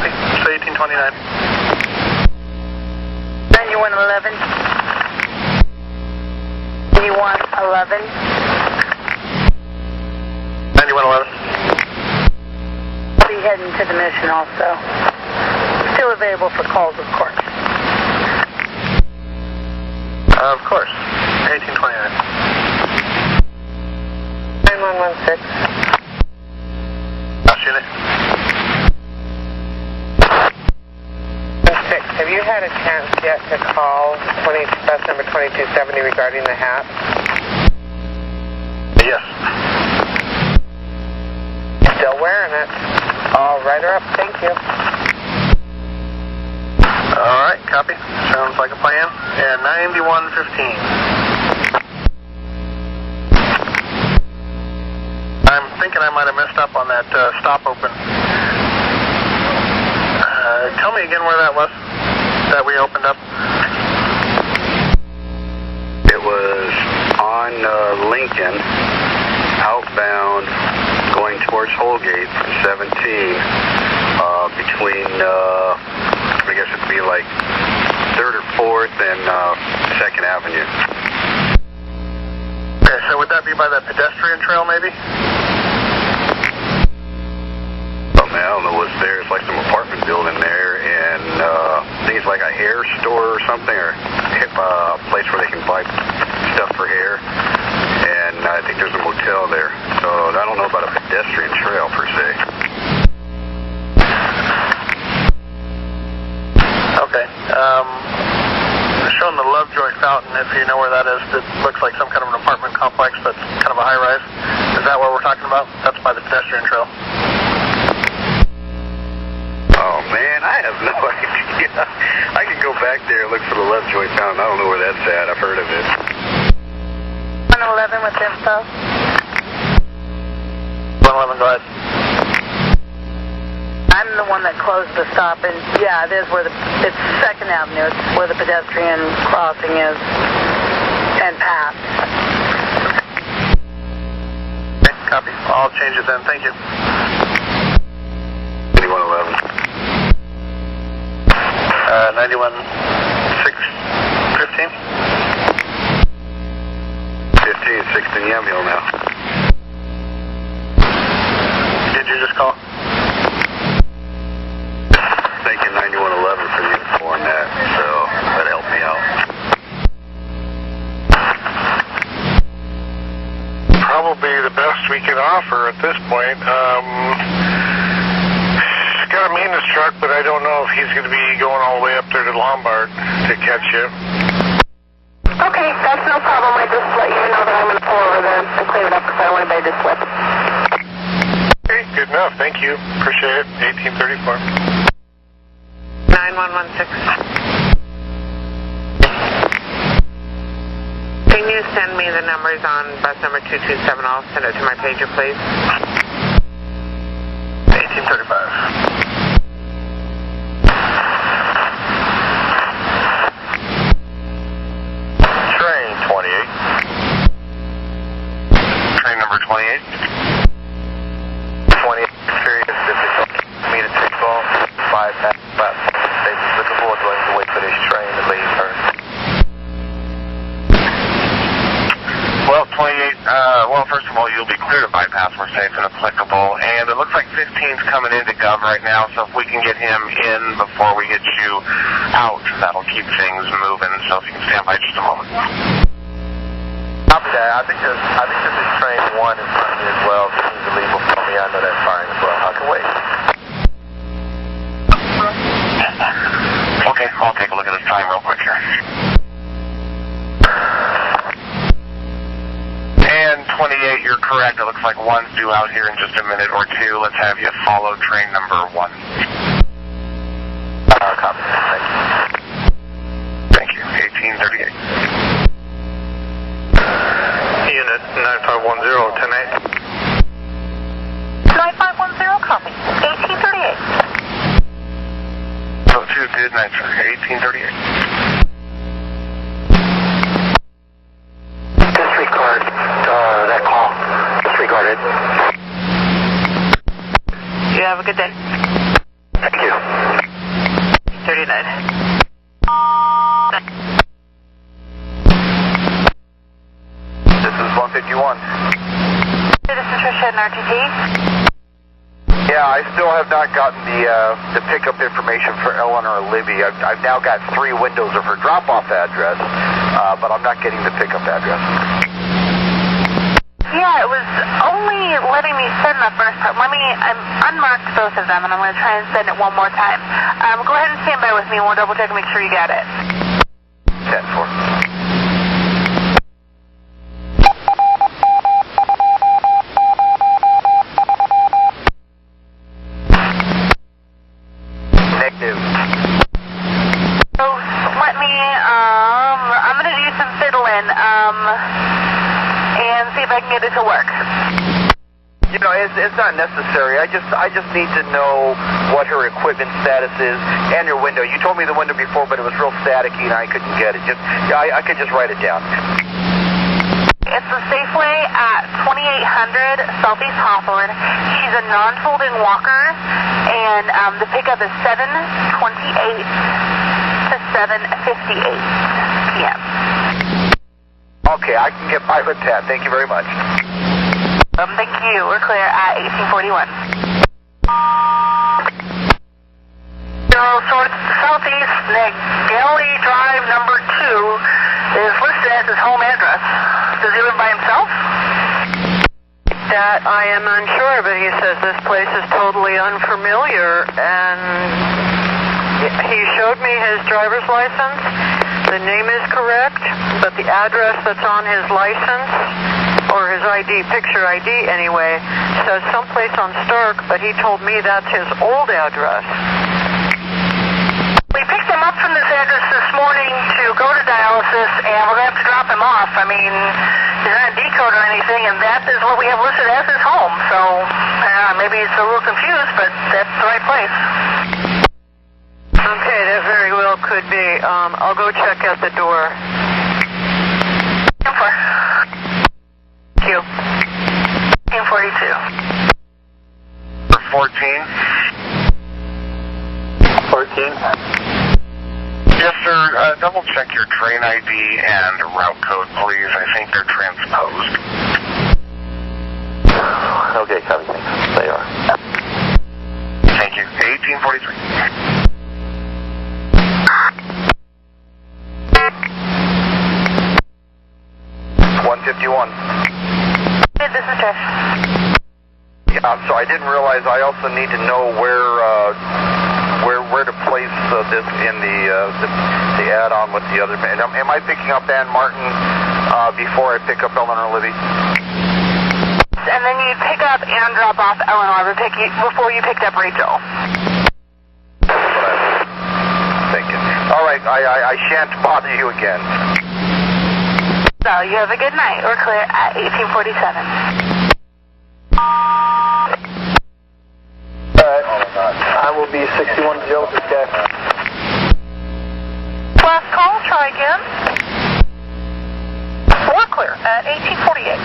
Okay, so 1829. 9111. 9111. 9111. Be heading to the mission also. Still available for calls, of course. Of course. 1829. 9116. Unit. 6. Have you had a chance yet to call bus number 2270 regarding the hat? Yes. Still wearing it. I'll write her up. Thank you. All right, copy. Sounds like a plan. And 9115. I'm thinking I might have messed up on that stop open. Tell me again where that was that we opened up. It was on Lincoln, outbound, going towards Holgate from 17, between, I guess it'd be like 3rd or 4th and 2nd Avenue. Okay, so would that be by that pedestrian trail maybe? Oh man, I don't know what's there. It's like some apartment building there, and I think it's like a hair store or something, or a place where they can buy stuff for hair. And I think there's a motel there. So I don't know about a pedestrian trail per se. Okay. Showing the Lovejoy Fountain, if you know where that is. It looks like some kind of an apartment complex, but kind of a high-rise. Is that what we're talking about? That's by the pedestrian trail. Oh man, I have no idea. I can go back there and look for the Lovejoy Fountain. I don't know where that's at. I've heard of it. 111 with info. 111, go ahead. I'm the one that closed the stop, and yeah, it is where it's 2nd Avenue. It's where the pedestrian crossing is and path. Okay, copy. I'll change it then. Thank you. 9111. 9115. 16 Yamhill now. Did you just call? Thank you, 9111, for the info on that, so that helped me out. Probably the best we can offer at this point. Got a maintenance truck, but I don't know if he's going to be going all the way up there to Lombard to catch you. Okay, that's no problem. I just let you know that I'm going to pull over there and clean it up because I don't want anybody to slip. Okay, good enough. Thank you. Appreciate it. 1834. 9116. send me the numbers on bus number 227? I'll send it to my pager, please. 1835. Train 28. Train number 28. 28, curious if it's me to take off 5 platform stations looking forward to having to wait for this train to leave her. Well, 28, first of all, you'll be clear to bypass. We're safe and applicable. And it looks like 15's coming into Gov right now, so if we can get him in before we get you out, that'll keep things moving. So if you can stand by just a moment. Copy that. I think this is train 1 in front of me as well. If you need to leave before me, I know that's fine as well. I can wait. Okay, I'll take a look at this time real quick here. And 28, you're correct. It looks like 1's due out here in just a minute or two. Let's have you follow train number 1. Copy. Thank you. 1838. Unit 9510, 10-8. 9510, copy. 1838. So 2 did 1838. Disregard that call. Disregard it. You have a good day. Thank you. 39. This is 151. This is Tricia in RTT. Yeah, I still have not gotten the pickup information for Eleanor Libby. I've now got 3 windows of her drop-off address, but I'm not getting the pickup address. Yeah, it was only letting me send the first part. I unmarked both of them, and I'm going to try and send it one more time. Go ahead and stand by with me, and we'll double check and make sure you got it. 10-4. Negative. So let me, I'm going to do some fiddling, and see if I can get it to work. You know, it's not necessary. I just need to know what her equipment status is and her window. You told me the window before, but it was real staticky and I couldn't get it. I could just write it down. It's the Safeway at 2800 Southeast Hawthorne. She's a non-folding walker, and the pickup is 7:28 to 7:58 p.m. Okay, I can get by with that. Thank you very much. Thank you. We're clear at 1841. Southeast Nagali Drive number 2 is listed as his home address. Does he live by himself? That I am unsure, but he says this place is totally unfamiliar, and he showed me his driver's license. The name is correct, but the address that's on his license, or his ID, picture ID anyway, says someplace on Stark, but he told me that's his old address. We picked him up from this address this morning to go to dialysis, and we're going to have to drop him off. I mean, he's not a decode or anything, and that is what we have listed as his home. So maybe it's a little confused, but that's the right place. Okay, that very well could be. I'll go check at the door. 10-4. Thank you. 1042. For 14. 14. Yes, sir. Double check your train ID and route code, please. I think they're transposed. Okay, copy. Thanks. They are. Thank you. 1843. 151. This is Trish. Yeah, so I didn't realize I also need to know where to place this in the add-on with the other. Am I picking up Ann Martin before I pick up Eleanor Libby? And then you pick up and drop off Eleanor before you picked up Rachel. That's what I was thinking. All right, I shan't bother you again. So you have a good night. We're clear at 1847. I will be 61 to deal with this guy. Last call, try again. We're clear at 1848.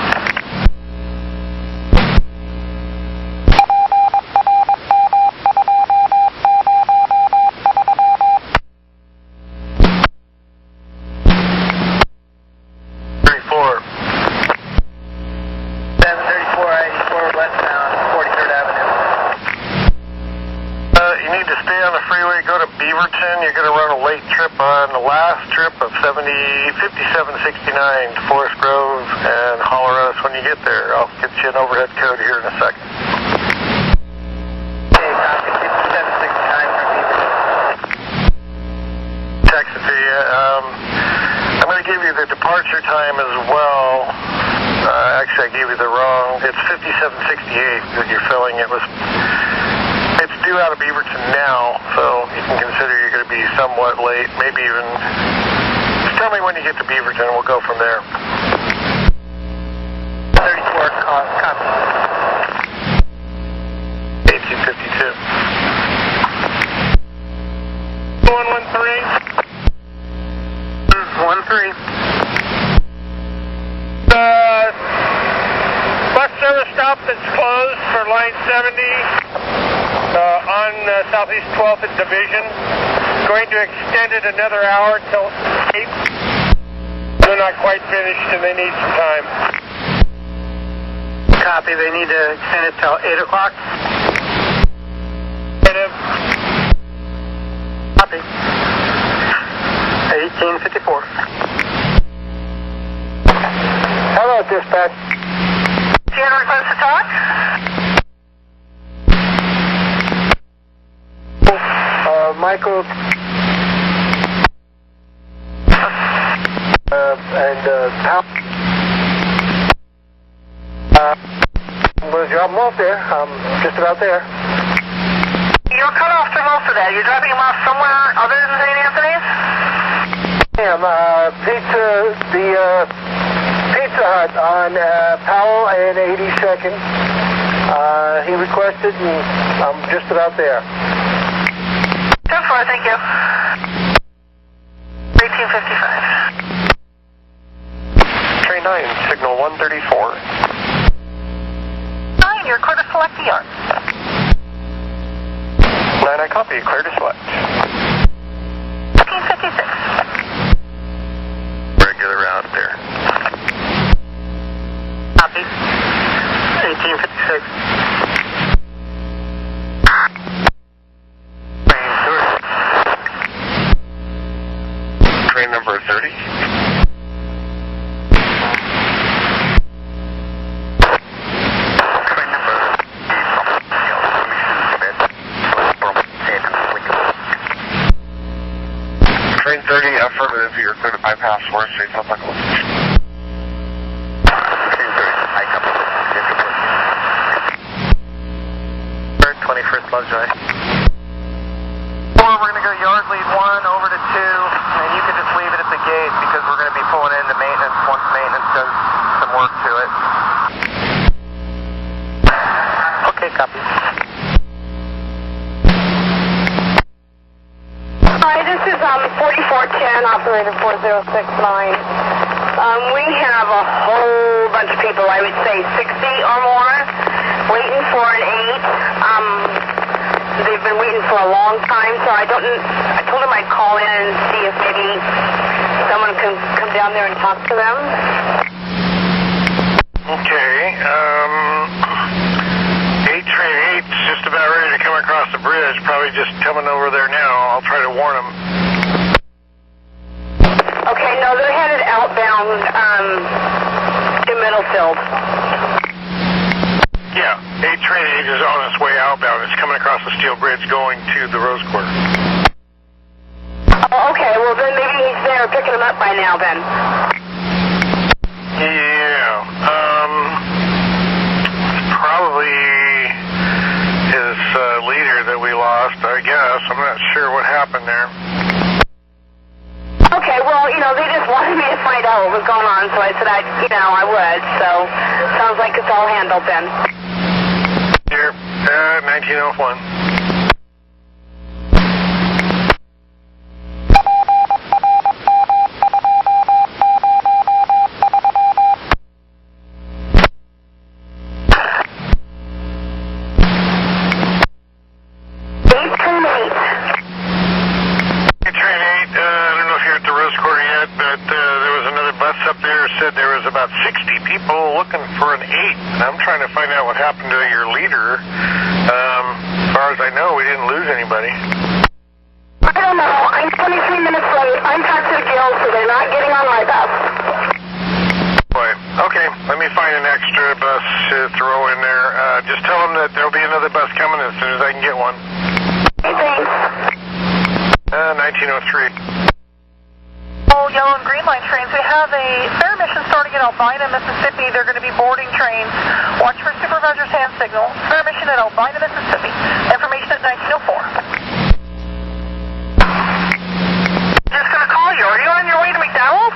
You're going to run a late trip on the last trip of 5769 to Forest Grove, and holler at us when you get there. I'll get you an overhead code here in a second. Okay, copy. 5769 from Beaverton. Text it to you. I'm going to give you the departure time as well. Actually, I gave you the wrong. It's 5768 that you're filling. It's due out of Beaverton now, so you can consider you're going to be somewhat late, maybe even. Just tell me when you get to Beaverton, we'll go from there. 34, copy. 1852. 113. Bus service stop that's closed for line 70. On Southeast 12th and Division. Going to extend it another hour till 8. They're not quite finished and they need some time. Copy. They need to extend it till 8 o'clock. Negative. Copy. 1854. Hello, dispatch. Do you have a request to talk? Michael and Pal. I'm going to drop them off there. I'm just about there. You're cut off for most of that. You're dropping them off somewhere other than St. Anthony's? The Pizza Hut on Powell and 82nd. He requested, and I'm just about there. 10-4, thank you. 1855. Train 9, signal 134. 9, you're clear to select the yard. 9, I copy. Clear to select. 1856. Regular route there. Copy. 1856. Train number 30. Train 30, affirmative, you're clear to bypass 4th Street, South Michael. Train 30, I come. 21st Lovejoy. 4, we're going to go yard lead 1 over to 2, and you can just leave it at the gate because we're going to be pulling into maintenance once maintenance does some work to it. Okay, copy. Hi, this is 4410, operator 4069. We have a whole bunch of people, I would say 60 or more, waiting for an 8. They've been waiting for a long time, so I told them I'd call in and see if maybe someone can come down there and talk to them. Okay, train 8's just about ready to come across the bridge, probably just coming over there now. I'll try to warn them. Okay, no, they're headed outbound to Middlefield. Yeah, train 8 is on its way outbound. It's coming across the steel bridge going to the Rose Quarter. Oh, okay, well then maybe he's there picking them up by now then. Yeah, probably his leader that we lost, I guess. I'm not sure what happened there. Okay, well, they just wanted me to find out what was going on, so I said I would. So sounds like it's all handled then. Here, 1901. Said there was about 60 people looking for an 8, and I'm trying to find out what happened to your leader. As far as I know, we didn't lose anybody. I don't know. I'm 23 minutes late. I'm packed to the gills, so they're not getting on my bus. Boy, okay, let me find an extra bus to throw in there. Just tell them that there'll be another bus coming as soon as I can get one. Hey, thanks. 1903. Yellow and green line trains. We have a fare mission starting in Albina, Mississippi. They're going to be boarding trains. Watch for supervisor's hand signal. Fare mission at Albina, Mississippi. Information at 1904. Just going to call you. Are you on your way to McDonald's?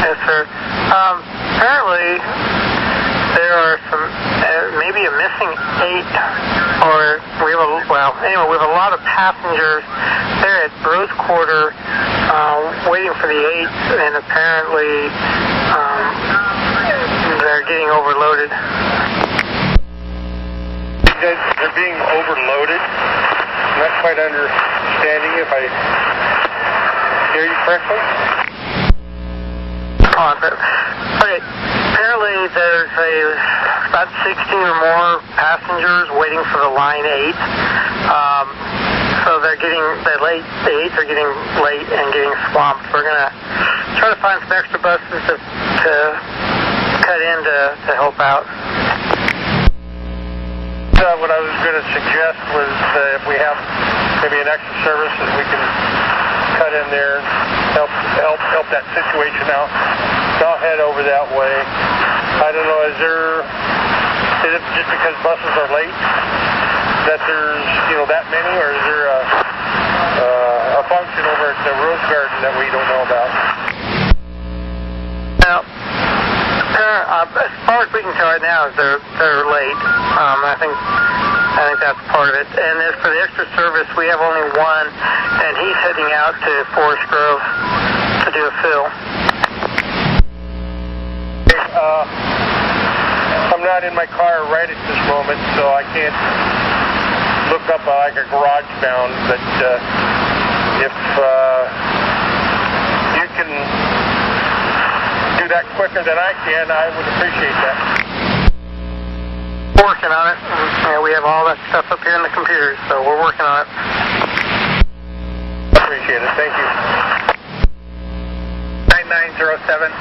Yes, sir. Apparently, there are some, maybe a missing 8, or we have we have a lot of passengers there at Rose Quarter waiting for the 8s, and apparently they're getting overloaded. They're being overloaded. I'm not quite understanding if I hear you correctly. Okay, apparently there's about 16 or more passengers waiting for the line 8. So they're getting late. The 8s are getting late and getting swamped. We're going to try to find some extra buses to cut in to help out. What I was going to suggest was if we have maybe an extra service that we can cut in there, help that situation out. So I'll head over that way. I don't know, is it just because buses are late that there's that many, or is there a function over at the Rose Garden that we don't know about? Now, as far as we can tell right now, they're late. I think that's part of it. And as for the extra service, we have only one, and he's heading out to Forest Grove to do a fill. I'm not in my car right at this moment, so I can't look up like a garage bound, but if you can do that quicker than I can, I would appreciate that. Working on it. Yeah, we have all that stuff up here in the computers, so we're working on it. Appreciate it. Thank you. 9907.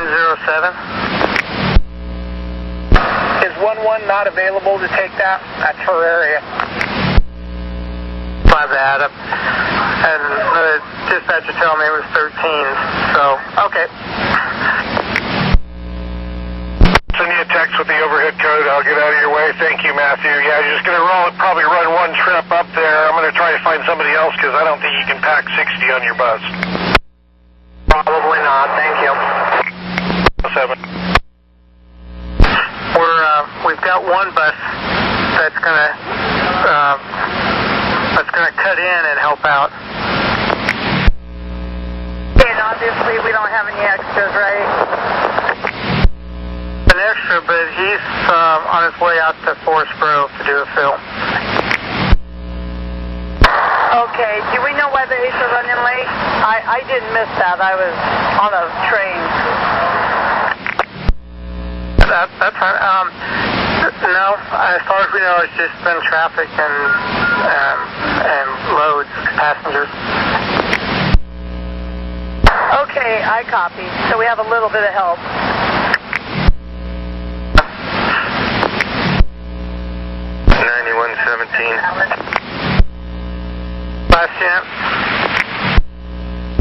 07. Is 11 not available to take that? That's her area. My bad. And the dispatcher told me it was 13. So, okay. Send you a text with the overhead code. I'll get out of your way. Thank you, Matthew. Yeah, you're just going to probably run one trip up there. I'm going to try to find somebody else because I don't think you can pack 60 on your bus. Probably not. Thank you. 7. We've got one bus that's gonna cut in and help out. And obviously we don't have any extras, right? An extra, but he's on his way out to Forest Grove to do a fill. Okay, do we know why the 8s are running late? I didn't miss that. I was on a train. That's fine. No, as far as we know, it's just been traffic and loads of passengers. Okay, I copy. So we have a little bit of help. Last chance?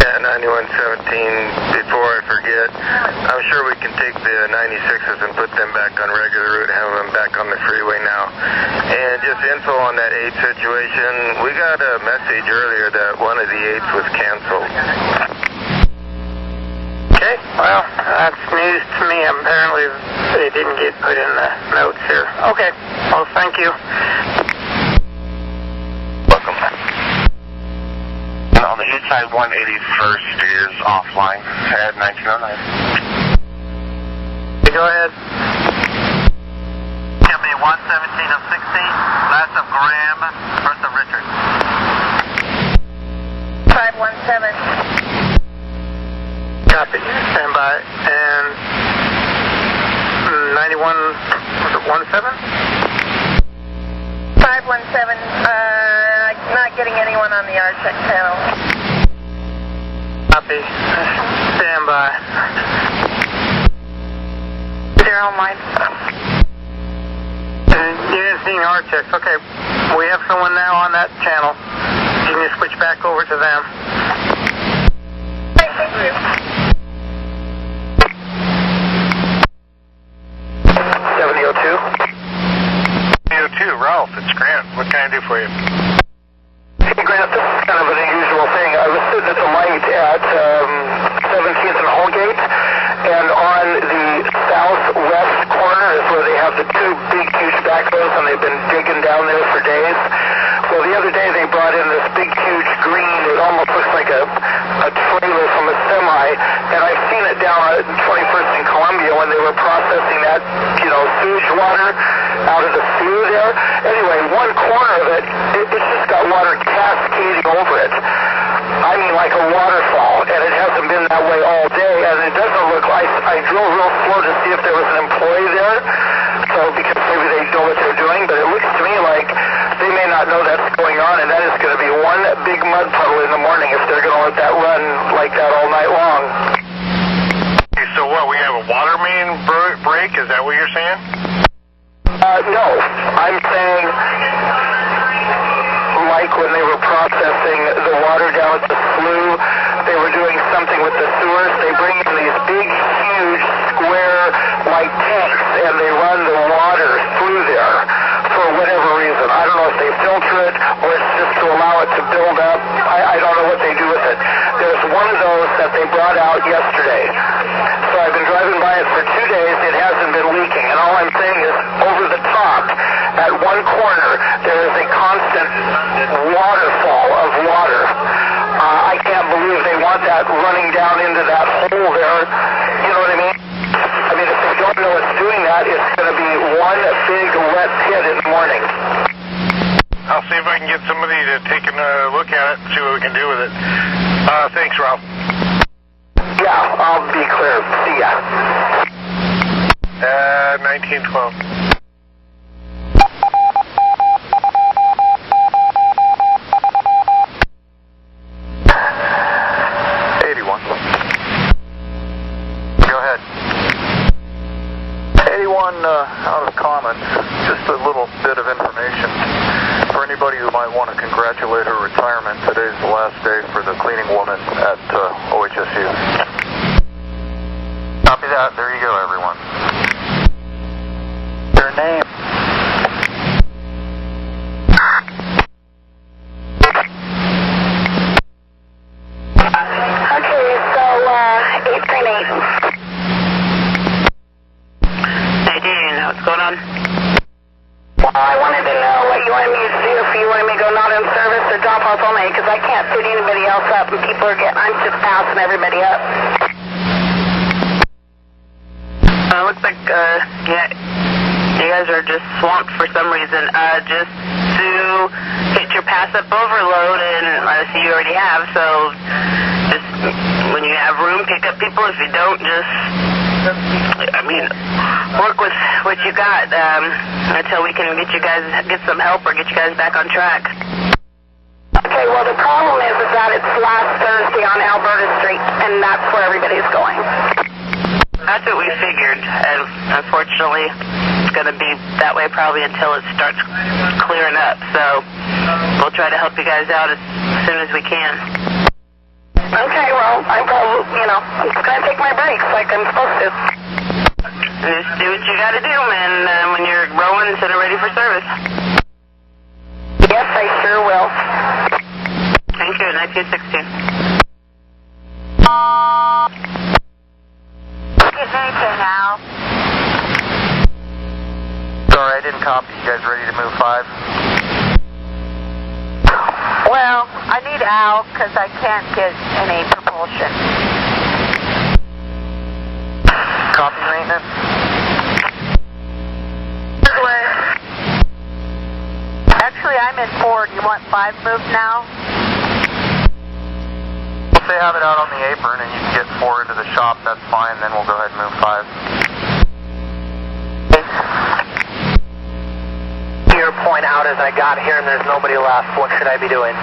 Yeah, 9117. 9117, before I forget, I'm sure we can take the 96s and put them back on regular route and have them back on the freeway now. And just info on that 8 situation, we got a message earlier that one of the 8s was canceled. Okay, well, that's news to me. Apparently they didn't get put in the notes here. Okay, well, thank you. Welcome. On the east side, 181st is offline at 1909. Go ahead. Company 117 of 60, last of Graham, first of Richard. 517. Copy. Stand by. And 91, was it 17? 517, not getting anyone on the R-check panel. Copy. Stand by. 09. Unit seeing R-checks. Okay. We have someone now on that channel. You can just switch back over to them. Thank you. 7002. 7002, Ralph, it's Grant. What can I do for you? Hey, Grant, this is kind of an unusual thing. I was sitting at the light at 17th and Holgate, and on the southwest corner is where they have the 2 big, huge backhoes, and they've been digging down there for days. Well, the other day they brought in this big, huge green, it almost looks like a trailer from a semi, and I've seen it down at 21st in Columbia when they were processing that, sewage water out of the sewer there. Anyway, one corner of it, it's just got water cascading over it. I mean, like a waterfall, and it hasn't been that way all day, and it doesn't look like, I drove real slow to see if there was an employee there, so because maybe they know what they're doing, but it looks to me like they may not know that's going on, and that is going to be one big mud puddle in the morning if they're going to let that run like that all night long. Okay, so what, we have a water main break? Is that what you're saying? No. I'm saying, like when they were processing the water down at the slough, they were doing something with the sewers. They bring in these big, huge, square, like tanks, and they run the water through there for whatever reason. I don't know if they filter it or it's just to allow it to build up. I don't know what they do with it. There's one of those that they brought out yesterday. So I've been driving by it for 2 days. It hasn't been leaking. And all I'm saying is over the top, at one corner, there is a constant waterfall of water. I can't believe they want that running down into that hole there. You know what I mean? I mean, if they don't know it's doing that, it's going to be one big wet pit in the morning. I'll see if I can get somebody to take a look at it and see what we can do with it. Thanks, Ralph. Yeah, I'll be clear. See ya. 1912. Out of Common, just a little bit of information for anybody who might want to congratulate her retirement. Today's the last day for the cleaning woman at OHSU. Copy that. There you go, everyone. Your name. Okay, so 838. What's going on? Well, I wanted to know what you wanted me to do, if you wanted me to go not in service or drop off only, because I can't fit anybody else up, and I'm just passing everybody up. Looks like, you guys are just swamped for some reason. Just to hit your pass up overload, and I see you already have, so just when you have room, pick up people. If you don't, just work with what you got until we can get some help or get you guys back on track. Okay, well, the problem is that it's last Thursday on Alberta Street, and that's where everybody's going. That's what we figured, and unfortunately, it's going to be that way probably until it starts clearing up. So we'll try to help you guys out as soon as we can. Okay, well, I'm probably, I'm just going to take my breaks like I'm supposed to. Just do what you got to do, man. When you're rowing, set it ready for service. Yes, I sure will. Thank you. 1916. Get anything now. Sorry, I didn't copy. You guys ready to move 5? Well, I need Al because I can't get any propulsion. Copy maintenance. Actually, I'm in 4. Do you want 5 moved now? If they have it out on the apron and you can get 4 into the shop, that's fine. Then we'll go ahead and move 5. Your point out as I got here and there's nobody left. What should I be doing?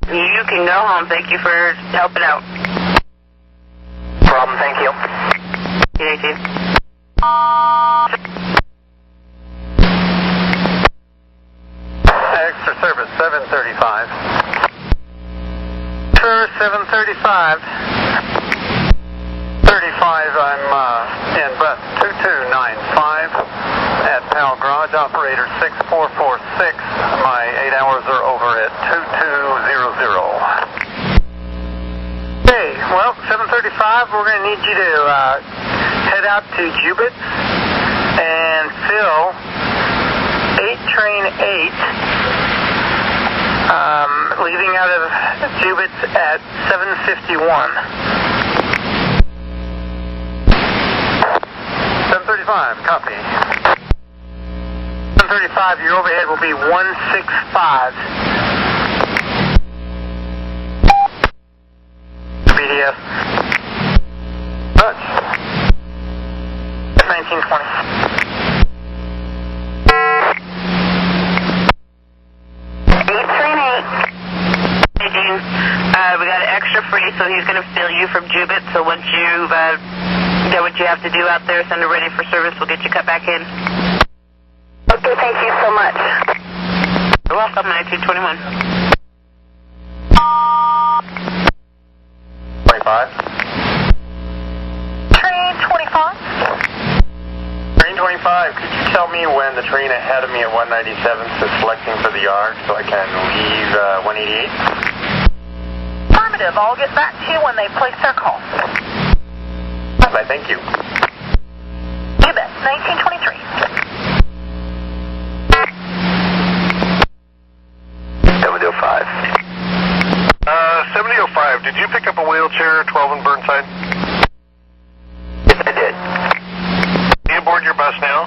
You can go home. Thank you for helping out. Problem, thank you. Thank you. Extra service 735. Service 735. 35, I'm in bus 2295 at Powell Garage, operator 6446. My 8 hours are over at 2200. Okay, well, 735, we're going to need you to head out to Jubit and fill 8 train 8, leaving out of Jubit at 751. 735, copy. 735, your overhead will be 165. BDS. Touch. 1920. Hey, Dean. We got an extra free, so he's going to fill you from Jubit. So once you've done what you have to do out there, send it ready for service, we'll get you cut back in. Okay, thank you so much. You're welcome, 1921. 25. Train 25. Train 25, could you tell me when the train ahead of me at 197 is selecting for the yard so I can leave 188? Affirmative. I'll get back to you when they place their call. I thank you. You bet. 1923. 7005. 7005, did you pick up a wheelchair 12 in Burnside? Yes, I did. Are you aboard your bus now?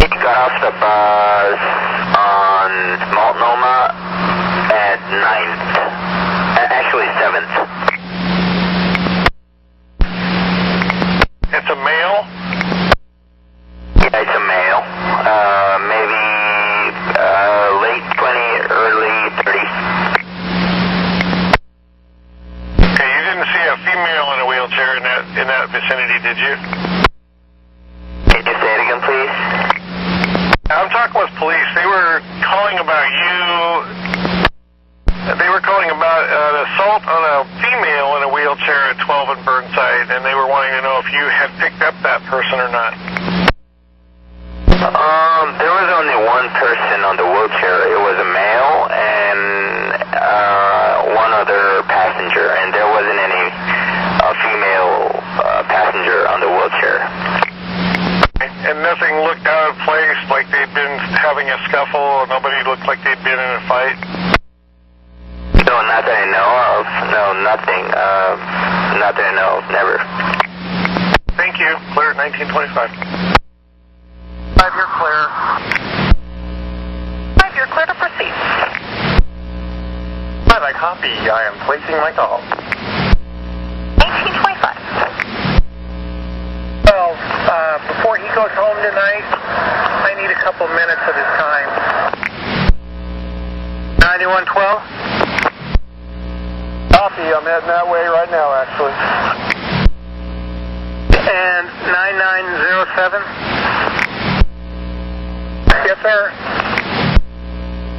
He got off the bus on Multnomah at 9th. Actually, 7th. It's a male? Yeah, it's a male. Maybe late 20, early 30s. Okay, you didn't see a female in a wheelchair in that vicinity, did you? Can you say it again, please? I'm talking with police. They were calling about you. They were calling about an assault on a female in a wheelchair at 12 in Burnside, and they were wanting to know if you had picked up that person or not. There was only one person on the wheelchair. It was a male and one other passenger, and there wasn't any female passenger on the wheelchair. And nothing looked out of place, like they'd been having a scuffle, or nobody looked like they'd been in a fight? No, not that I know of. No, nothing. Not that I know of. Never. Thank you. Clear at 1925. 5, you're clear. 5, you're clear to proceed. 5, I copy. I am placing my call. 1925. Well, before he goes home tonight, I need a couple minutes of his time. 9112? Copy. I'm heading that way right now, actually. And 9907? Yes, sir.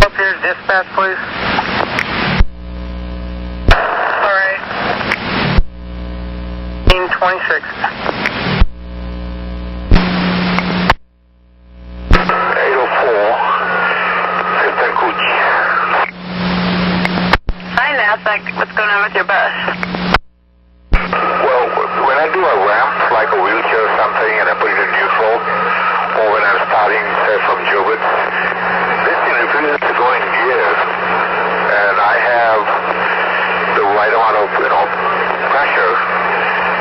Up here's dispatch, please. All right. 26. 804, Hi, NASDAQ. What's going on with your bus? Well, when I do a ramp, like a wheelchair or something, and I put it in neutral, or when I'm starting, say, from Jubit, this thing refuses to go in gear, and I have the right amount of, pressure.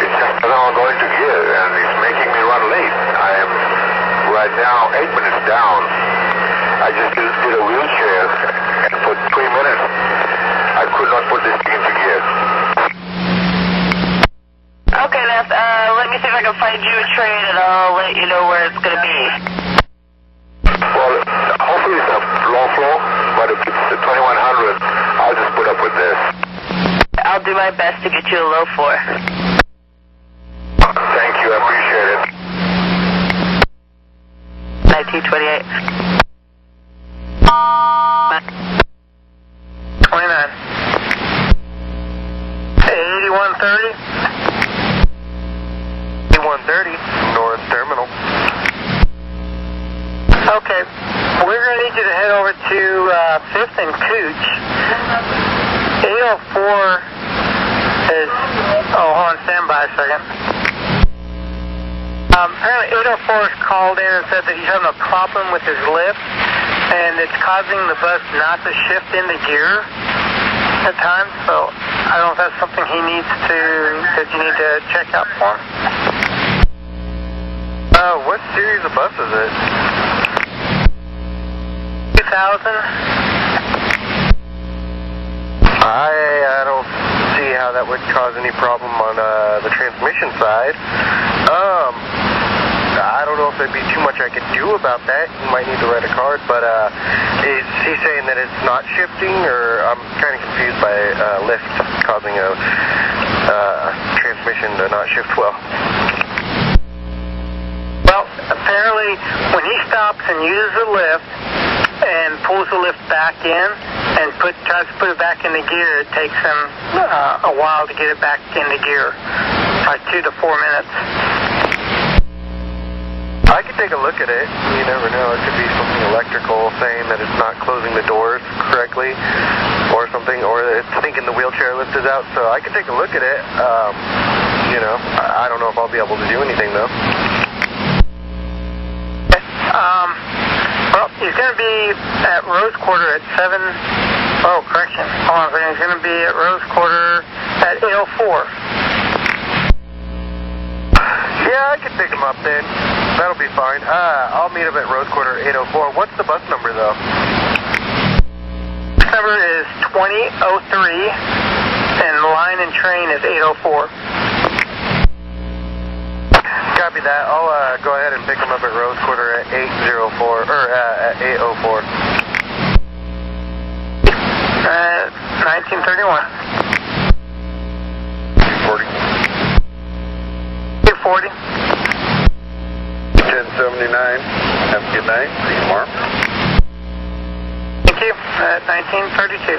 It just doesn't go into gear, and it's making me run late. I am right now 8 minutes down. I just did a wheelchair, and for 3 minutes, I could not put this thing into gear. Okay, let me see if I can find you a trade, and I'll let you know where it's going to be. Well, hopefully it's a low flow, but if it's the 2100, I'll just put up with this. I'll do my best to get you a low floor. Thank you, I appreciate it. 1928. 29. 8130. 8130, North Terminal. Okay, we're going to need you to head over to 5th and Cooch. 804 is, hold on, stand by a second. Apparently 804 is called in and said that he's having a problem with his lift, and it's causing the bus not to shift into gear at times, so I don't know if that's something he needs to, that you need to check out for him. What series of bus is it? 2000. I don't see how that would cause any problem on the transmission side. I don't know if there'd be too much I could do about that. You might need to write a card, but is he saying that it's not shifting, or I'm kind of confused by lift causing a transmission to not shift well? Well, apparently when he stops and uses the lift and pulls the lift back in and tries to put it back into gear, it takes him a while to get it back into gear, like 2 to 4 minutes. I could take a look at it. You never know. It could be something electrical saying that it's not closing the doors correctly or something, or it's thinking the wheelchair lift is out. So I could take a look at it. I don't know if I'll be able to do anything, though. Well, he's going to be at Rose Quarter at 7. Oh, correction. Hold on a second. He's going to be at Rose Quarter at 804. Yeah, I could pick him up then. That'll be fine. I'll meet him at Rose Quarter 804. What's the bus number, though? Bus number is 2003, and line and train is 804. Copy that. I'll go ahead and pick him up at Rose Quarter at 804, or at 804. 1931. 40. 240. 1079. Have a good night. See you tomorrow. Thank you. 1932.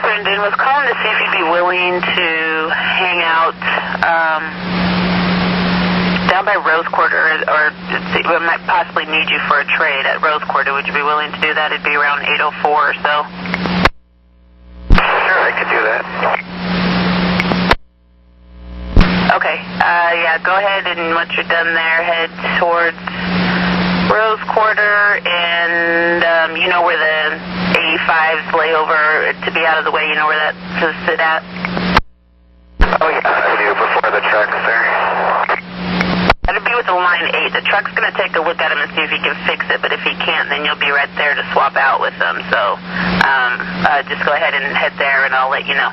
Brendan was calling to see if you'd be willing to hang out down by Rose Quarter, or we might possibly need you for a trade at Rose Quarter. Would you be willing to do that? It'd be around 8:04 or so. Sure, I could do that. Okay. Yeah, go ahead, and once you're done there, head towards Rose Quarter, and you know where the 85s lay over to be out of the way. You know where that to sit at? Oh, yeah, I do, before the truck's there. That'd be with the line 8. The truck's going to take a look at him and see if he can fix it, but if he can't, then you'll be right there to swap out with them. So just go ahead and head there, and I'll let you know.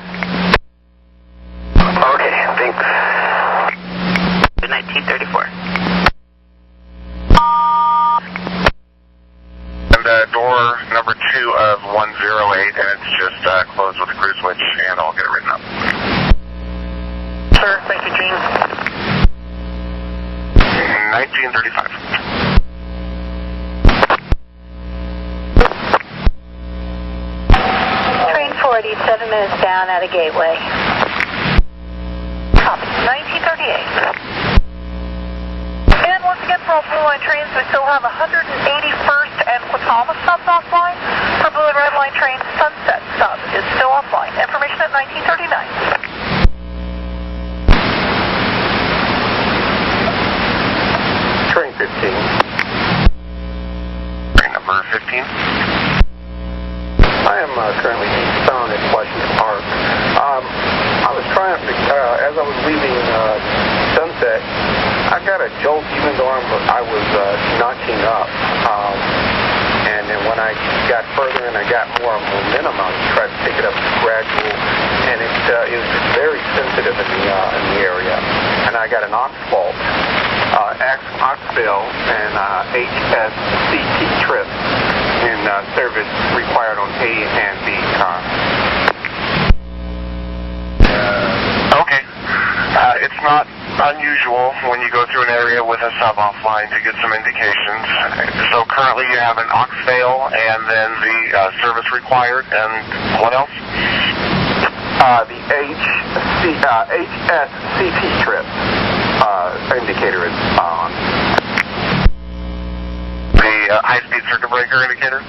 Okay, thanks. 1934. And door number 2 of 108, and it's just closed with a cruise switch, and I'll get it written up. Sure, thank you, Gene. 1935. Train 40, 7 minutes down at a gateway. Copy. 1938. And once again, for all Blue Line trains, we still have 181st and Quatama subs offline. For Blue and Red Line trains, Sunset sub is still offline. Information at 1939. Train 15. Train number 15. I am currently eastbound at Washington Park. I was trying to, as I was leaving Sunset, I got a jolt even though I was notching up. And then when I got further and I got more momentum, I tried to take it up gradual. And it was just very sensitive in the area. And I got an aux fault, aux fail, and HSCT trip in service required on A and B cars. Okay. It's not unusual when you go through an area with a sub offline to get some indications. So currently you have an aux fail and then the service required, and what else? The HSCT trip indicator is on. The high-speed circuit breaker indicator?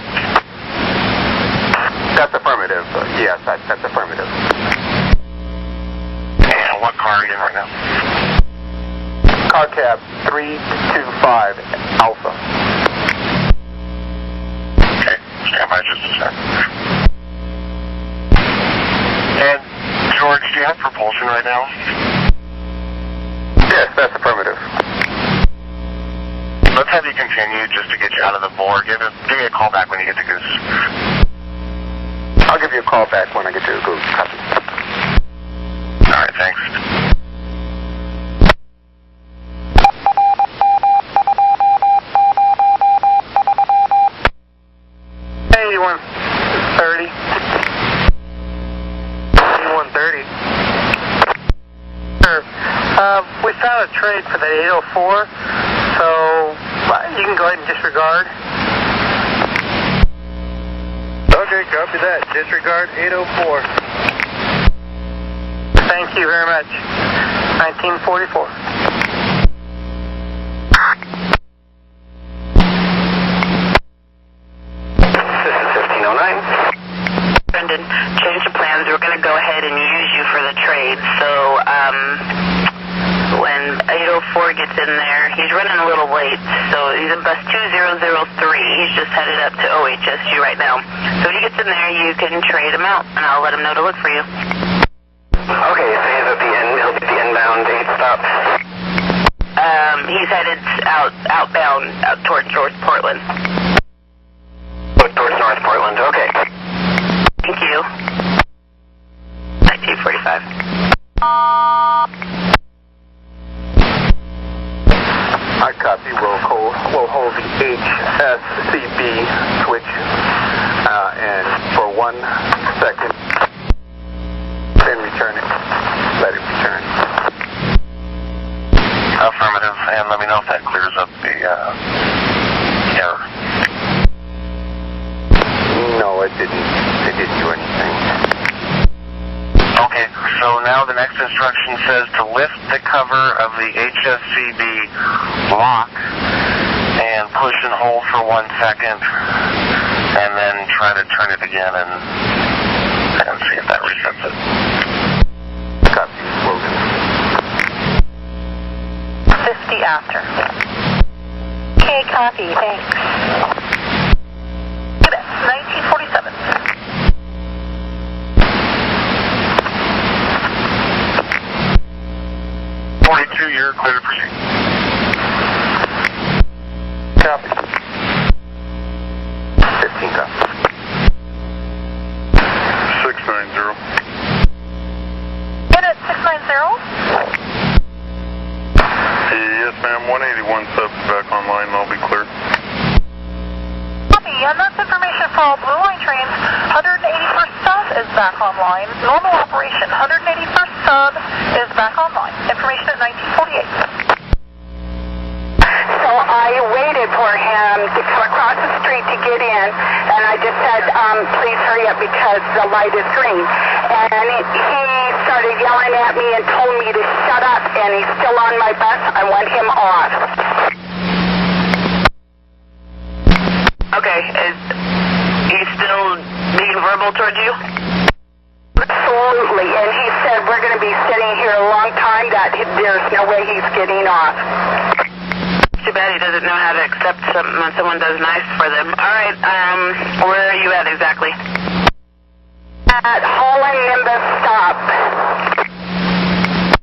That's affirmative. Yes, that's affirmative. And what car are you in right now? Car cab 325 Alpha. Okay, stand by just a sec. And George, do you have propulsion right now? Yes, that's affirmative. Let's have you continue just to get you out of the bore. Give me a call back when you get to Goose. I'll give you a call back when I get to Goose. Copy. All right, thanks. Hey, 130. 130. Sure. We found a trade for the 804, so you can go ahead and disregard. Okay, copy that. Disregard 804. Thank you very much. 1944. This is 1509. Brendan, change the plans. We're going to go ahead and use you for the trade. So, when 804 gets in there, he's running a little late. So he's in bus 2003. He's just headed up to OHSU right now. So when he gets in there, you can trade him out, and I'll let him know to look for you. Okay, so he's at the end. He'll be at the inbound 8 stop. He's headed outbound towards North Portland. Towards North Portland, okay. Thank you. 1945. I copy. We'll hold the HSCB switch and for 1 second, then return it. Let it return. Affirmative, and let me know if that clears up the error. No, it didn't. It didn't do anything. Okay, so now the next instruction says to lift the cover of the HSCB lock and push and hold for 1 second, and then try to turn it again and see if that resets it. Copy. Logan. 50 after. Okay, copy. Thanks. Look at that. 1947. 42, you're clear to proceed. Copy. 15 copy. 690. Unit 690. Yes, ma'am. 181 subs back online. I'll be clear. Copy. And that's information for all Blue Line trains. 181st sub is back online. Normal operation. 181st sub is back online. Information at 1948. get in, and I just said, please hurry up because the light is green. And he started yelling at me and told me to shut up, and he's still on my bus. I want him off. Okay, is he still being verbal towards you? Absolutely, and he said we're going to be sitting here a long time, that there's no way he's getting off. Too bad he doesn't know how to accept something when someone does nice for them. All right, where are you at exactly? At Holland Nimbus Stop.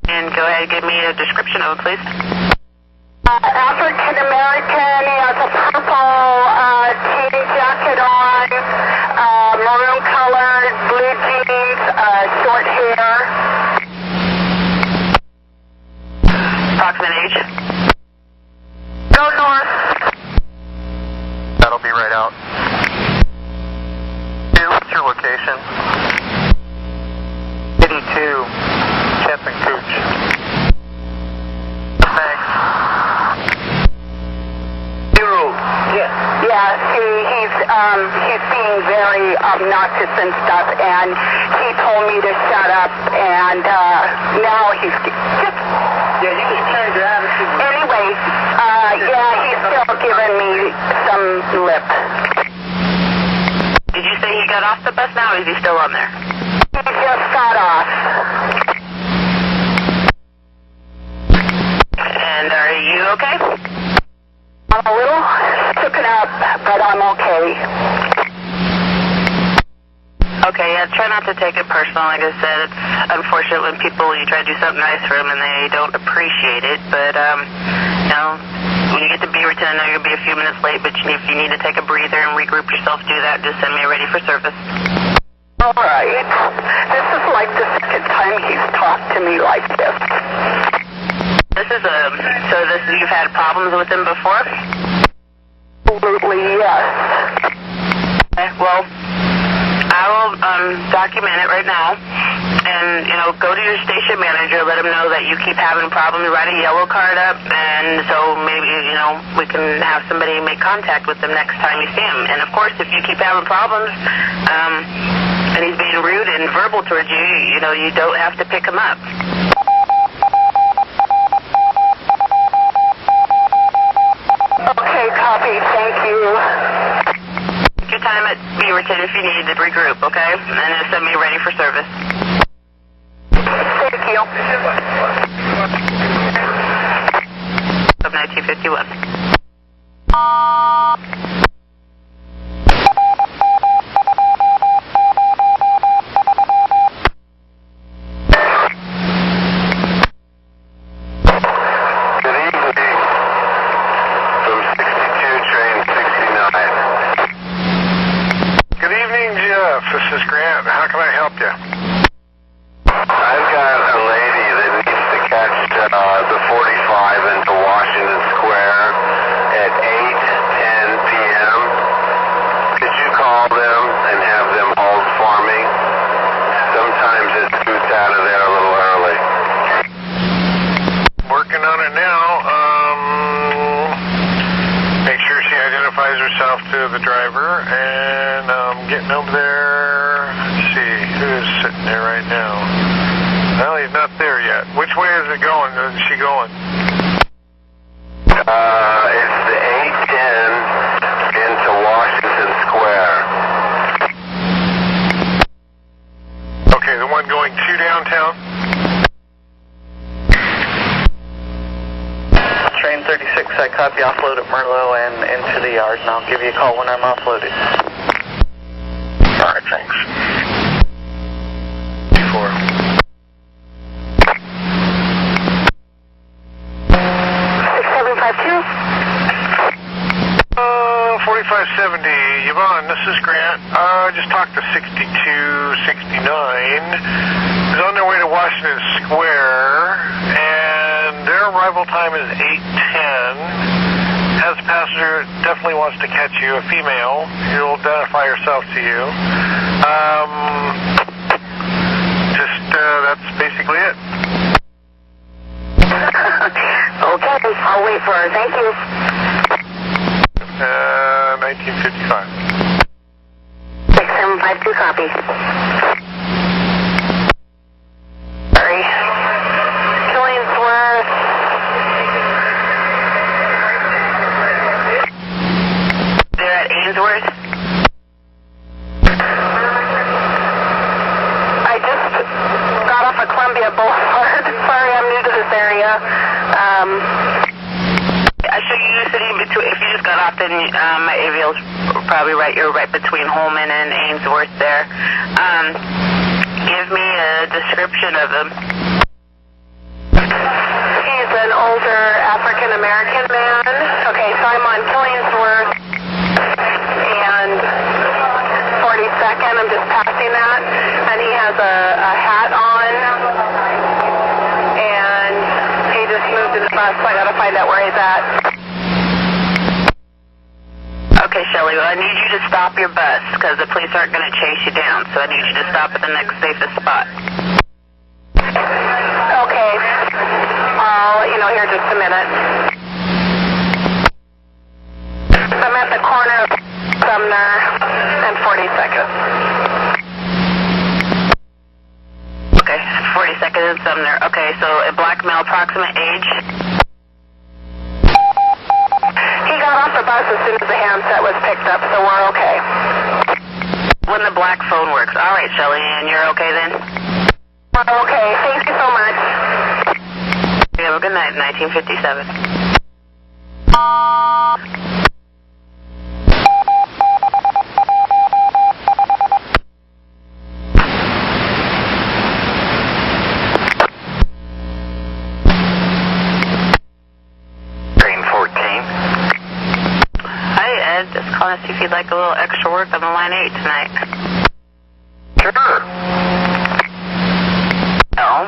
And go ahead and give me a description of it, please. African American, he has a purple jean jacket on, maroon colored, blue jeans, short hair. Approximate age? Go north. That'll be right out. What's your location? 82, Chapman Cooch. Thanks. Yeah, he's being very obnoxious and stuff, and he told me to shut up, and now he's just... Yeah, you just turned your attitude. Anyway, yeah, he's still giving me some lip. Did you say he got off the bus now, or is he still on there? He just got off. And are you okay? I'm a little shooken up, but I'm okay. Okay, yeah, try not to take it personal. Like I said, it's unfortunate when you try to do something nice for them and they don't appreciate it. But, when you get to Beaverton, I know you'll be a few minutes late, but if you need to take a breather and regroup yourself, do that. Just send me ready for service. All right. This is like the second time he's talked to me like this. You've had problems with him before? Absolutely, yes. Okay, well, I will document it right now, and, go to your station manager, let him know that you keep having problems, write a yellow card up, and so maybe, we can have somebody make contact with him next time you see him. And, of course, if you keep having problems, and he's being rude and verbal towards you, you don't have to pick him up. Okay, copy. Thank you. Take your time at Beaverton if you need to regroup, okay? And then just send me ready for service. Thank you. Of 1951. This is Grant. How can I help you? I've got a lady that needs to catch the 45 into Washington Square at 8:10 p.m. Could you call them and have them hold for me? Sometimes it scoots out of there a little early. Working on it now. Make sure she identifies herself to the driver, and getting over there. Let's see, who is sitting there right now? Well, he's not there yet. Which way is it going? Is she going? It's the 810 into Washington Square. Okay, the one going to downtown? Train 36, I copy offload at Merlot and into the yard, and I'll give you a call when I'm offloaded. All right, thanks. 4. 6752. 4570, Yvonne, this is Grant. I just talked to 6269. He's on their way to Washington Square, and their arrival time is 8:10. Has a passenger, definitely wants to catch you, a female. She'll identify herself to you. That's basically it. Okay, I'll wait for her. Thank you. 1955. 6752, copy. Sorry. Killingsworth. They're at Ainsworth. I just got off of Columbia Boulevard. Sorry, I'm new to this area. I show you sitting between. If you just got off, then my AVL's probably right. You're right between Holman and Ainsworth there. Give me a description of him. He's an older African American man. Okay, so I'm on Killingsworth and 42nd. I'm just passing that, and he has a hat on, and he just moved to the bus, so I gotta find out where he's at. Okay, Shelley, well, I need you to stop your bus because the police aren't going to chase you down, so I need you to stop at the next safest spot. Okay. I'll let you know here in just a minute. I'm at the corner of Sumner and 42nd. Okay, 42nd and Sumner. Okay, so a black male, approximate age? He got off the bus as soon as the handset was picked up, so we're okay. When the black phone works. All right, Shelley, and you're okay then? We're okay. Thank you so much. You have a good night, 1957. Just calling to see if you'd like a little extra work on the line 8 tonight. Sure. No.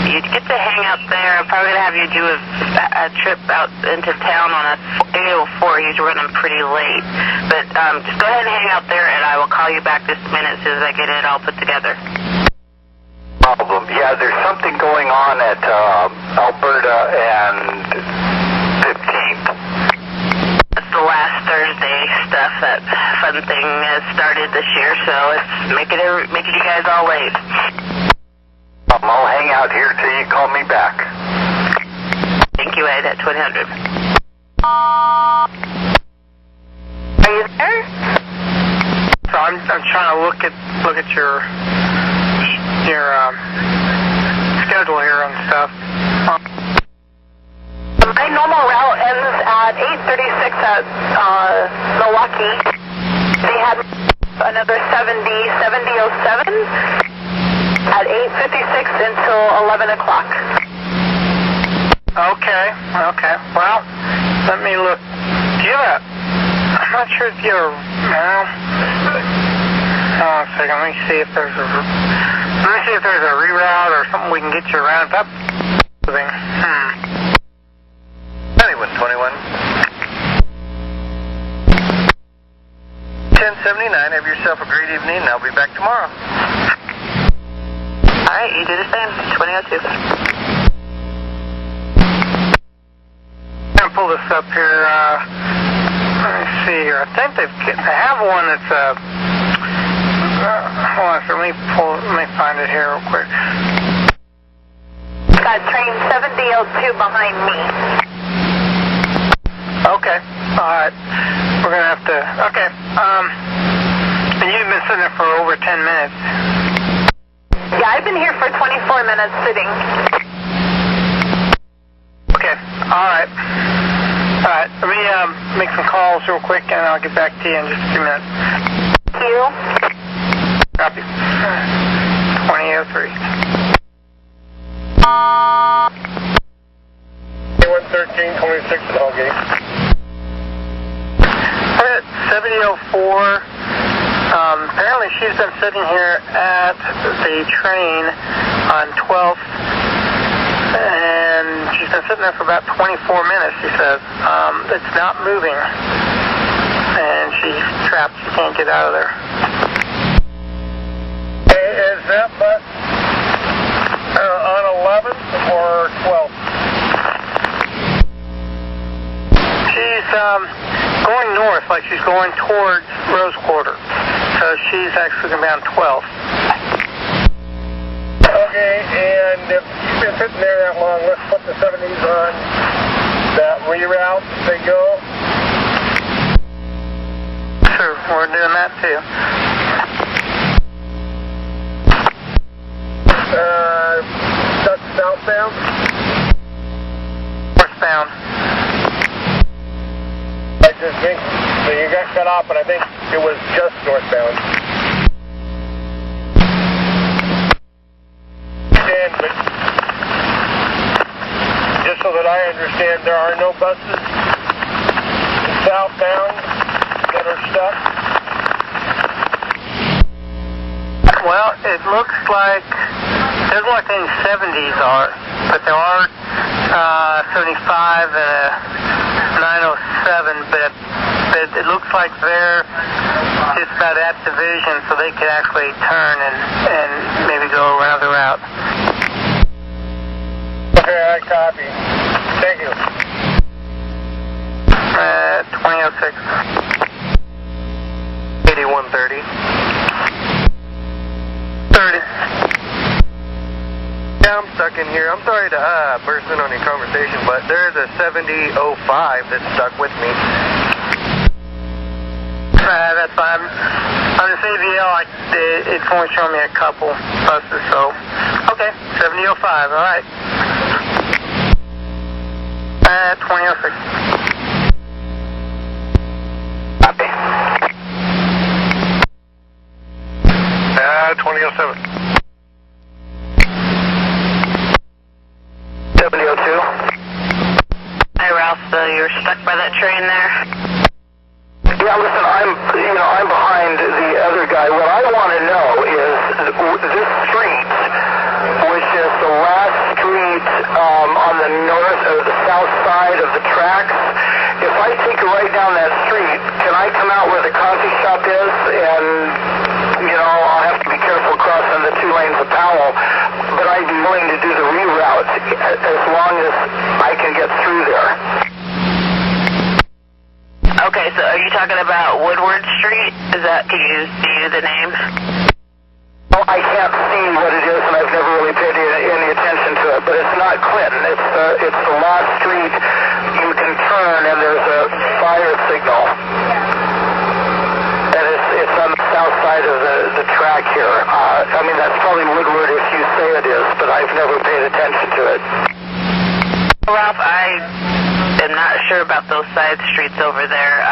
You'd get to hang out there. I'm probably going to have you do a trip out into town on a 804. He's running pretty late. But just go ahead and hang out there, and I will call you back this minute as soon as I get it all put together. Problem. Yeah, there's something going on at Alberta and 15th. It's the last Thursday stuff. That fun thing has started this year, so it's making you guys all late. I'll hang out here till you call me back. Thank you, Ed, at 2000. Are you there? So I'm trying to look at your schedule here and stuff. My normal route ends at 8:36 at Milwaukee. They had another 7007 at 8:56 until 11 o'clock. Okay. Well, let me look. Do you have I'm not sure if you're... Well, hold on a second. Let me see if there's a reroute or something we can get you around. That's moving. 9121. 1079. Have yourself a great evening, and I'll be back tomorrow. All right, you do the same. 2002. I'm going to pull this up here. Let me see here. I think they have one that's hold on, so let me find it here real quick. Got train 7002 behind me. Okay. All right. We're going to have to... Okay. And you've been sitting there for over 10 minutes. Yeah, I've been here for 24 minutes sitting. Okay. All right. All right. Let me make some calls real quick, and I'll get back to you in just a few minutes. Thank you. Copy. 2003. 113, 26 at Hallgate. We're at 7004. Apparently she's been sitting here at the train on 12th, and she's been sitting there for about 24 minutes, she says. It's not moving, and she's trapped. She can't get out of there. Is that bus on 11th or 12th? she's going towards Rose Quarter. So she's actually going to be on 12th. Okay, and if you've been sitting there that long, let's put the 70s on that reroute as they go. Sure, we're doing that too. That's southbound? Northbound. I just think, so you got cut off, but I think it was just northbound. But just so that I understand, there are no buses southbound that are stuck? Well, it looks like, doesn't look like any 70s are, but there are 75 and a 907, but it looks like they're just about at division, so they could actually turn and maybe go another route. Okay, I copy. Thank you. 2006. 8130. 30. Yeah, I'm stuck in here. I'm sorry to burst in on your conversation, but there's a 7005 that's stuck with me. That's fine. On this AVL, it's only showing me a couple buses, so... Okay, 7005, all right. 2006. Copy. 2007. 7002. Hi, Ralph. So you're stuck by that train there? Yeah, listen, I'm behind the other guy. What I want to know is this street, which is the last street on the north or the south side of the tracks. If I take a right down that street, can I come out where the coffee shop is? And, I'll have to be careful crossing the 2 lanes of Powell, but I'd be willing to do the reroute as long as I can get through there. Okay, so are you talking about Woodward Street? Can you see the name? Well, I can't see what it is, and I've never really paid any attention to it, but it's not Clinton. It's the last street you can turn, and there's a fire signal. And it's on the south side of the track here. That's probably Woodward if you say it is, but I've never paid attention to it. Ralph, I am not sure about those side streets over there.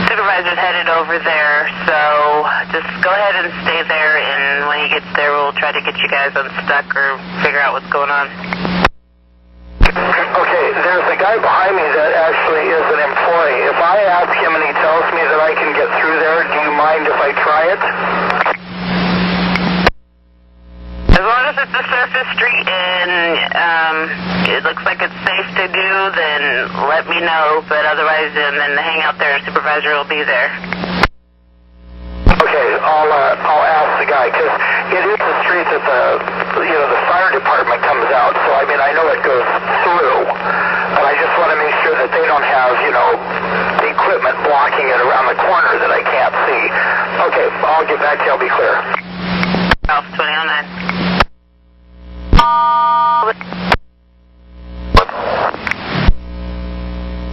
Supervisor's headed over there, so just go ahead and stay there, and when he gets there, we'll try to get you guys unstuck or figure out what's going on. Okay, there's a guy behind me that actually is an employee. If I ask him and he tells me that I can get through there, do you mind if I try it? As long as it's a surface street and it looks like it's safe to do, then let me know. But otherwise, then hang out there. Supervisor will be there. Okay, I'll ask the guy, because it is a street that the fire department comes out. So I know it goes through, but I just want to make sure that they don't have the equipment blocking it around the corner that I can't see. Okay, I'll get back to you. I'll be clear. Ralph, 2009.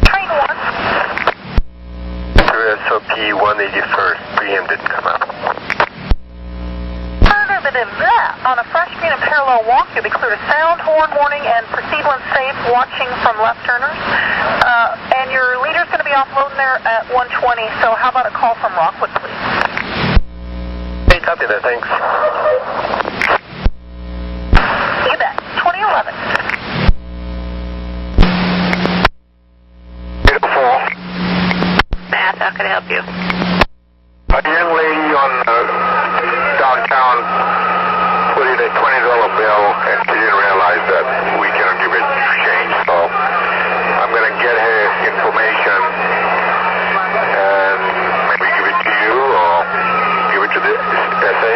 Train 1. SOP 181st, preem didn't come out. Further than that, on a fresh green and parallel walk, you'll be clear to sound, horn warning, and proceed when safe, watching from left turners. And your leader's going to be offloading there at 120, so how about a call from Rockwood, please? Hey, copy that, thanks. You bet. 2011. Beautiful. Matt, how can I help you? A young lady on downtown put in a $20 bill, and she didn't realize that we cannot give it change. So I'm going to get her information and maybe give it to you or give it to the SA.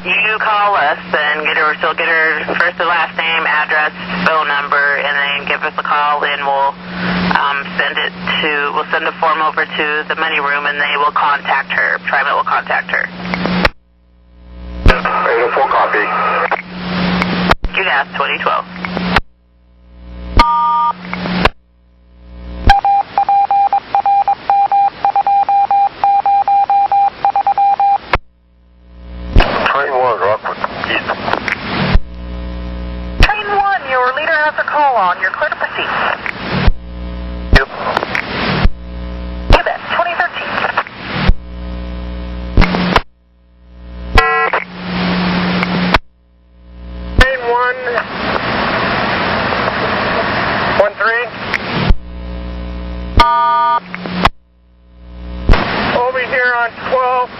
You call us and get her first and last name, address, phone number, and then give us a call, and we'll send it we'll send a form over to the money room and they will contact her. Trimet will contact her. 804 copy. UNAS 2012. Train 1, Rockwood, east. Train 1, your leader has a call on. You're clear to proceed. Yep. You bet. 2013. Train 113. Over here on 12,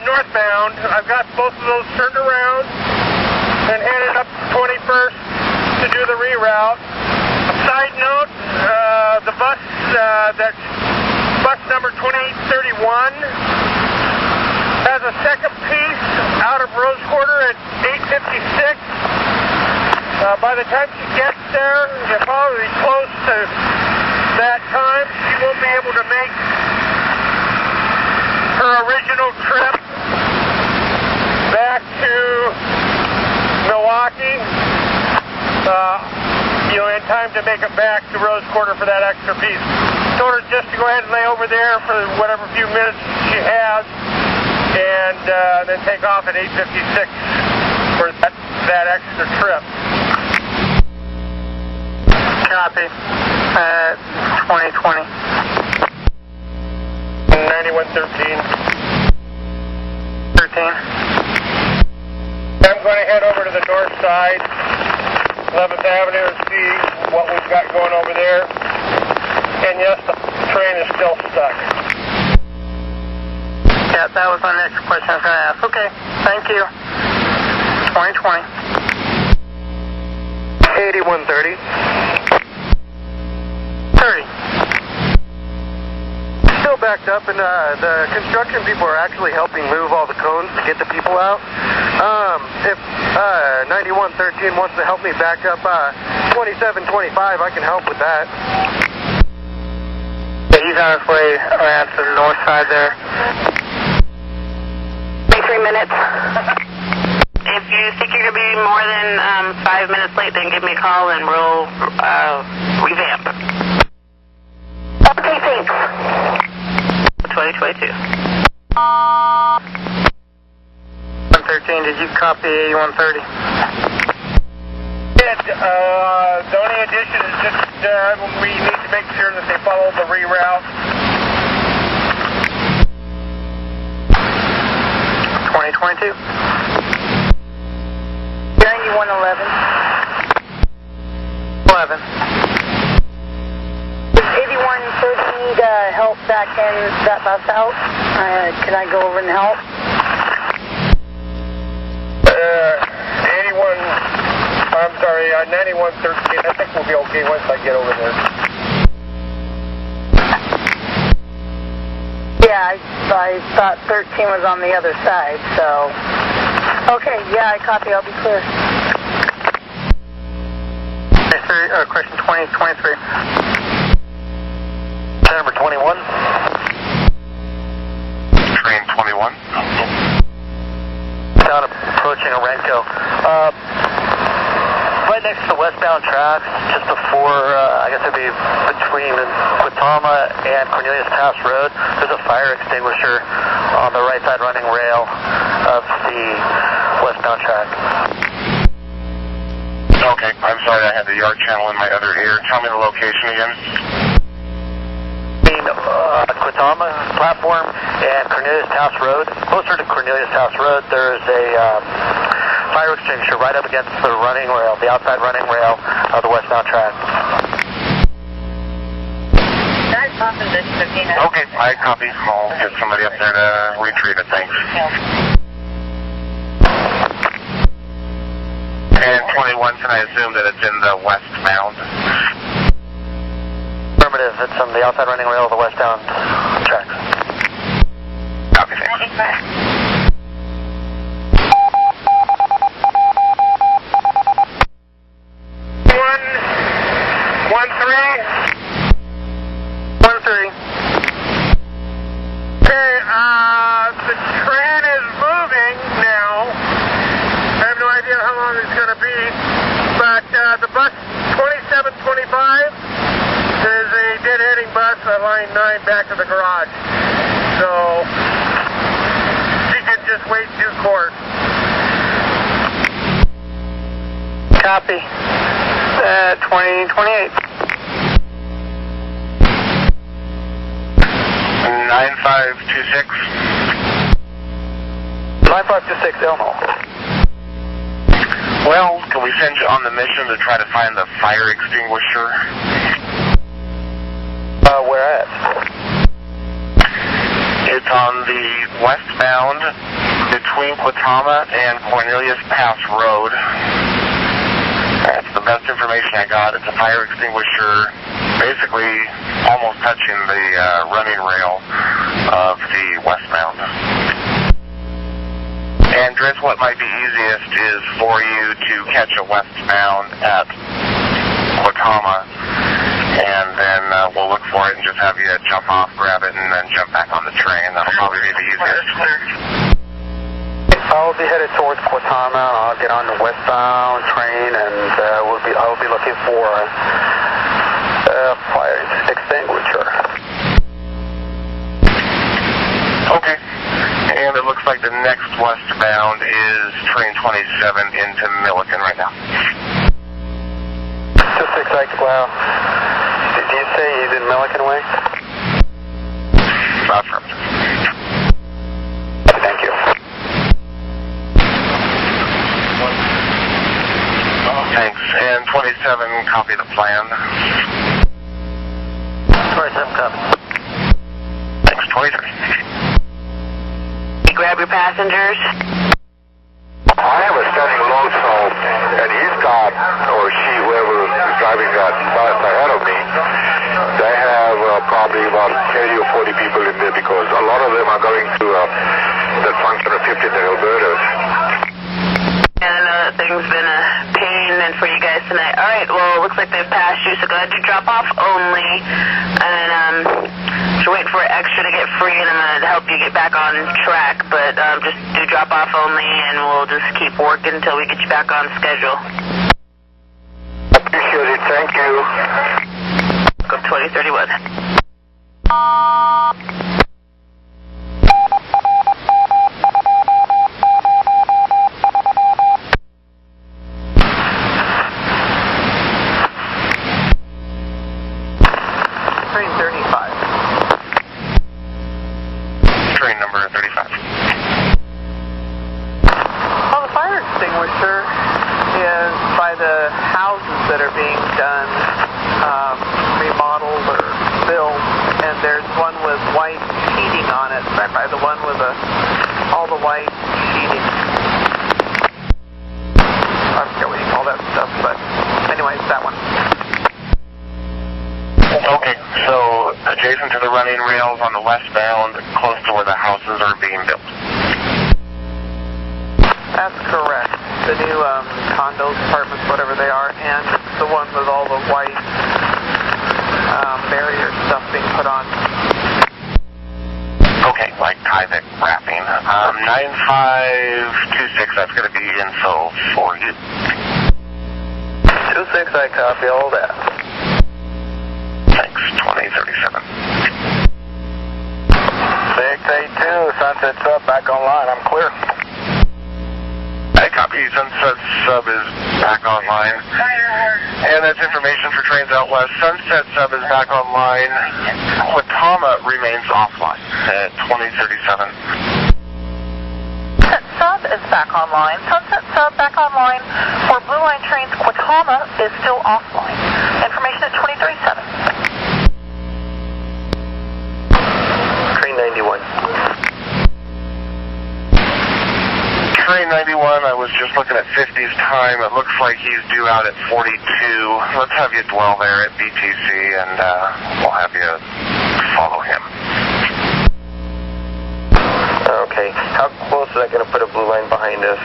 northbound. I've got both of those turned around and headed up to 21st to do the reroute. Side note, the bus, that's bus number 2831, has a second piece out of Rose Quarter at 8:56. By the time she gets there, you're probably close to that time. She won't be able to make her original trip back to Milwaukee, in time to make it back to Rose Quarter for that extra piece. Told her just to go ahead and lay over there for whatever few minutes she has, and then take off at 8:56 for that extra trip. Copy. 2020. 9113. 13. I'm going to head over to the north side, 11th Avenue, and see what we've got going over there. And yes, the train is still stuck. Yeah, that was my next question I was going to ask. Okay, thank you. 2020. 8130. 30. Still backed up, and the construction people are actually helping move all the cones to get the people out. If 9113 wants to help me back up 2725, I can help with that. Yeah, he's on his way around to the north side there. 3 minutes. If you think you're going to be more than 5 minutes late, then give me a call and we'll revamp. Okay, thanks. 2022. 113, did you copy 8130? The only addition is just we need to make sure that they follow the reroute. 2022. 9111. 11. Does 8130 need help back in that bus out? Can I go over and help? 9113, I think we'll be okay once I get over there. Yeah, I thought 13 was on the other side, so... Okay, yeah, I copy. I'll be clear. Question 2023. Number 21. Train 21. Down approaching Orenco. Right next to the westbound tracks, just before, I guess it'd be between Quitama and Cornelius Pass Road, there's a fire extinguisher on the right side running rail of the westbound track. Okay, I'm sorry, I had the yard channel in my other ear. Tell me the location again. Between Quitama platform and Cornelius House Road, closer to Cornelius House Road, there's a fire extinguisher right up against the running rail, the outside running rail of the westbound track. Okay, I copy. I'll get somebody up there to retrieve it, thanks. And 21, can I assume that it's in the westbound? Affirmative, it's on the outside running rail of the westbound track. Copy, thanks. 113, The bus 2725 is a dead-heading bus on line 9 back to the garage. So she can just wait due course. Copy. 2028. 9526. 9526 Elmo. Well, can we send you on the mission to try to find the fire extinguisher? Where at? It's on the westbound between Quatama and Cornelius Pass Road. That's the best information I got. It's a fire extinguisher basically almost touching the running rail of the westbound. And Driz, what might be easiest is for you to catch a westbound at Quatama, and then we'll look for it and just have you jump off, grab it, and then jump back on the train. That'll probably be the easiest. I'll be headed towards Quatama. I'll get on the westbound train, and I'll be looking for a fire extinguisher. Okay. And it looks like the next westbound is train 27 into Milliken right now. 26, wow. Did you say he's in Milliken way? Affirmative. Thank you. Thanks. And 27, copy the plan. 27, copy. Thanks. 23. Grab your passengers. I have a standing lonesome, and he's got, or she, whoever is driving that bus ahead of me, they have probably about 30 or 40 people in there because a lot of them are going to that function of 50th and Alberta's. Yeah, I know that thing's been a pain and for you guys tonight. All right, well, it looks like they've passed you, so go ahead and do drop off only. And you're waiting for extra to get free, and I'm going to help you get back on track. But just do drop off only, and we'll just keep working until we get you back on schedule. Appreciate it. Thank you. Go 2031. Train 35. Train number 35. Well, the fire extinguisher is by the houses that are being done, remodeled or built, and there's one with white sheeting on it, right by the one with all the white sheeting. I forget what you call that stuff, but anyways, that one. Okay, so adjacent to the running rails on the westbound, close to where the houses are being built. That's correct. The new condos, apartments, whatever they are, and it's the one with all the white barrier stuff being put on. Okay, like Tyvek wrapping. 9526, that's going to be info for you. 26, I copy all that. Thanks, 2037. 682, Sunset Sub back online, I'm clear. I copy, Sunset Sub is back online. And that's information for trains out west. Sunset Sub is back online. Quatama remains offline at 2037. Sunset Sub is back online. Sunset Sub back online. For Blue Line trains, Quatama is still offline. Information at 2037. Train 91. Train 91, I was just looking at 50's time. It looks like he's due out at 42. Let's have you dwell there at BTC, and we'll have you follow him. Okay. How close is that going to put a blue line behind us?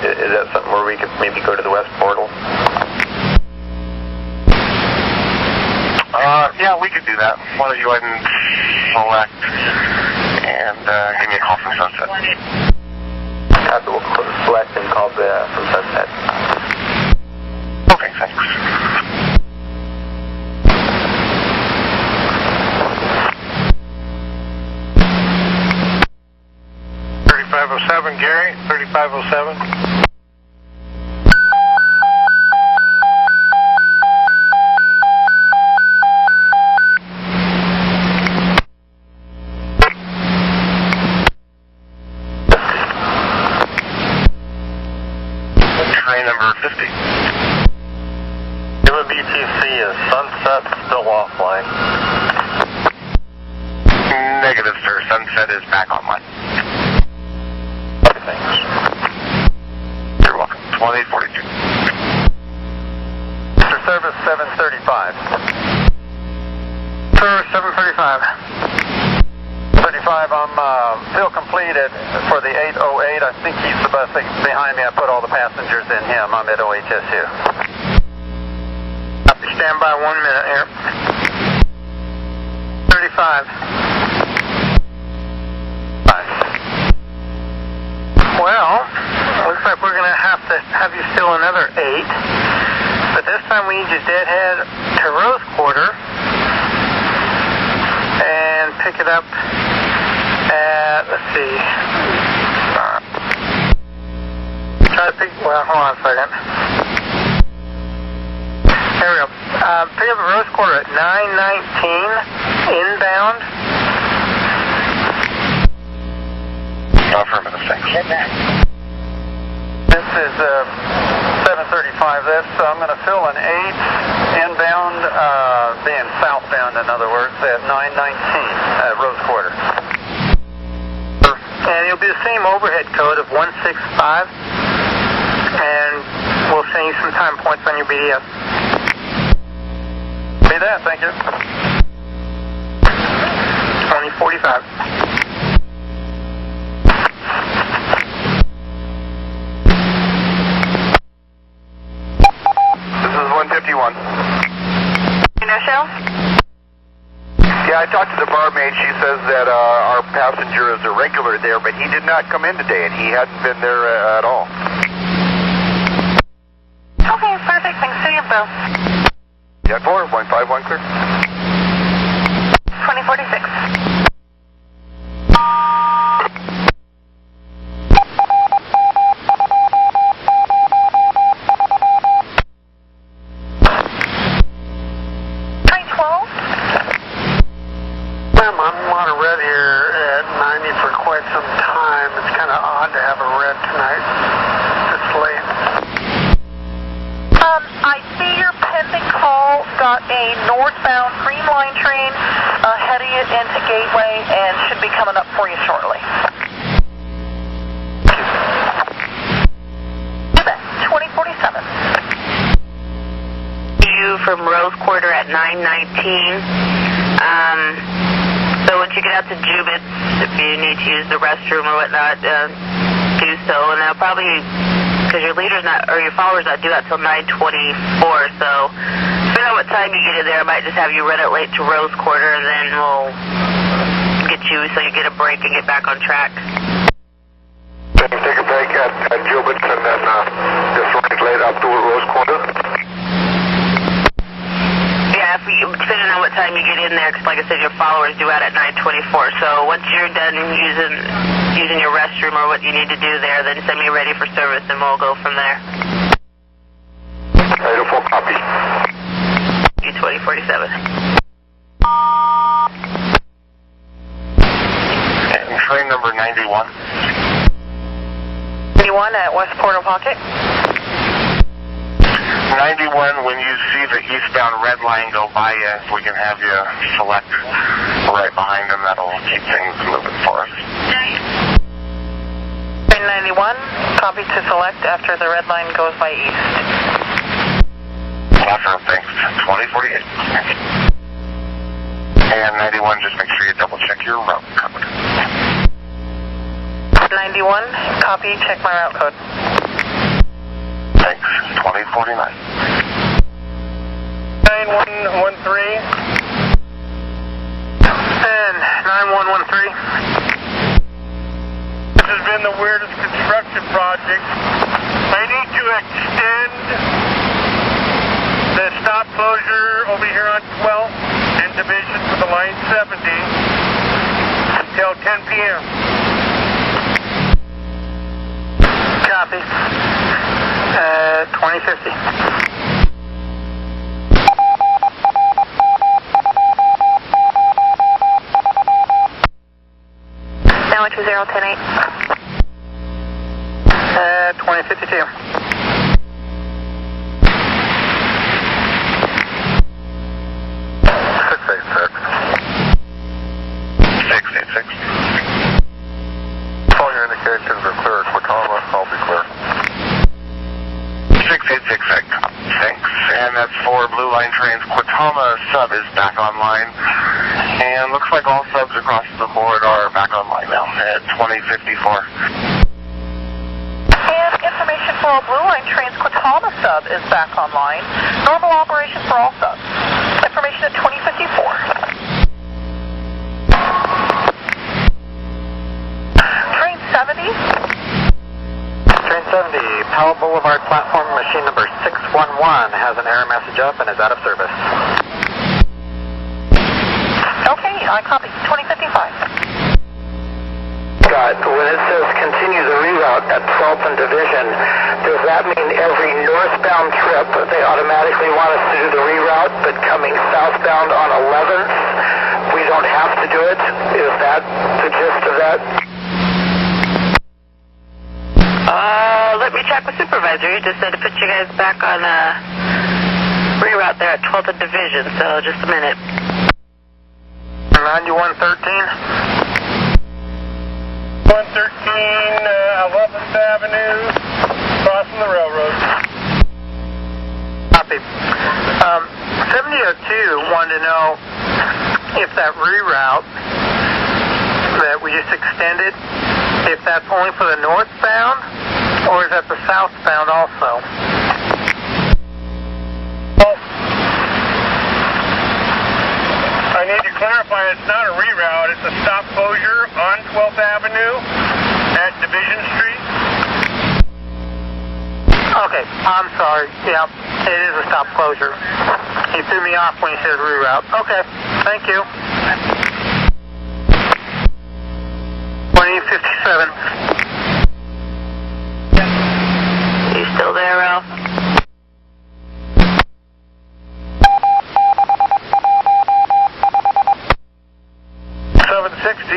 Is that something where we could maybe go to the west portal? Yeah, we could do that. Why don't you go ahead and select and give me a call from Sunset. We'll select and call from Sunset. 3507, Gary, 3507. Train number 50. BTC is Sunset still offline? Negative, sir. Sunset is back online. Thanks. You're welcome. 2042. Mr. Service 735. Service 735. 35, I'm still completed for the 808. I think he's the bus behind me. I put all the passengers in him. I'm at OHSU. Stand by 1 minute here. 35. Well, looks like we're going to have you fill another 8. But this time we need you deadhead to Rose Quarter and pick it up at, let's see. Try to pick, well, hold on a second. There we go. Pick up at Rose Quarter at 9:19 inbound. Affirmative, thanks. This is 735. I'm going to fill an 8 inbound, being southbound, in other words, at 919 at Rose Quarter. And it'll be the same overhead code of 165. And we'll send you some time points on your BDS. Be that, thank you. 2045. This is 151. You know, Shell? Yeah, I talked to the barmaid. She says that our passenger is a regular there, but he did not come in today, and he hadn't been there at all. Okay, perfect. Thanks for the info. Yeah, 151 clear. 2046. I'm on a red here at 90 for quite some time. It's kind of odd to have a red tonight. It's late. I see your pending call. Got a northbound Green Line train heading it into Gateway and should be coming up for you shortly. You bet. 2047. You from Rose Quarter at 9:19. So once you get out to Jubitz, if you need to use the restroom or whatnot, do so. And I'll probably, because your leader's not, or your follower's not due out till 9:24. So depending on what time you get in there, I might just have you run it late to Rose Quarter, and then we'll get you so you get a break and get back on track. Take a break at Jubitz and then just run it late up to Rose Quarter. Yeah, depending on what time you get in there, because like I said, your followers due out at 9:24. So once you're done using your restroom or what you need to do there, then send me ready for service and we'll go from there. Beautiful copy. U2047. And train number 91. 91 at West Portal Pocket. 91, when you see the eastbound red line go by you, if we can have you selected right behind them, that'll keep things moving for us. Train 91, copy to select after the red line goes by east. Awesome, thanks. 2048. And 91, just make sure you double check your route code. 91, copy, check my route code. Thanks. 2049. 9113. And 9113. This has been the weirdest construction project. I need to extend the stop closure over here on 12th and Division for the line 70 until 10 p.m. 2050. Now 2010-8. 2052. 686. All your indications are clear. Quatama, I'll be clear. 686, thanks. And that's for Blue Line trains. Quatama sub is back online. And looks like all subs across the board are back online now at 2054. And information for all Blue Line trains, Quatama sub is back online. Normal operation for all subs. Information at 2054. Train 70. Train 70, Powell Boulevard platform, machine number 611 has an error message up and is out of service. Okay, I copy. 2055. Scott, when it says continue the reroute at 12th and Division, does that mean every northbound trip they automatically want us to do the reroute, but coming southbound on 11th, we don't have to do it? Is that the gist of that? Let me check with supervisor. He just said to put you guys back on reroute there at 12th and Division, so just a minute. 9113. 11th Avenue, crossing the railroad. Copy. 7002 wanted to know if that reroute that we just extended, if that's only for the northbound, or is that the southbound also? Well, I need to clarify, it's not a reroute, it's a stop closure on 12th Avenue at Division Street. Okay, I'm sorry. Yep, it is a stop closure. He threw me off when he said reroute. Okay, thank you. 2057. You still there, Ralph?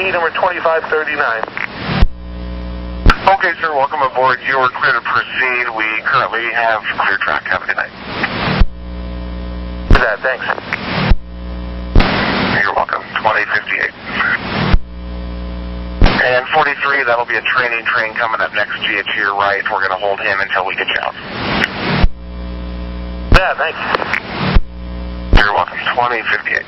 Number 2539. Okay, sir, welcome aboard. You are clear to proceed. We currently have clear track. Have a good night. For that, thanks. You're welcome. 2058. And 43, that'll be a training train coming up next to you to your right. We're going to hold him until we get you out. Yeah, thanks. You're welcome. 2058.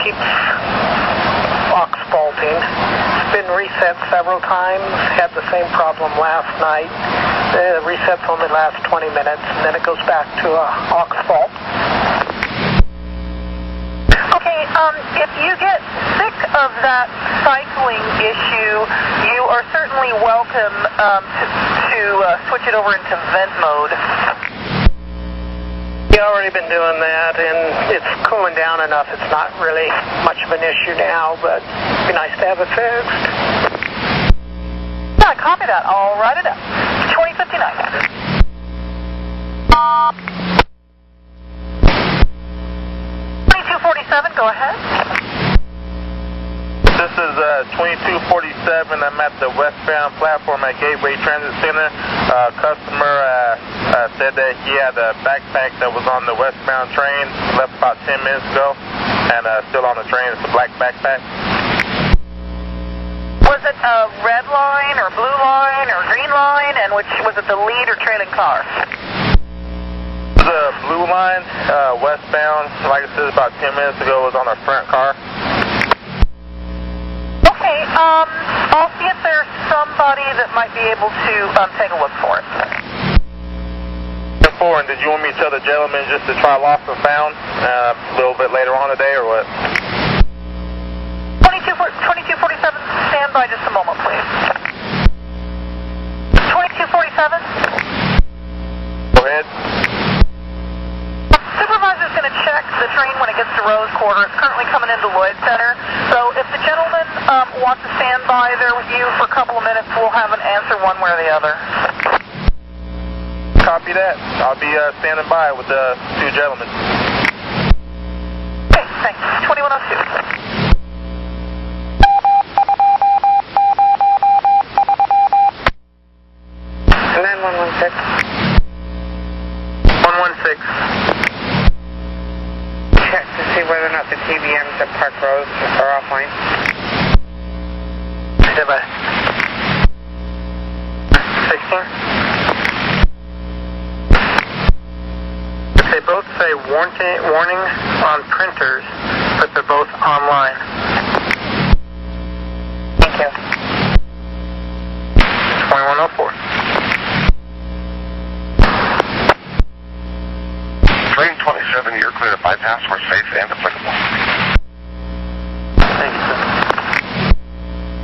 Keeps aux faulting. It's been reset several times. Had the same problem last night. The resets only last 20 minutes, and then it goes back to aux fault. Okay, if you get sick of that cycling issue, you are certainly welcome to switch it over into vent mode. We've already been doing that, and it's cooling down enough. It's not really much of an issue now, but it'd be nice to have it fixed. Yeah, I copy that. I'll write it up. 2059. 2247, go ahead. This is 2247. I'm at the westbound platform at Gateway Transit Center. Customer said that he had a backpack that was on the westbound train, left about 10 minutes ago, and still on the train. It's a black backpack. Was it a red line or blue line or green line, and which was it, the lead or trailing car? The blue line, westbound, like I said, about 10 minutes ago, was on a front car. Okay, I'll see if there's somebody that might be able to take a look for it. And did you want me to tell the gentleman just to try lost and found a little bit later on today, or what? 2247, stand by just a moment, please. 2247? Go ahead. Supervisor's going to check the train when it gets to Rose Quarter. It's currently coming into Lloyd Center. So if the gentleman want to stand by there with you for a couple of minutes, we'll have an answer one way or the other. Copy that. I'll be standing by with the two gentlemen. Okay, thanks. 2102. 9116. 116. Check to see whether or not the TBMs at Park Road are offline. Stand by. 16. They both say warning on printers, but they're both online. Thank you. 2104. Train 27, you're clear to bypass. We're safe and applicable. Thank you, sir.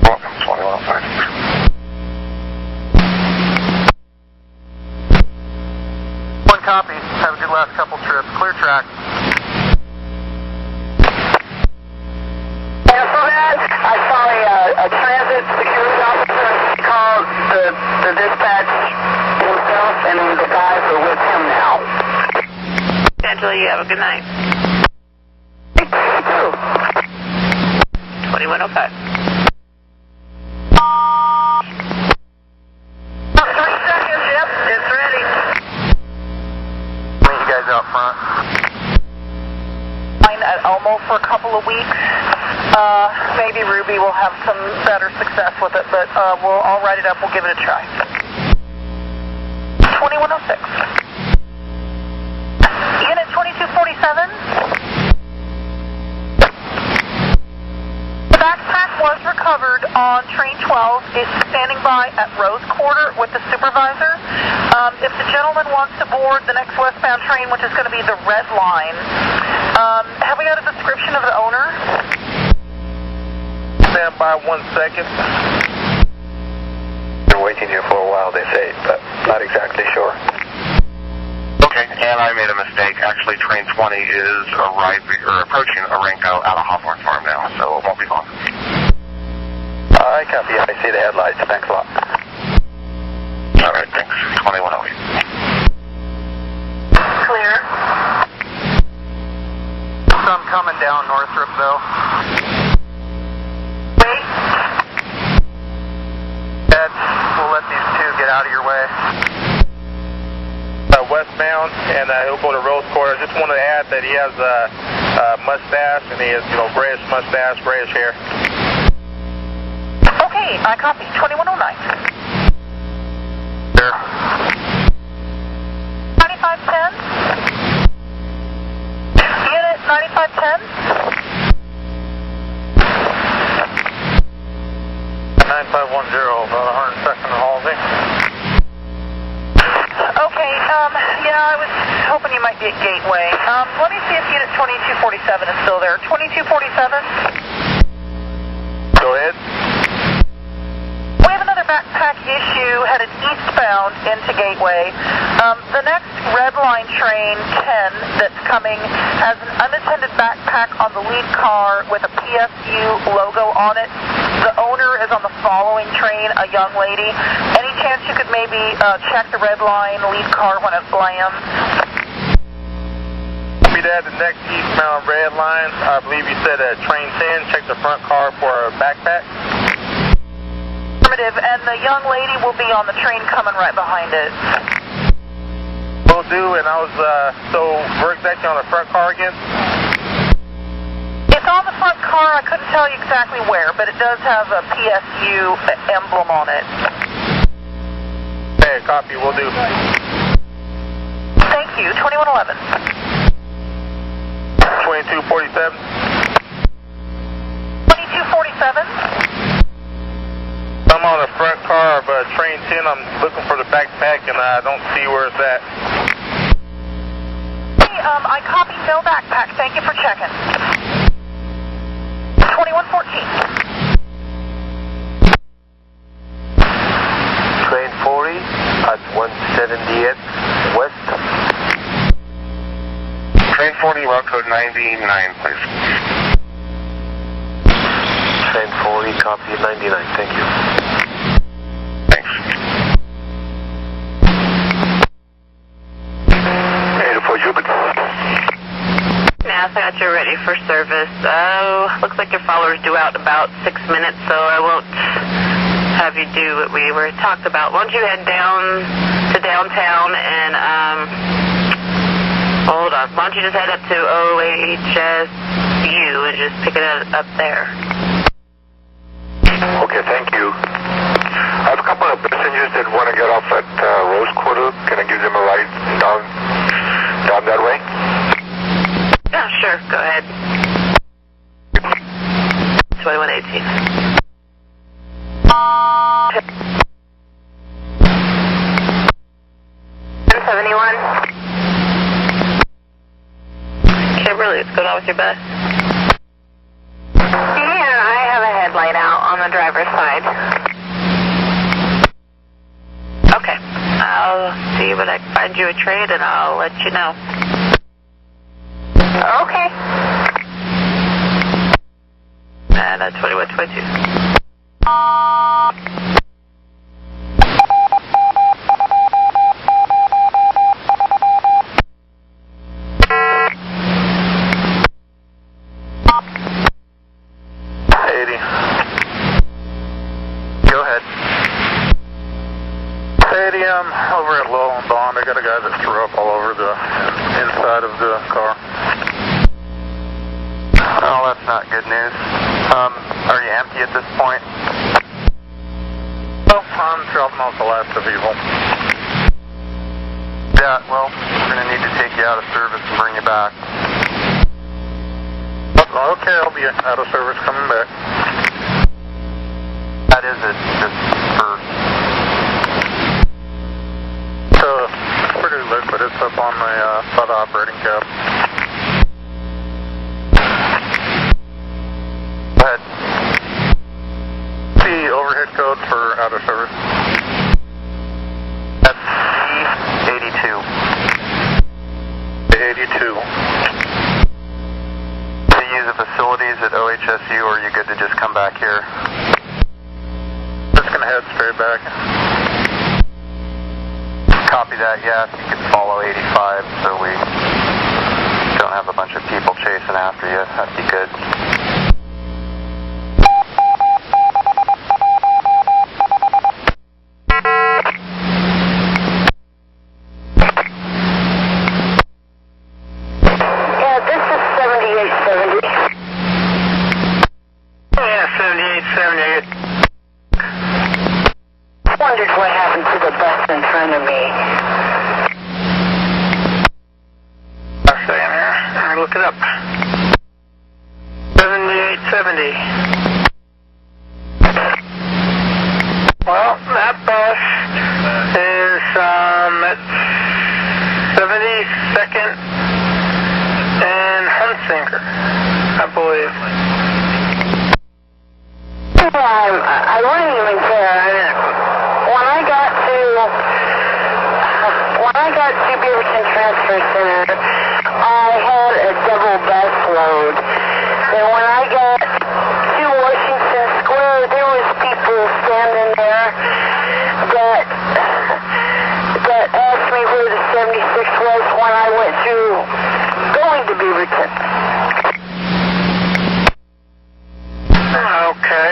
Welcome, 2105. One copy. Have a good last couple trips. Clear track. Cancel that. I saw a transit security officer call the dispatch himself, and the guys are with him now. Angela, you have a good night. 2105. 3 seconds, yep, it's ready. Meet you guys out front. At Elmo for a couple of weeks. Maybe Ruby will have some better success with it, but I'll write it up. We'll give it a try. 2106. Unit 2247. The backpack was recovered on train 12. It's standing by at Rose Quarter with the supervisor. If the gentleman wants to board the next westbound train, which is going to be the Red Line, have we got a description of the owner? Stand by 1 second. They're waiting here for a while, they say, but not exactly sure. Okay, and I made a mistake. Actually, train 20 is approaching Orenco out of Hawthorne Farm now, so it won't be long. I copy. I see the headlights. Thanks a lot. All right, thanks. 2108. Clear. Some coming down Northrop, though. Wait. Ed, we'll let these two get out of your way. Westbound, and he'll go to Rose Quarter. I just want to add that he has a mustache, and he has, grayish mustache, grayish hair. Okay, I copy. 2109. There. 9510. Unit 9510. 9510, about 102nd and Halsey. Okay, yeah, I was hoping you might be at Gateway. Let me see if Unit 2247 is still there. 2247? Go ahead. We have another backpack issue headed eastbound into Gateway. The next Red Line train 10 that's coming has an unattended backpack on the lead car with a PSU logo on it. The owner is on the following train, a young lady. Any chance you could maybe check the Red Line lead car when it lands? Be that the next eastbound Red Line. I believe you said train 10. Check the front car for a backpack. Affirmative, and the young lady will be on the train coming right behind it. Will do, and I was, so we're exactly on the front car again? It's on the front car. I couldn't tell you exactly where, but it does have a PSU emblem on it. Okay, copy, will do. Thank you. 2111. 2247. 2247. I'm on the front car of train 10. I'm looking for the backpack, and I don't see where it's at. Hey, I copied no backpack. Thank you for checking. 2114. Train 40 at 178 West. Train 40, route code 99, please. Train 40 me copy 99. Thank you. Thanks. 84 Jupiter. NASA got you ready for service. Looks like your follower's due out in about 6 minutes, so I won't have you do what we were talked about. Why don't you head down to downtown and, hold on. Why don't you just head up to OHSU and just pick it up there? Okay, thank you. I have a couple of passengers that want to get off at Rose Quarter. Can I give them a ride down that way? Yeah, sure. Go ahead. 2118. 71. Kimberly, what's going on with your bus? Yeah, I have a headlight out on the driver's side. Okay. I'll see what I can find you a trade, and I'll let you know. Okay. And 2122. Go ahead. Stadium over at Lowell and Bond. I got a guy that threw up all over the inside of the car. Oh, that's not good news. Are you empty at this point? Well, I'm dropping off the last of evil. Yeah, well, we're going to need to take you out of service and bring you back. Okay, I'll be out of service coming back. That is it, just for... So, it's pretty liquid. It's up on the by the operating cap. Go ahead. The overhead code for out of service. That's E82. 82. To use the facilities at OHSU, or are you good to just come back here? Just going to head straight back. Copy that, yes. You can follow 85 so we don't have a bunch of people chasing after you. That'd be good. Yeah, this is 7870. Yeah, 7878. Wondered what happened to the bus in front of me. A second here. I'll look it up. 7870. Well, that bus is at 72nd and Hunsinger, I believe. Yeah, I wouldn't even care. When I got to Beaverton Transfer Center, I had a double bus load. And when I got to Washington Square, there was people standing there that asked me where the 76 was when I went through going to Beaverton. Okay.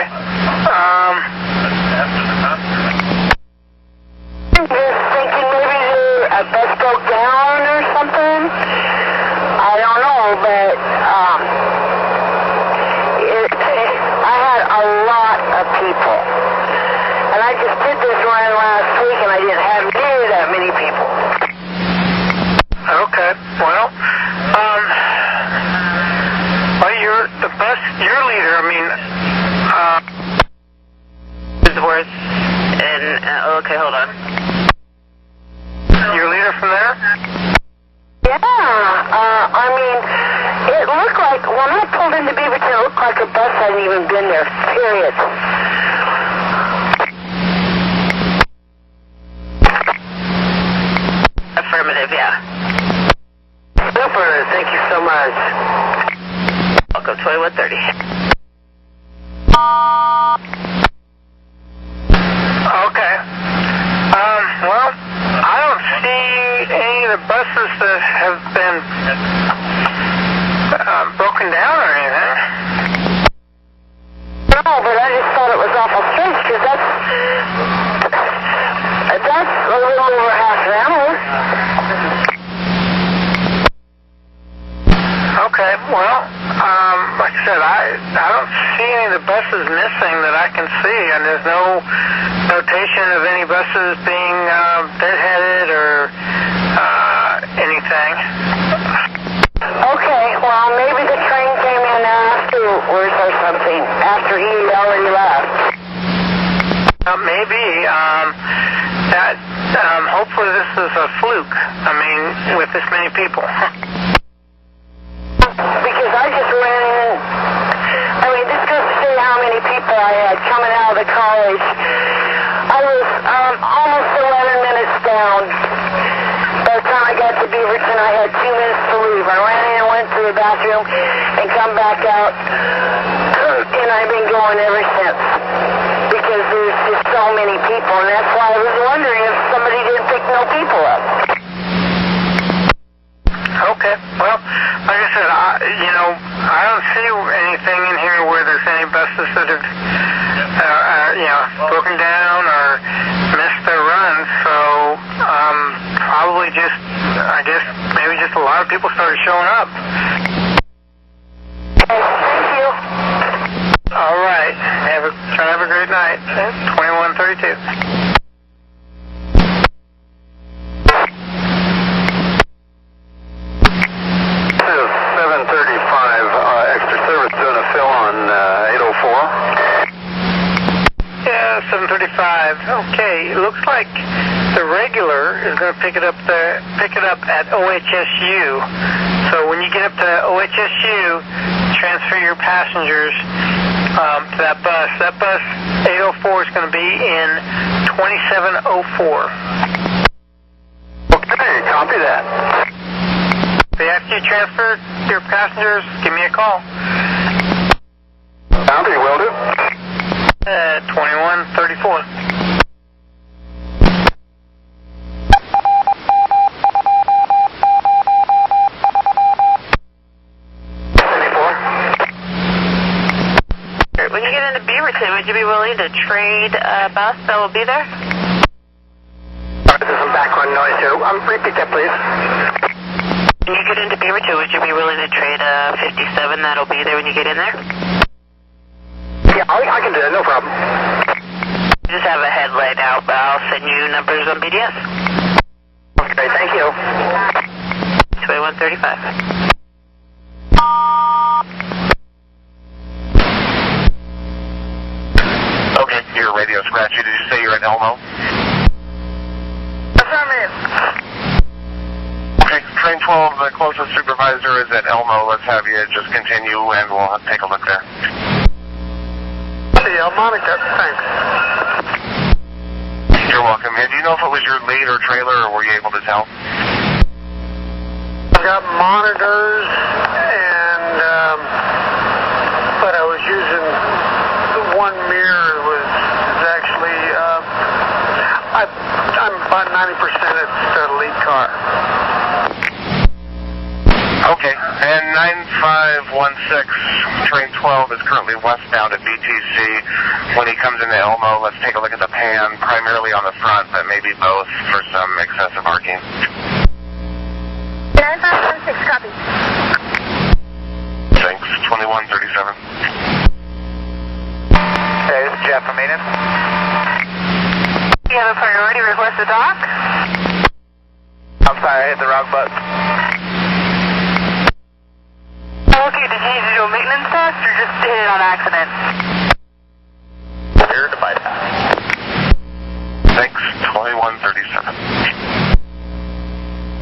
I'm just thinking maybe a bus broke down or something. I don't know, but I had a lot of people. And I just did this run last week and I didn't have near that many people. Okay. Well, your leader, I mean, Worth and, okay, hold on. Your leader from there? Yeah, I mean, it looked like, when I pulled into Beaverton, it looked like a bus hadn't even been there, period. Affirmative, yeah. Super, thank you so much. I'll go 2130. the buses that have been broken down or anything. No, but I just thought it was awful strange because that's a little over half an hour. Okay, well, like I said, I don't see any of the buses missing that I can see, and there's no notation of any buses being deadheaded or anything. Okay, well, maybe the train came in afterwards or something, after he already left. Maybe. Hopefully this is a fluke. I mean, with this many people. Because I just ran in. I mean, just to see how many people I had coming out of the college. I was almost 11 minutes down. By the time I got to Beaverton, I had 2 minutes to leave. I ran in and went to the bathroom and come back out. And I've been going ever since. Because there's just so many people. And that's why I was wondering if somebody didn't pick no people up. Okay, well, like I said, I don't see anything in here where there's any buses that have, broken down or missed their runs, so probably just, I guess, maybe just a lot of people started showing up. Thank you. All right, try to have a great night. 2132. Okay, it looks like the regular is going to pick it up at OHSU. So when you get up to OHSU, transfer your passengers to that bus. That bus 804 is going to be in 2704. Okay, copy that. If they ask you to transfer your passengers, give me a call. Copy, will do. 2134. When you get into Beaverton, would you be willing to trade a bus that will be there? There's some background noise here. Repeat that, please. When you get into Beaverton, would you be willing to trade a 57 that'll be there when you get in there? Yeah, I can do that, no problem. Just have a headlight out, but I'll send you numbers on BDS. Okay, thank you. 2135. Okay, your radio scratchy. Did you say you're at Elmo? Affirmative. Okay, train 12, the closest supervisor is at Elmo. Let's have you just continue and we'll take a look there. Yeah, Monica, thanks. You're welcome. And do you know if it was your lead or trailer, or were you able to tell? I've got monitors, and but I was using the one mirror was actually I'm about 90% at the lead car. Okay, and 9516, train 12 is currently westbound at BTC. When he comes into Elmo, let's take a look at the pan, primarily on the front, but maybe both for some excessive arcing. 9516, copy. Thanks, 2137. Hey, this is Jeff from Maiden. You have a priority request to dock? I'm sorry, I hit the wrong button. Okay, did you need to do a maintenance test or just hit it on accident? Clear to bypass. Thanks, 2137.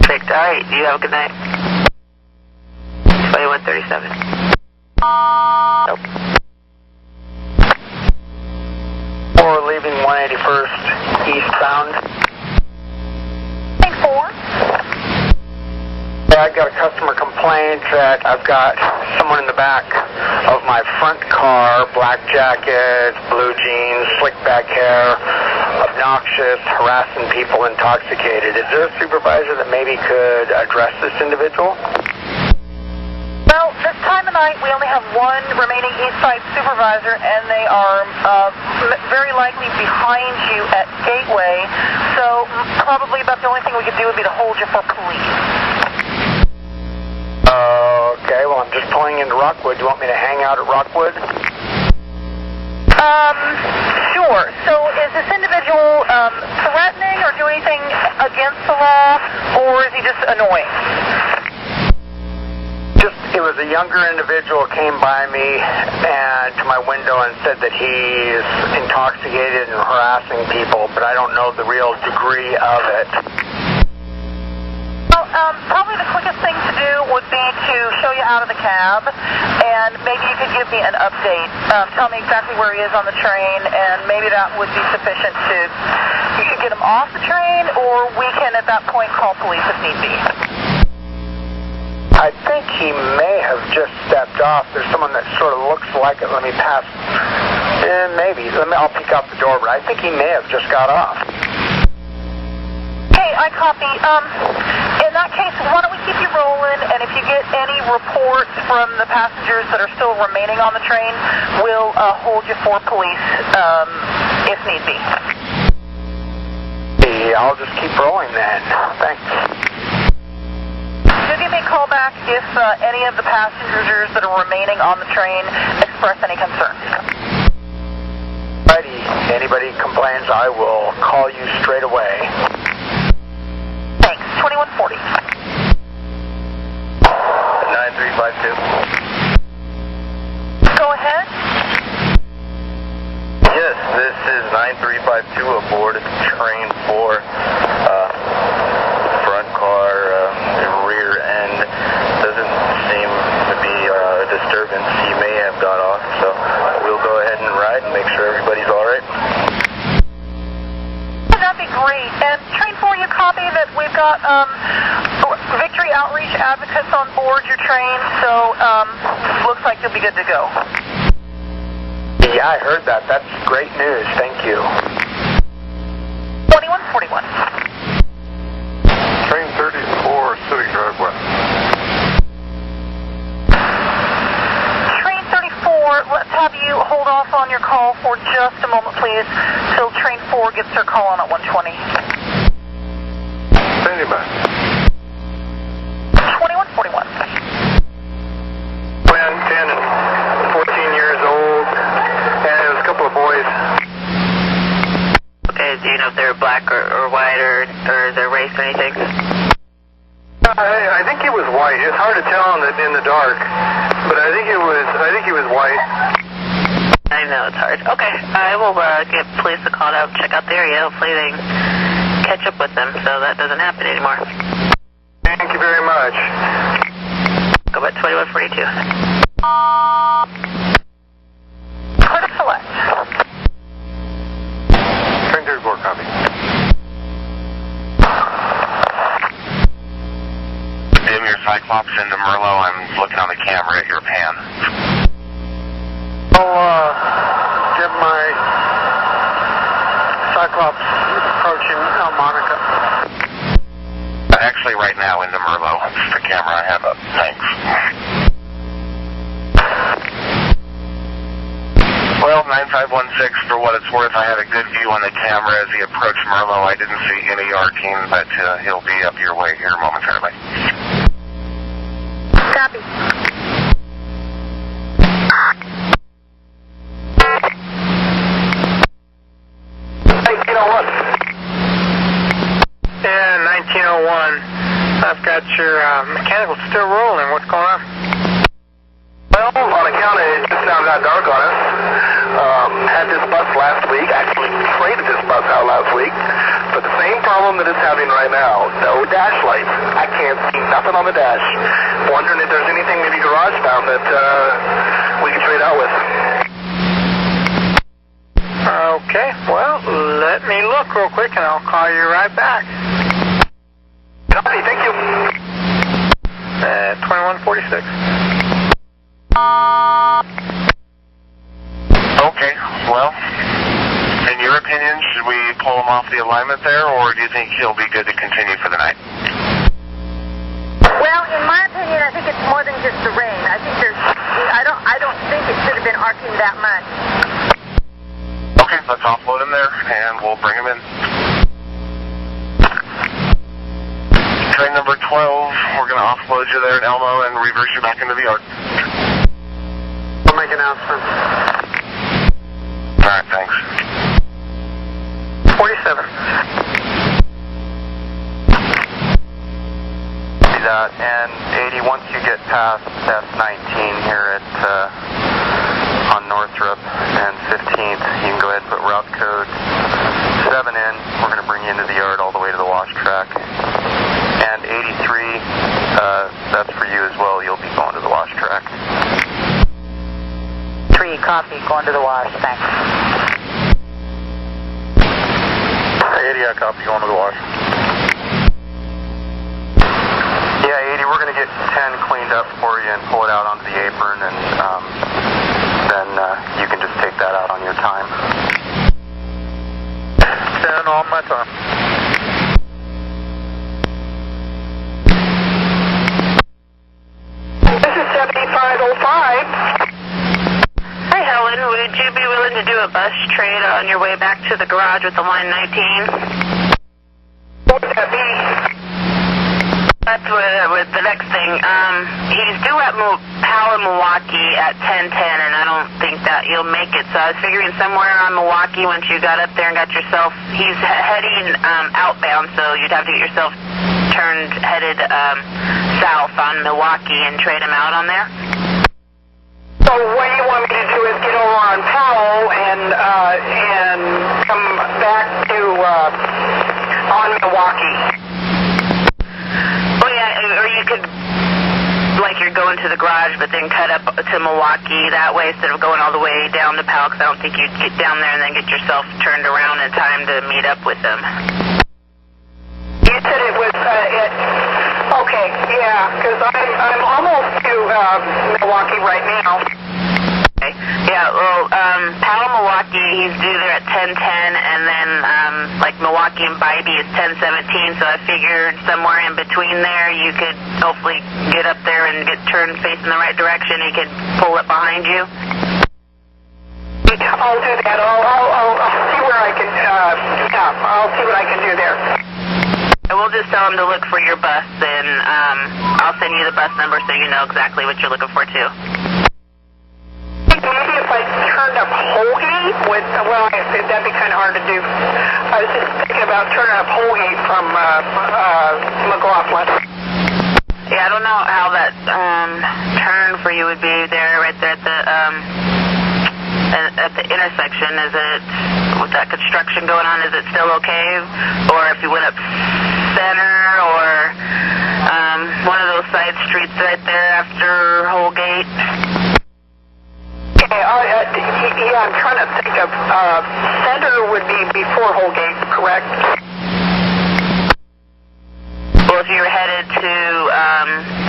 Perfect. All right, you have a good night. 2137. Nope. Or leaving 181st eastbound. Tank 4. Yeah, I got a customer complaint that I've got someone in the back of my front car, black jacket, blue jeans, slick back hair, obnoxious, harassing people, intoxicated. Is there a supervisor that maybe could address this individual? Well, this time of night we only have one remaining East Side supervisor, and they are very likely behind you at Gateway, so probably about the only thing we could do would be to hold you for police. Okay, well, I'm just pulling into Rockwood. Do you want me to hang out at Rockwood? Sure. So is this individual threatening or doing anything against the law, or is he just annoying? It was a younger individual came by me and to my window and said that he's intoxicated and harassing people, but I don't know the real degree of it. Well, probably the quickest thing to do would be to show you out of the cab, and maybe you could give me an update. Tell me exactly where he is on the train, and maybe that would be sufficient to, you could get him off the train, or we can at that point call police if need be. I think he may have just stepped off. There's someone that sort of looks like it. Let me pass. Maybe. I'll peek out the door, but I think he may have just got off. Okay, I copy. In that case, why don't we keep you rolling, and if you get any reports from the passengers that are still remaining on the train, we'll hold you for police if need be. Yeah, I'll just keep rolling then. Thanks. Do give me a call back if any of the passengers that are remaining on the train express any concerns. Righty. Anybody complains, I will call you straight away. Thanks. 2140. 9352. Go ahead. Yes, this is 9352 aboard train 4. Front car, rear end. Doesn't seem to be a disturbance. He may have got off, so we'll go ahead and ride and make sure everybody's alright. That'd be great. And train 4, you copy that we've got Victory Outreach Advocates on board your train, so looks like you'll be good to go. Yeah, I heard that. That's great news. Thank you. 2141. Train 34, Civic Drive West. Train 34, let's have you hold off on your call for just a moment, please, till train 4 gets their call on at 120. Standing by. 2141. 10 and 14 years old, and it was a couple of boys. Okay, do you know if they're black or white or their race or anything? I think he was white. It's hard to tell in the dark, but I think he was white. I know it's hard. Okay, I will get police to call out, check out the area. Hopefully they can catch up with them so that doesn't happen anymore. Thank you very much. Go back to 2142. Clear to select. Train 34, copy. Dim your Cyclops into Merlot. I'm looking on the camera at your pan. I'll get my Cyclops approaching Monica. Actually, right now into Merlot. It's the camera I have up. Thanks. Well, 9516, for what it's worth, I had a good view on the camera as he approached Merlot. I didn't see any Artine, but he'll be up your way here momentarily. Copy. Yeah, 1901. I've got your mechanical still rolling. What's going on? Well, on account of it just now got dark on us. Had this bus last week. Actually traded this bus out last week. But the same problem that it's having right now. No dash lights. I can't see nothing on the dash. Wondering if there's anything maybe garage bound that we can trade out with. Okay, well, let me look real quick and I'll call you right back. Copy, thank you. 2146. Okay, well, in your your opinion, should we pull him off the alignment there, or do you think he'll be good to continue for the night? Well, in my opinion, I think it's more than just the rain. I think I don't think it should have been arcing that much. Okay, let's offload him there, and we'll bring him in. Train number 12, we're going to offload you there at Elmo and reverse you back into the yard. We'll make announcements. All right, thanks. 47. See that, and 80, once you get past S19 here at on Northrop and 15th, you can go ahead and put route code 7 in. We're going to bring you into the yard all the way to the wash track. And 83, that's for you as well. You'll be going to the wash track. 3, copy, going to the wash, thanks. 80, I copy, going to the wash. Yeah, 80, we're going to get 10 cleaned up for you and pull it out onto the apron, and then you can just take that out on your time. 10 on my time. This is 7505. Hi, Helen. Would you be willing to do a bus trade on your way back to the garage with the line 19? What would that be? That's with the next thing. He's due at Power Milwaukee at 10:10, and I don't think that you'll make it. So I was figuring somewhere on Milwaukee once you got up there and got yourself. He's heading outbound, so you'd have to get yourself headed south on Milwaukee and trade him out on there. So what you want me to do is get over on Powell and come back to on Milwaukee. Oh yeah, or you could, like you're going to the garage, but then cut up to Milwaukee that way instead of going all the way down to Powell, because I don't think you'd get down there and then get yourself turned around in time to meet up with them. You said it was okay, yeah, because I'm almost to Milwaukee right now. Okay. Yeah, well, Powell, Milwaukee, he's due there at 10:10, and then, like, Milwaukee and Bybee is 10:17, so I figured somewhere in between there you could hopefully get up there and get turned facing the right direction. He could pull it behind you. I'll do that. I'll see where I can, I'll see what I can do there. And we'll just tell him to look for your bus, and I'll send you the bus number so you know exactly what you're looking for, too. Maybe if I turned up Holgate, that'd be kind of hard to do. I was just thinking about turning up Holgate from McLaughlin. Yeah, I don't know how that turn for you would be there, right there at the intersection. Is it, with that construction going on, is it still okay? Or if you went up Center or one of those side streets right there after Holgate? Yeah, I'm trying to think of, Center would be before Holgate, correct? Well, if you were headed to,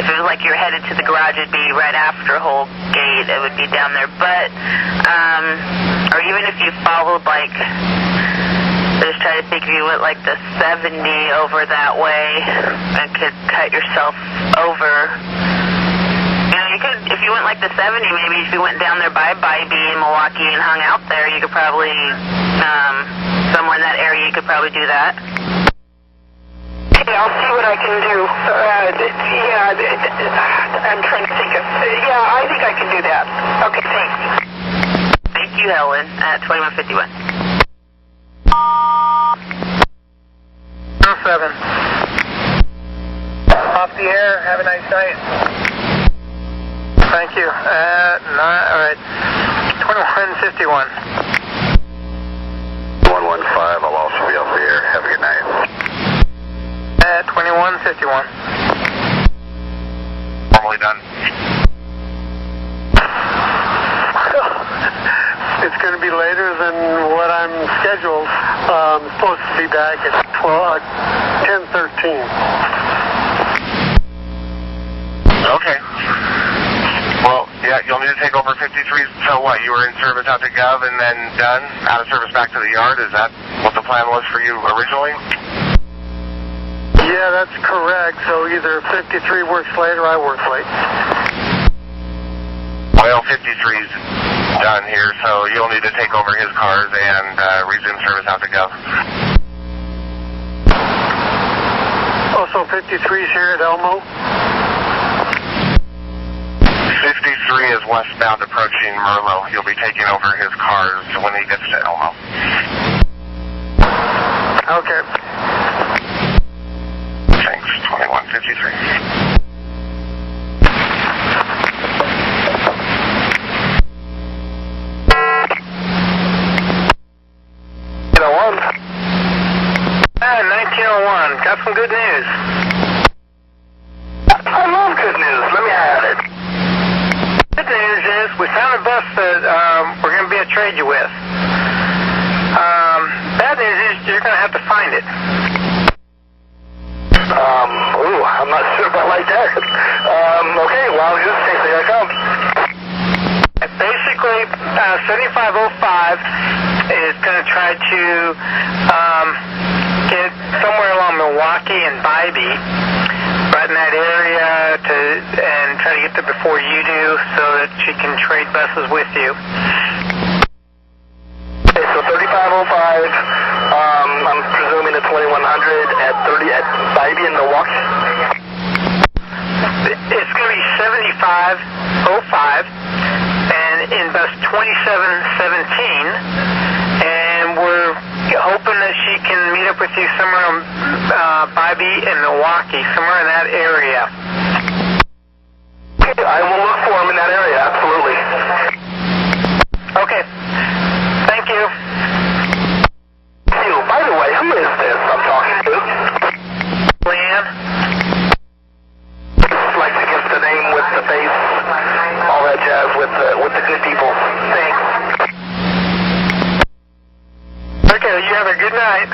if it was like you were headed to the garage, it'd be right after Holgate. It would be down there. But, or even if you followed, like, just try to think if you went like the 70 over that way and could cut yourself over. You know, you could, if you went like the 70, maybe if you went down there by Bybee in Milwaukee and hung out there, you could probably, somewhere in that area, you could probably do that. Okay, I'll see what I can do. I'm trying to think of, I think I can do that. Okay, thanks. Thank you, Helen, at 2151. 7. Off the air. Have a nice night. Thank you. All right. 2151. 115, I'll also be off the air. Have a good night. 2151. Formally done. It's going to be later than what I'm scheduled. I'm supposed to be back at 10:13. Okay. Well, yeah, you'll need to take over 53. So what, you were in service out to Gov and then done, out of service back to the yard? Is that what the plan was for you originally? Yeah, that's correct. So either 53 works late or I work late. Well, 53's done here, so you'll need to take over his cars and resume service out to Gov. Also, 53's here at Elmo. 53 is westbound approaching Merlo. You'll be taking over his cars when he gets to Elmo. Okay. Thanks, 2153. Hey, 1901, got some good news. I love good news. Let me have it. Good news is we found a bus that we're going to be able to trade you with. Bad news is you're going to have to find it. I'm not sure if I like that. Okay, well, just take it. Here I come. Basically, 7505 is going to try to get somewhere along Milwaukee and Bybee, right in that area, and try to get there before you do so that she can trade buses with you. Okay, so 3505, I'm presuming the 2100 at Bybee and Milwaukee? It's going to be 7505 and in bus 2717, and we're hoping that she can meet up with you somewhere on Bybee and Milwaukee, somewhere in that area. Okay, I will look for him in that area, absolutely. Okay. Thank you. By the way, who is this I'm talking to? Leanne? Like to give the name with the face, all that jazz with the good people. Thanks. Okay, you have a good night.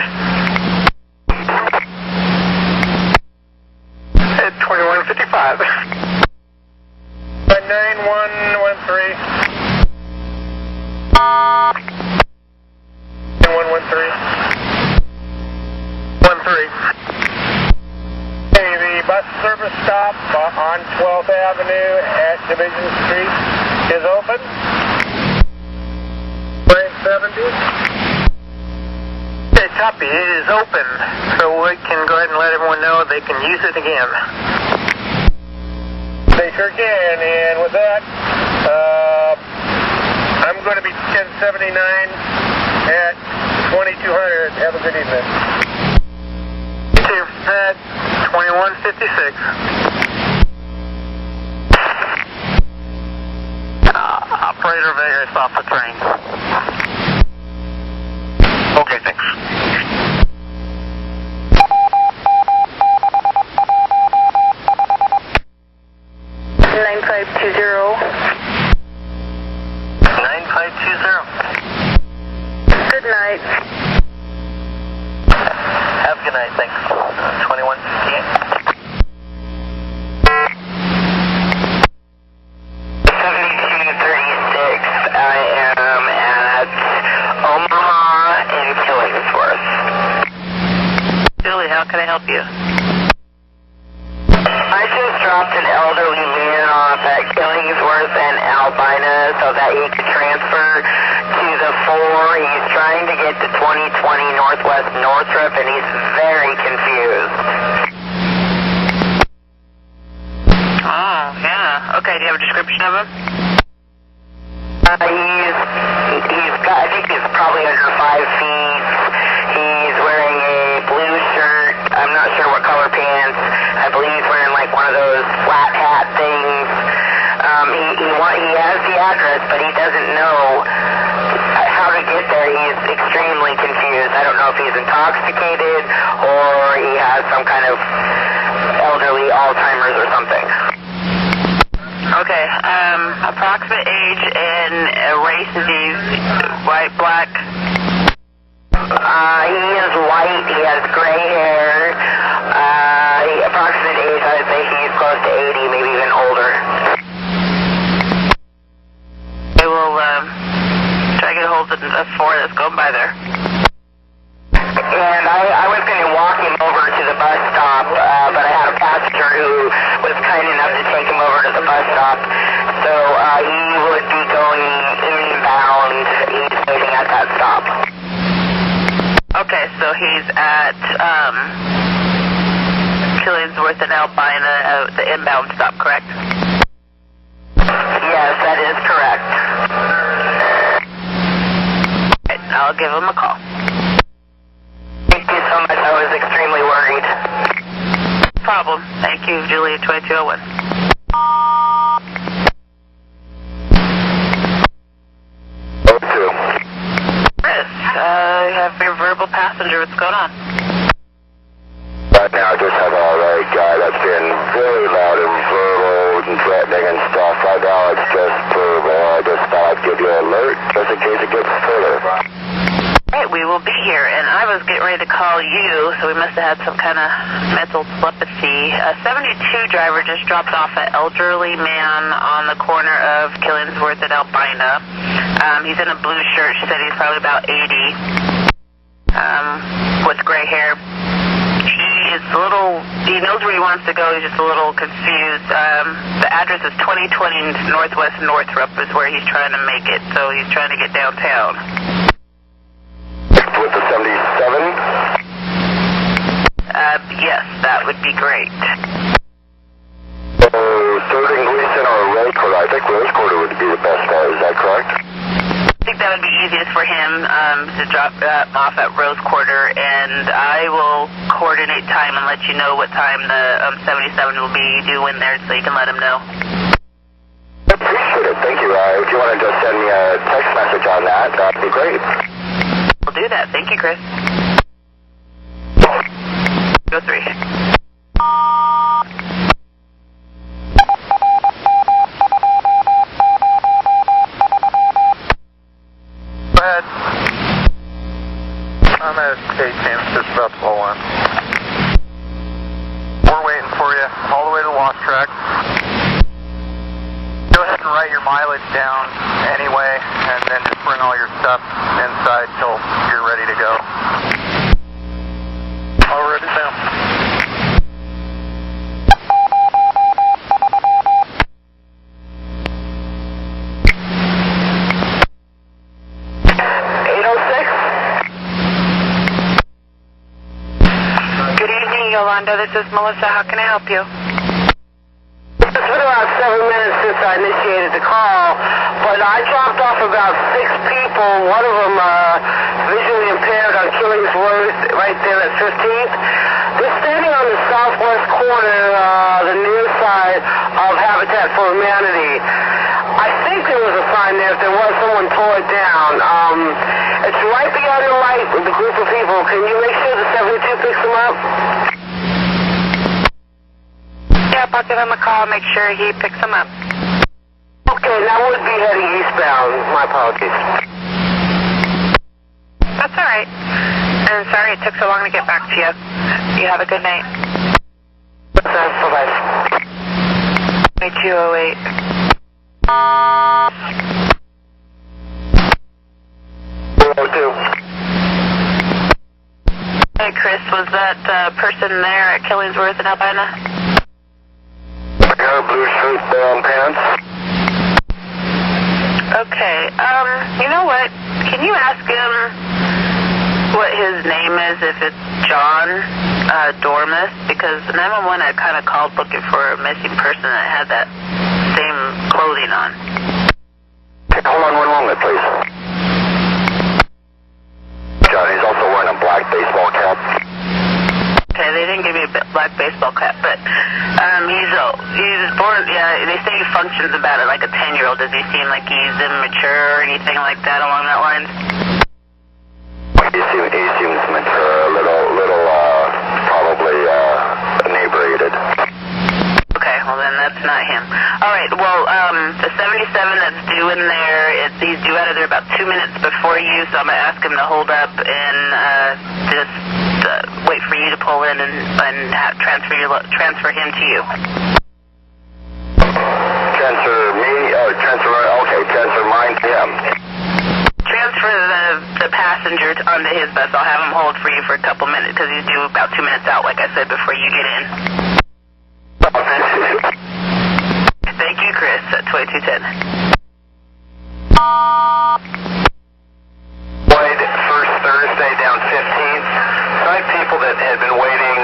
At 2155. 9113. 13. Hey, the bus service stop on 12th Avenue at Division Street is open. 970. Hey, copy. It is open, so we can go ahead and let everyone know they can use it again. They sure can, and with that, I'm going to be 1079 at 2200. Have a good evening. You too. At 2156. Operator Vegas off the train. Okay, thanks. 9520. Good night. Have a good night, thanks. 2158. 7236. I am at Omaha and Killingsworth. Julie, how can I help you? I just dropped an elderly man off at Killingsworth and Albina so that he could transfer to the 4. He's trying to get to 2020 Northwest Northrop, and he's very confused. Oh, yeah. Okay, do you have a description of him? He's got, I think he's probably under 5 feet. He's wearing a blue shirt. I'm not sure what color pants. I believe he's wearing like one of those flat hat things. He has the address, but he doesn't know how to get there. He's extremely confused. I don't know if he's intoxicated or he has some kind of elderly Alzheimer's or something. Okay, approximate age and race, is he white, black? He is white, he has gray hair. Approximate age, I would say he's close to 80, maybe even older. a 4 that's going by there. And I was going to walk him over to the bus stop, but I had a passenger who was kind enough to take him over to the bus stop. So he would be going inbound. He's waiting at that stop. Okay, so he's at Killingsworth and Albina, the inbound stop, correct? Yes, that is correct. Okay, I'll give him a call. Thank you so much. I was extremely worried. No problem. Thank you, Julia 2201. Chris, you have your verbal passenger. What's going on? Right now, I just have a guy that's been very loud and verbal and threatening and stuff. Right now, it's just verbal. I just thought I'd give you an alert just in case it gets further. Right, we will be here, and I was getting ready to call you, so we must have had some kind of mental telepathy. A 72 driver just dropped off an elderly man on the corner of Killingsworth and Albina. He's in a blue shirt. She said he's probably about 80, with gray hair. He knows where he wants to go. He's just a little confused. The address is 2020 Northwest Northrop is where he's trying to make it, so he's trying to get downtown. With the 77? Yes, that would be great. So, 3rd and Gleason or Rose Quarter? I think Rose Quarter would be the best bet. Is that correct? I think that would be easiest for him to drop off at Rose Quarter, and I will coordinate time and let you know what time the 77 will be due in there so you can let him know. I appreciate it. Thank you. If you want to just send me a text message on that, that'd be great. We'll do that. Thank you, Chris. Go 3. Go ahead. I'm at State James, just about to pull in. We're waiting for you all the way to the wash track. Go ahead and write your mileage down anyway, and then just bring all your stuff inside till you're ready to go. I'll write it down. Yolanda, this is Melissa. How can I help you? It's been about 7 minutes since I initiated the call, but I dropped off about 6 people, one of them visually impaired on Killingsworth, right there at 15th. They're standing on the southwest corner, the near side of Habitat for Humanity. I think there was a sign there. If there was, someone tore it down. It's right beyond the light with the group of people. Can you make sure the 72 picks them up? Yep, I'll give him a call, make sure he picks them up. Okay, that would be heading eastbound. My apologies. That's all right. And sorry it took so long to get back to you. You have a good night. Bye-bye. 2208. Hey, Chris, was that person there at Killingsworth and Albina? I got a blue shirt, brown pants. Okay, you know what? Can you ask him what his name is, if it's John Dormus? Because the 911 had kind of called looking for a missing person that had that same clothing on. Hold on one moment, please. John, he's also wearing a black baseball cap. Okay, they didn't give me a black baseball cap, but he's born, yeah, they say he functions about it like a 10-year-old. Does he seem like he's immature or anything like that along that line? He seems mature, a little, probably inebriated. Okay, well then that's not him. Alright, well, the 77 that's due in there, he's due out of there about 2 minutes before you, so I'm going to ask him to hold up and just wait for you to pull in and transfer him to you. Transfer me, transfer mine to him. transfer the passenger onto his bus. I'll have him hold for you for a couple minutes because he's due about 2 minutes out, like I said, before you get in. Thank you, Chris, at 2210. First Thursday down 15th. So I had people that had been waiting,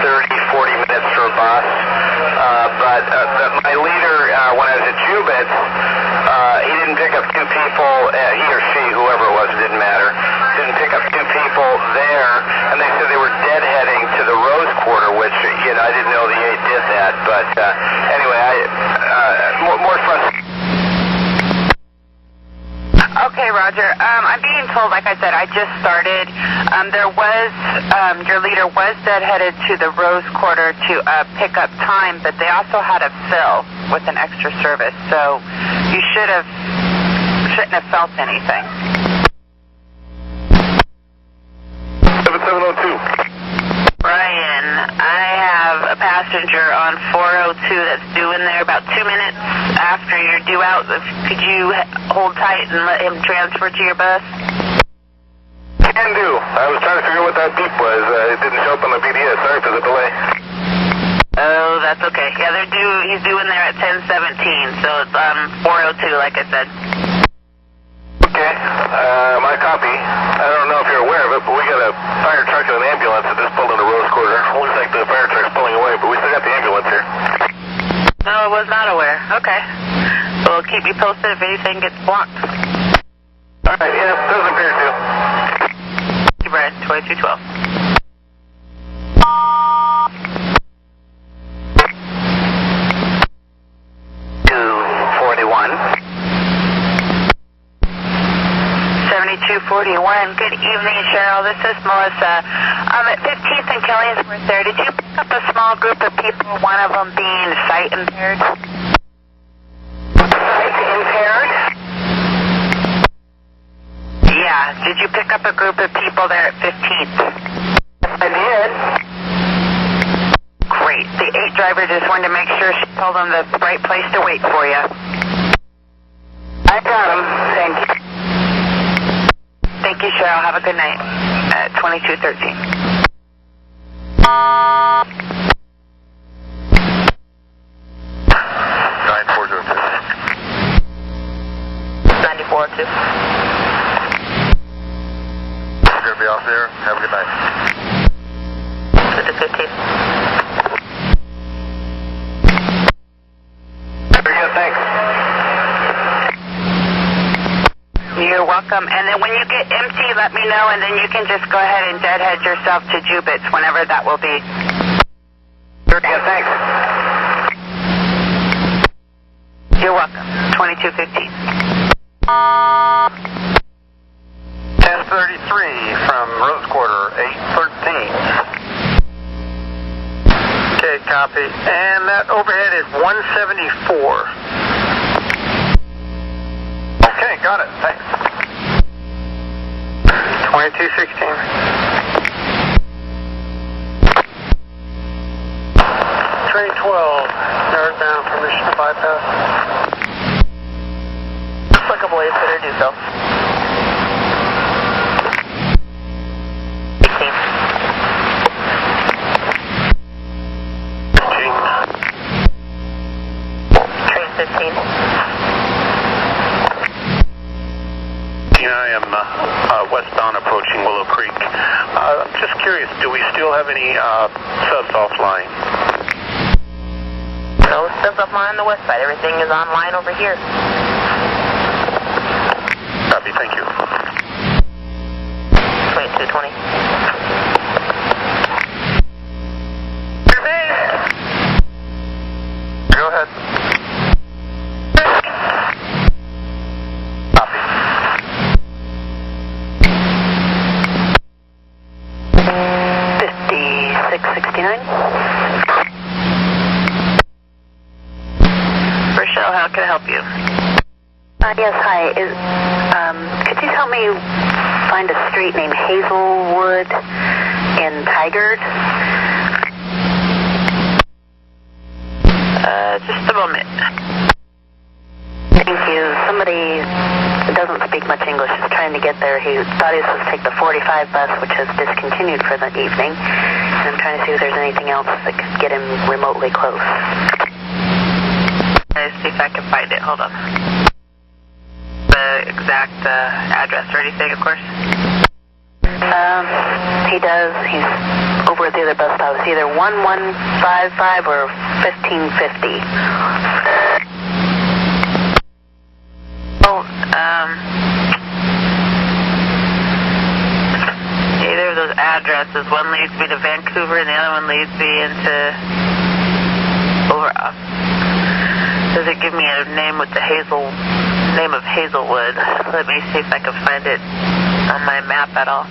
30, 40 minutes for a bus. But my leader, when I was at Jubitz, he didn't pick up two people, he or she, whoever it was, it didn't matter, didn't pick up two people there, and they said they were deadheading to the Rose Quarter, which, I didn't know the 8 did that, but anyway, more frustrating. Okay, Roger. I'm being told, like I said, I just started. Your leader was deadheaded to the Rose Quarter to pick up time, but they also had a fill with an extra service, so you shouldn't have felt anything. 7702. Brian, I have a passenger on 402 that's due in there about 2 minutes after you're due out. Could you hold tight and let him transfer to your bus? Can do. I was trying to figure out what that beep was. It didn't show up on the BDS. Sorry for the delay. Oh, that's okay. Yeah, he's due in there at 10:17, so it's 402, like I said. Okay. My copy. I don't know if you're aware of it, but we got a fire truck and an ambulance that just pulled into Rose Quarter. Looks like the fire truck's pulling away, but we still got the ambulance here. No, I was not aware. Okay. We'll keep you posted if anything gets blocked. All right, yeah, doesn't appear to. Thank you, Brad. 2212. 7241. Good evening, Cheryl. This is Melissa. At 15th and Killingsworth there, did you pick up a small group of people, one of them being sight impaired? Sight impaired? Yeah. Did you pick up a group of people there at 15th? Yes, I did. Great. The 8 driver just wanted to make sure she told them the right place to wait for you. I got them. Thank you. Thank you, Cheryl. Have a good night. At 2213. 9402. You're going to be off there. Have a good night. 15. Very good, thanks. You're welcome. And then when you get empty, let me know, and then you can just go ahead and deadhead yourself to Jubitz whenever that will be. Yeah, thanks. You're welcome. 2215. 1033 from Rose Quarter, 813. Okay, copy. And that overhead is 174. Okay, got it. Thanks. 2216. Train 12, northbound, permission to bypass. Applicable, you better do so. 18. Train 15. I am westbound approaching Willow Creek. I'm just curious, do we still have any subs offline? No stuff offline on the west side. Everything is online over here. Copy, thank you. 2220. Go ahead. Copy. 5669. Rochelle, how can I help you? Yes, hi. Could you help me find a street named Hazelwood in Tigard? Just a moment. Thank you. Somebody doesn't speak much English, is trying to get there. He thought he was supposed to take the 45 bus, which has discontinued for the evening. And I'm trying to see if there's anything else that could get him remotely close. Let's see if I can find it. Hold on. The exact address or anything, of course? He does. He's over at the other bus stop. It's either 1155 or 1550. Either of those addresses. One leads me to Vancouver and the other one leads me into does it give me a name with the name of Hazelwood? Let me see if I can find it on my map at all.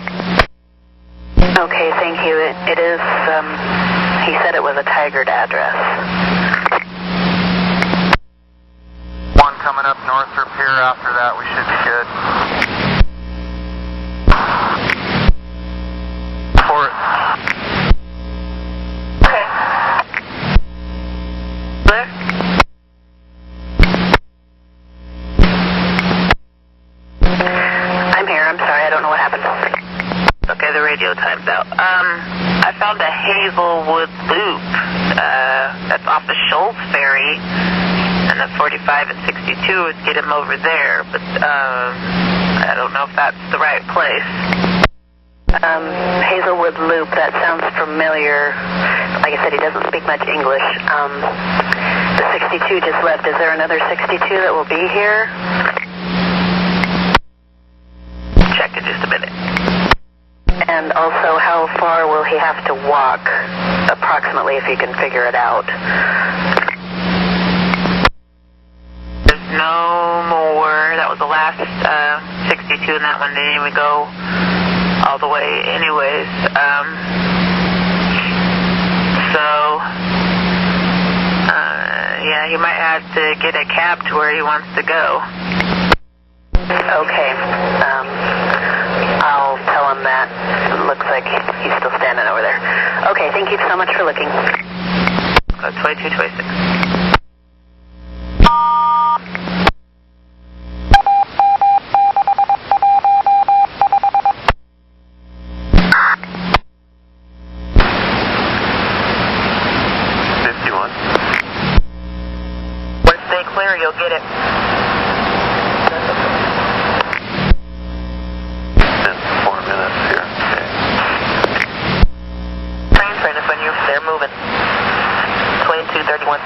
Okay, thank you. It is, he said it was a Tigard address. One coming up Northrop here. After that, we should be good. For it. Okay. There? I'm here. I'm sorry. I don't know what happened. Okay, the radio time's out. I found a Hazelwood loop. That's off the Shoals Ferry. And the 45 and 62 would get him over there. But, I don't know if that's the right place. Hazelwood Loop, that sounds familiar. Like I said, he doesn't speak much English. The 62 just left. Is there another 62 that will be here? Check in just a minute. And also, how far will he have to walk, approximately, if you can figure it out? There's no more. That was the last 62, and that one didn't even go all the way anyways. Yeah, he might have to get a cab to where he wants to go. Okay. I'll tell him that. It looks like he's still standing over there. Okay, thank you so much for looking. 2226. You'll get it. 4 minutes here. Okay. Train's right in front of you. They're moving. 2231.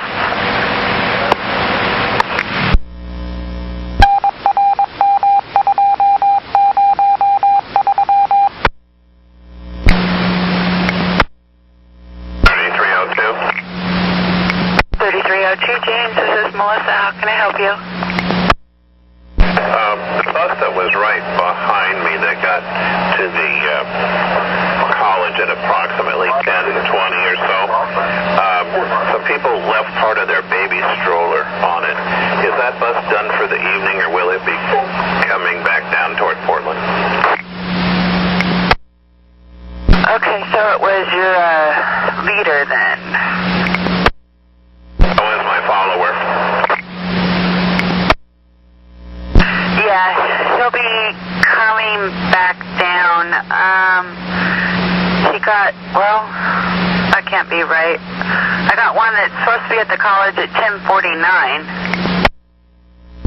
James, this is Melissa. How can I help you? The bus that was right behind me that got to the college at approximately 10:20 or so, some people left part of their baby stroller on it. Is that bus done for the evening, or will it be coming back down toward Portland? Okay, so it was your leader then. Follower. Yeah, he'll be coming back down. He got, well, that can't be right. I got one that's supposed to be at the college at 10:49.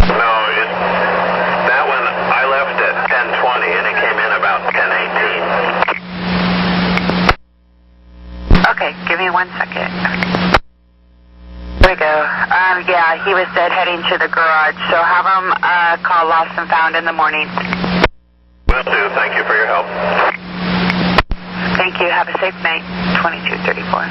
No, that one I left at 10:20 and it came in about 10:18. Okay, give me 1 second. There we go. Yeah, he was dead heading to the garage, so have him call Lost and Found in the morning. Will do. Thank you for your help. Thank you. Have a safe night. 2234.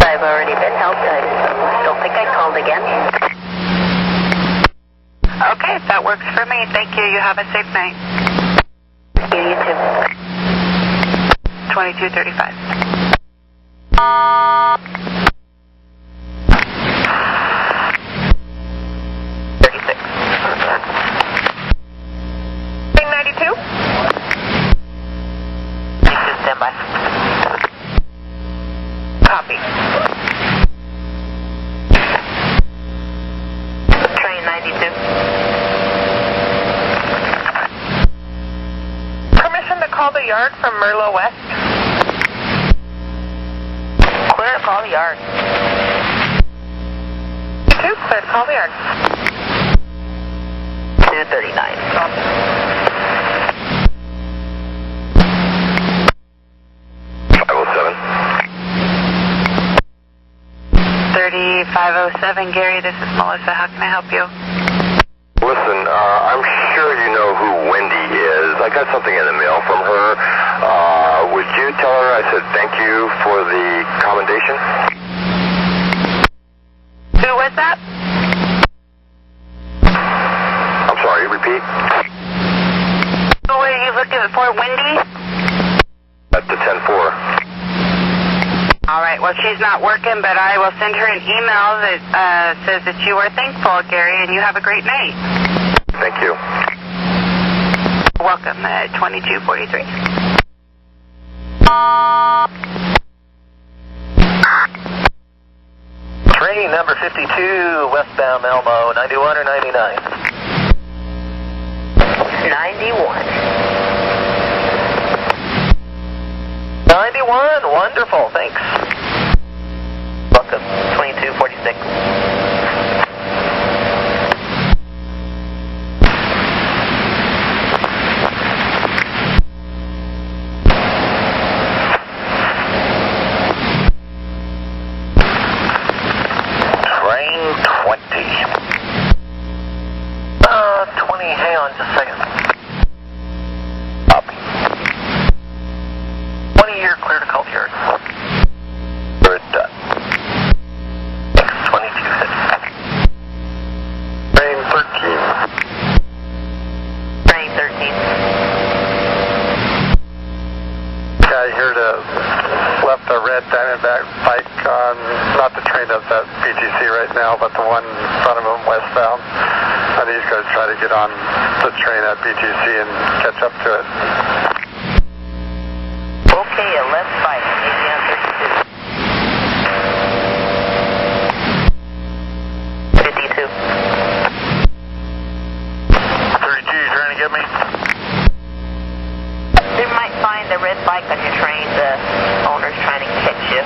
I've already been helped. I don't think I called again. Okay, that works for me. Thank you. You have a safe night. You too. 2235. Stand by. 92. Permission to call the yard from Merlo West. Clear to call the yard. 2, clear to call the yard. 239. 3507, Gary, this is Melissa. How can I help you? Listen, I'm sure you know who Wendy is. I got something in the mail from her. Would you tell her I said thank you for the commendation? Who was that? I'm sorry, repeat? Who are you looking for, Wendy? At the 10-4. All right, well, she's not working, but I will send her an email that says that you are thankful, Gary, and you have a great night. Thank you. Welcome at 2243. Train number 52, westbound Elmo, 91 or 99? 91. 91, wonderful, thanks. Welcome, 2246. Train 20. 20, hang on just a second. Copy. 20, you're clear to call the yard. Good. Thanks, 2250. Train 13. Train 13. Guy here to left a red Diamondback bike on, not the train that's at BGC right now, but the one in front of him westbound. And he's going to try to get on the train at BGC and catch up to it. Okay, a left bike, maybe on 32. 52. 32, you trying to get me? You might find a red bike on your train. The owner's trying to catch you.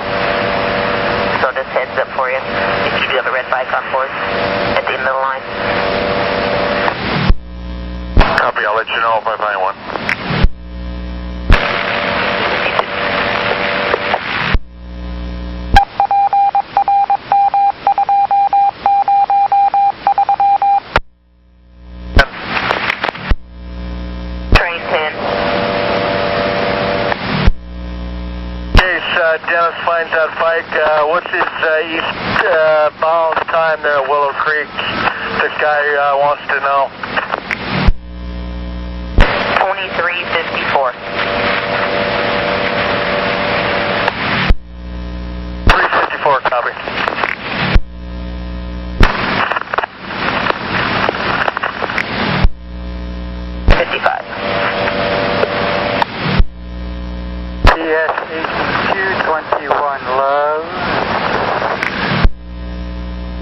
So just heads up for you. If you do have a red bike on board at the end of the line. Copy, I'll let you know if I find one. Train 10. Dennis finds that bike. What's his eastbound time there at Willow Creek? This guy wants to know. 2354. 354, copy. TS-8221 Love.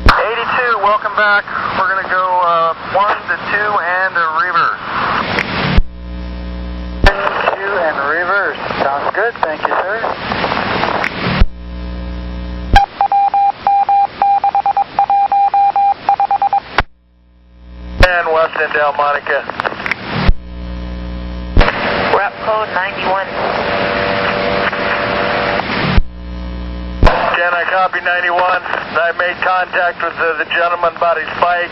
82, welcome back. We're going to go 1 to 2 and a reverse. 2 and reverse. Sounds good. Thank you, sir. And west in Delmonica. Route code 91. Can I copy 91? I made contact with the gentleman about his bike.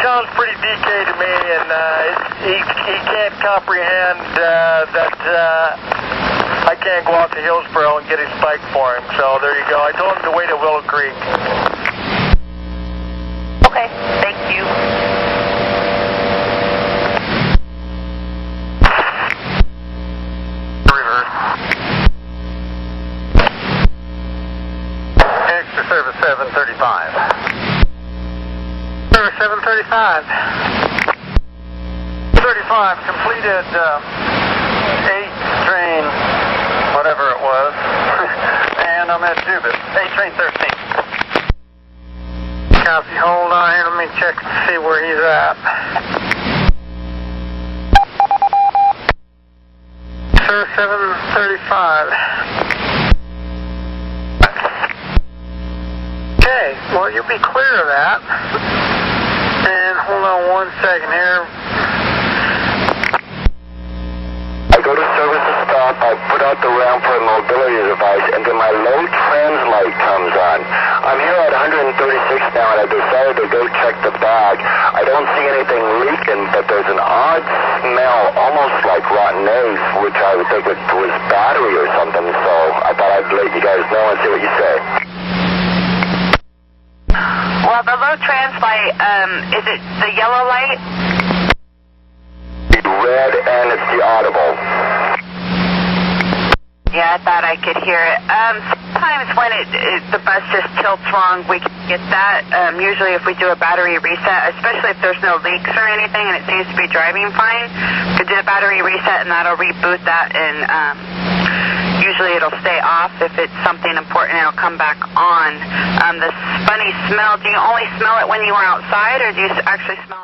Sounds pretty DK to me, and he can't comprehend that I can't go out to Hillsboro and get his bike for him. So there you go. I told him to wait at Willow Creek. Okay, thank you. Reverse. Extra service 735. Service 735. 35 completed 8 train, whatever it was, and I'm at Jubit. 8 train 13. Copy. Hold on here. Let me check to see where he's at. Sir, 735. Okay, well, you'll be clear of that. And hold on 1 second here. I go to services stop, I put out the ramp for a mobility device, and then my low trans light comes on. I'm here at 136 now, and I decided to go check the bag. I don't see anything leaking, but there's an odd smell, almost like rotten eggs, which I would think was battery or something, so I thought I'd let you guys know and see what you say. Well, the low trans light, is it the yellow light? Red, and it's the audible. Yeah, I thought I could hear it. Sometimes when the bus just tilts wrong, we can get that. Usually if we do a battery reset, especially if there's no leaks or anything and it seems to be driving fine, we could do a battery reset and that'll reboot that, and usually it'll stay off. If it's something important, it'll come back on. The funny smell, do you only smell it when you were outside, or do you actually smell it?